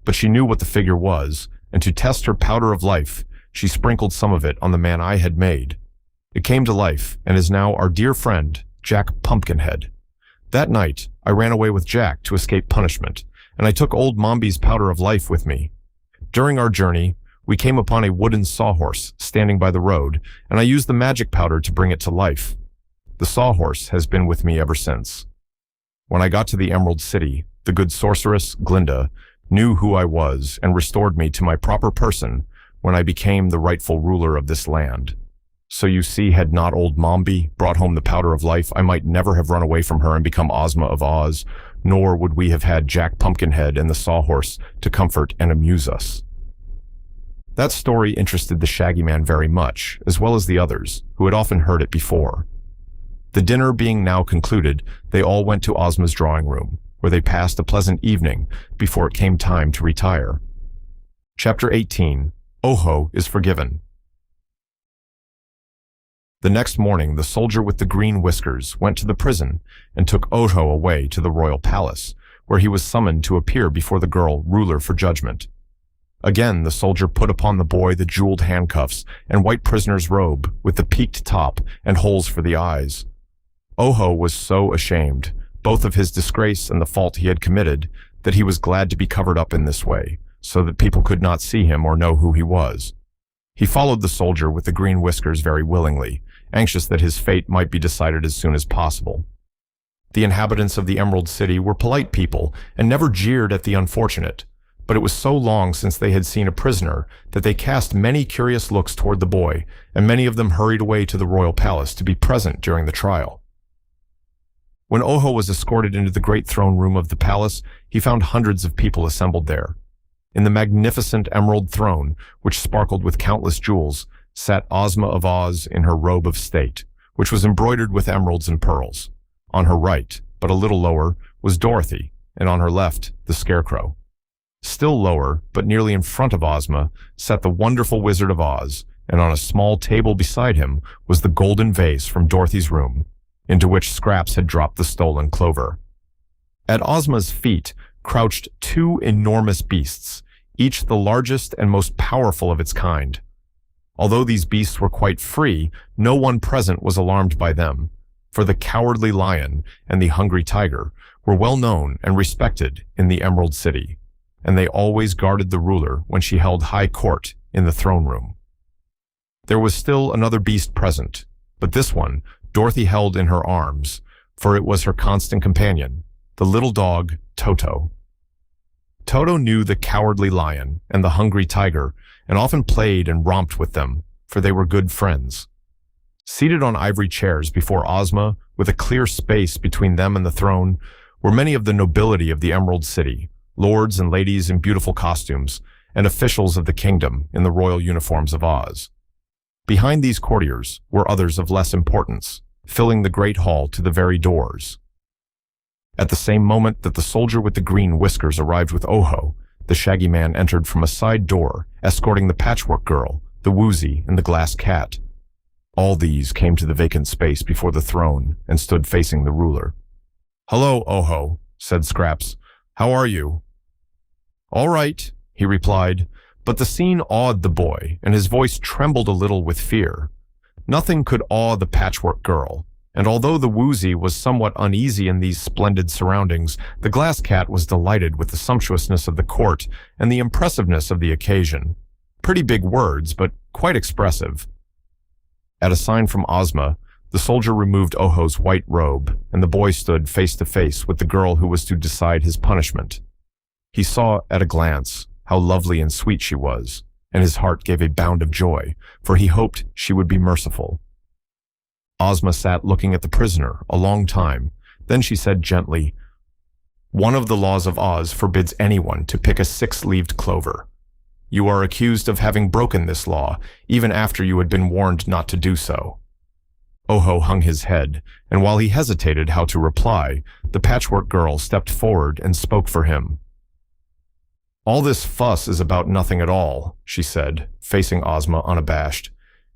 But she knew what the figure was, and to test her powder of life, she sprinkled some of it on the man I had made. It came to life and is now our dear friend, Jack Pumpkinhead. That night, I ran away with Jack to escape punishment, and I took old Mombi's powder of life with me. During our journey, we came upon a wooden sawhorse standing by the road, and I used the magic powder to bring it to life. The sawhorse has been with me ever since. When I got to the Emerald City, the good sorceress, Glinda, knew who I was and restored me to my proper person when I became the rightful ruler of this land. So you see, had not old Mombi brought home the powder of life, I might never have run away from her and become Ozma of Oz, nor would we have had Jack Pumpkinhead and the sawhorse to comfort and amuse us." That story interested the Shaggy Man very much, as well as the others, who had often heard it before. The dinner being now concluded, they all went to Ozma's drawing room, where they passed a pleasant evening before it came time to retire. Chapter 18. Oho is Forgiven. The next morning, the soldier with the green whiskers went to the prison and took Oho away to the royal palace, where he was summoned to appear before the girl ruler for judgment. Again, the soldier put upon the boy the jeweled handcuffs and white prisoner's robe with the peaked top and holes for the eyes. Oho was so ashamed, both of his disgrace and the fault he had committed, that he was glad to be covered up in this way, so that people could not see him or know who he was. He followed the soldier with the green whiskers very willingly, anxious that his fate might be decided as soon as possible. The inhabitants of the Emerald City were polite people and never jeered at the unfortunate, but it was so long since they had seen a prisoner that they cast many curious looks toward the boy, and many of them hurried away to the royal palace to be present during the trial. When Oho was escorted into the great throne room of the palace, he found hundreds of people assembled there. In the magnificent emerald throne, which sparkled with countless jewels, sat Ozma of Oz in her robe of state, which was embroidered with emeralds and pearls. On her right, but a little lower, was Dorothy, and on her left, the Scarecrow. Still lower, but nearly in front of Ozma, sat the wonderful Wizard of Oz, and on a small table beside him was the golden vase from Dorothy's room, into which Scraps had dropped the stolen clover. At Ozma's feet crouched two enormous beasts, each the largest and most powerful of its kind. Although these beasts were quite free, no one present was alarmed by them, for the Cowardly Lion and the Hungry Tiger were well known and respected in the Emerald City, and they always guarded the ruler when she held high court in the throne room. There was still another beast present, but this one Dorothy held in her arms, for it was her constant companion, the little dog Toto. Toto knew the Cowardly Lion and the Hungry Tiger and often played and romped with them, for they were good friends. Seated on ivory chairs before Ozma, with a clear space between them and the throne, were many of the nobility of the Emerald City, lords and ladies in beautiful costumes, and officials of the kingdom in the royal uniforms of Oz. Behind these courtiers were others of less importance, filling the great hall to the very doors. At the same moment that the soldier with the green whiskers arrived with Oho, the Shaggy Man entered from a side door, escorting the Patchwork Girl, the Woozy, and the Glass Cat. All these came to the vacant space before the throne and stood facing the ruler. "Hello, Oho," said Scraps. "How are you?" "All right," he replied, but the scene awed the boy, and his voice trembled a little with fear. Nothing could awe the Patchwork Girl, and although the Woozy was somewhat uneasy in these splendid surroundings, the Glass Cat was delighted with the sumptuousness of the court and the impressiveness of the occasion. Pretty big words, but quite expressive. At a sign from Ozma, the The soldier removed Oho's white robe, and the boy stood face to face with the girl who was to decide his punishment. He saw at a glance how lovely and sweet she was, and his heart gave a bound of joy, for he hoped she would be merciful. Ozma sat looking at the prisoner a long time. Then she said gently, "One of the laws of Oz forbids anyone to pick a six-leaved clover. You are accused of having broken this law, even after you had been warned not to do so." Oho hung his head, and while he hesitated how to reply, the Patchwork Girl stepped forward and spoke for him. "All this fuss is about nothing at all," she said, facing Ozma unabashed.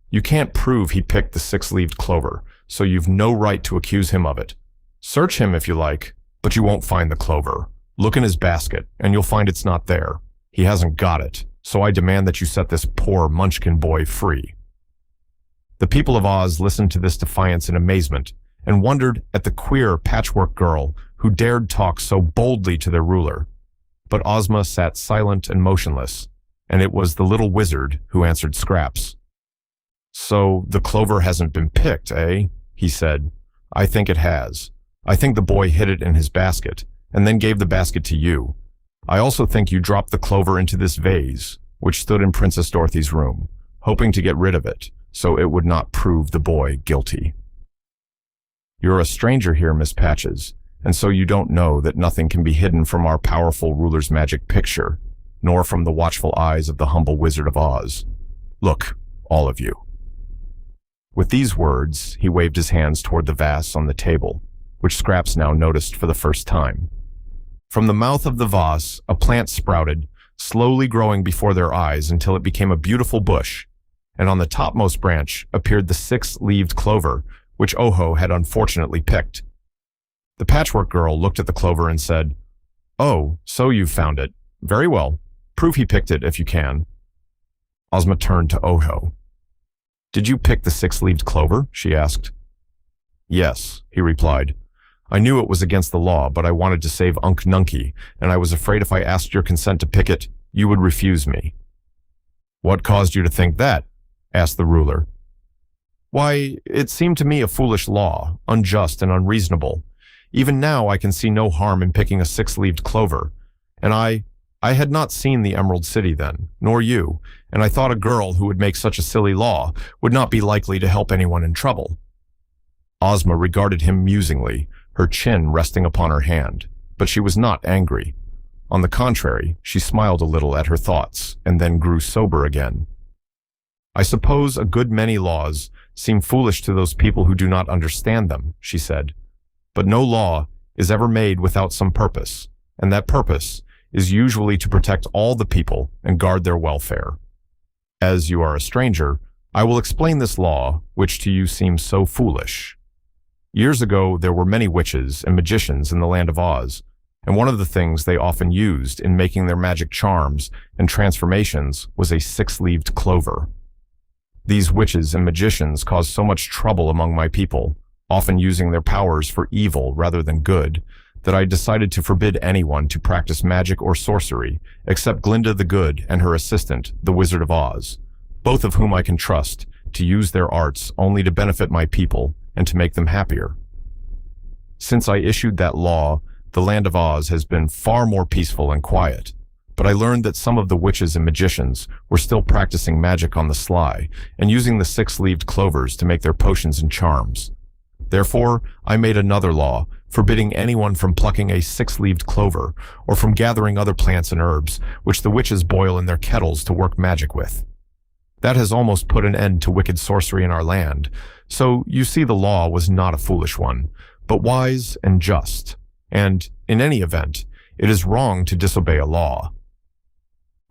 "You can't prove he picked the six-leaved clover, so you've no right to accuse him of it. Search him if you like, but you won't find the clover. Look in his basket, and you'll find it's not there. He hasn't got it, so I demand that you set this poor Munchkin boy free." The people of Oz listened to this defiance in amazement and wondered at the queer Patchwork Girl who dared talk so boldly to their ruler. But Ozma sat silent and motionless, and it was the little wizard who answered Scraps. "So the clover hasn't been picked, eh?" he said. "I think it has. I think the boy hid it in his basket, and then gave the basket to you. I also think you dropped the clover into this vase, which stood in Princess Dorothy's room, hoping to get rid of it, so it would not prove the boy guilty. You're a stranger here, Miss Patches, and so you don't know that nothing can be hidden from our powerful ruler's magic picture, nor from the watchful eyes of the humble Wizard of Oz. Look, all of you." With these words, he waved his hands toward the vase on the table, which Scraps now noticed for the first time. From the mouth of the vase, a plant sprouted, slowly growing before their eyes until it became a beautiful bush, and on the topmost branch appeared the six-leaved clover, which Oho had unfortunately picked. The Patchwork Girl looked at the clover and said, "Oh, so you've found it. Very well. Prove he picked it if you can." Ozma turned to Oho. "Did you pick the six-leaved clover?" she asked. "Yes," he replied. "I knew it was against the law, but I wanted to save Unc Nunky, and I was afraid if I asked your consent to pick it, you would refuse me." "What caused you to think that?" asked the ruler. "Why, it seemed to me a foolish law, unjust and unreasonable. Even now I can see no harm in picking a six-leaved clover, and I had not seen the Emerald City then, nor you, and I thought a girl who would make such a silly law would not be likely to help anyone in trouble." Ozma regarded him musingly, her chin resting upon her hand, but she was not angry. On the contrary, she smiled a little at her thoughts, and then grew sober again. "I suppose a good many laws seem foolish to those people who do not understand them," she said. "But no law is ever made without some purpose, and that purpose is usually to protect all the people and guard their welfare. As you are a stranger, I will explain this law, which to you seems so foolish. Years ago, there were many witches and magicians in the land of Oz, and one of the things they often used in making their magic charms and transformations was a six-leaved clover. These witches and magicians caused so much trouble among my people, often using their powers for evil rather than good, that I decided to forbid anyone to practice magic or sorcery except Glinda the Good and her assistant, the Wizard of Oz, both of whom I can trust to use their arts only to benefit my people and to make them happier. Since I issued that law, the land of Oz has been far more peaceful and quiet, but I learned that some of the witches and magicians were still practicing magic on the sly and using the six-leaved clovers to make their potions and charms. Therefore, I made another law forbidding anyone from plucking a six-leaved clover or from gathering other plants and herbs which the witches boil in their kettles to work magic with. That has almost put an end to wicked sorcery in our land, so you see the law was not a foolish one, but wise and just, and, in any event, it is wrong to disobey a law."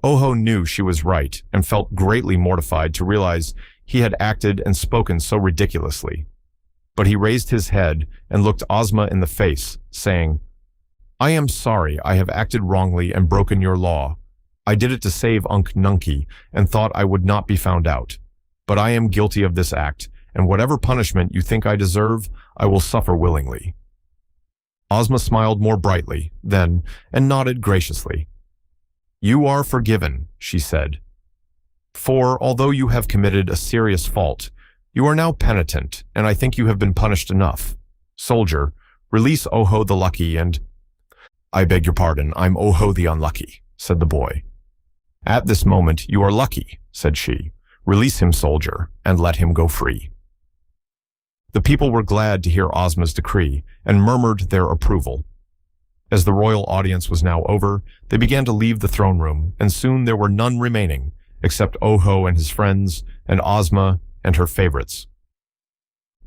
Oho knew she was right and felt greatly mortified to realize he had acted and spoken so ridiculously. But he raised his head and looked Ozma in the face, saying, "I am sorry I have acted wrongly and broken your law. I did it to save Unc Nunky and thought I would not be found out. But I am guilty of this act, and whatever punishment you think I deserve, I will suffer willingly." Ozma smiled more brightly, then, and nodded graciously. "You are forgiven," she said. "For, although you have committed a serious fault, You are now penitent, and I think you have been punished enough. Soldier, release Oho the Lucky and—" "I beg your pardon, I'm Oho the Unlucky," said the boy. "At this moment you are lucky," said she. "Release him, soldier, and let him go free." The people were glad to hear Ozma's decree and murmured their approval. As the royal audience was now over, they began to leave the throne room, and soon there were none remaining, except Oho and his friends, and Ozma and her favorites.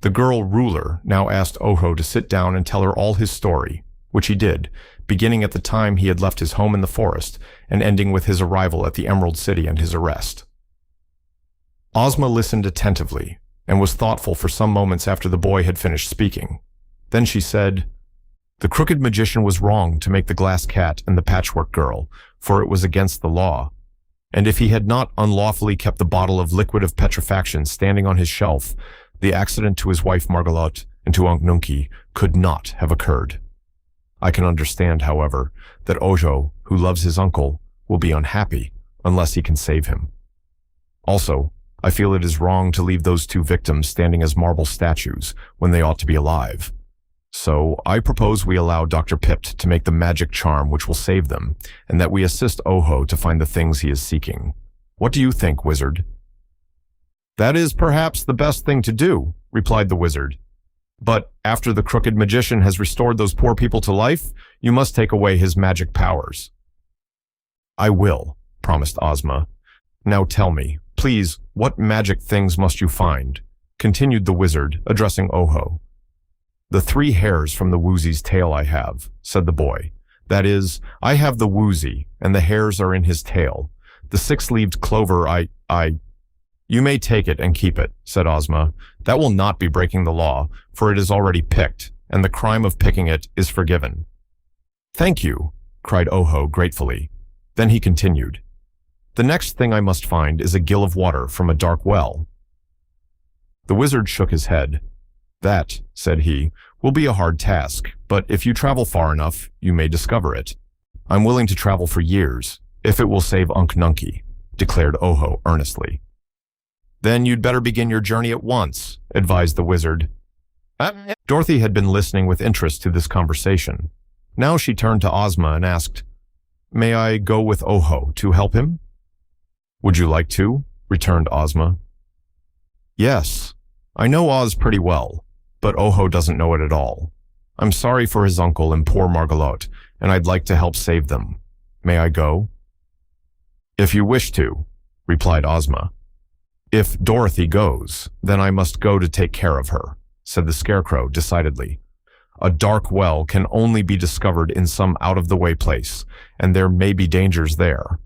The girl ruler now asked Oho to sit down and tell her all his story, which he did, beginning at the time he had left his home in the forest and ending with his arrival at the Emerald City and his arrest. Ozma listened attentively and was thoughtful for some moments after the boy had finished speaking. Then she said, "The crooked magician was wrong to make the glass cat and the patchwork girl, for it was against the law. And if he had not unlawfully kept the bottle of liquid of petrifaction standing on his shelf, the accident to his wife Margalotte and to Unc Nunkie could not have occurred. I can understand, however, that Ojo, who loves his uncle, will be unhappy unless he can save him. Also, I feel it is wrong to leave those two victims standing as marble statues when they ought to be alive. So I propose we allow Dr. Pipt to make the magic charm which will save them, and that we assist Oho to find the things he is seeking. What do you think, wizard?" "That is perhaps the best thing to do," replied the wizard. "But after the crooked magician has restored those poor people to life, you must take away his magic powers." "I will," promised Ozma. "Now tell me, please, what magic things must you find?" continued the wizard, addressing Oho. "The 3 hairs from the Woozy's tail I have," said the boy. "That is, I have the Woozy, and the hairs are in his tail. The 6-leaved clover "You may take it and keep it," said Ozma. "That will not be breaking the law, for it is already picked, and the crime of picking it is forgiven." "Thank you," cried Oho gratefully. Then he continued, "The next thing I must find is a gill of water from a dark well." The wizard shook his head. "That," said he, "will be a hard task, but if you travel far enough, you may discover it. I'm willing to travel for years, if it will save Unc Nunkie," declared Oho earnestly. "Then you'd better begin your journey at once," advised the wizard. Dorothy had been listening with interest to this conversation. Now she turned to Ozma and asked, "May I go with Oho to help him?" "Would you like to?" returned Ozma. "Yes. I know Oz pretty well, but Oho doesn't know it at all. I'm sorry for his uncle and poor Margalotte, and I'd like to help save them. May I go?" "If you wish to," replied Ozma. "If Dorothy goes, then I must go to take care of her," said the Scarecrow decidedly. "A dark well can only be discovered in some out-of-the-way place, and there may be dangers there."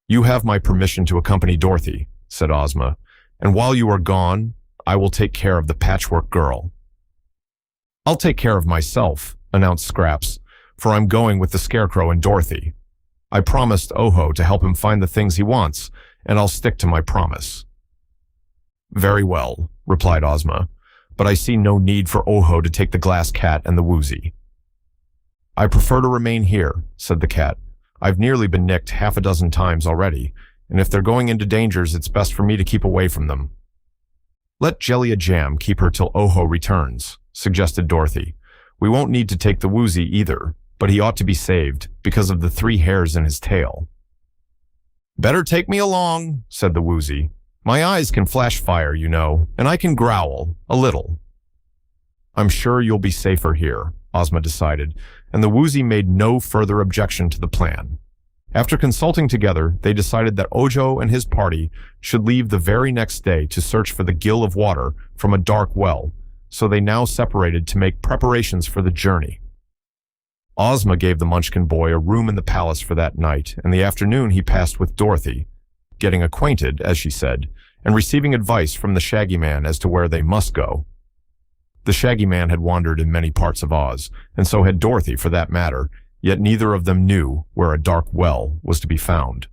"You have my permission to accompany Dorothy," said Ozma, "and while you are gone, I will take care of the Patchwork girl." "I'll take care of myself," announced Scraps, "for I'm going with the Scarecrow and Dorothy. I promised Oho to help him find the things he wants, and I'll stick to my promise." "Very well," replied Ozma, "but I see no need for Oho to take the glass cat and the Woozy." "I prefer to remain here," said the cat. "I've nearly been nicked 6 times already, and if they're going into dangers, it's best for me to keep away from them." "Let Jellia Jam keep her till Oho returns," suggested Dorothy. "We won't need to take the Woozy either, but he ought to be saved because of the 3 hairs in his tail." "Better take me along," said the Woozy. "My eyes can flash fire, you know, and I can growl, a little." "I'm sure you'll be safer here," Ozma decided, and the Woozy made no further objection to the plan. After consulting together, they decided that Ojo and his party should leave the very next day to search for the gill of water from a dark well, so they now separated to make preparations for the journey. Ozma gave the Munchkin boy a room in the palace for that night, and the afternoon he passed with Dorothy, getting acquainted, as she said, and receiving advice from the Shaggy Man as to where they must go. The Shaggy Man had wandered in many parts of Oz, and so had Dorothy for that matter, yet neither of them knew where a dark well was to be found.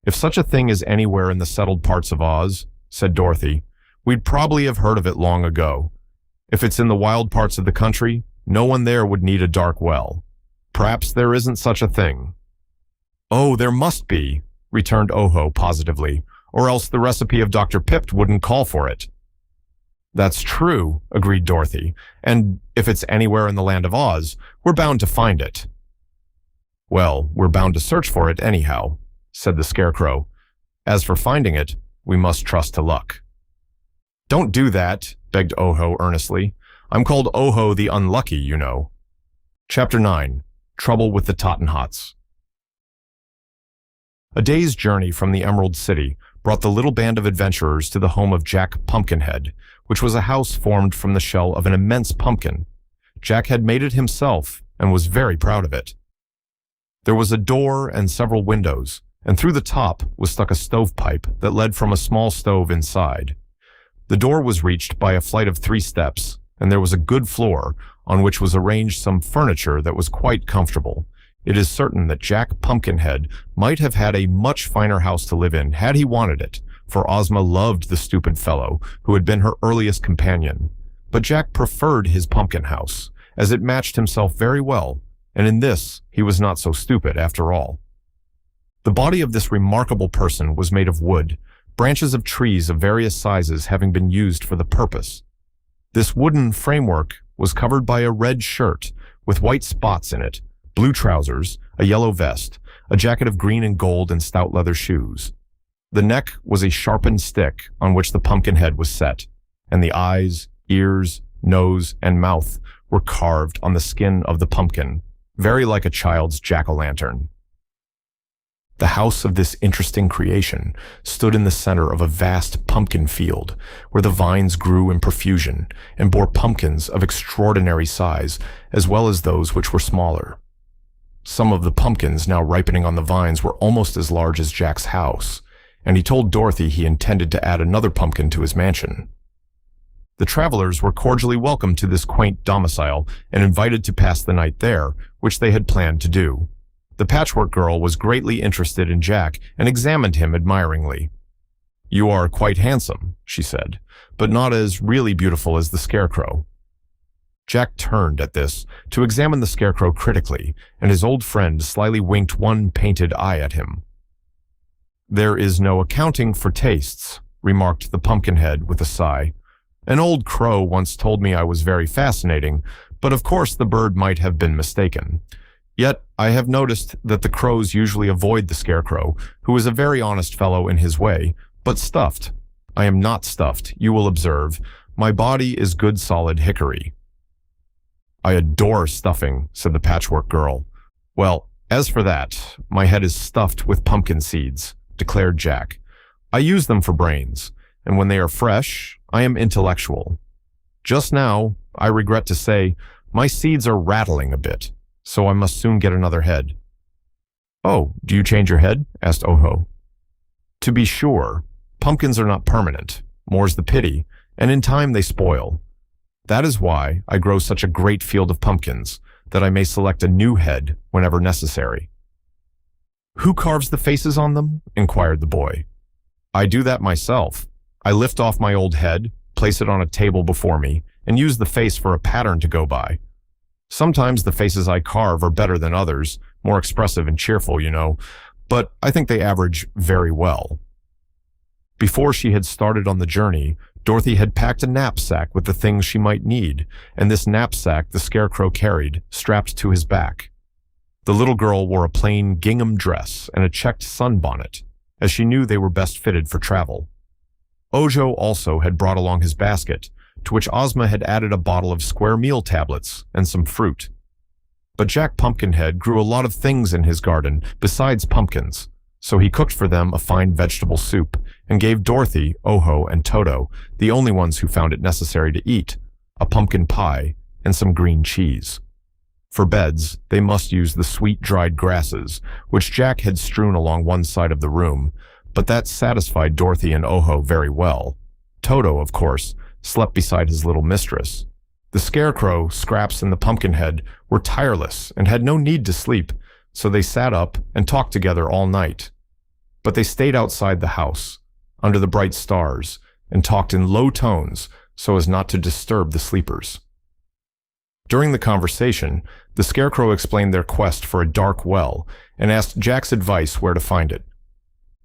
"If such a thing is anywhere in the settled parts of Oz," said Dorothy, "we'd probably have heard of it long ago. If it's in the wild parts of the country, no one there would need a dark well. Perhaps there isn't such a thing." "Oh, there must be," returned Oho positively. or else the recipe of Dr. Pipt wouldn't call for it. That's true, agreed Dorothy, and if it's anywhere in the land of Oz, we're bound to find it. Well, we're bound to search for it anyhow, said the Scarecrow. As for finding it, we must trust to luck. Don't do that, begged Oho earnestly. I'm called Oho the Unlucky, you know. Chapter 9. Trouble with the Tottenhots. A day's journey from the Emerald City brought the little band of adventurers to the home of Jack Pumpkinhead, which was a house formed from the shell of an immense pumpkin. Jack had made it himself and was very proud of it. There was a door and several windows, and through the top was stuck a stovepipe that led from a small stove inside. The door was reached by a flight of 3 steps, and there was a good floor on which was arranged some furniture that was quite comfortable. It is certain that Jack Pumpkinhead might have had a much finer house to live in had he wanted it, for Ozma loved the stupid fellow who had been her earliest companion. But Jack preferred his pumpkin house, as it matched himself very well, and in this he was not so stupid after all. The body of this remarkable person was made of wood, branches of trees of various sizes having been used for the purpose. This wooden framework was covered by a red shirt with white spots in it, blue trousers, a yellow vest, a jacket of green and gold, and stout leather shoes. The neck was a sharpened stick on which the pumpkin head was set, and the eyes, ears, nose, and mouth were carved on the skin of the pumpkin, very like a child's jack-o'-lantern. The house of this interesting creation stood in the center of a vast pumpkin field, where the vines grew in profusion and bore pumpkins of extraordinary size, as well as those which were smaller. Some of the pumpkins now ripening on the vines were almost as large as Jack's house, and he told Dorothy he intended to add another pumpkin to his mansion. The travelers were cordially welcomed to this quaint domicile and invited to pass the night there, which they had planned to do. The Patchwork Girl was greatly interested in Jack and examined him admiringly. "You are quite handsome," she said, "but not as really beautiful as the Scarecrow." Jack turned at this to examine the Scarecrow critically, and his old friend slyly winked one painted eye at him. "There is no accounting for tastes," remarked the Pumpkinhead with a sigh. "An old crow once told me I was very fascinating, but of course the bird might have been mistaken. Yet I have noticed that the crows usually avoid the Scarecrow, who is a very honest fellow in his way, but stuffed. I am not stuffed, you will observe. My body is good solid hickory." "I adore stuffing," said the Patchwork Girl. "Well, as for that, my head is stuffed with pumpkin seeds," declared Jack. "I use them for brains, and when they are fresh, I am intellectual. Just now, I regret to say, my seeds are rattling a bit, so I must soon get another head." "Oh, do you change your head?" asked Oho. "To be sure, pumpkins are not permanent, more's the pity, and in time they spoil. That is why I grow such a great field of pumpkins, that I may select a new head whenever necessary." "Who carves the faces on them?" inquired the boy. "I do that myself. I lift off my old head, place it on a table before me, and use the face for a pattern to go by. Sometimes the faces I carve are better than others, more expressive and cheerful, you know, but I think they average very well." Before she had started on the journey, Dorothy had packed a knapsack with the things she might need, and this knapsack the Scarecrow carried, strapped to his back. The little girl wore a plain gingham dress and a checked sunbonnet, as she knew they were best fitted for travel. Ojo also had brought along his basket, to which Ozma had added a bottle of square meal tablets and some fruit. But Jack Pumpkinhead grew a lot of things in his garden besides pumpkins, so he cooked for them a fine vegetable soup and gave Dorothy, Oho, and Toto, the only ones who found it necessary to eat, a pumpkin pie and some green cheese. For beds, they must use the sweet dried grasses, which Jack had strewn along one side of the room, but that satisfied Dorothy and Oho very well. Toto, of course, slept beside his little mistress. The Scarecrow, Scraps, and the Pumpkinhead were tireless and had no need to sleep, so they sat up and talked together all night. But they stayed outside the house, under the bright stars, and talked in low tones so as not to disturb the sleepers. During the conversation, the Scarecrow explained their quest for a dark well and asked Jack's advice where to find it.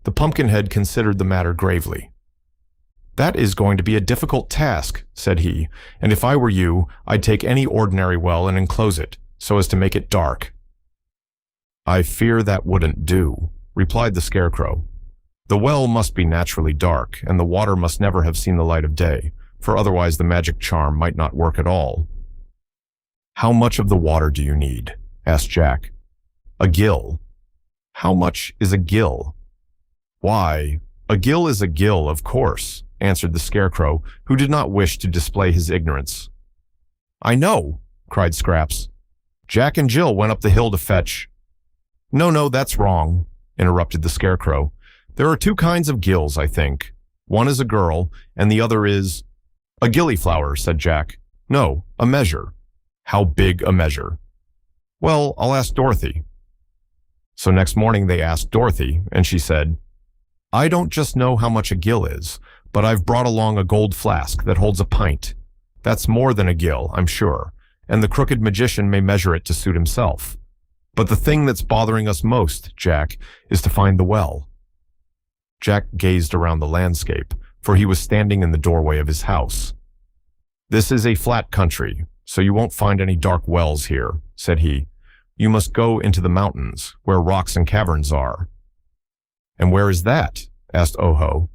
The Pumpkinhead considered the matter gravely. "That is going to be a difficult task," said he, "and if I were you, I'd take any ordinary well and enclose it, so as to make it dark." "I fear that wouldn't do," replied the Scarecrow. "The well must be naturally dark, and the water must never have seen the light of day, for otherwise the magic charm might not work at all." "How much of the water do you need?" asked Jack. "A gill." "How much is a gill?" "Why, a gill is a gill, of course," answered the Scarecrow, who did not wish to display his ignorance. "I know," cried Scraps. "Jack and Jill went up the hill to fetch—" No, that's wrong," interrupted the Scarecrow. "There are two kinds of gills, I think. One is a girl, and the other is—" "A gillyflower," said Jack. "No, a measure." "How big a measure?" "Well, I'll ask Dorothy." So next morning they asked Dorothy, and she said, "I don't just know how much a gill is, but I've brought along a gold flask that holds a pint. That's more than a gill, I'm sure, and the crooked magician may measure it to suit himself. But the thing that's bothering us most, Jack, is to find the well." Jack gazed around the landscape, for he was standing in the doorway of his house. "This is a flat country, so you won't find any dark wells here," said he. "You must go into the mountains, where rocks and caverns are." "And where is that?" asked Oho.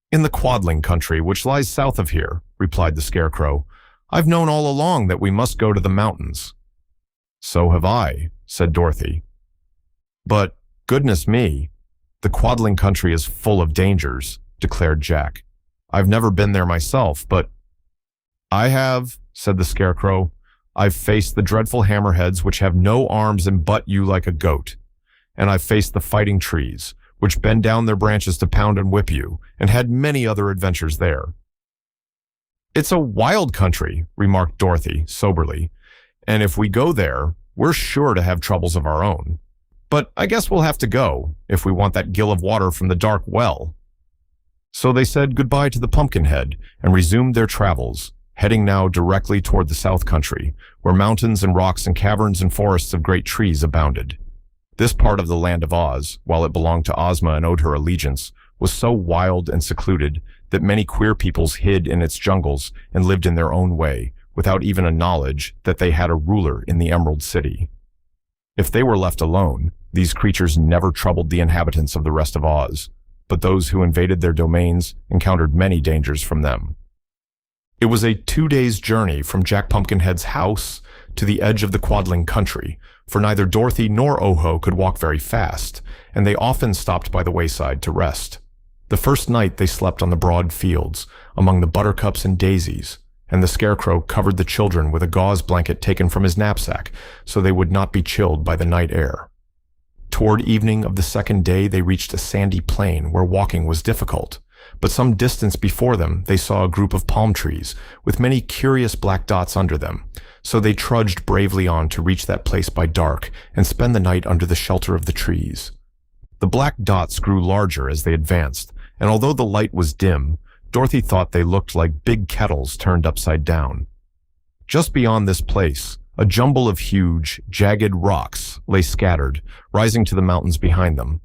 "In the Quadling country, which lies south of here," replied the Scarecrow. "I've known all along that we must go to the mountains." "So have I," said Dorothy. "But, goodness me, the Quadling country is full of dangers," declared Jack. "I've never been there myself, but—" "I have," said the Scarecrow. "I've faced the dreadful hammerheads which have no arms and butt you like a goat. And I've faced the fighting trees, which bend down their branches to pound and whip you, and had many other adventures there." "It's a wild country," remarked Dorothy soberly, "and if we go there, we're sure to have troubles of our own. But I guess we'll have to go, if we want that gill of water from the dark well." So they said goodbye to the Pumpkinhead and resumed their travels, heading now directly toward the South Country, where mountains and rocks and caverns and forests of great trees abounded. This part of the land of Oz, while it belonged to Ozma and owed her allegiance, was so wild and secluded that many queer peoples hid in its jungles and lived in their own way, without even a knowledge that they had a ruler in the Emerald City. If they were left alone, these creatures never troubled the inhabitants of the rest of Oz, but those who invaded their domains encountered many dangers from them. It was a 2 days' journey from Jack Pumpkinhead's house to the edge of the Quadling country, for neither Dorothy nor Oho could walk very fast, and they often stopped by the wayside to rest. The first night they slept on the broad fields, among the buttercups and daisies, and the Scarecrow covered the children with a gauze blanket taken from his knapsack, so they would not be chilled by the night air. Toward evening of the second day they reached a sandy plain where walking was difficult, but some distance before them they saw a group of palm trees, with many curious black dots under them, so they trudged bravely on to reach that place by dark and spend the night under the shelter of the trees. The black dots grew larger as they advanced, and although the light was dim, Dorothy thought they looked like big kettles turned upside down. Just beyond this place, a jumble of huge, jagged rocks lay scattered, rising to the mountains behind them.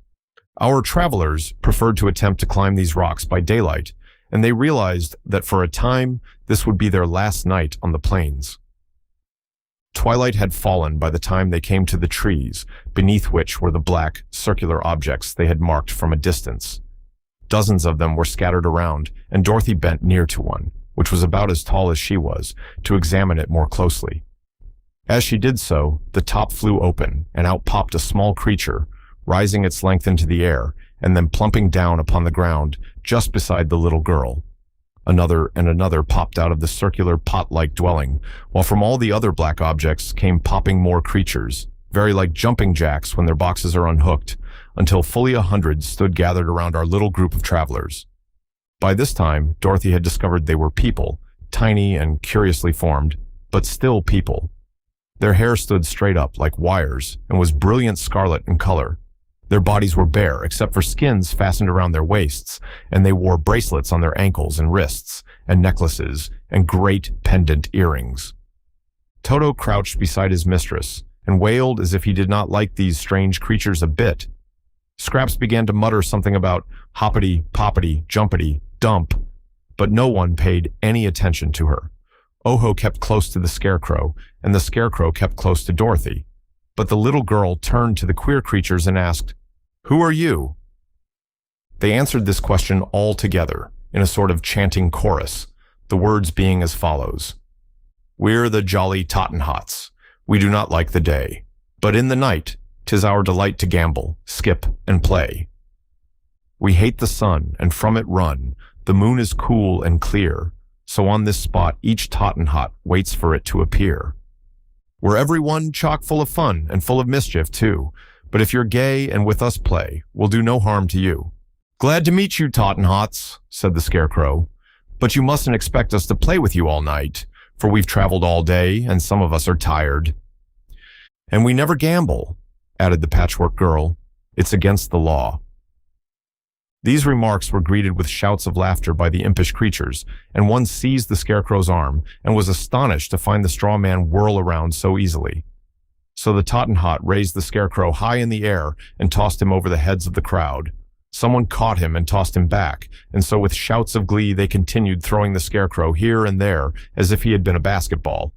Our travelers preferred to attempt to climb these rocks by daylight, and they realized that for a time this would be their last night on the plains. Twilight had fallen by the time they came to the trees, beneath which were the black, circular objects they had marked from a distance. Dozens of them were scattered around, and Dorothy bent near to one, which was about as tall as she was, to examine it more closely. As she did so, the top flew open, and out popped a small creature, rising its length into the air, and then plumping down upon the ground just beside the little girl. Another and another popped out of the circular pot-like dwelling, while from all the other black objects came popping more creatures, very like jumping jacks when their boxes are unhooked, until fully 100 stood gathered around our little group of travelers. By this time, Dorothy had discovered they were people, tiny and curiously formed, but still people. Their hair stood straight up like wires and was brilliant scarlet in color. Their bodies were bare except for skins fastened around their waists, and they wore bracelets on their ankles and wrists, and necklaces, and great pendant earrings. Toto crouched beside his mistress, and wailed as if he did not like these strange creatures a bit. Scraps began to mutter something about hoppity, poppity, jumpity, dump, but no one paid any attention to her. Oho kept close to the Scarecrow, and the Scarecrow kept close to Dorothy. But the little girl turned to the queer creatures and asked, "Who are you?" They answered this question all together, in a sort of chanting chorus, the words being as follows. "We're the jolly Tottenhots. We do not like the day, but in the night 'tis our delight to gamble, skip, and play. We hate the sun, and from it run. The moon is cool and clear, so on this spot each Tottenhot waits for it to appear. We're everyone chock full of fun and full of mischief too, but if you're gay and with us play, we'll do no harm to you." "Glad to meet you, Tottenhots," said the Scarecrow, "but you mustn't expect us to play with you all night, for we've traveled all day and some of us are tired." "And we never gamble," added the Patchwork Girl. "It's against the law." These remarks were greeted with shouts of laughter by the impish creatures, and one seized the Scarecrow's arm and was astonished to find the straw man whirl around so easily. So the Tottenhot raised the Scarecrow high in the air and tossed him over the heads of the crowd. Someone caught him and tossed him back, and so with shouts of glee they continued throwing the Scarecrow here and there as if he had been a basketball.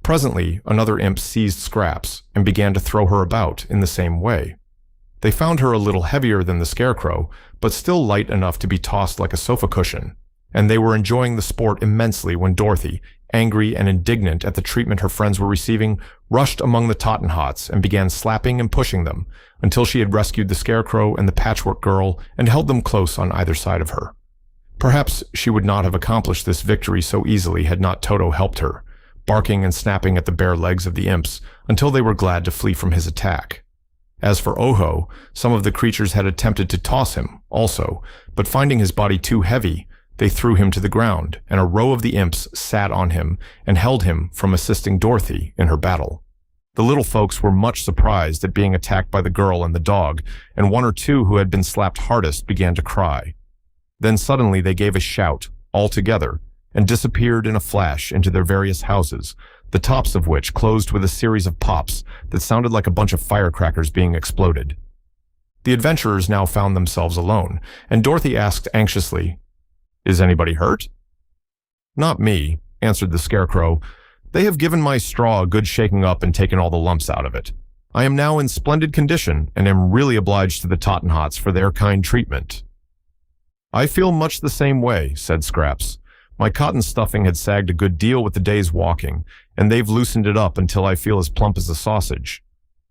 Presently, another imp seized Scraps and began to throw her about in the same way. They found her a little heavier than the Scarecrow, but still light enough to be tossed like a sofa cushion, and they were enjoying the sport immensely when Dorothy, angry and indignant at the treatment her friends were receiving, rushed among the Tottenhots and began slapping and pushing them until she had rescued the Scarecrow and the Patchwork Girl and held them close on either side of her. Perhaps she would not have accomplished this victory so easily had not Toto helped her, barking and snapping at the bare legs of the imps until they were glad to flee from his attack. As for Oho, some of the creatures had attempted to toss him, also, but finding his body too heavy, they threw him to the ground, and a row of the imps sat on him and held him from assisting Dorothy in her battle. The little folks were much surprised at being attacked by the girl and the dog, and one or two who had been slapped hardest began to cry. Then suddenly they gave a shout, all together, and disappeared in a flash into their various houses, the tops of which closed with a series of pops that sounded like a bunch of firecrackers being exploded. The adventurers now found themselves alone, and Dorothy asked anxiously, "Is anybody hurt?" "Not me," answered the Scarecrow. "They have given my straw a good shaking up and taken all the lumps out of it. I am now in splendid condition, and am really obliged to the Tottenhots for their kind treatment." "I feel much the same way," said Scraps. "My cotton stuffing had sagged a good deal with the day's walking, and they've loosened it up until I feel as plump as a sausage.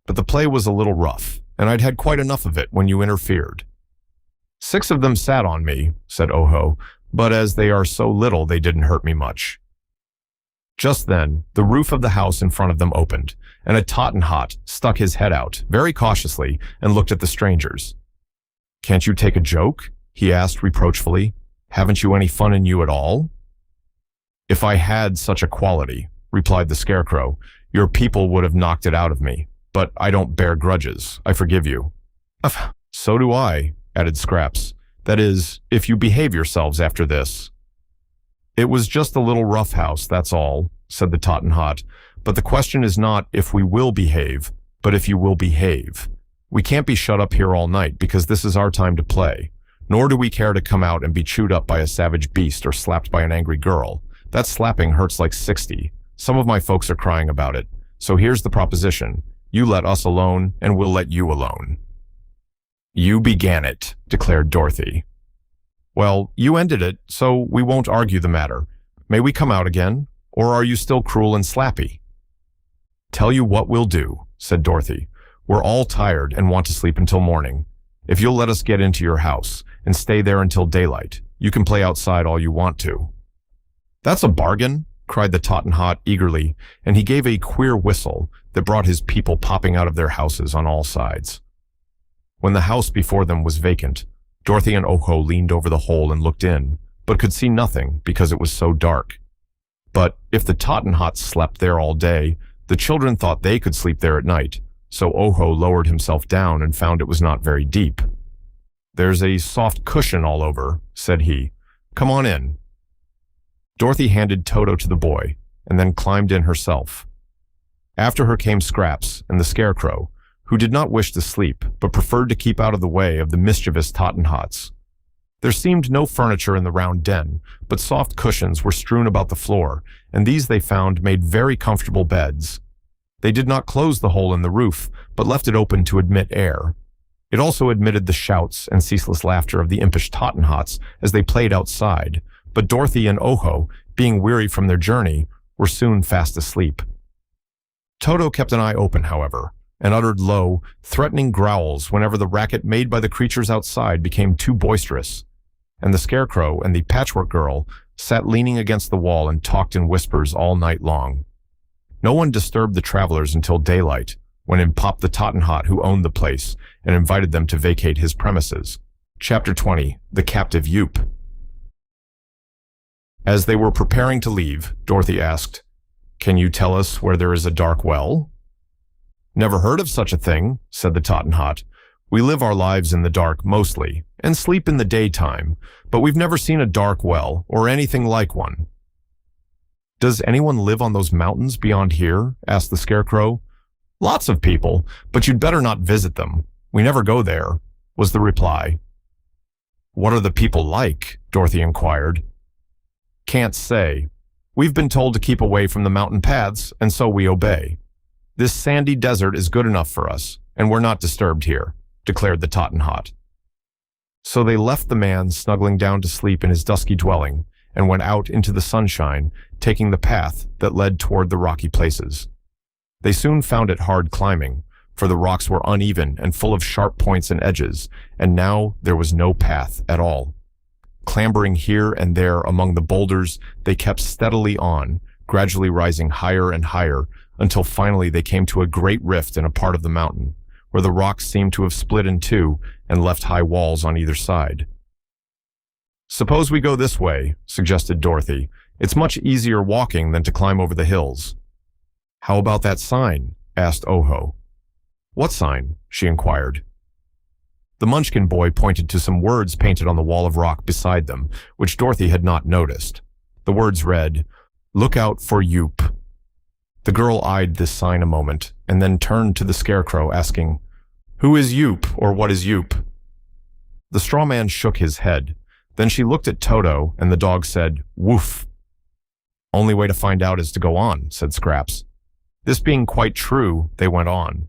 But the play was a little rough, and I'd had quite enough of it when you interfered." "6 of them sat on me," said Oho, "but as they are so little, they didn't hurt me much." Just then, the roof of the house in front of them opened, and a Tottenhot stuck his head out, very cautiously, and looked at the strangers. "Can't you take a joke?" he asked reproachfully. "Haven't you any fun in you at all?" "If I had such a quality," replied the Scarecrow, "your people would have knocked it out of me. But I don't bear grudges. I forgive you." "So do I," added Scraps. "That is, if you behave yourselves after this." "It was just a little rough house, that's all," said the Tottenhot. "But the question is not if we will behave, but if you will behave. We can't be shut up here all night because this is our time to play. Nor do we care to come out and be chewed up by a savage beast or slapped by an angry girl. That slapping hurts like 60. Some of my folks are crying about it. So here's the proposition. You let us alone, and we'll let you alone." "You began it," declared Dorothy. "Well, you ended it, so we won't argue the matter. May we come out again, or are you still cruel and slappy?" "Tell you what we'll do," said Dorothy. "We're all tired and want to sleep until morning. If you'll let us get into your house and stay there until daylight, you can play outside all you want to." "That's a bargain," cried the Tottenhot eagerly, and he gave a queer whistle that brought his people popping out of their houses on all sides. When the house before them was vacant, Dorothy and Oho leaned over the hole and looked in, but could see nothing because it was so dark. But if the Tottenhots slept there all day, the children thought they could sleep there at night, so Oho lowered himself down and found it was not very deep. "There's a soft cushion all over," said he. "Come on in." Dorothy handed Toto to the boy, and then climbed in herself. After her came Scraps and the Scarecrow, who did not wish to sleep, but preferred to keep out of the way of the mischievous Tottenhots. There seemed no furniture in the round den, but soft cushions were strewn about the floor, and these they found made very comfortable beds. They did not close the hole in the roof, but left it open to admit air. It also admitted the shouts and ceaseless laughter of the impish Tottenhots as they played outside, but Dorothy and Oho, being weary from their journey, were soon fast asleep. Toto kept an eye open, however, and uttered low, threatening growls whenever the racket made by the creatures outside became too boisterous, and the Scarecrow and the Patchwork Girl sat leaning against the wall and talked in whispers all night long. No one disturbed the travelers until daylight, when in popped the Tottenhot who owned the place and invited them to vacate his premises. Chapter 20. The Captive Yoop. As they were preparing to leave, Dorothy asked, "Can you tell us where there is a dark well?" "Never heard of such a thing," said the Tottenhot. "We live our lives in the dark mostly, and sleep in the daytime, but we've never seen a dark well or anything like one." "Does anyone live on those mountains beyond here?" asked the Scarecrow. "Lots of people, but you'd better not visit them. We never go there," was the reply. "What are the people like?" Dorothy inquired. "Can't say. We've been told to keep away from the mountain paths, and so we obey. This sandy desert is good enough for us, and we're not disturbed here," declared the Tottenhot. So they left the man snuggling down to sleep in his dusky dwelling and went out into the sunshine, taking the path that led toward the rocky places. They soon found it hard climbing, for the rocks were uneven and full of sharp points and edges, and now there was no path at all. Clambering here and there among the boulders, they kept steadily on, gradually rising higher and higher, until finally they came to a great rift in a part of the mountain, where the rocks seemed to have split in two and left high walls on either side. "Suppose we go this way," suggested Dorothy. "It's much easier walking than to climb over the hills." "How about that sign?" asked Oho. "What sign?" she inquired. The Munchkin boy pointed to some words painted on the wall of rock beside them, which Dorothy had not noticed. The words read, "Look out for Yoop." The girl eyed this sign a moment, and then turned to the Scarecrow, asking, "Who is Yoop, or what is Yoop?" The straw man shook his head. Then she looked at Toto, and the dog said, "Woof." "Only way to find out is to go on," said Scraps. This being quite true, they went on.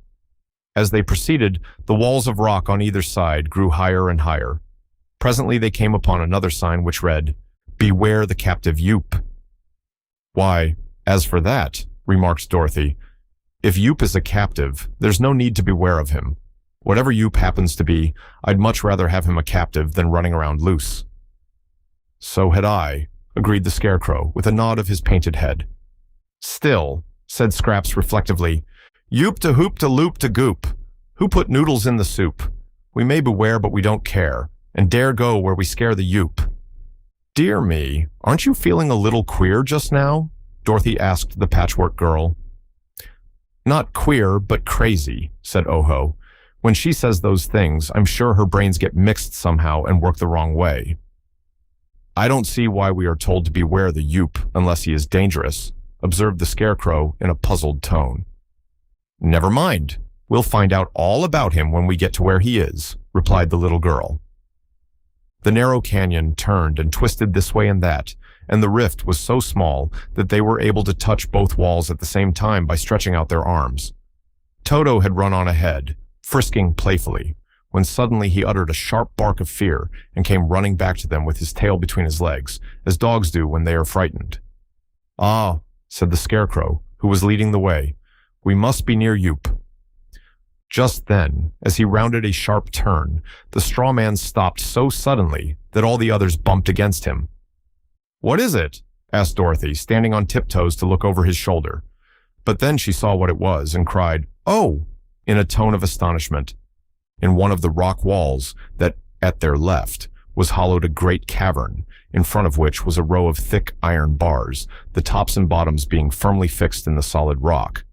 As they proceeded, the walls of rock on either side grew higher and higher. Presently they came upon another sign which read, "Beware the captive Yoop." "Why, as for that," remarked Dorothy, "if Yoop is a captive, there's no need to beware of him. Whatever Yoop happens to be, I'd much rather have him a captive than running around loose." "So had I," agreed the Scarecrow with a nod of his painted head. "Still," said Scraps reflectively, "Yoop to hoop to loop to goop. Who put noodles in the soup? We may beware, but we don't care, and dare go where we scare the Yoop." "Dear me, aren't you feeling a little queer just now?" Dorothy asked the Patchwork Girl. "Not queer, but crazy," said Oho. "When she says those things, I'm sure her brains get mixed somehow and work the wrong way." "I don't see why we are told to beware the Yoop unless he is dangerous," observed the Scarecrow in a puzzled tone. "Never mind. We'll find out all about him when we get to where he is," replied the little girl. The narrow canyon turned and twisted this way and that, and the rift was so small that they were able to touch both walls at the same time by stretching out their arms. Toto had run on ahead, frisking playfully, when suddenly he uttered a sharp bark of fear and came running back to them with his tail between his legs, as dogs do when they are frightened. "Ah," said the Scarecrow, who was leading the way, "we must be near Yoop." Just then, as he rounded a sharp turn, the straw man stopped so suddenly that all the others bumped against him. "What is it?" asked Dorothy, standing on tiptoes to look over his shoulder. But then she saw what it was and cried, "Oh!" in a tone of astonishment. In one of the rock walls that, at their left, was hollowed a great cavern, in front of which was a row of thick iron bars, the tops and bottoms being firmly fixed in the solid rock.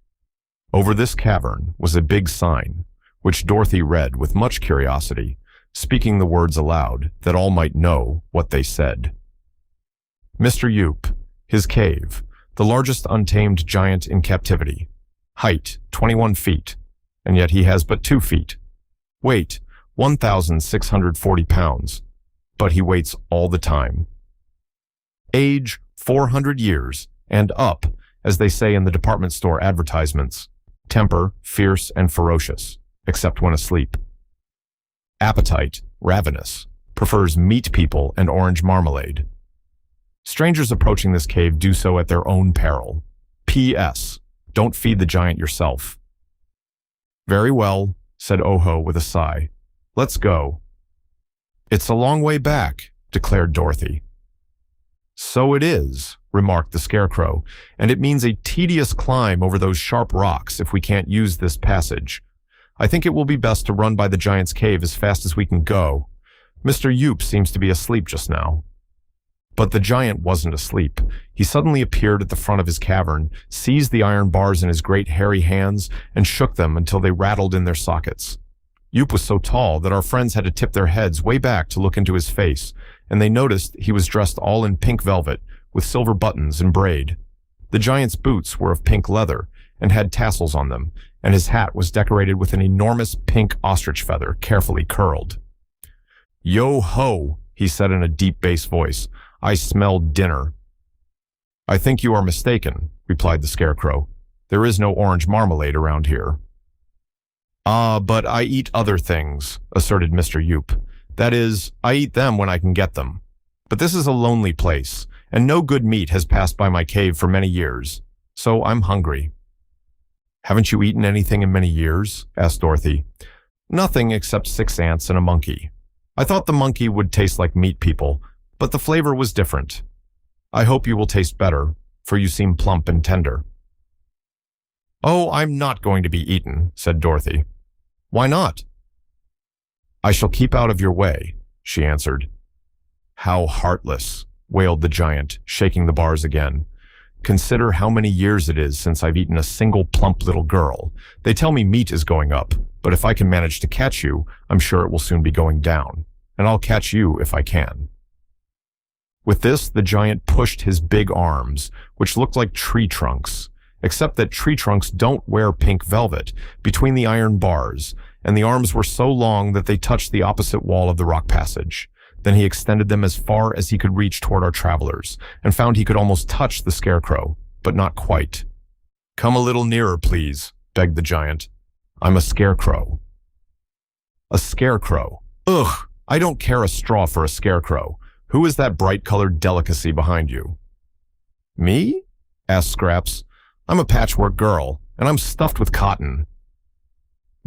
Over this cavern was a big sign, which Dorothy read with much curiosity, speaking the words aloud, that all might know what they said. "Mr. Yoop, his cave, the largest untamed giant in captivity. Height, 21 feet. and yet he has but 2 feet. Weight, 1,640 pounds, but he waits all the time. Age, 400 years, and up, as they say in the department store advertisements. Temper, fierce and ferocious, except when asleep. Appetite, ravenous, prefers meat people and orange marmalade. Strangers approaching this cave do so at their own peril. P.S. Don't feed the giant yourself. Very well, said Oho with a sigh. Let's go. It's a long way back, declared Dorothy. So it is, remarked the Scarecrow, and it means a tedious climb over those sharp rocks if we can't use this passage. I think it will be best to run by the giant's cave as fast as we can go. Mr. Yoop seems to be asleep just now. But the giant wasn't asleep. He suddenly appeared at the front of his cavern, seized the iron bars in his great hairy hands, and shook them until they rattled in their sockets. Yoop was so tall that our friends had to tip their heads way back to look into his face, and they noticed he was dressed all in pink velvet, with silver buttons and braid. The giant's boots were of pink leather, and had tassels on them, and his hat was decorated with an enormous pink ostrich feather, carefully curled. Yo-ho, he said in a deep bass voice. I smell dinner. I think you are mistaken, replied the Scarecrow. There is no orange marmalade around here. Ah, but I eat other things, asserted Mr. Yoop. That is, I eat them when I can get them. But this is a lonely place, and no good meat has passed by my cave for many years, so I'm hungry. Haven't you eaten anything in many years? Asked Dorothy. Nothing except 6 ants and a monkey. I thought the monkey would taste like meat people, but the flavor was different. I hope you will taste better, for you seem plump and tender. Oh, I'm not going to be eaten, said Dorothy. Why not? I shall keep out of your way, she answered. How heartless, wailed the giant, shaking the bars again. Consider how many years it is since I've eaten a single plump little girl. They tell me meat is going up, but if I can manage to catch you, I'm sure it will soon be going down, and I'll catch you if I can. With this, the giant pushed his big arms, which looked like tree trunks, except that tree trunks don't wear pink velvet, between the iron bars, and the arms were so long that they touched the opposite wall of the rock passage. Then he extended them as far as he could reach toward our travelers, and found he could almost touch the Scarecrow, but not quite. Come a little nearer, please, begged the giant. I'm a scarecrow. A scarecrow? Ugh, I don't care a straw for a scarecrow. Who is that bright-colored delicacy behind you? Me? Asked Scraps. I'm a patchwork girl, and I'm stuffed with cotton.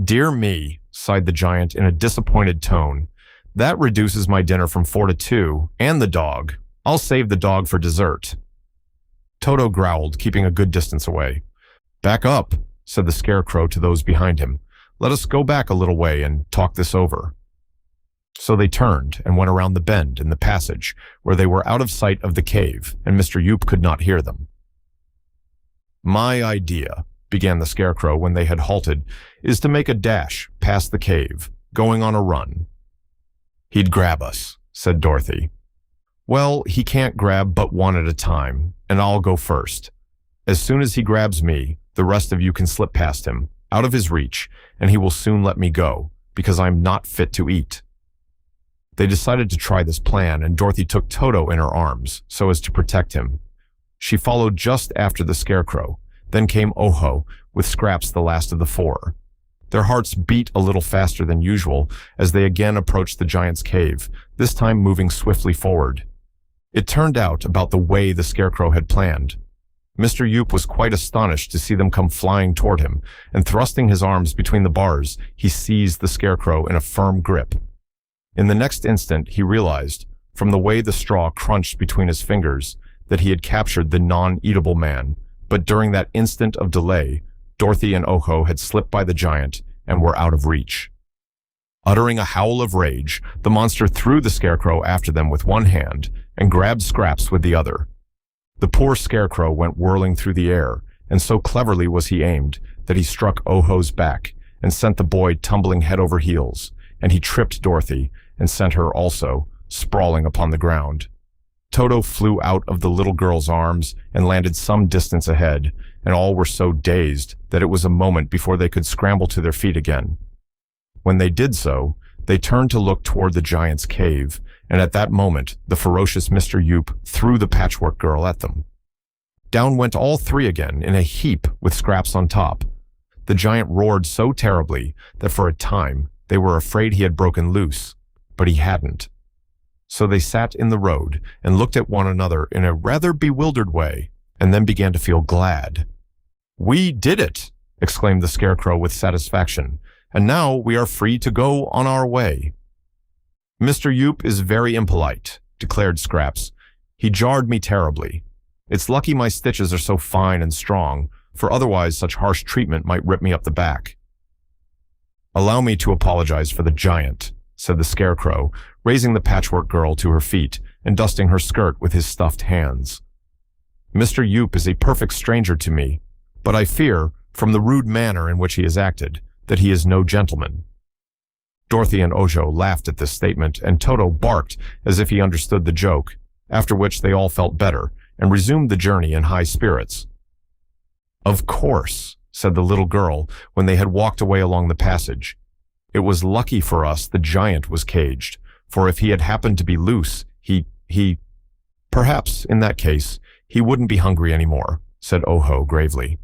Dear me, sighed the giant in a disappointed tone. That reduces my dinner from 4 to 2, and the dog. I'll save the dog for dessert. Toto growled, keeping a good distance away. Back up, said the Scarecrow to those behind him. Let us go back a little way and talk this over. So they turned and went around the bend in the passage, where they were out of sight of the cave, and Mr. Yoop could not hear them. My idea, began the Scarecrow when they had halted, is to make a dash past the cave, going on a run. He'd grab us, said Dorothy. Well, he can't grab but one at a time, and I'll go first. As soon as he grabs me, the rest of you can slip past him, out of his reach, and he will soon let me go, because I'm not fit to eat. They decided to try this plan, and Dorothy took Toto in her arms, so as to protect him. She followed just after the Scarecrow. Then came Oho, with Scraps the last of the 4. Their hearts beat a little faster than usual as they again approached the giant's cave, this time moving swiftly forward. It turned out about the way the Scarecrow had planned. Mr. Yoop was quite astonished to see them come flying toward him, and thrusting his arms between the bars, he seized the Scarecrow in a firm grip. In the next instant, he realized, from the way the straw crunched between his fingers, that he had captured the non-eatable man, but during that instant of delay, Dorothy and Oho had slipped by the giant and were out of reach. Uttering a howl of rage, the monster threw the Scarecrow after them with one hand and grabbed Scraps with the other. The poor Scarecrow went whirling through the air, and so cleverly was he aimed that he struck Oho's back and sent the boy tumbling head over heels, and he tripped Dorothy and sent her also, sprawling upon the ground. Toto flew out of the little girl's arms and landed some distance ahead, and all were so dazed that it was a moment before they could scramble to their feet again. When they did so, they turned to look toward the giant's cave, and at that moment, the ferocious Mr. Yoop threw the Patchwork Girl at them. Down went all three again in a heap with Scraps on top. The giant roared so terribly that for a time they were afraid he had broken loose, but he hadn't. So they sat in the road and looked at one another in a rather bewildered way, and then began to feel glad. "We did it!" exclaimed the Scarecrow with satisfaction, "and now we are free to go on our way." "Mr. Yoop is very impolite," declared Scraps. "He jarred me terribly. It's lucky my stitches are so fine and strong, for otherwise such harsh treatment might rip me up the back." "Allow me to apologize for the giant," said the Scarecrow, raising the Patchwork Girl to her feet and dusting her skirt with his stuffed hands. "Mr. Yoop is a perfect stranger to me, but I fear, from the rude manner in which he has acted, that he is no gentleman." Dorothy and Ojo laughed at this statement, and Toto barked as if he understood the joke, after which they all felt better and resumed the journey in high spirits. "Of course," said the little girl when they had walked away along the passage. "It was lucky for us the giant was caged, for if he had happened to be loose, perhaps, in that case, he wouldn't be hungry anymore," said Ojo gravely.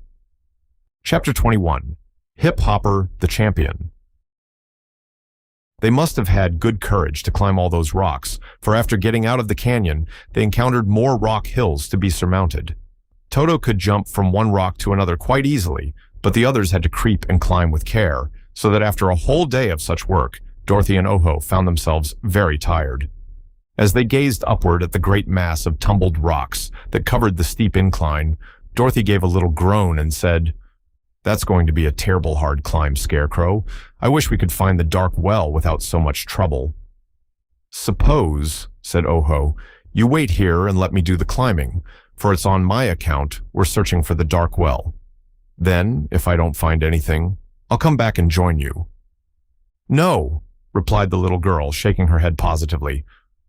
Chapter 21. Hip Hopper the Champion. They must have had good courage to climb all those rocks, for after getting out of the canyon, they encountered more rock hills to be surmounted. Toto could jump from one rock to another quite easily, but the others had to creep and climb with care, so that after a whole day of such work, Dorothy and Ojo found themselves very tired. As they gazed upward at the great mass of tumbled rocks that covered the steep incline, Dorothy gave a little groan and said, "That's going to be a terrible hard climb, Scarecrow. I wish we could find the dark well without so much trouble." "Suppose," said Ojo, "you wait here and let me do the climbing, for it's on my account we're searching for the dark well. Then, if I don't find anything, I'll come back and join you." "No," replied the little girl, shaking her head positively.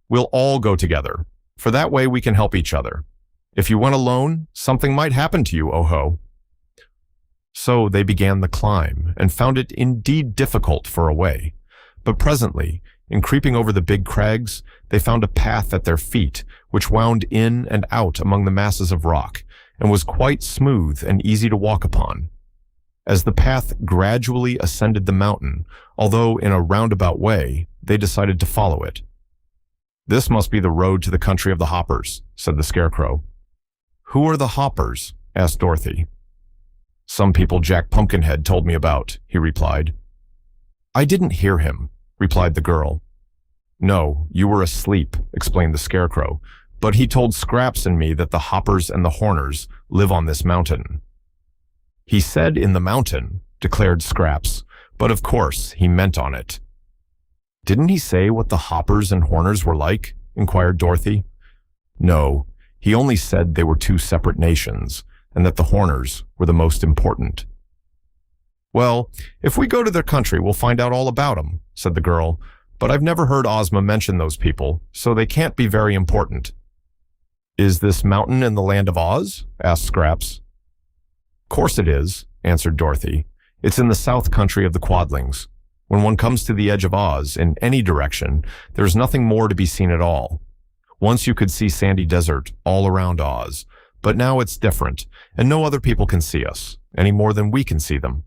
"We'll all go together, for that way we can help each other. If you went alone, something might happen to you, Ojo." So they began the climb, and found it indeed difficult for a way. But presently, in creeping over the big crags, they found a path at their feet, which wound in and out among the masses of rock, and was quite smooth and easy to walk upon. As the path gradually ascended the mountain, although in a roundabout way, they decided to follow it. "This must be the road to the country of the Hoppers," said the Scarecrow. "Who are the Hoppers?" asked Dorothy. "Some people Jack Pumpkinhead told me about," he replied. "I didn't hear him," replied the girl. "No, you were asleep," explained the Scarecrow, "but he told Scraps and me that the Hoppers and the Horners live on this mountain." "He said in the mountain," declared Scraps, "but of course he meant on it." "Didn't he say what the Hoppers and Horners were like?" inquired Dorothy. "No, he only said they were two separate nations, and that the Horners were the most important." "Well, if we go to their country, we'll find out all about 'em," said the girl, "but I've never heard Ozma mention those people, so they can't be very important." "Is this mountain in the land of Oz?" asked Scraps. "Course it is," answered Dorothy. "It's in the south country of the Quadlings. When one comes to the edge of Oz, in any direction, there's nothing more to be seen at all. Once you could see sandy desert all around Oz, but now it's different, and no other people can see us, any more than we can see them."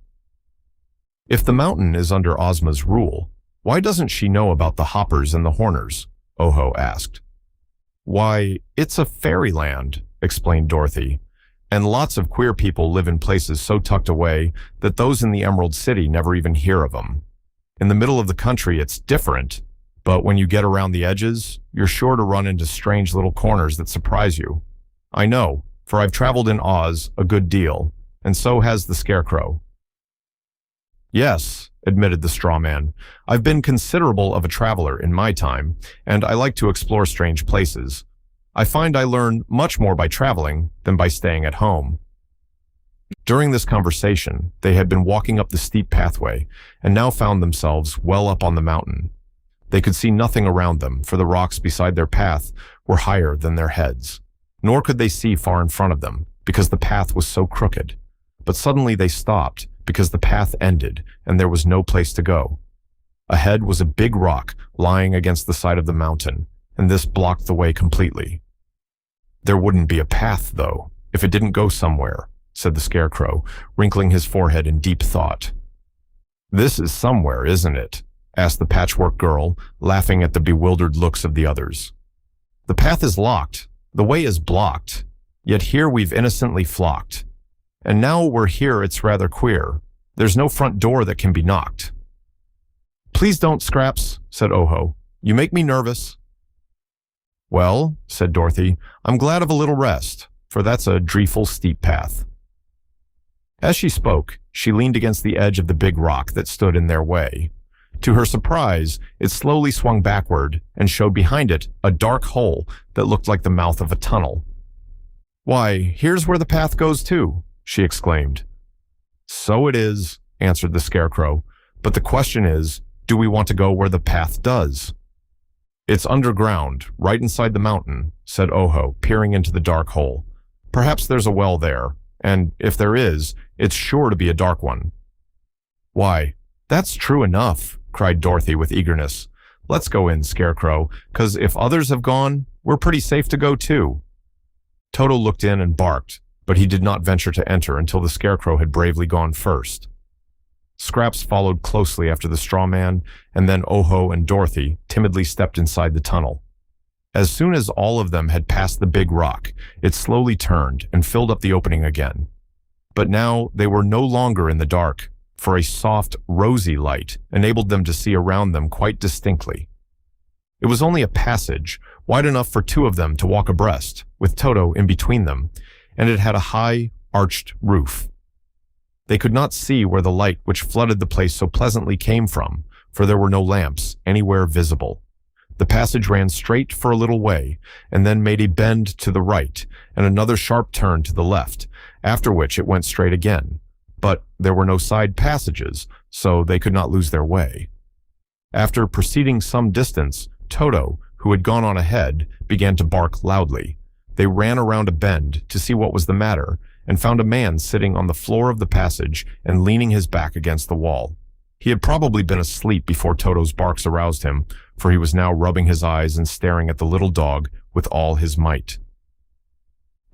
"If the mountain is under Ozma's rule, why doesn't she know about the Hoppers and the Horners?" Ojo asked. "Why, it's a fairyland," explained Dorothy, "and lots of queer people live in places so tucked away that those in the Emerald City never even hear of them. In the middle of the country, it's different, but when you get around the edges, you're sure to run into strange little corners that surprise you. I know, for I've traveled in Oz a good deal, and so has the Scarecrow." "Yes," admitted the straw man, "I've been considerable of a traveler in my time, and I like to explore strange places. I find I learn much more by traveling than by staying at home." During this conversation, they had been walking up the steep pathway, and now found themselves well up on the mountain. They could see nothing around them, for the rocks beside their path were higher than their heads. Nor could they see far in front of them, because the path was so crooked. But suddenly they stopped, because the path ended, and there was no place to go. Ahead was a big rock lying against the side of the mountain, and this blocked the way completely. "There wouldn't be a path, though, if it didn't go somewhere," said the Scarecrow, wrinkling his forehead in deep thought. "This is somewhere, isn't it?" asked the Patchwork Girl, laughing at the bewildered looks of the others. "The path is locked, the way is blocked, yet here we've innocently flocked. And now we're here, it's rather queer. There's no front door that can be knocked." "Please don't, Scraps," said Oho. "You make me nervous." "Well," said Dorothy, "I'm glad of a little rest, for that's a dreadful steep path." As she spoke, she leaned against the edge of the big rock that stood in their way. To her surprise, it slowly swung backward and showed behind it a dark hole that looked like the mouth of a tunnel. "Why, here's where the path goes to," she exclaimed. "So it is," answered the Scarecrow, "but the question is, do we want to go where the path does?" "It's underground, right inside the mountain," said Oho, peering into the dark hole. "Perhaps there's a well there, and if there is, it's sure to be a dark one." "Why, that's true enough," cried Dorothy with eagerness. "Let's go in, Scarecrow, 'cause if others have gone, we're pretty safe to go too." Toto looked in and barked, but he did not venture to enter until the Scarecrow had bravely gone first. Scraps followed closely after the straw man, and then Oho and Dorothy timidly stepped inside the tunnel. As soon as all of them had passed the big rock, it slowly turned and filled up the opening again. But now they were no longer in the dark, for a soft, rosy light enabled them to see around them quite distinctly. It was only a passage, wide enough for two of them to walk abreast, with Toto in between them, and it had a high, arched roof. They could not see where the light which flooded the place so pleasantly came from, for there were no lamps anywhere visible. The passage ran straight for a little way, and then made a bend to the right, and another sharp turn to the left, after which it went straight again. But there were no side passages, so they could not lose their way. After proceeding some distance, Toto, who had gone on ahead, began to bark loudly. They ran around a bend to see what was the matter, and found a man sitting on the floor of the passage and leaning his back against the wall. He had probably been asleep before Toto's barks aroused him, for he was now rubbing his eyes and staring at the little dog with all his might.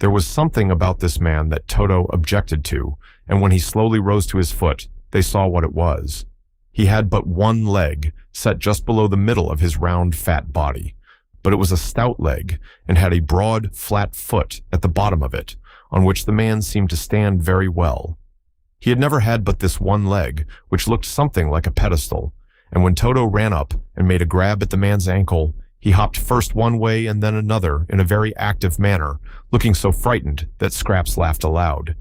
There was something about this man that Toto objected to, and when he slowly rose to his foot, they saw what it was. He had but one leg, set just below the middle of his round, fat body, but it was a stout leg, and had a broad, flat foot at the bottom of it, on which the man seemed to stand very well. He had never had but this one leg, which looked something like a pedestal, and when Toto ran up and made a grab at the man's ankle, he hopped first one way and then another in a very active manner, looking so frightened that Scraps laughed aloud.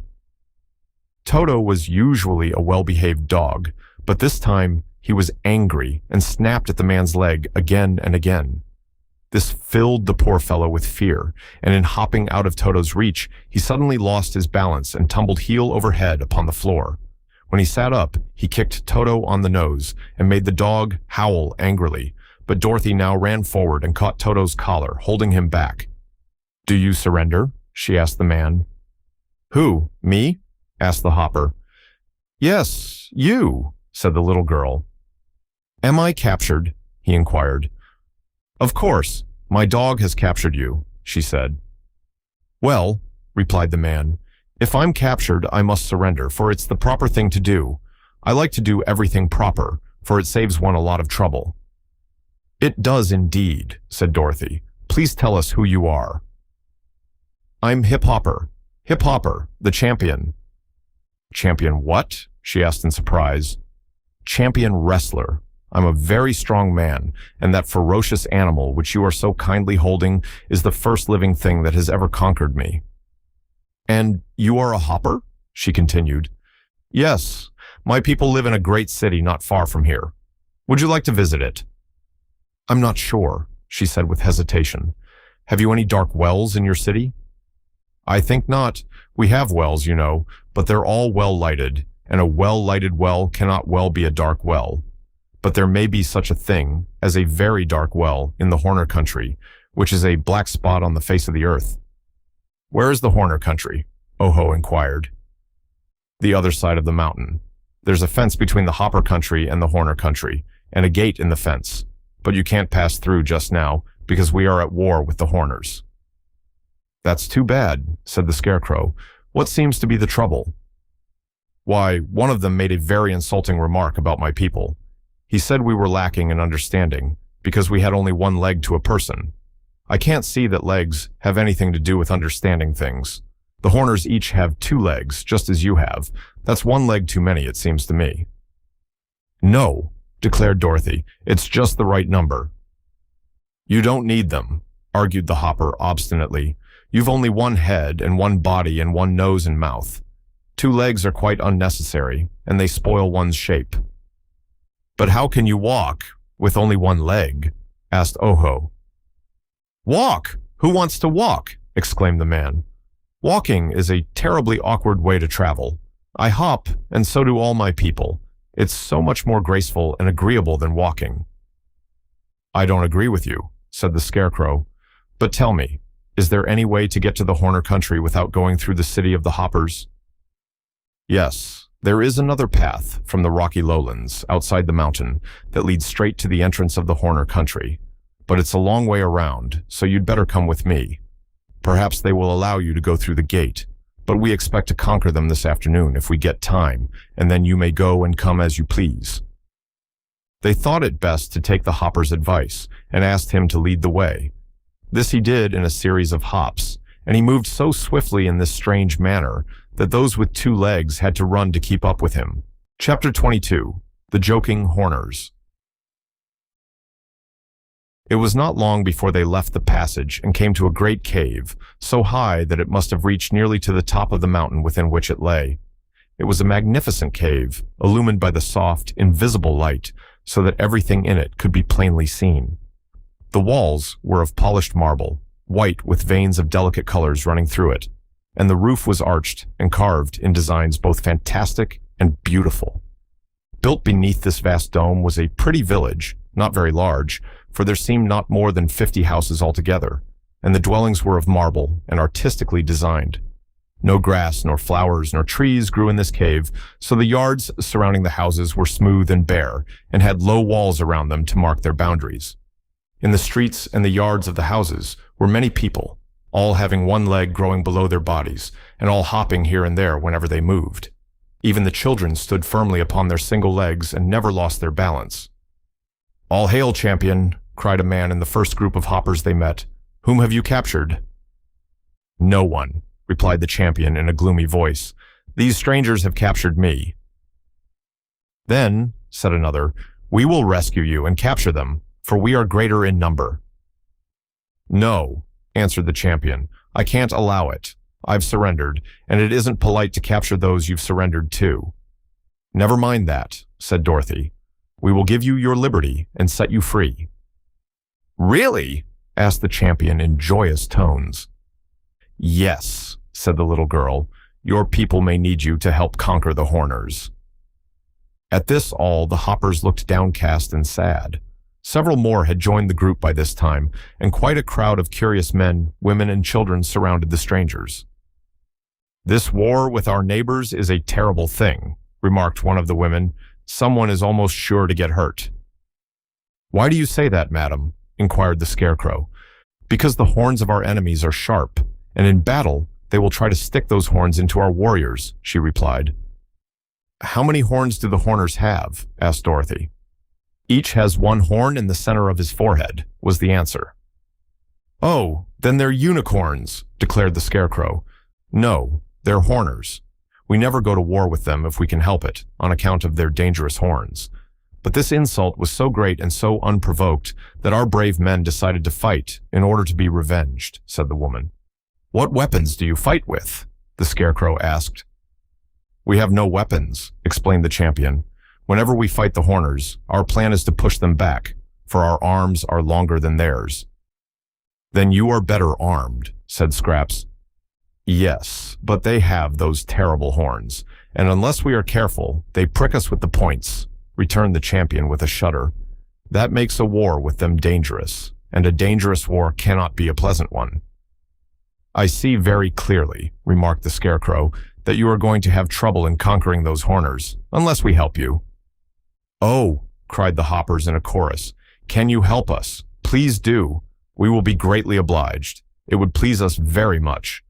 Toto was usually a well-behaved dog, but this time he was angry and snapped at the man's leg again and again. This filled the poor fellow with fear, and in hopping out of Toto's reach, he suddenly lost his balance and tumbled heel over head upon the floor. When he sat up, he kicked Toto on the nose and made the dog howl angrily, but Dorothy now ran forward and caught Toto's collar, holding him back. "Do you surrender?" she asked the man. "Who, me?" asked the hopper. "Yes, you," said the little girl. "Am I captured?" he inquired. "Of course, my dog has captured you," she said. "Well," replied the man, "if I'm captured, I must surrender, for it's the proper thing to do. I like to do everything proper, for it saves one a lot of trouble." "It does indeed," said Dorothy. "Please tell us who you are." "I'm Hip Hopper, the champion." "Champion what?" she asked in surprise. "Champion wrestler. I'm a very strong man, and that ferocious animal which you are so kindly holding is the first living thing that has ever conquered me." "And you are a hopper?" she continued. "Yes, my people live in a great city not far from here. Would you like to visit it?" "I'm not sure," she said with hesitation. "Have you any dark wells in your city?" "I think not. We have wells, you know, but they're all well-lighted, and a well-lighted well cannot well be a dark well. But there may be such a thing as a very dark well in the Horner country, which is a black spot on the face of the earth. Where is the Horner country? Oho inquired. The other side of the mountain. There's a fence between the Hopper country and the Horner country, and a gate in the fence. But you can't pass through just now, because we are at war with the Horners. That's too bad, said the Scarecrow. What seems to be the trouble? Why, one of them made a very insulting remark about my people. He said we were lacking in understanding, because we had only one leg to a person. I can't see that legs have anything to do with understanding things. The Horners each have 2 legs, just as you have. That's 1 leg too many, it seems to me. No, declared Dorothy. It's just the right number. You don't need them, argued the Hopper obstinately. You've only 1 head and 1 body and 1 nose and mouth. 2 legs are quite unnecessary, and they spoil one's shape. But how can you walk with only 1 leg? Asked Oho. Walk! Who wants to walk? Exclaimed the man. Walking is a terribly awkward way to travel. I hop, and so do all my people. It's so much more graceful and agreeable than walking. I don't agree with you, said the Scarecrow. But tell me, is there any way to get to the Horner country without going through the city of the Hoppers? Yes, there is another path from the rocky lowlands outside the mountain that leads straight to the entrance of the Horner country. But it's a long way around, so you'd better come with me. Perhaps they will allow you to go through the gate, but we expect to conquer them this afternoon if we get time, and then you may go and come as you please. They thought it best to take the Hopper's advice and asked him to lead the way. This he did in a series of hops, and he moved so swiftly in this strange manner that those with 2 legs had to run to keep up with him. Chapter 22. The Joking Horners. It was not long before they left the passage and came to a great cave, so high that it must have reached nearly to the top of the mountain within which it lay. It was a magnificent cave, illumined by the soft, invisible light, so that everything in it could be plainly seen. The walls were of polished marble, white with veins of delicate colors running through it, and the roof was arched and carved in designs both fantastic and beautiful. Built beneath this vast dome was a pretty village, not very large, for there seemed not more than 50 houses altogether, and the dwellings were of marble and artistically designed. No grass, nor flowers, nor trees grew in this cave, so the yards surrounding the houses were smooth and bare, and had low walls around them to mark their boundaries. In the streets and the yards of the houses were many people, all having 1 leg growing below their bodies, and all hopping here and there whenever they moved. Even the children stood firmly upon their single legs and never lost their balance. "All hail, champion!" cried a man in the first group of hoppers they met. "Whom have you captured?" "No one," replied the champion in a gloomy voice. "These strangers have captured me." "Then," said another, "we will rescue you and capture them, for we are greater in number." "No," answered the champion, "I can't allow it. I've surrendered, and it isn't polite to capture those you've surrendered to." "Never mind that," said Dorothy. "We will give you your liberty and set you free." "Really?" asked the champion in joyous tones. "Yes," said the little girl. "Your people may need you to help conquer the Horners." At this all the hoppers looked downcast and sad. Several more had joined the group by this time, and quite a crowd of curious men, women, and children surrounded the strangers. "This war with our neighbors is a terrible thing," remarked one of the women. "Someone is almost sure to get hurt." "Why do you say that, madam?" inquired the Scarecrow. "Because the horns of our enemies are sharp, and in battle they will try to stick those horns into our warriors," she replied. "How many horns do the Horners have?" asked Dorothy. "Each has 1 horn in the center of his forehead," was the answer. "Oh, then they're unicorns," declared the Scarecrow. "No, they're Horners. We never go to war with them if we can help it, on account of their dangerous horns. But this insult was so great and so unprovoked that our brave men decided to fight in order to be revenged," said the woman. "What weapons do you fight with?" the Scarecrow asked. "We have no weapons," explained the champion. "Whenever we fight the Horners, our plan is to push them back, for our arms are longer than theirs." "Then you are better armed," said Scraps. "Yes, but they have those terrible horns, and unless we are careful, they prick us with the points," returned the champion with a shudder. "That makes a war with them dangerous, and a dangerous war cannot be a pleasant one. I see very clearly, remarked the Scarecrow, that you are going to have trouble in conquering those Horners, unless we help you. Oh, cried the Hoppers in a chorus, can you help us? Please do. We will be greatly obliged. It would please us very much.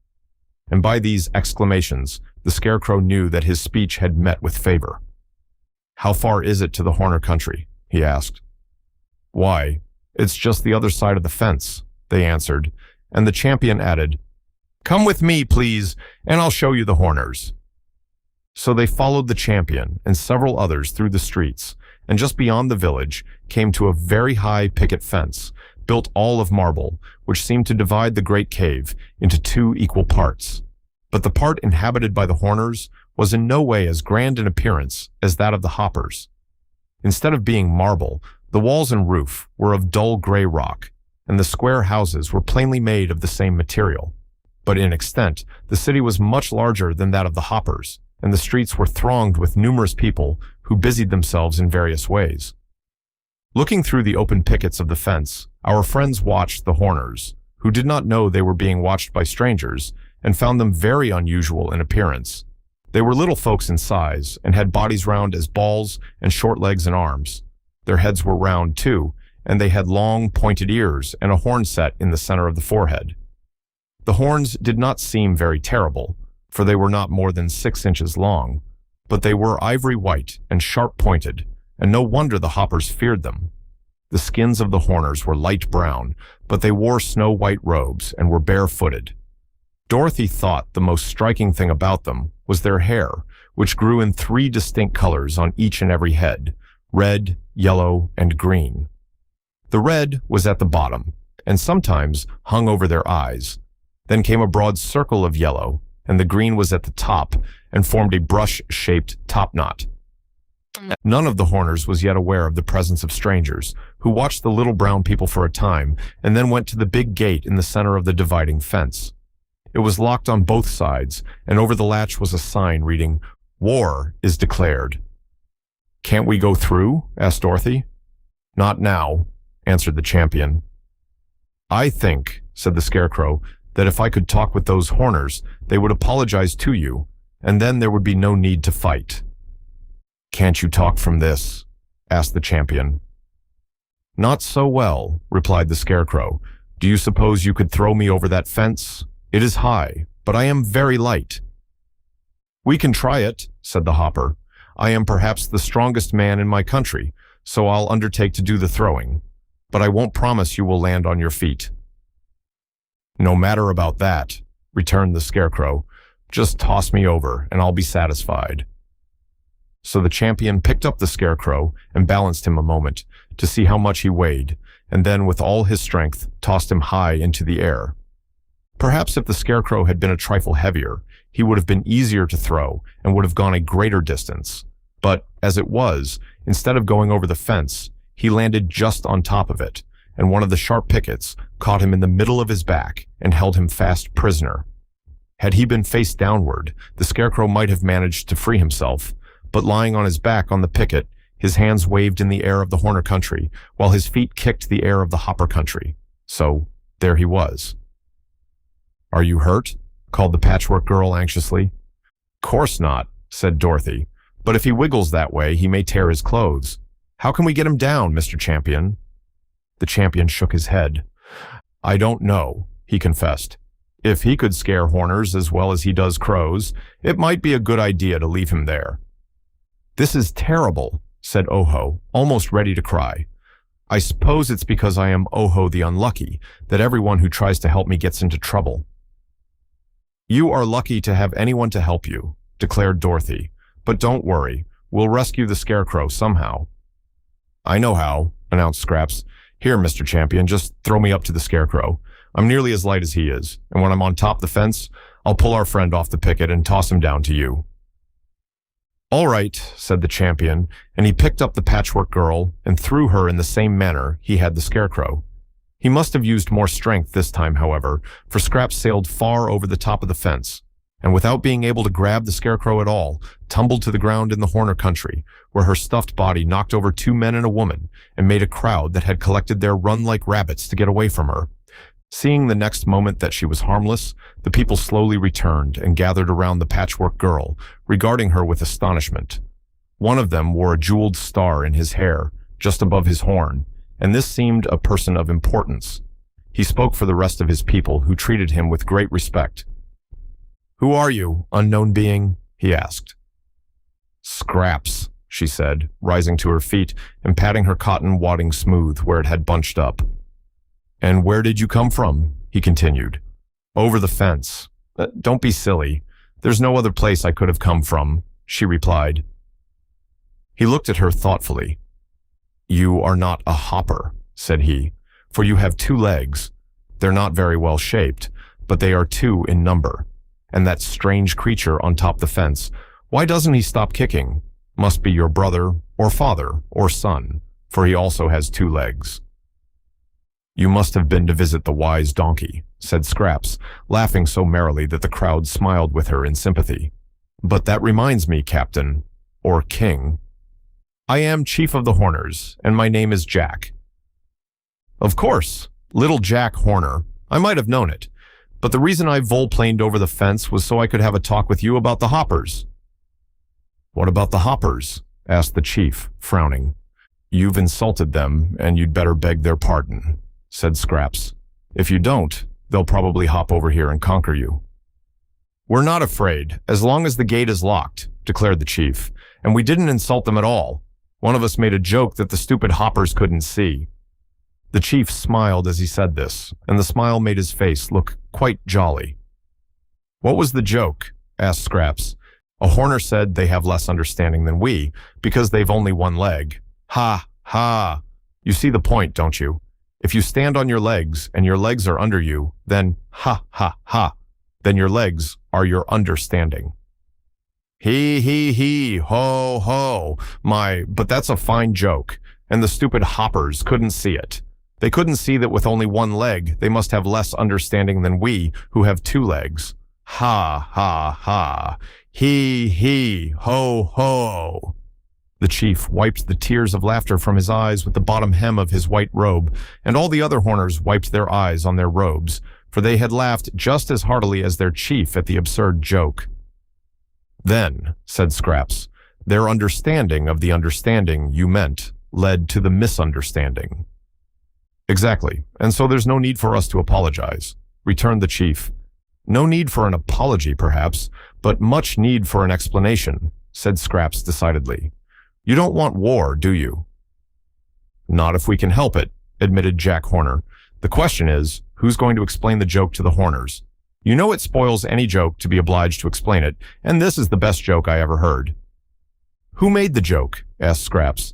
And by these exclamations, the Scarecrow knew that his speech had met with favor. How far is it to the Horner country? He asked. Why, it's just the other side of the fence, they answered, and the champion added, Come with me, please, and I'll show you the Horners. So they followed the champion and several others through the streets, and just beyond the village came to a very high picket fence, built all of marble, which seemed to divide the great cave into two equal parts. But the part inhabited by the Horners was in no way as grand in appearance as that of the Hoppers. Instead of being marble, the walls and roof were of dull gray rock, and the square houses were plainly made of the same material. But in extent, the city was much larger than that of the Hoppers, and the streets were thronged with numerous people who busied themselves in various ways. Looking through the open pickets of the fence, our friends watched the Horners, who did not know they were being watched by strangers, and found them very unusual in appearance. They were little folks in size, and had bodies round as balls and short legs and arms. Their heads were round, too, and they had long, pointed ears and a horn set in the center of the forehead. The horns did not seem very terrible, for they were not more than 6 inches long, but they were ivory white and sharp-pointed, and no wonder the Hoppers feared them. The skins of the Horners were light brown, but they wore snow-white robes and were bare-footed. Dorothy thought the most striking thing about them was their hair, which grew in 3 distinct colors on each and every head, red, yellow, and green. The red was at the bottom, and sometimes hung over their eyes. Then came a broad circle of yellow, and the green was at the top and formed a brush-shaped topknot. None of the Horners was yet aware of the presence of strangers, who watched the little brown people for a time and then went to the big gate in the center of the dividing fence. It was locked on both sides, and over the latch was a sign reading, "War is declared." "Can't we go through?" asked Dorothy. "Not now," answered the champion. "I think," said the Scarecrow, "that if I could talk with those Horners, they would apologize to you, and then there would be no need to fight." "Can't you talk from this?" asked the champion. "Not so well," replied the Scarecrow. "Do you suppose you could throw me over that fence? It is high, but I am very light." "We can try it," said the Hopper. "I am perhaps the strongest man in my country, so I'll undertake to do the throwing, but I won't promise you will land on your feet." "No matter about that," returned the Scarecrow. "Just toss me over, and I'll be satisfied." So the champion picked up the Scarecrow and balanced him a moment to see how much he weighed, and then with all his strength tossed him high into the air. Perhaps if the Scarecrow had been a trifle heavier, he would have been easier to throw and would have gone a greater distance. But as it was, instead of going over the fence, he landed just on top of it, and one of the sharp pickets caught him in the middle of his back and held him fast prisoner. Had he been face downward, the Scarecrow might have managed to free himself, but lying on his back on the picket, his hands waved in the air of the Horner country, while his feet kicked the air of the Hopper country. So there he was. "Are you hurt?" called the Patchwork Girl anxiously. "Course not," said Dorothy. "But if he wiggles that way, he may tear his clothes. How can we get him down, Mr. Champion?" The champion shook his head. "I don't know," he confessed. "If he could scare Horners as well as he does crows, it might be a good idea to leave him there." "This is terrible," said Oho, almost ready to cry. "I suppose it's because I am Oho the Unlucky that everyone who tries to help me gets into trouble." "You are lucky to have anyone to help you," declared Dorothy. "But don't worry, we'll rescue the Scarecrow somehow." "I know how," announced Scraps. "Here, Mr. Champion, just throw me up to the Scarecrow. I'm nearly as light as he is, and when I'm on top the fence, I'll pull our friend off the picket and toss him down to you." "All right," said the champion, and he picked up the Patchwork Girl and threw her in the same manner he had the Scarecrow. He must have used more strength this time, however, for Scraps sailed far over the top of the fence, and without being able to grab the scarecrow at all, tumbled to the ground in the Horner country, where her stuffed body knocked over 2 men and a woman and made a crowd that had collected there run like rabbits to get away from her. Seeing the next moment that she was harmless, the people slowly returned and gathered around the Patchwork girl, regarding her with astonishment. One of them wore a jeweled star in his hair, just above his horn, and this seemed a person of importance. He spoke for the rest of his people, who treated him with great respect. "Who are you, unknown being?" he asked. "Scraps," she said, rising to her feet and patting her cotton wadding smooth where it had bunched up. "And where did you come from?" he continued. "Over the fence." "Don't be silly. There's no other place I could have come from," she replied. He looked at her thoughtfully. "You are not a hopper," said he, "for you have 2 legs. They're not very well shaped, but they are 2 in number. And that strange creature on top the fence, why doesn't he stop kicking? Must be your brother, or father, or son, for he also has 2 legs." "You must have been to visit the wise donkey," said Scraps, laughing so merrily that the crowd smiled with her in sympathy. "But that reminds me, Captain, or King. I am Chief of the Horners, and my name is Jack." "Of course, little Jack Horner. I might have known it. But the reason I volplaned over the fence was so I could have a talk with you about the hoppers." "What about the hoppers?" asked the chief, frowning. "You've insulted them, and you'd better beg their pardon," said Scraps. "If you don't, they'll probably hop over here and conquer you." "We're not afraid, as long as the gate is locked," declared the chief. "And we didn't insult them at all. One of us made a joke that the stupid hoppers couldn't see." The chief smiled as he said this, and the smile made his face look quite jolly. "What was the joke?" asked Scraps. "A Horner said they have less understanding than we, because they've only 1 leg. Ha, ha! You see the point, don't you? If you stand on your legs, and your legs are under you, then ha, ha, ha, then your legs are your understanding." He, ho, ho, but that's a fine joke, and the stupid hoppers couldn't see it. They couldn't see that with only 1 leg, they must have less understanding than we, who have 2 legs. Ha, ha, ha. He, ho, ho. The chief wiped the tears of laughter from his eyes with the bottom hem of his white robe, and all the other Horners wiped their eyes on their robes, for they had laughed just as heartily as their chief at the absurd joke. "Then," said Scraps, "their understanding of the understanding you meant led to the misunderstanding." "Exactly, and so there's no need for us to apologize," returned the chief. "No need for an apology, perhaps, but much need for an explanation," said Scraps decidedly. "You don't want war, do you?" "Not if we can help it," admitted Jack Horner. "The question is, who's going to explain the joke to the Horners? You know it spoils any joke to be obliged to explain it, and this is the best joke I ever heard." "Who made the joke?" asked Scraps.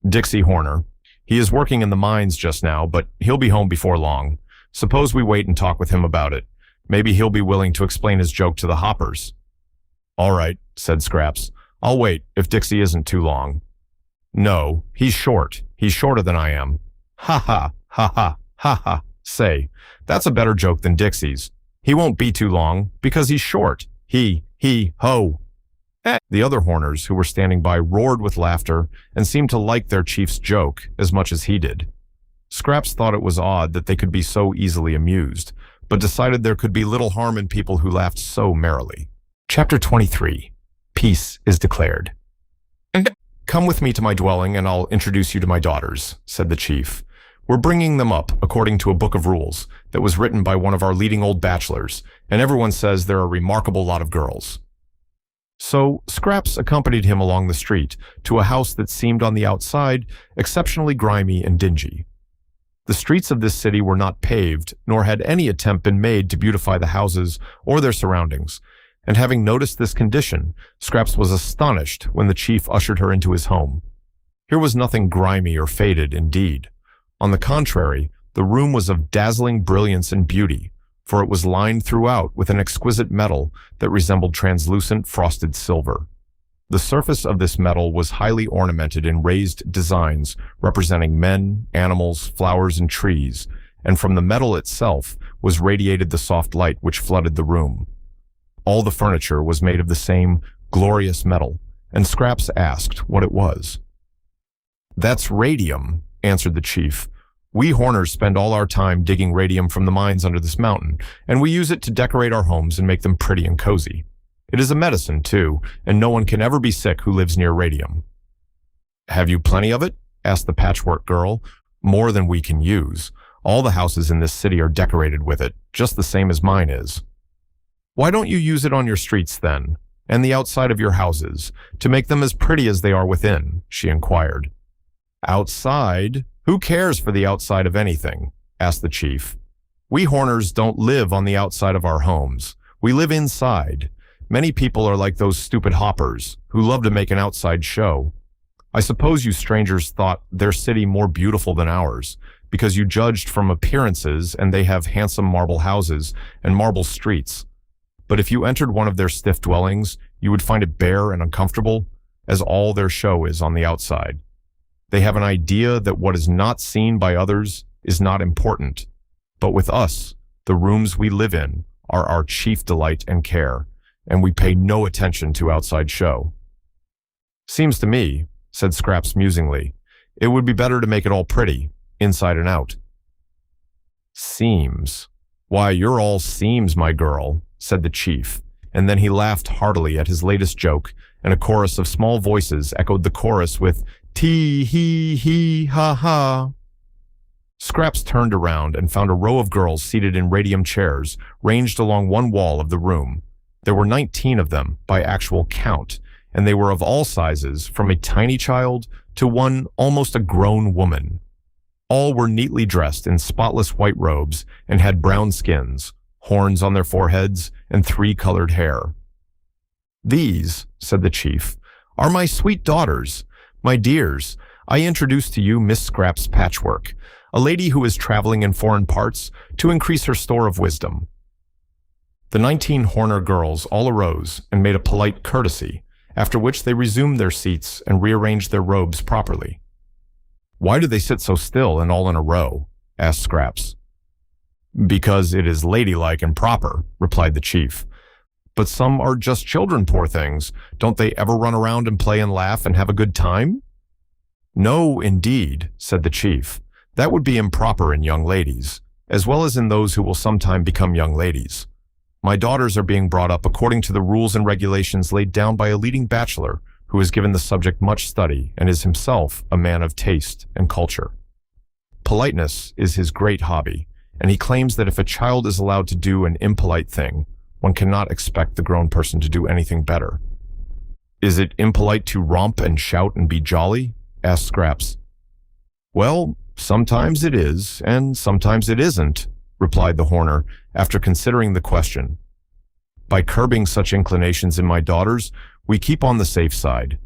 "Dixie Horner. He is working in the mines just now, but he'll be home before long. Suppose we wait and talk with him about it. Maybe he'll be willing to explain his joke to the hoppers." "All right," said Scraps. "I'll wait, if Dixie isn't too long." "No, he's short. He's shorter than I am." "Ha ha, ha ha, ha ha. Say, that's a better joke than Dixie's. He won't be too long, because he's short. He, ho. The other Horners who were standing by roared with laughter and seemed to like their chief's joke as much as he did. Scraps thought it was odd that they could be so easily amused, but decided there could be little harm in people who laughed so merrily. Chapter 23. Peace is declared. "Come with me to my dwelling and I'll introduce you to my daughters," said the chief. "We're bringing them up according to a book of rules that was written by one of our leading old bachelors, and everyone says they're a remarkable lot of girls." So Scraps accompanied him along the street to a house that seemed on the outside exceptionally grimy and dingy. The streets of this city were not paved, nor had any attempt been made to beautify the houses or their surroundings, and having noticed this condition, Scraps was astonished when the chief ushered her into his home. Here was nothing grimy or faded, indeed. On the contrary, the room was of dazzling brilliance and beauty, for it was lined throughout with an exquisite metal that resembled translucent frosted silver. The surface of this metal was highly ornamented in raised designs representing men, animals, flowers, and trees, and from the metal itself was radiated the soft light which flooded the room. All the furniture was made of the same glorious metal, and Scraps asked what it was. "That's radium," answered the chief. "We Horners spend all our time digging radium from the mines under this mountain, and we use it to decorate our homes and make them pretty and cozy. It is a medicine, too, and no one can ever be sick who lives near radium." "Have you plenty of it?" asked the Patchwork girl. "More than we can use. All the houses in this city are decorated with it, just the same as mine is." "Why don't you use it on your streets, then, and the outside of your houses, to make them as pretty as they are within?" she inquired. "Outside? Who cares for the outside of anything?" asked the chief. "We Horners don't live on the outside of our homes. We live inside. Many people are like those stupid hoppers, who love to make an outside show. I suppose you strangers thought their city more beautiful than ours, because you judged from appearances, and they have handsome marble houses and marble streets. But if you entered one of their stiff dwellings, you would find it bare and uncomfortable, as all their show is on the outside. They have an idea that what is not seen by others is not important. But with us, the rooms we live in are our chief delight and care, and we pay no attention to outside show." "Seems to me," said Scraps musingly, "it would be better to make it all pretty, inside and out." "Seems? Why, you're all seams, my girl," said the chief, and then he laughed heartily at his latest joke, and a chorus of small voices echoed the chorus with "Tee hee hee ha ha." Scraps turned around and found a row of girls seated in radium chairs ranged along one wall of the room. There were 19 of them by actual count, and they were of all sizes, from a tiny child to one almost a grown woman. All were neatly dressed in spotless white robes and had brown skins, horns on their foreheads, and 3-colored hair. "These," said the chief, "are my sweet daughters. My dears, I introduce to you Miss Scraps Patchwork, a lady who is traveling in foreign parts to increase her store of wisdom." The 19 Horner girls all arose and made a polite courtesy, after which they resumed their seats and rearranged their robes properly. "Why do they sit so still and all in a row?" asked Scraps. "Because it is ladylike and proper," replied the chief. "But some are just children, poor things. Don't they ever run around and play and laugh and have a good time?" "No, indeed," said the chief. "That would be improper in young ladies, as well as in those who will sometime become young ladies. My daughters are being brought up according to the rules and regulations laid down by a leading bachelor who has given the subject much study and is himself a man of taste and culture. Politeness is his great hobby, and he claims that if a child is allowed to do an impolite thing, one cannot expect the grown person to do anything better." "Is it impolite to romp and shout and be jolly?" asked Scraps. "Well, sometimes it is, and sometimes it isn't," replied the Horner, after considering the question. "By curbing such inclinations in my daughters, we keep on the safe side.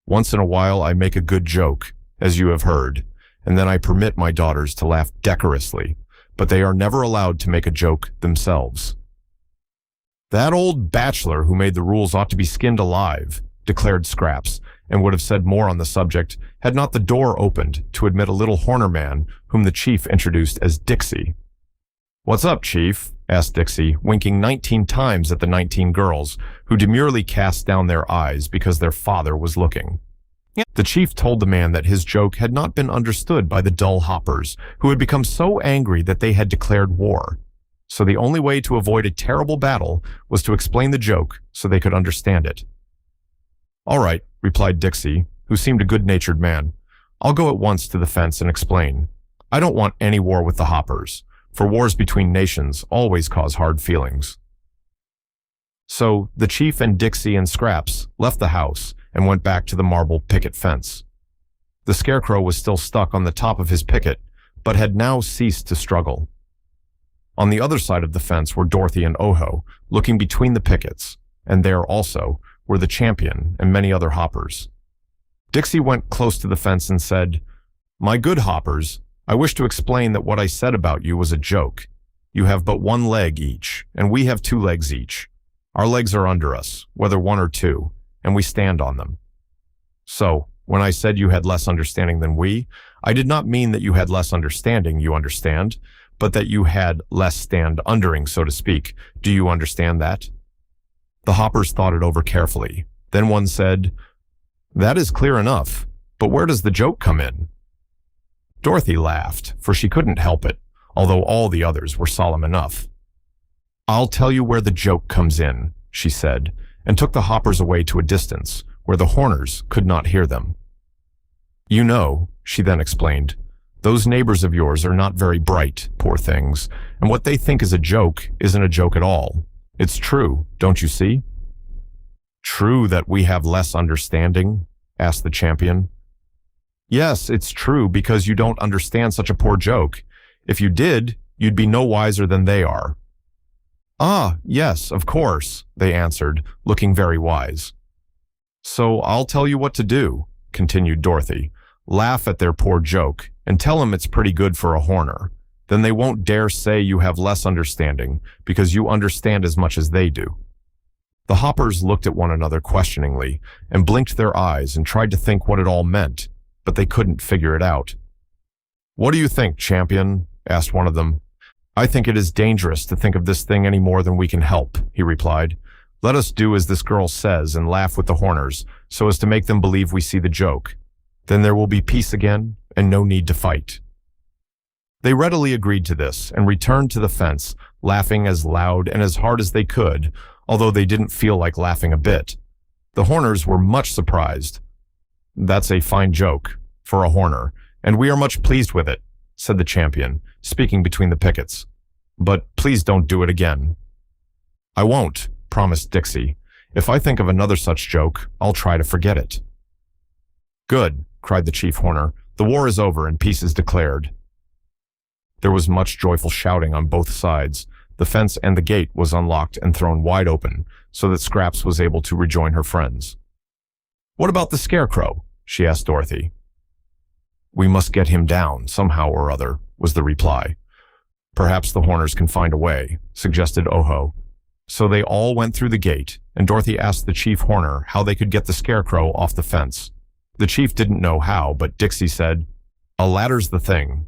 Once in a while I make a good joke, as you have heard, and then I permit my daughters to laugh decorously, but they are never allowed to make a joke themselves." "That old bachelor who made the rules ought to be skinned alive," declared Scraps, and would have said more on the subject had not the door opened to admit a little Horner man whom the chief introduced as Dixie. "What's up, Chief?" asked Dixie, winking 19 times at the 19 girls, who demurely cast down their eyes because their father was looking. The chief told the man that his joke had not been understood by the dull hoppers, who had become so angry that they had declared war. So the only way to avoid a terrible battle was to explain the joke so they could understand it. "All right," replied Dixie, who seemed a good-natured man. "I'll go at once to the fence and explain. I don't want any war with the hoppers, for wars between nations always cause hard feelings." So the chief and Dixie and Scraps left the house and went back to the marble picket fence. The scarecrow was still stuck on the top of his picket, but had now ceased to struggle. On the other side of the fence were Dorothy and Oho, looking between the pickets, and there also were the champion and many other hoppers. Dixie went close to the fence and said, "My good hoppers, I wish to explain that what I said about you was a joke. You have but one leg each, and we have 2 legs each. Our legs are under us, whether 1 or 2, and we stand on them. So, when I said you had less understanding than we, I did not mean that you had less understanding, you understand, but that you had less stand-undering, so to speak. Do you understand that?" The hoppers thought it over carefully. Then one said, "That is clear enough, but where does the joke come in?" Dorothy laughed, for she couldn't help it, although all the others were solemn enough. "I'll tell you where the joke comes in," she said, and took the hoppers away to a distance, where the Horners could not hear them. "You know," she then explained, "those neighbors of yours are not very bright, poor things, and what they think is a joke isn't a joke at all. It's true, don't you see?" "True that we have less understanding?" asked the champion. "Yes, it's true because you don't understand such a poor joke. If you did, you'd be no wiser than they are." "Ah, yes, of course," they answered, looking very wise. "So I'll tell you what to do," continued Dorothy. "Laugh at their poor joke and tell them it's pretty good for a Horner. Then they won't dare say you have less understanding because you understand as much as they do." The hoppers looked at one another questioningly and blinked their eyes and tried to think what it all meant, but they couldn't figure it out. "What do you think, champion?" asked one of them. "I think it is dangerous to think of this thing any more than we can help," he replied. "Let us do as this girl says and laugh with the Horners so as to make them believe we see the joke. Then there will be peace again and no need to fight." They readily agreed to this and returned to the fence, laughing as loud and as hard as they could, although they didn't feel like laughing a bit. The Horners were much surprised. "That's a fine joke for a Horner, and we are much pleased with it," said the champion, speaking between the pickets. "But please don't do it again." "I won't," promised Dixie. "If I think of another such joke, I'll try to forget it." "Good," cried the chief Horner. "The war is over and peace is declared." There was much joyful shouting on both sides. The fence and the gate was unlocked and thrown wide open, so that Scraps was able to rejoin her friends. "What about the Scarecrow?" she asked Dorothy. "We must get him down, somehow or other," was the reply. "Perhaps the Horners can find a way," suggested Oho. So they all went through the gate, and Dorothy asked the chief Horner how they could get the Scarecrow off the fence. The chief didn't know how, but Dixie said, "A ladder's the thing."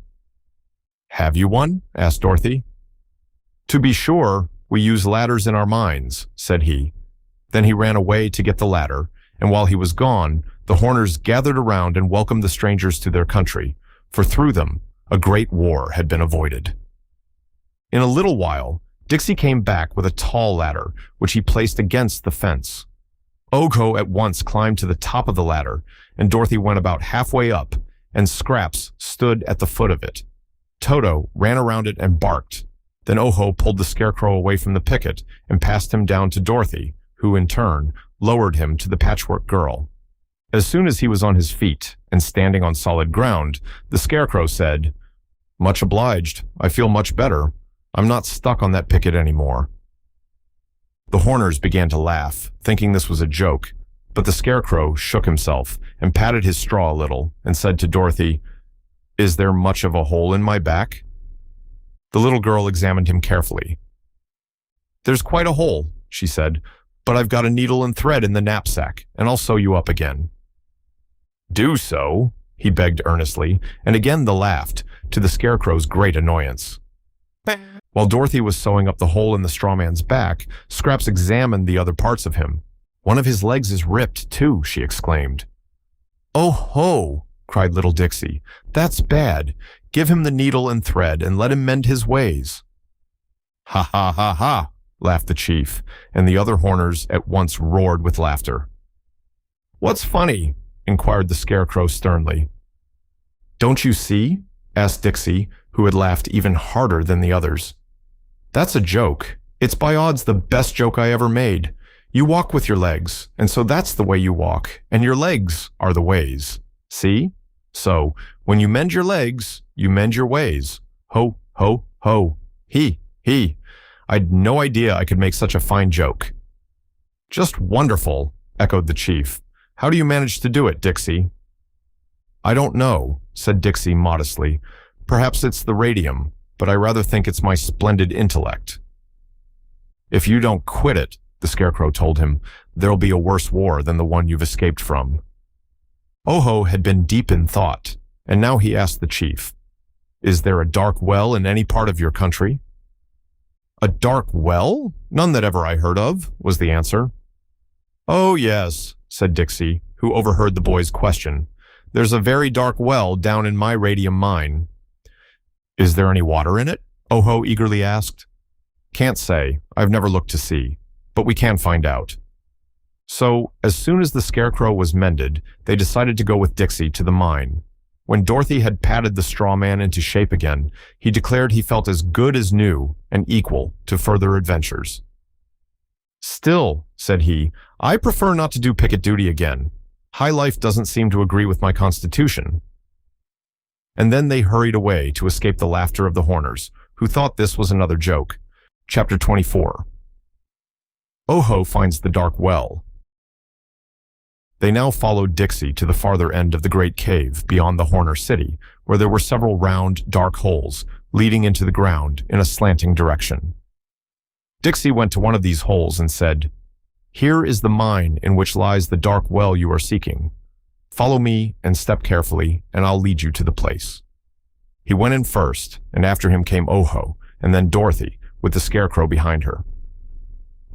"Have you one?" asked Dorothy. "To be sure, we use ladders in our minds," said he. Then he ran away to get the ladder, and while he was gone, the Horners gathered around and welcomed the strangers to their country, for through them, a great war had been avoided. In a little while, Dixie came back with a tall ladder, which he placed against the fence. Ogo at once climbed to the top of the ladder, and Dorothy went about halfway up, and Scraps stood at the foot of it. Toto ran around it and barked. Then Oho pulled the Scarecrow away from the picket and passed him down to Dorothy, who, in turn, lowered him to the Patchwork Girl. As soon as he was on his feet and standing on solid ground, the Scarecrow said, "Much obliged. I feel much better. I'm not stuck on that picket anymore." The Horners began to laugh, thinking this was a joke, but the Scarecrow shook himself and patted his straw a little and said to Dorothy, "Is there much of a hole in my back?" The little girl examined him carefully. "There's quite a hole," she said, "but I've got a needle and thread in the knapsack, and I'll sew you up again." "Do so," he begged earnestly, and again they laughed, to the Scarecrow's great annoyance. While Dorothy was sewing up the hole in the straw man's back, Scraps examined the other parts of him. "One of his legs is ripped, too," she exclaimed. "Oh ho!" cried little Dixie. "That's bad. Give him the needle and thread and let him mend his ways." "Ha ha ha ha!" laughed the chief, and the other Horners at once roared with laughter. "What's funny?" inquired the Scarecrow sternly. "Don't you see?" asked Dixie, who had laughed even harder than the others. "That's a joke. It's by odds the best joke I ever made. You walk with your legs, and so that's the way you walk, and your legs are the ways. See? So, when you mend your legs, you mend your ways. Ho, ho, ho. He. I'd no idea I could make such a fine joke." "Just wonderful," echoed the chief. "How do you manage to do it, Dixie?" "I don't know," said Dixie modestly. "Perhaps it's the radium, but I rather think it's my splendid intellect." "If you don't quit it," the Scarecrow told him, "there'll be a worse war than the one you've escaped from." Oho had been deep in thought, and now he asked the chief, "Is there a dark well in any part of your country?" A dark well? None that ever I heard of, was the answer. Oh, yes, said Dixie, who overheard the boy's question. There's a very dark well down in my radium mine. Is there any water in it? Oho eagerly asked. Can't say. I've never looked to see. But we can find out. So, as soon as the scarecrow was mended, they decided to go with Dixie to the mine. When Dorothy had patted the straw man into shape again, he declared he felt as good as new and equal to further adventures. Still, said he, I prefer not to do picket duty again. High life doesn't seem to agree with my constitution. And then they hurried away to escape the laughter of the Horners, who thought this was another joke. Chapter 24. Oho finds the dark well. They now followed Dixie to the farther end of the great cave beyond the Horner city, where there were several round, dark holes leading into the ground in a slanting direction. Dixie went to one of these holes and said, Here is the mine in which lies the dark well you are seeking. Follow me and step carefully, and I'll lead you to the place. He went in first, and after him came Oho, and then Dorothy, with the scarecrow behind her.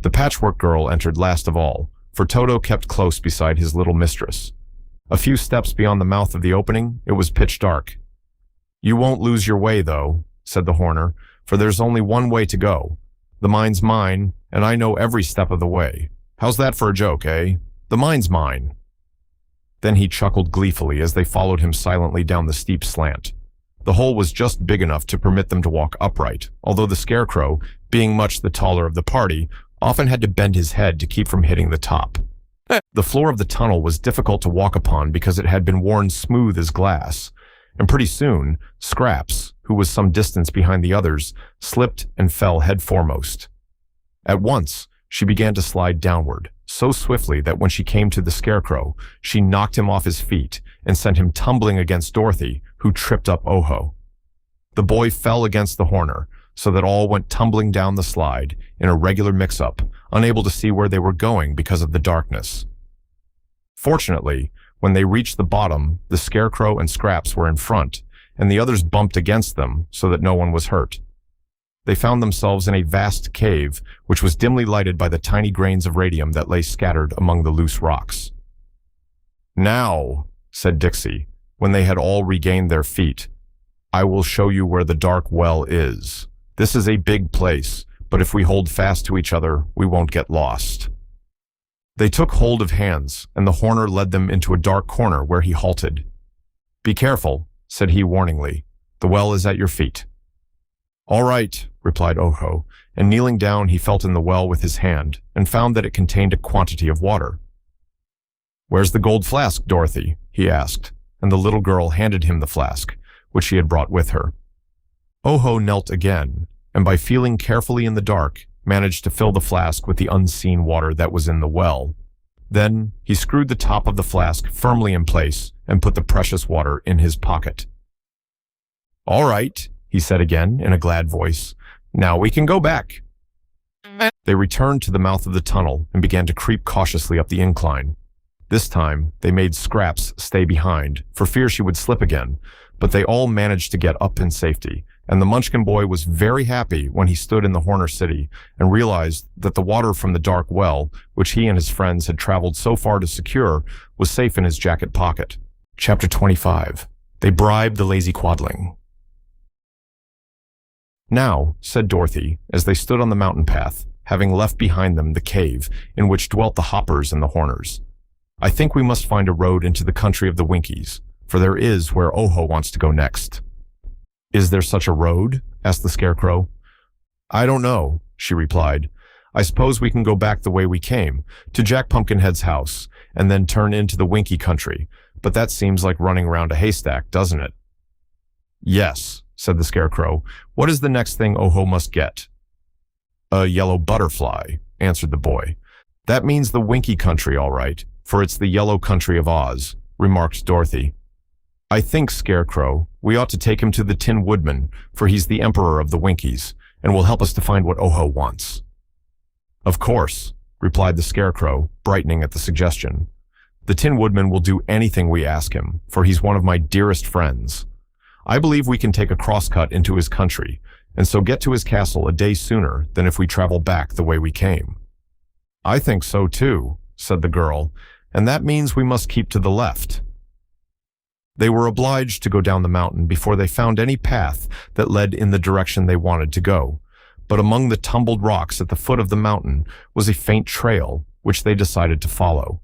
The Patchwork girl entered last of all, for Toto kept close beside his little mistress. A few steps beyond the mouth of the opening, it was pitch dark. You won't lose your way, though, said the Horner, for there's only one way to go. The mine's mine, and I know every step of the way. How's that for a joke, eh? The mine's mine. Then he chuckled gleefully as they followed him silently down the steep slant. The hole was just big enough to permit them to walk upright, although the scarecrow, being much the taller of the party, often had to bend his head to keep from hitting the top. The floor of the tunnel was difficult to walk upon because it had been worn smooth as glass, and pretty soon, Scraps, who was some distance behind the others, slipped and fell head foremost. At once, she began to slide downward, so swiftly that when she came to the scarecrow, she knocked him off his feet and sent him tumbling against Dorothy, who tripped up Oho. The boy fell against the Horner, so that all went tumbling down the slide in a regular mix-up, unable to see where they were going because of the darkness. Fortunately, when they reached the bottom, the scarecrow and Scraps were in front, and the others bumped against them so that no one was hurt. They found themselves in a vast cave, which was dimly lighted by the tiny grains of radium that lay scattered among the loose rocks. Now, said Dixie, when they had all regained their feet, I will show you where the dark well is. This is a big place, but if we hold fast to each other, we won't get lost. They took hold of hands, and the Horner led them into a dark corner where he halted. Be careful, said he warningly. The well is at your feet. All right, replied Oho, and kneeling down he felt in the well with his hand, and found that it contained a quantity of water. Where's the gold flask, Dorothy? He asked, and the little girl handed him the flask, which she had brought with her. Oho knelt again, and by feeling carefully in the dark, managed to fill the flask with the unseen water that was in the well. Then he screwed the top of the flask firmly in place and put the precious water in his pocket. All right, he said again in a glad voice. Now we can go back. They returned to the mouth of the tunnel and began to creep cautiously up the incline. This time, they made Scraps stay behind, for fear she would slip again, but they all managed to get up in safety, and the Munchkin boy was very happy when he stood in the Horner city and realized that the water from the dark well, which he and his friends had traveled so far to secure, was safe in his jacket pocket. Chapter 25. They bribed the lazy quadling. Now, said Dorothy, as they stood on the mountain path, having left behind them the cave in which dwelt the Hoppers and the Horners, I think we must find a road into the country of the Winkies, for there is where Oho wants to go next. Is there such a road? Asked the Scarecrow. I don't know, she replied. I suppose we can go back the way we came, to Jack Pumpkinhead's house, and then turn into the Winky country, but that seems like running round a haystack, doesn't it? Yes, said the Scarecrow. What is the next thing Oho must get? A yellow butterfly, answered the boy. That means the Winky country, all right, for it's the yellow country of Oz, remarked Dorothy. I think, Scarecrow, we ought to take him to the Tin Woodman, for he's the emperor of the Winkies, and will help us to find what Oho wants. Of course, replied the Scarecrow, brightening at the suggestion. The Tin Woodman will do anything we ask him, for he's one of my dearest friends. I believe we can take a crosscut into his country, and so get to his castle a day sooner than if we travel back the way we came." "I think so too," said the girl, "and that means we must keep to the left." They were obliged to go down the mountain before they found any path that led in the direction they wanted to go, but among the tumbled rocks at the foot of the mountain was a faint trail, which they decided to follow.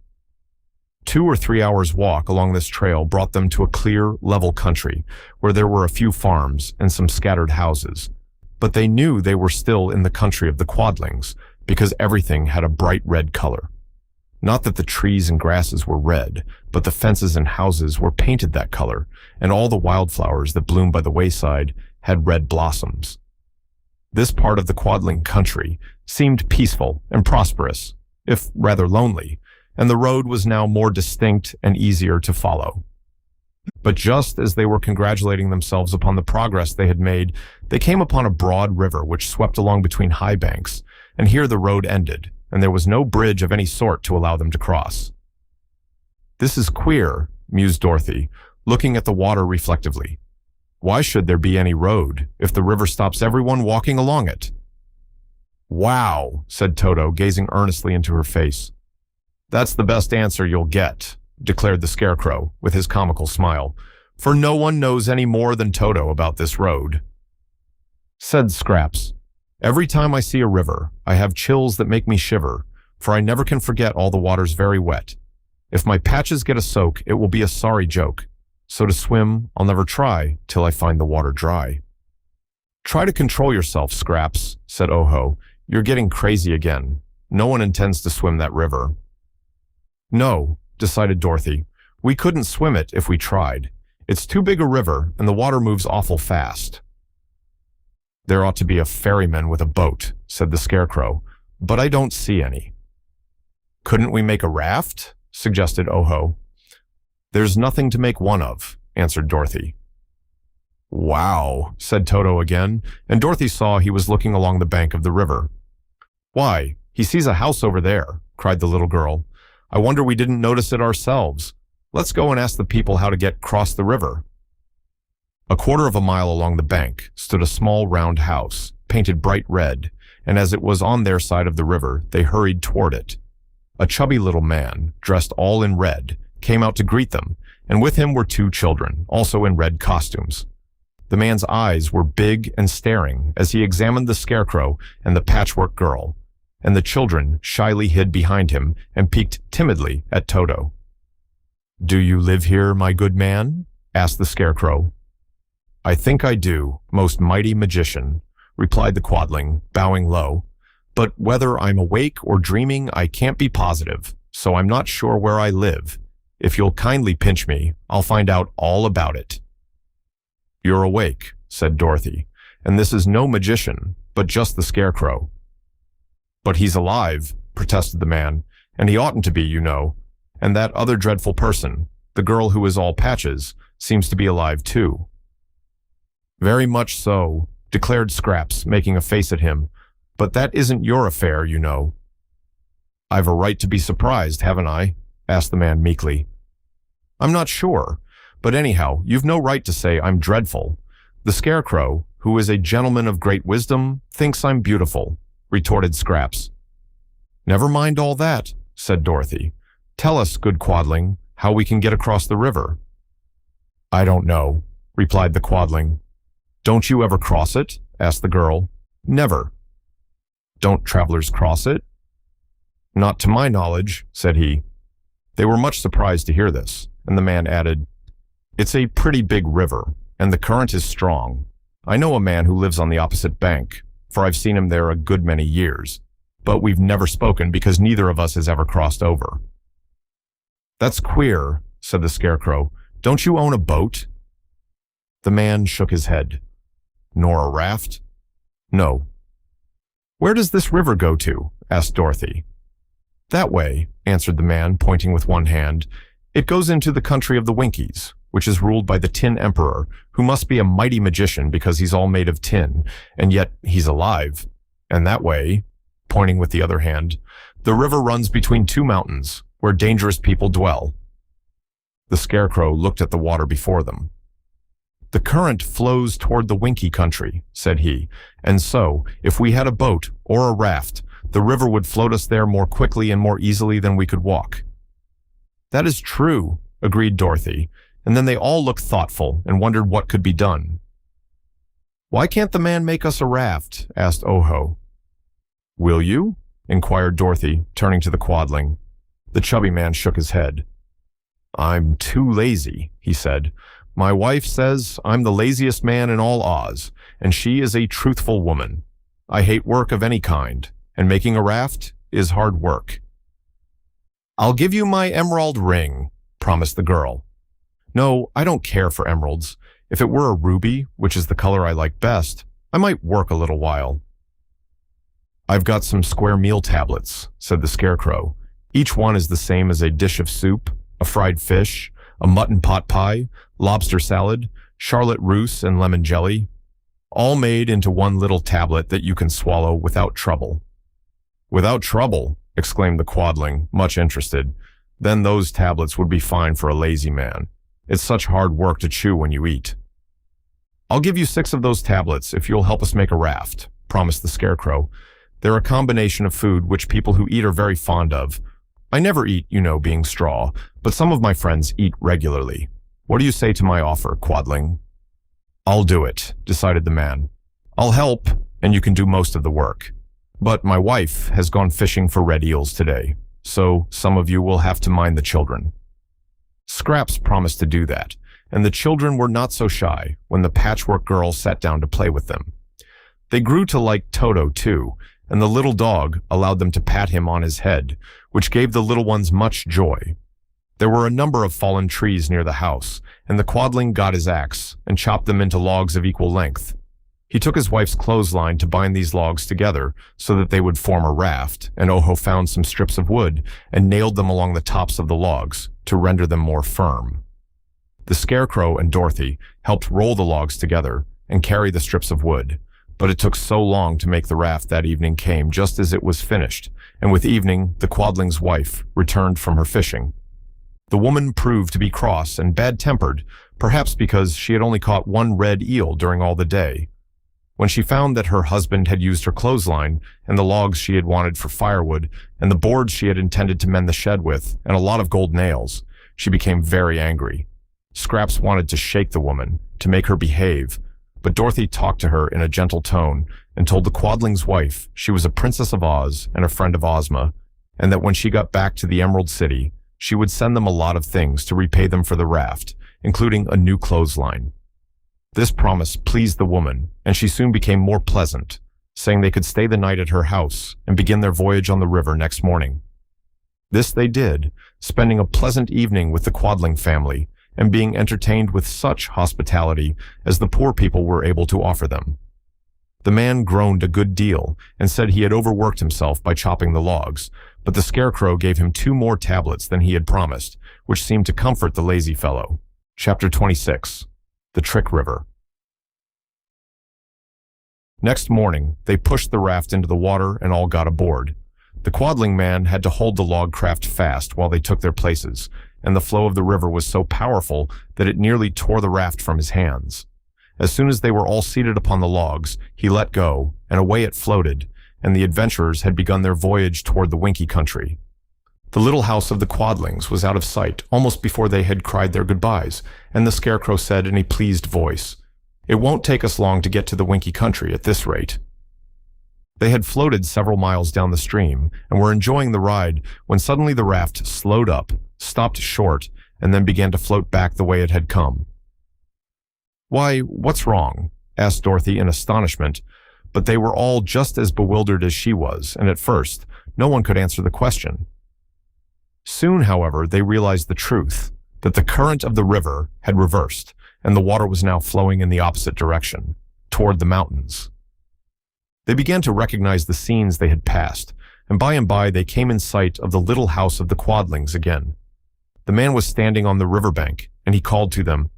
2 or 3 hours' walk along this trail brought them to a clear, level country, where there were a few farms and some scattered houses. But they knew they were still in the country of the Quadlings, because everything had a bright red color. Not that the trees and grasses were red, but the fences and houses were painted that color, and all the wildflowers that bloomed by the wayside had red blossoms. This part of the Quadling country seemed peaceful and prosperous, if rather lonely, and the road was now more distinct and easier to follow. But just as they were congratulating themselves upon the progress they had made, they came upon a broad river which swept along between high banks, and here the road ended, and there was no bridge of any sort to allow them to cross. "This is queer," mused Dorothy, looking at the water reflectively. "Why should there be any road if the river stops everyone walking along it?" "Wow," said Toto, gazing earnestly into her face. "That's the best answer you'll get," declared the Scarecrow, with his comical smile, "for no one knows any more than Toto about this road." Said Scraps, "Every time I see a river, I have chills that make me shiver, for I never can forget all the water's very wet. If my patches get a soak, it will be a sorry joke. So to swim, I'll never try till I find the water dry." "Try to control yourself, Scraps," said Oho. "You're getting crazy again. No one intends to swim that river." "No," decided Dorothy. "We couldn't swim it if we tried. It's too big a river, and the water moves awful fast." "There ought to be a ferryman with a boat," said the Scarecrow, "but I don't see any." "Couldn't we make a raft?" suggested Oho. "There's nothing to make one of," answered Dorothy. "Wow," said Toto again, and Dorothy saw he was looking along the bank of the river. "Why, he sees a house over there," cried the little girl. "I wonder we didn't notice it ourselves. Let's go and ask the people how to get across the river." A quarter of a mile along the bank stood a small round house, painted bright red, and as it was on their side of the river, they hurried toward it. A chubby little man, dressed all in red, came out to greet them, and with him were 2 children, also in red costumes. The man's eyes were big and staring as he examined the Scarecrow and the Patchwork Girl, and the children shyly hid behind him and peeked timidly at Toto. "Do you live here, my good man?" asked the Scarecrow. "I think I do, most mighty magician," replied the Quadling, bowing low. "But whether I'm awake or dreaming, I can't be positive, so I'm not sure where I live. If you'll kindly pinch me, I'll find out all about it." "You're awake," said Dorothy, "and this is no magician, but just the Scarecrow." "But he's alive," protested the man, "and he oughtn't to be, you know. And that other dreadful person, the girl who is all patches, seems to be alive too." "Very much so," declared Scraps, making a face at him, "but that isn't your affair, you know." "I've a right to be surprised, haven't I?" asked the man meekly. "I'm not sure, but anyhow, you've no right to say I'm dreadful. The Scarecrow, who is a gentleman of great wisdom, thinks I'm beautiful," retorted Scraps. "Never mind all that," said Dorothy. "Tell us, good Quadling, how we can get across the river." "I don't know," replied the Quadling. "Don't you ever cross it?" asked the girl. "Never." "Don't travelers cross it?" "Not to my knowledge," said he. They were much surprised to hear this, and the man added, "It's a pretty big river, and the current is strong. I know a man who lives on the opposite bank, for I've seen him there a good many years, but we've never spoken because neither of us has ever crossed over." "That's queer," said the Scarecrow. "Don't you own a boat?" The man shook his head. "Nor a raft?" "No." "Where does this river go to?" asked Dorothy. "That way," answered the man, pointing with one hand. "It goes into the country of the Winkies, which is ruled by the Tin Emperor, who must be a mighty magician because he's all made of tin, and yet he's alive. And that way," pointing with the other hand, "the river runs between 2 mountains, where dangerous people dwell." The Scarecrow looked at the water before them. "The current flows toward the Winky country," said he, "and so, if we had a boat or a raft, the river would float us there more quickly and more easily than we could walk." "That is true," agreed Dorothy, and then they all looked thoughtful and wondered what could be done. "Why can't the man make us a raft?" asked Oho. "Will you?" inquired Dorothy, turning to the quadling. The chubby man shook his head. "I'm too lazy," he said. "My wife says I'm the laziest man in all Oz, and she is a truthful woman. I hate work of any kind, and making a raft is hard work." "I'll give you my emerald ring," promised the girl. "No, I don't care for emeralds. If it were a ruby, which is the color I like best, I might work a little while." "I've got some square meal tablets," said the Scarecrow. "Each one is the same as a dish of soup, a fried fish, a mutton pot pie, lobster salad, charlotte russe, and lemon jelly, all made into one little tablet that you can swallow without trouble." "Without trouble?" exclaimed the quadling, much interested. "Then those tablets would be fine for a lazy man. It's such hard work to chew when you eat." "I'll give you 6 of those tablets if you'll help us make a raft," promised the Scarecrow. "They're a combination of food which people who eat are very fond of. I never eat, being straw, but some of my friends eat regularly. What do you say to my offer, quadling?" "I'll do it," decided the man. "I'll help, and you can do most of the work. But my wife has gone fishing for red eels today, so some of you will have to mind the children." Scraps promised to do that, and the children were not so shy when the Patchwork girl sat down to play with them. They grew to like Toto too, and the little dog allowed them to pat him on his head, which gave the little ones much joy. There were a number of fallen trees near the house, and the quadling got his axe and chopped them into logs of equal length. He took his wife's clothesline to bind these logs together so that they would form a raft, and Oho found some strips of wood and nailed them along the tops of the logs to render them more firm. The Scarecrow and Dorothy helped roll the logs together and carry the strips of wood, but it took so long to make the raft that evening came just as it was finished, and with evening the quadling's wife returned from her fishing. The woman proved to be cross and bad-tempered, perhaps because she had only caught 1 red eel during all the day. When she found that her husband had used her clothesline, and the logs she had wanted for firewood, and the boards she had intended to mend the shed with, and a lot of gold nails, she became very angry. Scraps wanted to shake the woman, to make her behave, but Dorothy talked to her in a gentle tone and told the quadling's wife she was a princess of Oz and a friend of Ozma, and that when she got back to the Emerald City, she would send them a lot of things to repay them for the raft, including a new clothesline. This promise pleased the woman, and she soon became more pleasant, saying they could stay the night at her house and begin their voyage on the river next morning. This they did, spending a pleasant evening with the quadling family and being entertained with such hospitality as the poor people were able to offer them. The man groaned a good deal and said he had overworked himself by chopping the logs, but the Scarecrow gave him 2 more tablets than he had promised, which seemed to comfort the lazy fellow. Chapter 26. The Trick River. Next morning, they pushed the raft into the water and all got aboard. The quadling man had to hold the log craft fast while they took their places, and the flow of the river was so powerful that it nearly tore the raft from his hands. As soon as they were all seated upon the logs, he let go, and away it floated, and the adventurers had begun their voyage toward the Winky country. The little house of the quadlings was out of sight almost before they had cried their goodbyes, and the Scarecrow said in a pleased voice, "It won't take us long to get to the Winky country at this rate." They had floated several miles down the stream and were enjoying the ride when suddenly the raft slowed up, stopped short, and then began to float back the way it had come. "Why, what's wrong?" asked Dorothy in astonishment, but they were all just as bewildered as she was, and at first, no one could answer the question. Soon, however, they realized the truth, that the current of the river had reversed, and the water was now flowing in the opposite direction, toward the mountains. They began to recognize the scenes they had passed, and by they came in sight of the little house of the quadlings again. The man was standing on the riverbank, and he called to them,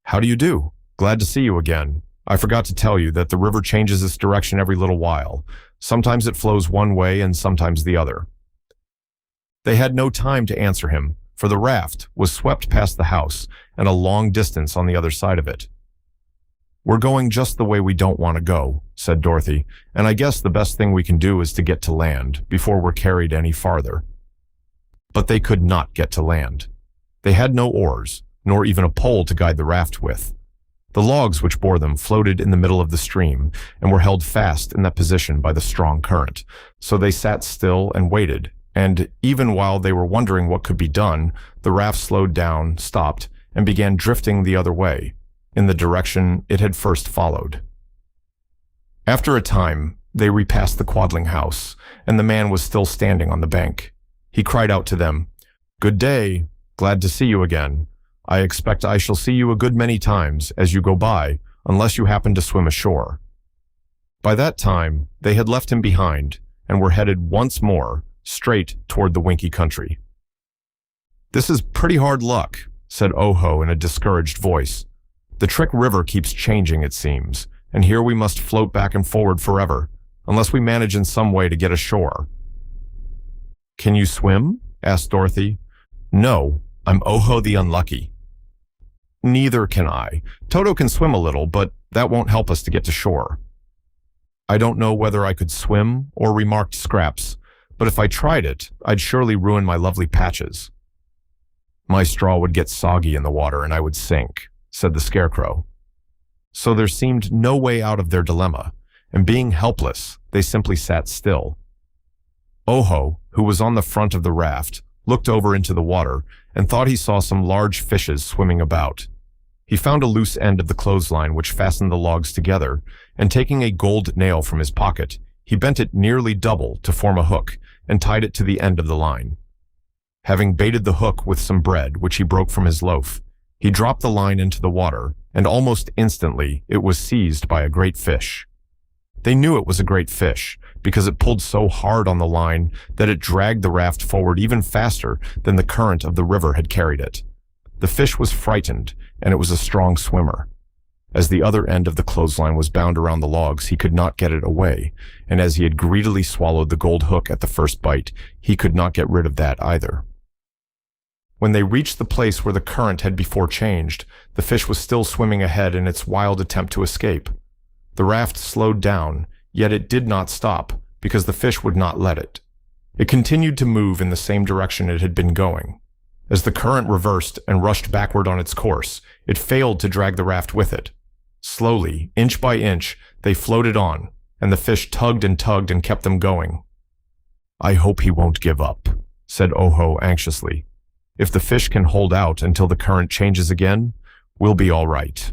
"How do you do? Glad to see you again. I forgot to tell you that the river changes its direction every little while. Sometimes it flows one way and sometimes the other." They had no time to answer him, for the raft was swept past the house and a long distance on the other side of it. "We're going just the way we don't want to go," said Dorothy, "and I guess the best thing we can do is to get to land before we're carried any farther." But they could not get to land. They had no oars, nor even a pole to guide the raft with. The logs which bore them floated in the middle of the stream and were held fast in that position by the strong current, so they sat still and waited, and even while they were wondering what could be done, the raft slowed down, stopped, and began drifting the other way, in the direction it had first followed. After a time, they repassed the Quadling house, and the man was still standing on the bank. He cried out to them, "Good day, glad to see you again. I expect I shall see you a good many times as you go by, unless you happen to swim ashore." By that time, they had left him behind and were headed once more straight toward the Winky country. "This is pretty hard luck," said Oho in a discouraged voice. "The Trick River keeps changing, it seems, and here we must float back and forward forever, unless we manage in some way to get ashore." "Can you swim?" asked Dorothy. "No, I'm Oho the Unlucky." "Neither can I. Toto can swim a little, but that won't help us to get to shore." "I don't know whether I could swim," or remarked Scraps, "but if I tried it, I'd surely ruin my lovely patches." "My straw would get soggy in the water and I would sink," said the Scarecrow. So there seemed no way out of their dilemma, and being helpless, they simply sat still. Oho, who was on the front of the raft, looked over into the water and thought he saw some large fishes swimming about. He found a loose end of the clothesline which fastened the logs together, and taking a gold nail from his pocket, he bent it nearly double to form a hook and tied it to the end of the line. Having baited the hook with some bread, which he broke from his loaf, he dropped the line into the water, and almost instantly it was seized by a great fish. They knew it was a great fish, because it pulled so hard on the line that it dragged the raft forward even faster than the current of the river had carried it. The fish was frightened, and it was a strong swimmer. As the other end of the clothesline was bound around the logs, he could not get it away, and as he had greedily swallowed the gold hook at the first bite, he could not get rid of that either. When they reached the place where the current had before changed, the fish was still swimming ahead in its wild attempt to escape. The raft slowed down, yet it did not stop, because the fish would not let it. It continued to move in the same direction it had been going. As the current reversed and rushed backward on its course, it failed to drag the raft with it. Slowly, inch by inch, they floated on, and the fish tugged and kept them going. "I hope he won't give up," said Oho anxiously. "If the fish can hold out until the current changes again, we'll be all right."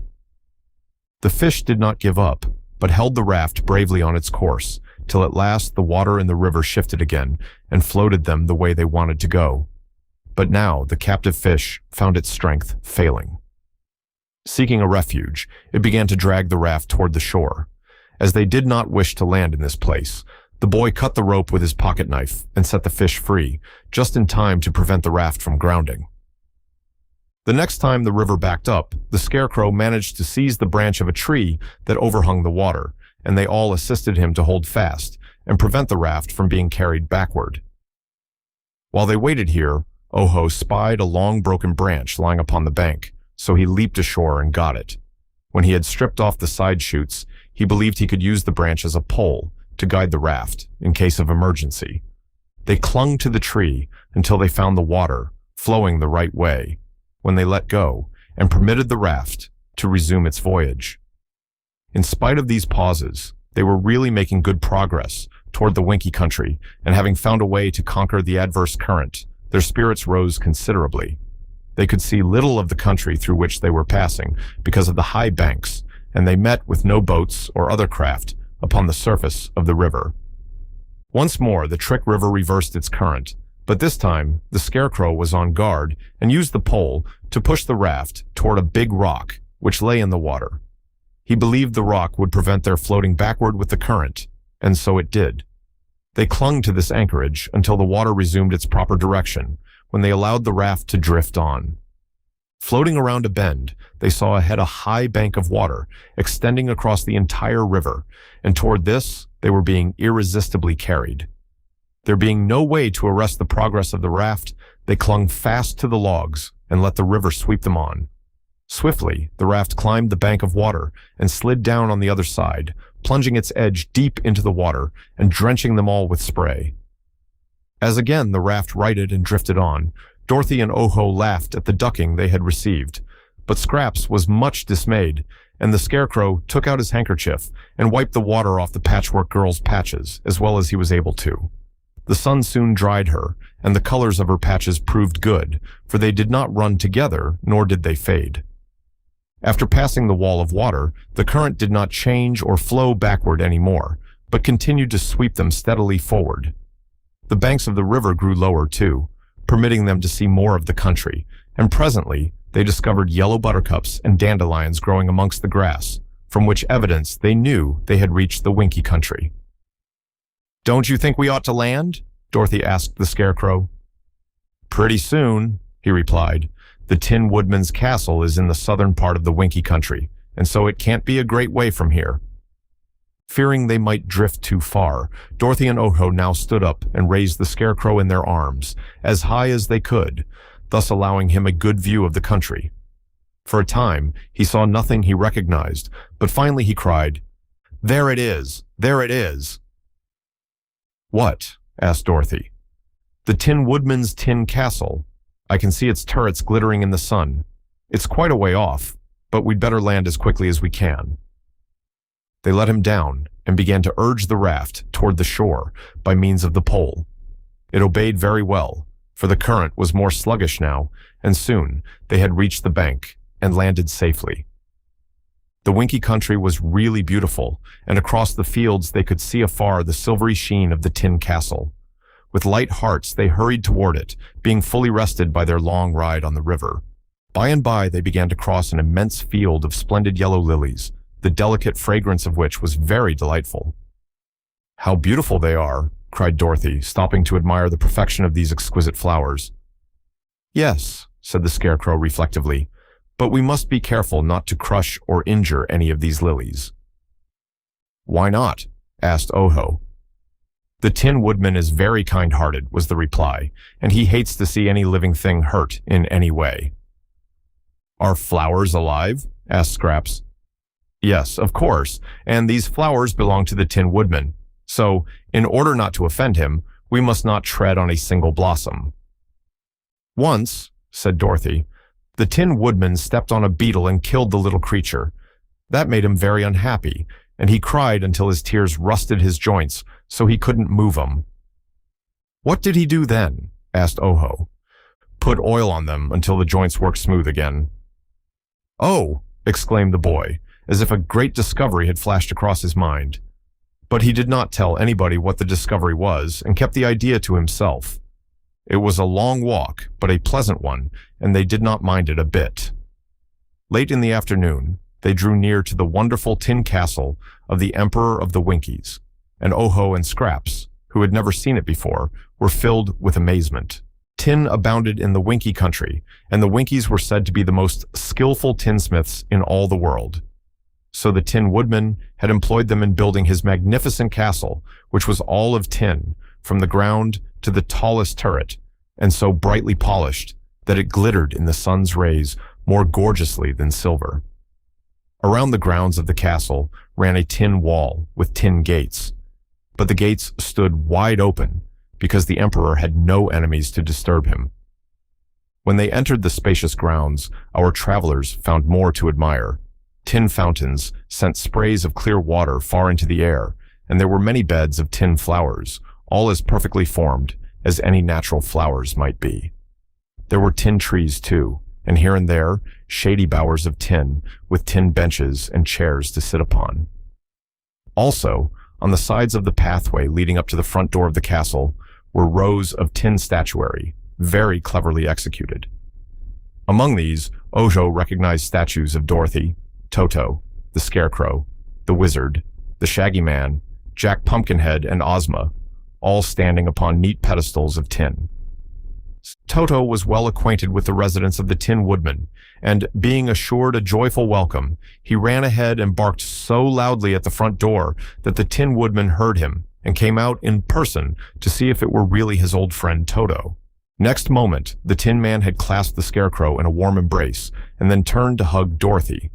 The fish did not give up, but held the raft bravely on its course, till at last the water in the river shifted again and floated them the way they wanted to go. But now the captive fish found its strength failing. Seeking a refuge, it began to drag the raft toward the shore. As they did not wish to land in this place, the boy cut the rope with his pocket knife and set the fish free, just in time to prevent the raft from grounding. The next time the river backed up, the Scarecrow managed to seize the branch of a tree that overhung the water, and they all assisted him to hold fast and prevent the raft from being carried backward. While they waited here, Oho spied a long broken branch lying upon the bank, so he leaped ashore and got it. When he had stripped off the side shoots, he believed he could use the branch as a pole to guide the raft in case of emergency. They clung to the tree until they found the water flowing the right way, when they let go and permitted the raft to resume its voyage. In spite of these pauses, they were really making good progress toward the Winky country, and having found a way to conquer the adverse current, their spirits rose considerably. They could see little of the country through which they were passing because of the high banks, and they met with no boats or other craft upon the surface of the river. Once more, the Trick River reversed its current, but this time the Scarecrow was on guard and used the pole to push the raft toward a big rock which lay in the water. He believed the rock would prevent their floating backward with the current, and so it did. They clung to this anchorage until the water resumed its proper direction, when they allowed the raft to drift on. Floating around a bend, they saw ahead a high bank of water extending across the entire river, and toward this they were being irresistibly carried. There being no way to arrest the progress of the raft, They clung fast to the logs and let the river sweep them on. Swiftly, the raft climbed the bank of water and slid down on the other side, plunging its edge deep into the water and drenching them all with spray. As again the raft righted and drifted on, Dorothy and Oho laughed at the ducking they had received, but Scraps was much dismayed, and the Scarecrow took out his handkerchief and wiped the water off the Patchwork Girl's patches as well as he was able to. The sun soon dried her, and the colors of her patches proved good, for they did not run together, nor did they fade. After passing the wall of water, the current did not change or flow backward anymore, but continued to sweep them steadily forward. The banks of the river grew lower too, permitting them to see more of the country, and presently they discovered yellow buttercups and dandelions growing amongst the grass, from which evidence they knew they had reached the Winky country. "Don't you think we ought to land?" Dorothy asked the Scarecrow. "Pretty soon," he replied. "The Tin Woodman's castle is in the southern part of the Winky country, and so it can't be a great way from here." Fearing they might drift too far, Dorothy and Oho now stood up and raised the Scarecrow in their arms, as high as they could, thus allowing him a good view of the country. For a time, he saw nothing he recognized, but finally he cried, "There it is! There it is!" "What?" asked Dorothy. "The Tin Woodman's tin castle. I can see its turrets glittering in the sun. It's quite a way off, but we'd better land as quickly as we can." They let him down and began to urge the raft toward the shore by means of the pole. It obeyed very well, for the current was more sluggish now, and soon they had reached the bank and landed safely. The Winky country was really beautiful, and across the fields they could see afar the silvery sheen of the tin castle. With light hearts they hurried toward it, being fully rested by their long ride on the river. By and by they began to cross an immense field of splendid yellow lilies, the delicate fragrance of which was very delightful. "How beautiful they are!" cried Dorothy, stopping to admire the perfection of these exquisite flowers. "Yes," said the Scarecrow reflectively, "but we must be careful not to crush or injure any of these lilies." "Why not?" asked Oho. "The Tin Woodman is very kind-hearted," was the reply, "and he hates to see any living thing hurt in any way." "Are flowers alive?" asked Scraps. "Yes, of course, and these flowers belong to the Tin Woodman. So, in order not to offend him, we must not tread on a single blossom." "Once," said Dorothy, "the Tin Woodman stepped on a beetle and killed the little creature. That made him very unhappy, and he cried until his tears rusted his joints, so he couldn't move 'em." "What did he do then?" asked Oho. "Put oil on them until the joints worked smooth again." "Oh!" exclaimed the boy, as if a great discovery had flashed across his mind. But he did not tell anybody what the discovery was and kept the idea to himself. It was a long walk, but a pleasant one, and they did not mind it a bit. Late in the afternoon, they drew near to the wonderful tin castle of the Emperor of the Winkies, and Oho and Scraps, who had never seen it before, were filled with amazement. Tin abounded in the Winky country, and the Winkies were said to be the most skillful tinsmiths in all the world. So the Tin Woodman had employed them in building his magnificent castle, which was all of tin, from the ground to the tallest turret, and so brightly polished that it glittered in the sun's rays more gorgeously than silver. Around the grounds of the castle ran a tin wall with tin gates, but the gates stood wide open because the Emperor had no enemies to disturb him. When they entered the spacious grounds, our travelers found more to admire. Tin fountains sent sprays of clear water far into the air, and there were many beds of tin flowers, all as perfectly formed as any natural flowers might be. There were tin trees too, and here and there, shady bowers of tin with tin benches and chairs to sit upon. Also, on the sides of the pathway leading up to the front door of the castle were rows of tin statuary, very cleverly executed. Among these, Ojo recognized statues of Dorothy, Toto, the Scarecrow, the Wizard, the Shaggy Man, Jack Pumpkinhead, and Ozma, all standing upon neat pedestals of tin. Toto was well acquainted with the residents of the Tin Woodman, and, being assured a joyful welcome, he ran ahead and barked so loudly at the front door that the Tin Woodman heard him and came out in person to see if it were really his old friend Toto. Next moment, the Tin Man had clasped the Scarecrow in a warm embrace and then turned to hug Dorothy.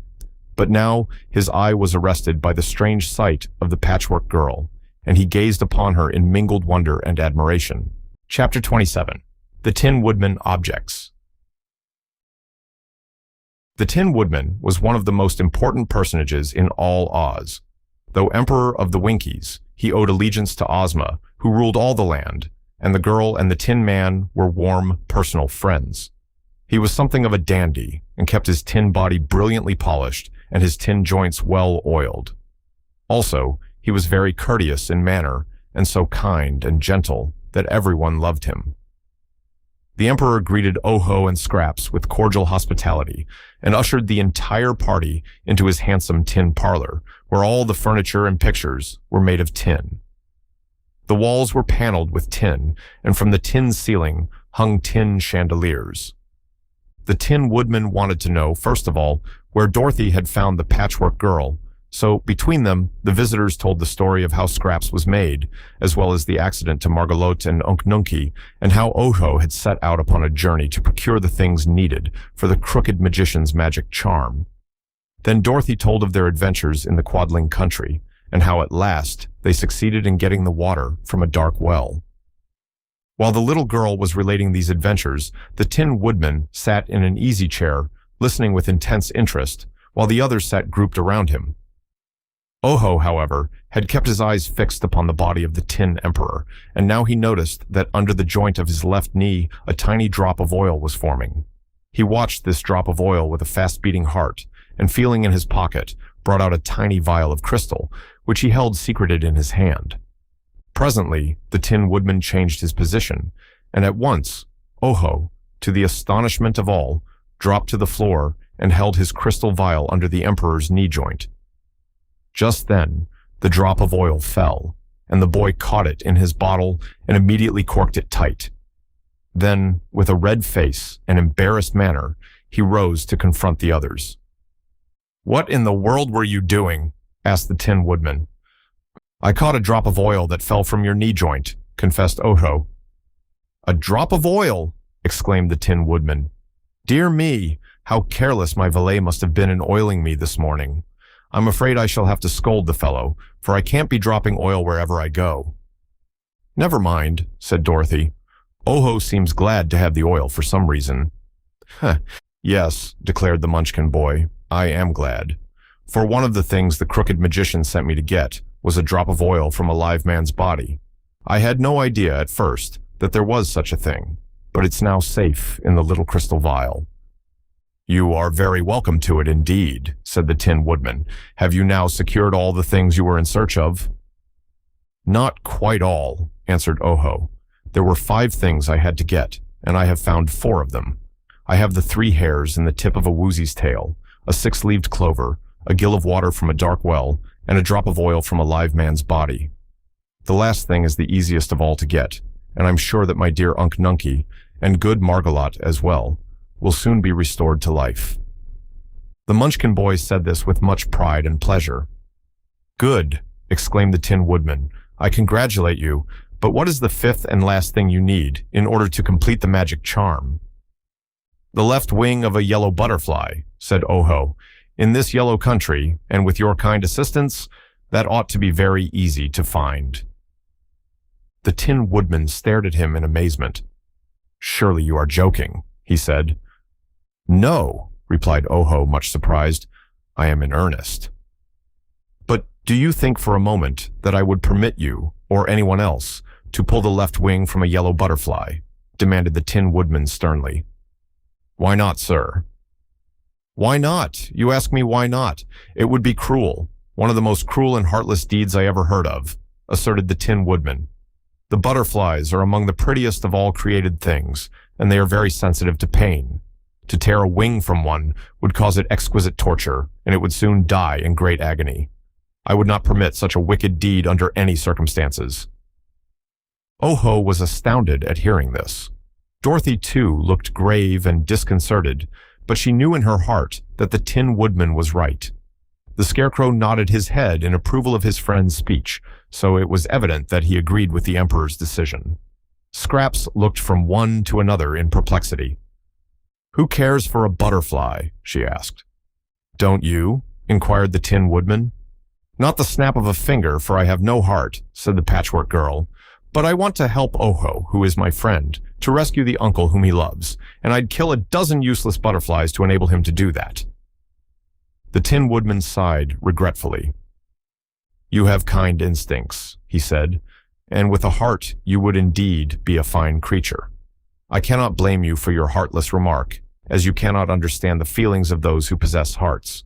But now his eye was arrested by the strange sight of the Patchwork Girl, and he gazed upon her in mingled wonder and admiration. Chapter 27. The Tin Woodman Objects. The Tin Woodman was one of the most important personages in all Oz. Though Emperor of the Winkies, he owed allegiance to Ozma, who ruled all the land, and the girl and the Tin Man were warm, personal friends. He was something of a dandy, and kept his tin body brilliantly polished and his tin joints well oiled. Also, he was very courteous in manner, and so kind and gentle that everyone loved him. The Emperor greeted Oho and Scraps with cordial hospitality and ushered the entire party into his handsome tin parlor, where all the furniture and pictures were made of tin. The walls were paneled with tin, and from the tin ceiling hung tin chandeliers. The Tin Woodman wanted to know, first of all, where Dorothy had found the Patchwork Girl, so between them, the visitors told the story of how Scraps was made, as well as the accident to Margalotte and Unk Nunkie, and how Oho had set out upon a journey to procure the things needed for the crooked magician's magic charm. Then Dorothy told of their adventures in the Quadling country, and how at last they succeeded in getting the water from a dark well. While the little girl was relating these adventures, the Tin Woodman sat in an easy chair, listening with intense interest, while the others sat grouped around him. Oho, however, had kept his eyes fixed upon the body of the Tin Emperor, and now he noticed that under the joint of his left knee a tiny drop of oil was forming. He watched this drop of oil with a fast-beating heart, and feeling in his pocket, brought out a tiny vial of crystal, which he held secreted in his hand. Presently, the Tin Woodman changed his position, and at once, Oho, to the astonishment of all, dropped to the floor and held his crystal vial under the Emperor's knee joint. Just then, the drop of oil fell, and the boy caught it in his bottle and immediately corked it tight. Then, with a red face and embarrassed manner, he rose to confront the others. "What in the world were you doing?" asked the Tin Woodman. "I caught a drop of oil that fell from your knee joint," confessed Oho. "A drop of oil!" exclaimed the Tin Woodman. "Dear me, how careless my valet must have been in oiling me this morning. I'm afraid I shall have to scold the fellow, for I can't be dropping oil wherever I go." "Never mind," said Dorothy. "Oho seems glad to have the oil for some reason." "Huh, yes," declared the Munchkin boy, "I am glad. For one of the things the crooked magician sent me to get was a drop of oil from a live man's body. I had no idea at first that there was such a thing, but it's now safe in the little crystal vial." "You are very welcome to it indeed," said the Tin Woodman. "Have you now secured all the things you were in search of?" "Not quite all," answered Oho. "There were 5 things I had to get, and I have found 4 of them. I have the 3 hairs in the tip of a Woozy's tail, a 6-leaved clover, a gill of water from a dark well, and a drop of oil from a live man's body. The last thing is the easiest of all to get, and I'm sure that my dear Unk Nunkie, and good Margalotte as well, will soon be restored to life." The Munchkin boy said this with much pride and pleasure. "Good," exclaimed the Tin Woodman. "I congratulate you, but what is the 5th and last thing you need in order to complete the magic charm?" "The left wing of a yellow butterfly," said Oho. "In this yellow country, and with your kind assistance, that ought to be very easy to find." The Tin Woodman stared at him in amazement. "Surely you are joking," he said. "No," replied Oho, much surprised. "I am in earnest." "But do you think for a moment that I would permit you, or anyone else, to pull the left wing from a yellow butterfly?" demanded the Tin Woodman sternly. "Why not, sir?" "Why not? You ask me why not? It would be cruel, one of the most cruel and heartless deeds I ever heard of," asserted the Tin Woodman. "The butterflies are among the prettiest of all created things, and they are very sensitive to pain. To tear a wing from one would cause it exquisite torture, and it would soon die in great agony. I would not permit such a wicked deed under any circumstances." Oho was astounded at hearing this. Dorothy, too, looked grave and disconcerted, but she knew in her heart that the Tin Woodman was right. The Scarecrow nodded his head in approval of his friend's speech, so it was evident that he agreed with the Emperor's decision. Scraps looked from one to another in perplexity. "Who cares for a butterfly?" she asked. "Don't you?" inquired the Tin Woodman. "Not the snap of a finger, for I have no heart," said the Patchwork Girl. "But I want to help Oho, who is my friend, to rescue the uncle whom he loves, and I'd kill a dozen useless butterflies to enable him to do that." The Tin Woodman sighed regretfully. "You have kind instincts," he said, "and with a heart you would indeed be a fine creature. I cannot blame you for your heartless remark, as you cannot understand the feelings of those who possess hearts.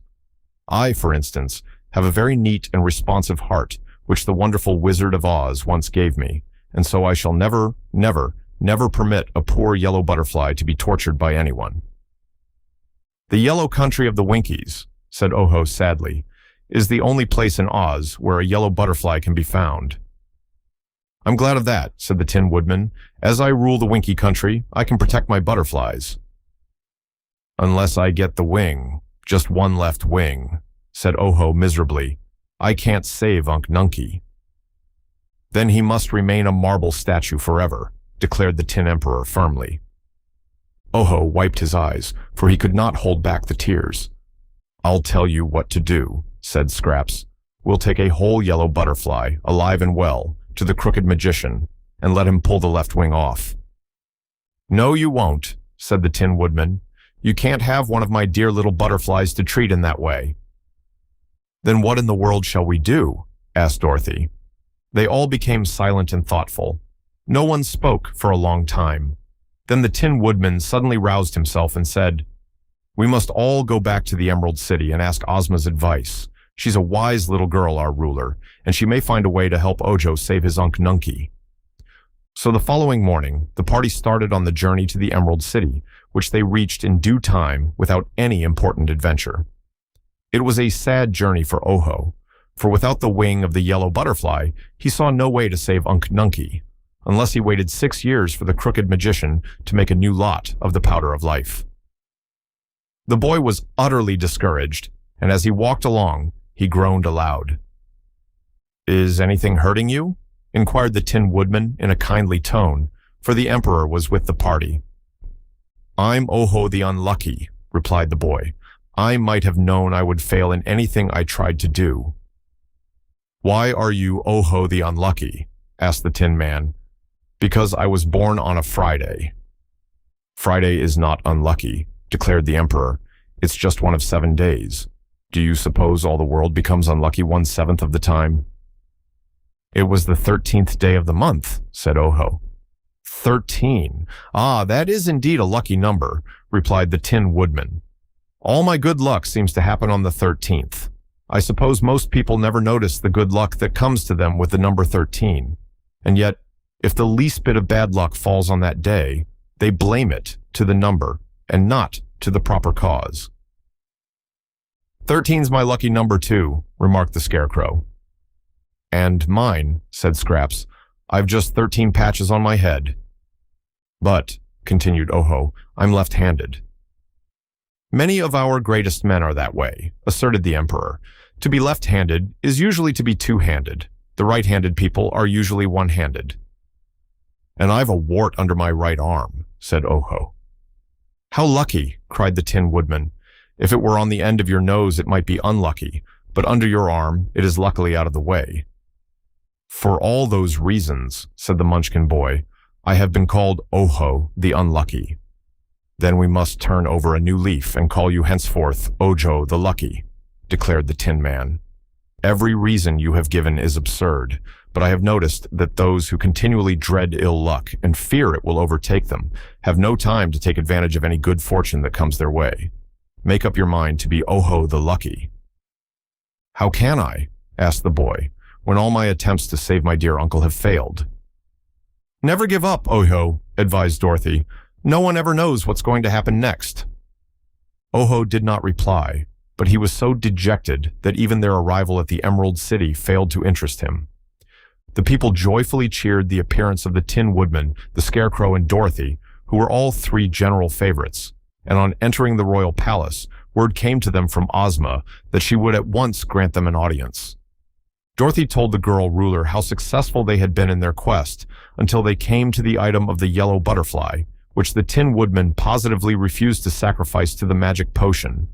I, for instance, have a very neat and responsive heart, which the wonderful Wizard of Oz once gave me, and so I shall never, never, never permit a poor yellow butterfly to be tortured by anyone." "The yellow country of the Winkies," said Oho sadly, "is the only place in Oz where a yellow butterfly can be found." "I'm glad of that," said the Tin Woodman. "As I rule the Winky country, I can protect my butterflies." "Unless I get the wing, just one left wing," said Oho miserably. "I can't save Unc Nunky." "Then he must remain a marble statue forever," declared the Tin Emperor firmly. Oho wiped his eyes, for he could not hold back the tears. "I'll tell you what to do," said Scraps. "We'll take a whole yellow butterfly, alive and well, to the crooked magician, and let him pull the left wing off." "No, you won't," said the Tin Woodman. "You can't have one of my dear little butterflies to treat in that way." "Then what in the world shall we do?" asked Dorothy. They all became silent and thoughtful. No one spoke for a long time. Then the Tin Woodman suddenly roused himself and said, "We must all go back to the Emerald City and ask Ozma's advice. She's a wise little girl, our ruler, and she may find a way to help Ojo save his Unc Nunky." So the following morning, the party started on the journey to the Emerald City, which they reached in due time without any important adventure. It was a sad journey for Oho, for without the wing of the yellow butterfly, he saw no way to save Unc Nunky, unless he waited 6 years for the crooked magician to make a new lot of the Powder of Life. The boy was utterly discouraged, and as he walked along, he groaned aloud. "Is anything hurting you?" inquired the Tin Woodman in a kindly tone, for the Emperor was with the party. "I'm Oho the Unlucky," replied the boy. "I might have known I would fail in anything I tried to do." "Why are you Oho the Unlucky?" asked the Tin Man. "Because I was born on a Friday." "Friday is not unlucky," declared the Emperor. "It's just one of 7 days. Do you suppose all the world becomes unlucky 1/7 of the time?" "It was the 13th day of the month," said Oho. 13. "Ah, that is indeed a lucky number," replied the Tin Woodman. "All my good luck seems to happen on the 13th. I suppose most people never notice the good luck that comes to them with the number 13. And yet, if the least bit of bad luck falls on that day, they blame it to the number and not to the proper cause." "13's my lucky number too," remarked the Scarecrow. "And mine," said Scraps. "I've just 13 patches on my head." "But," continued Oho, "I'm left-handed." "Many of our greatest men are that way," asserted the Emperor. "To be left-handed is usually to be two-handed. The right-handed people are usually one-handed." "And I've a wart under my right arm," said Oho. "How lucky," cried the Tin Woodman. "If it were on the end of your nose, it might be unlucky, but under your arm, it is luckily out of the way." "For all those reasons," said the Munchkin boy, "I have been called Oho the Unlucky." "Then we must turn over a new leaf and call you henceforth Ojo the Lucky," declared the Tin Man. "Every reason you have given is absurd, but I have noticed that those who continually dread ill luck and fear it will overtake them have no time to take advantage of any good fortune that comes their way. Make up your mind to be Oho the Lucky." "How can I?" asked the boy, "when all my attempts to save my dear uncle have failed?" "Never give up, Oho," advised Dorothy. "No one ever knows what's going to happen next." Oho did not reply, but he was so dejected that even their arrival at the Emerald City failed to interest him. The people joyfully cheered the appearance of the Tin Woodman, the Scarecrow, and Dorothy, who were all 3 general favorites, and on entering the royal palace, word came to them from Ozma that she would at once grant them an audience. Dorothy told the girl ruler how successful they had been in their quest until they came to the item of the yellow butterfly, which the Tin Woodman positively refused to sacrifice to the magic potion.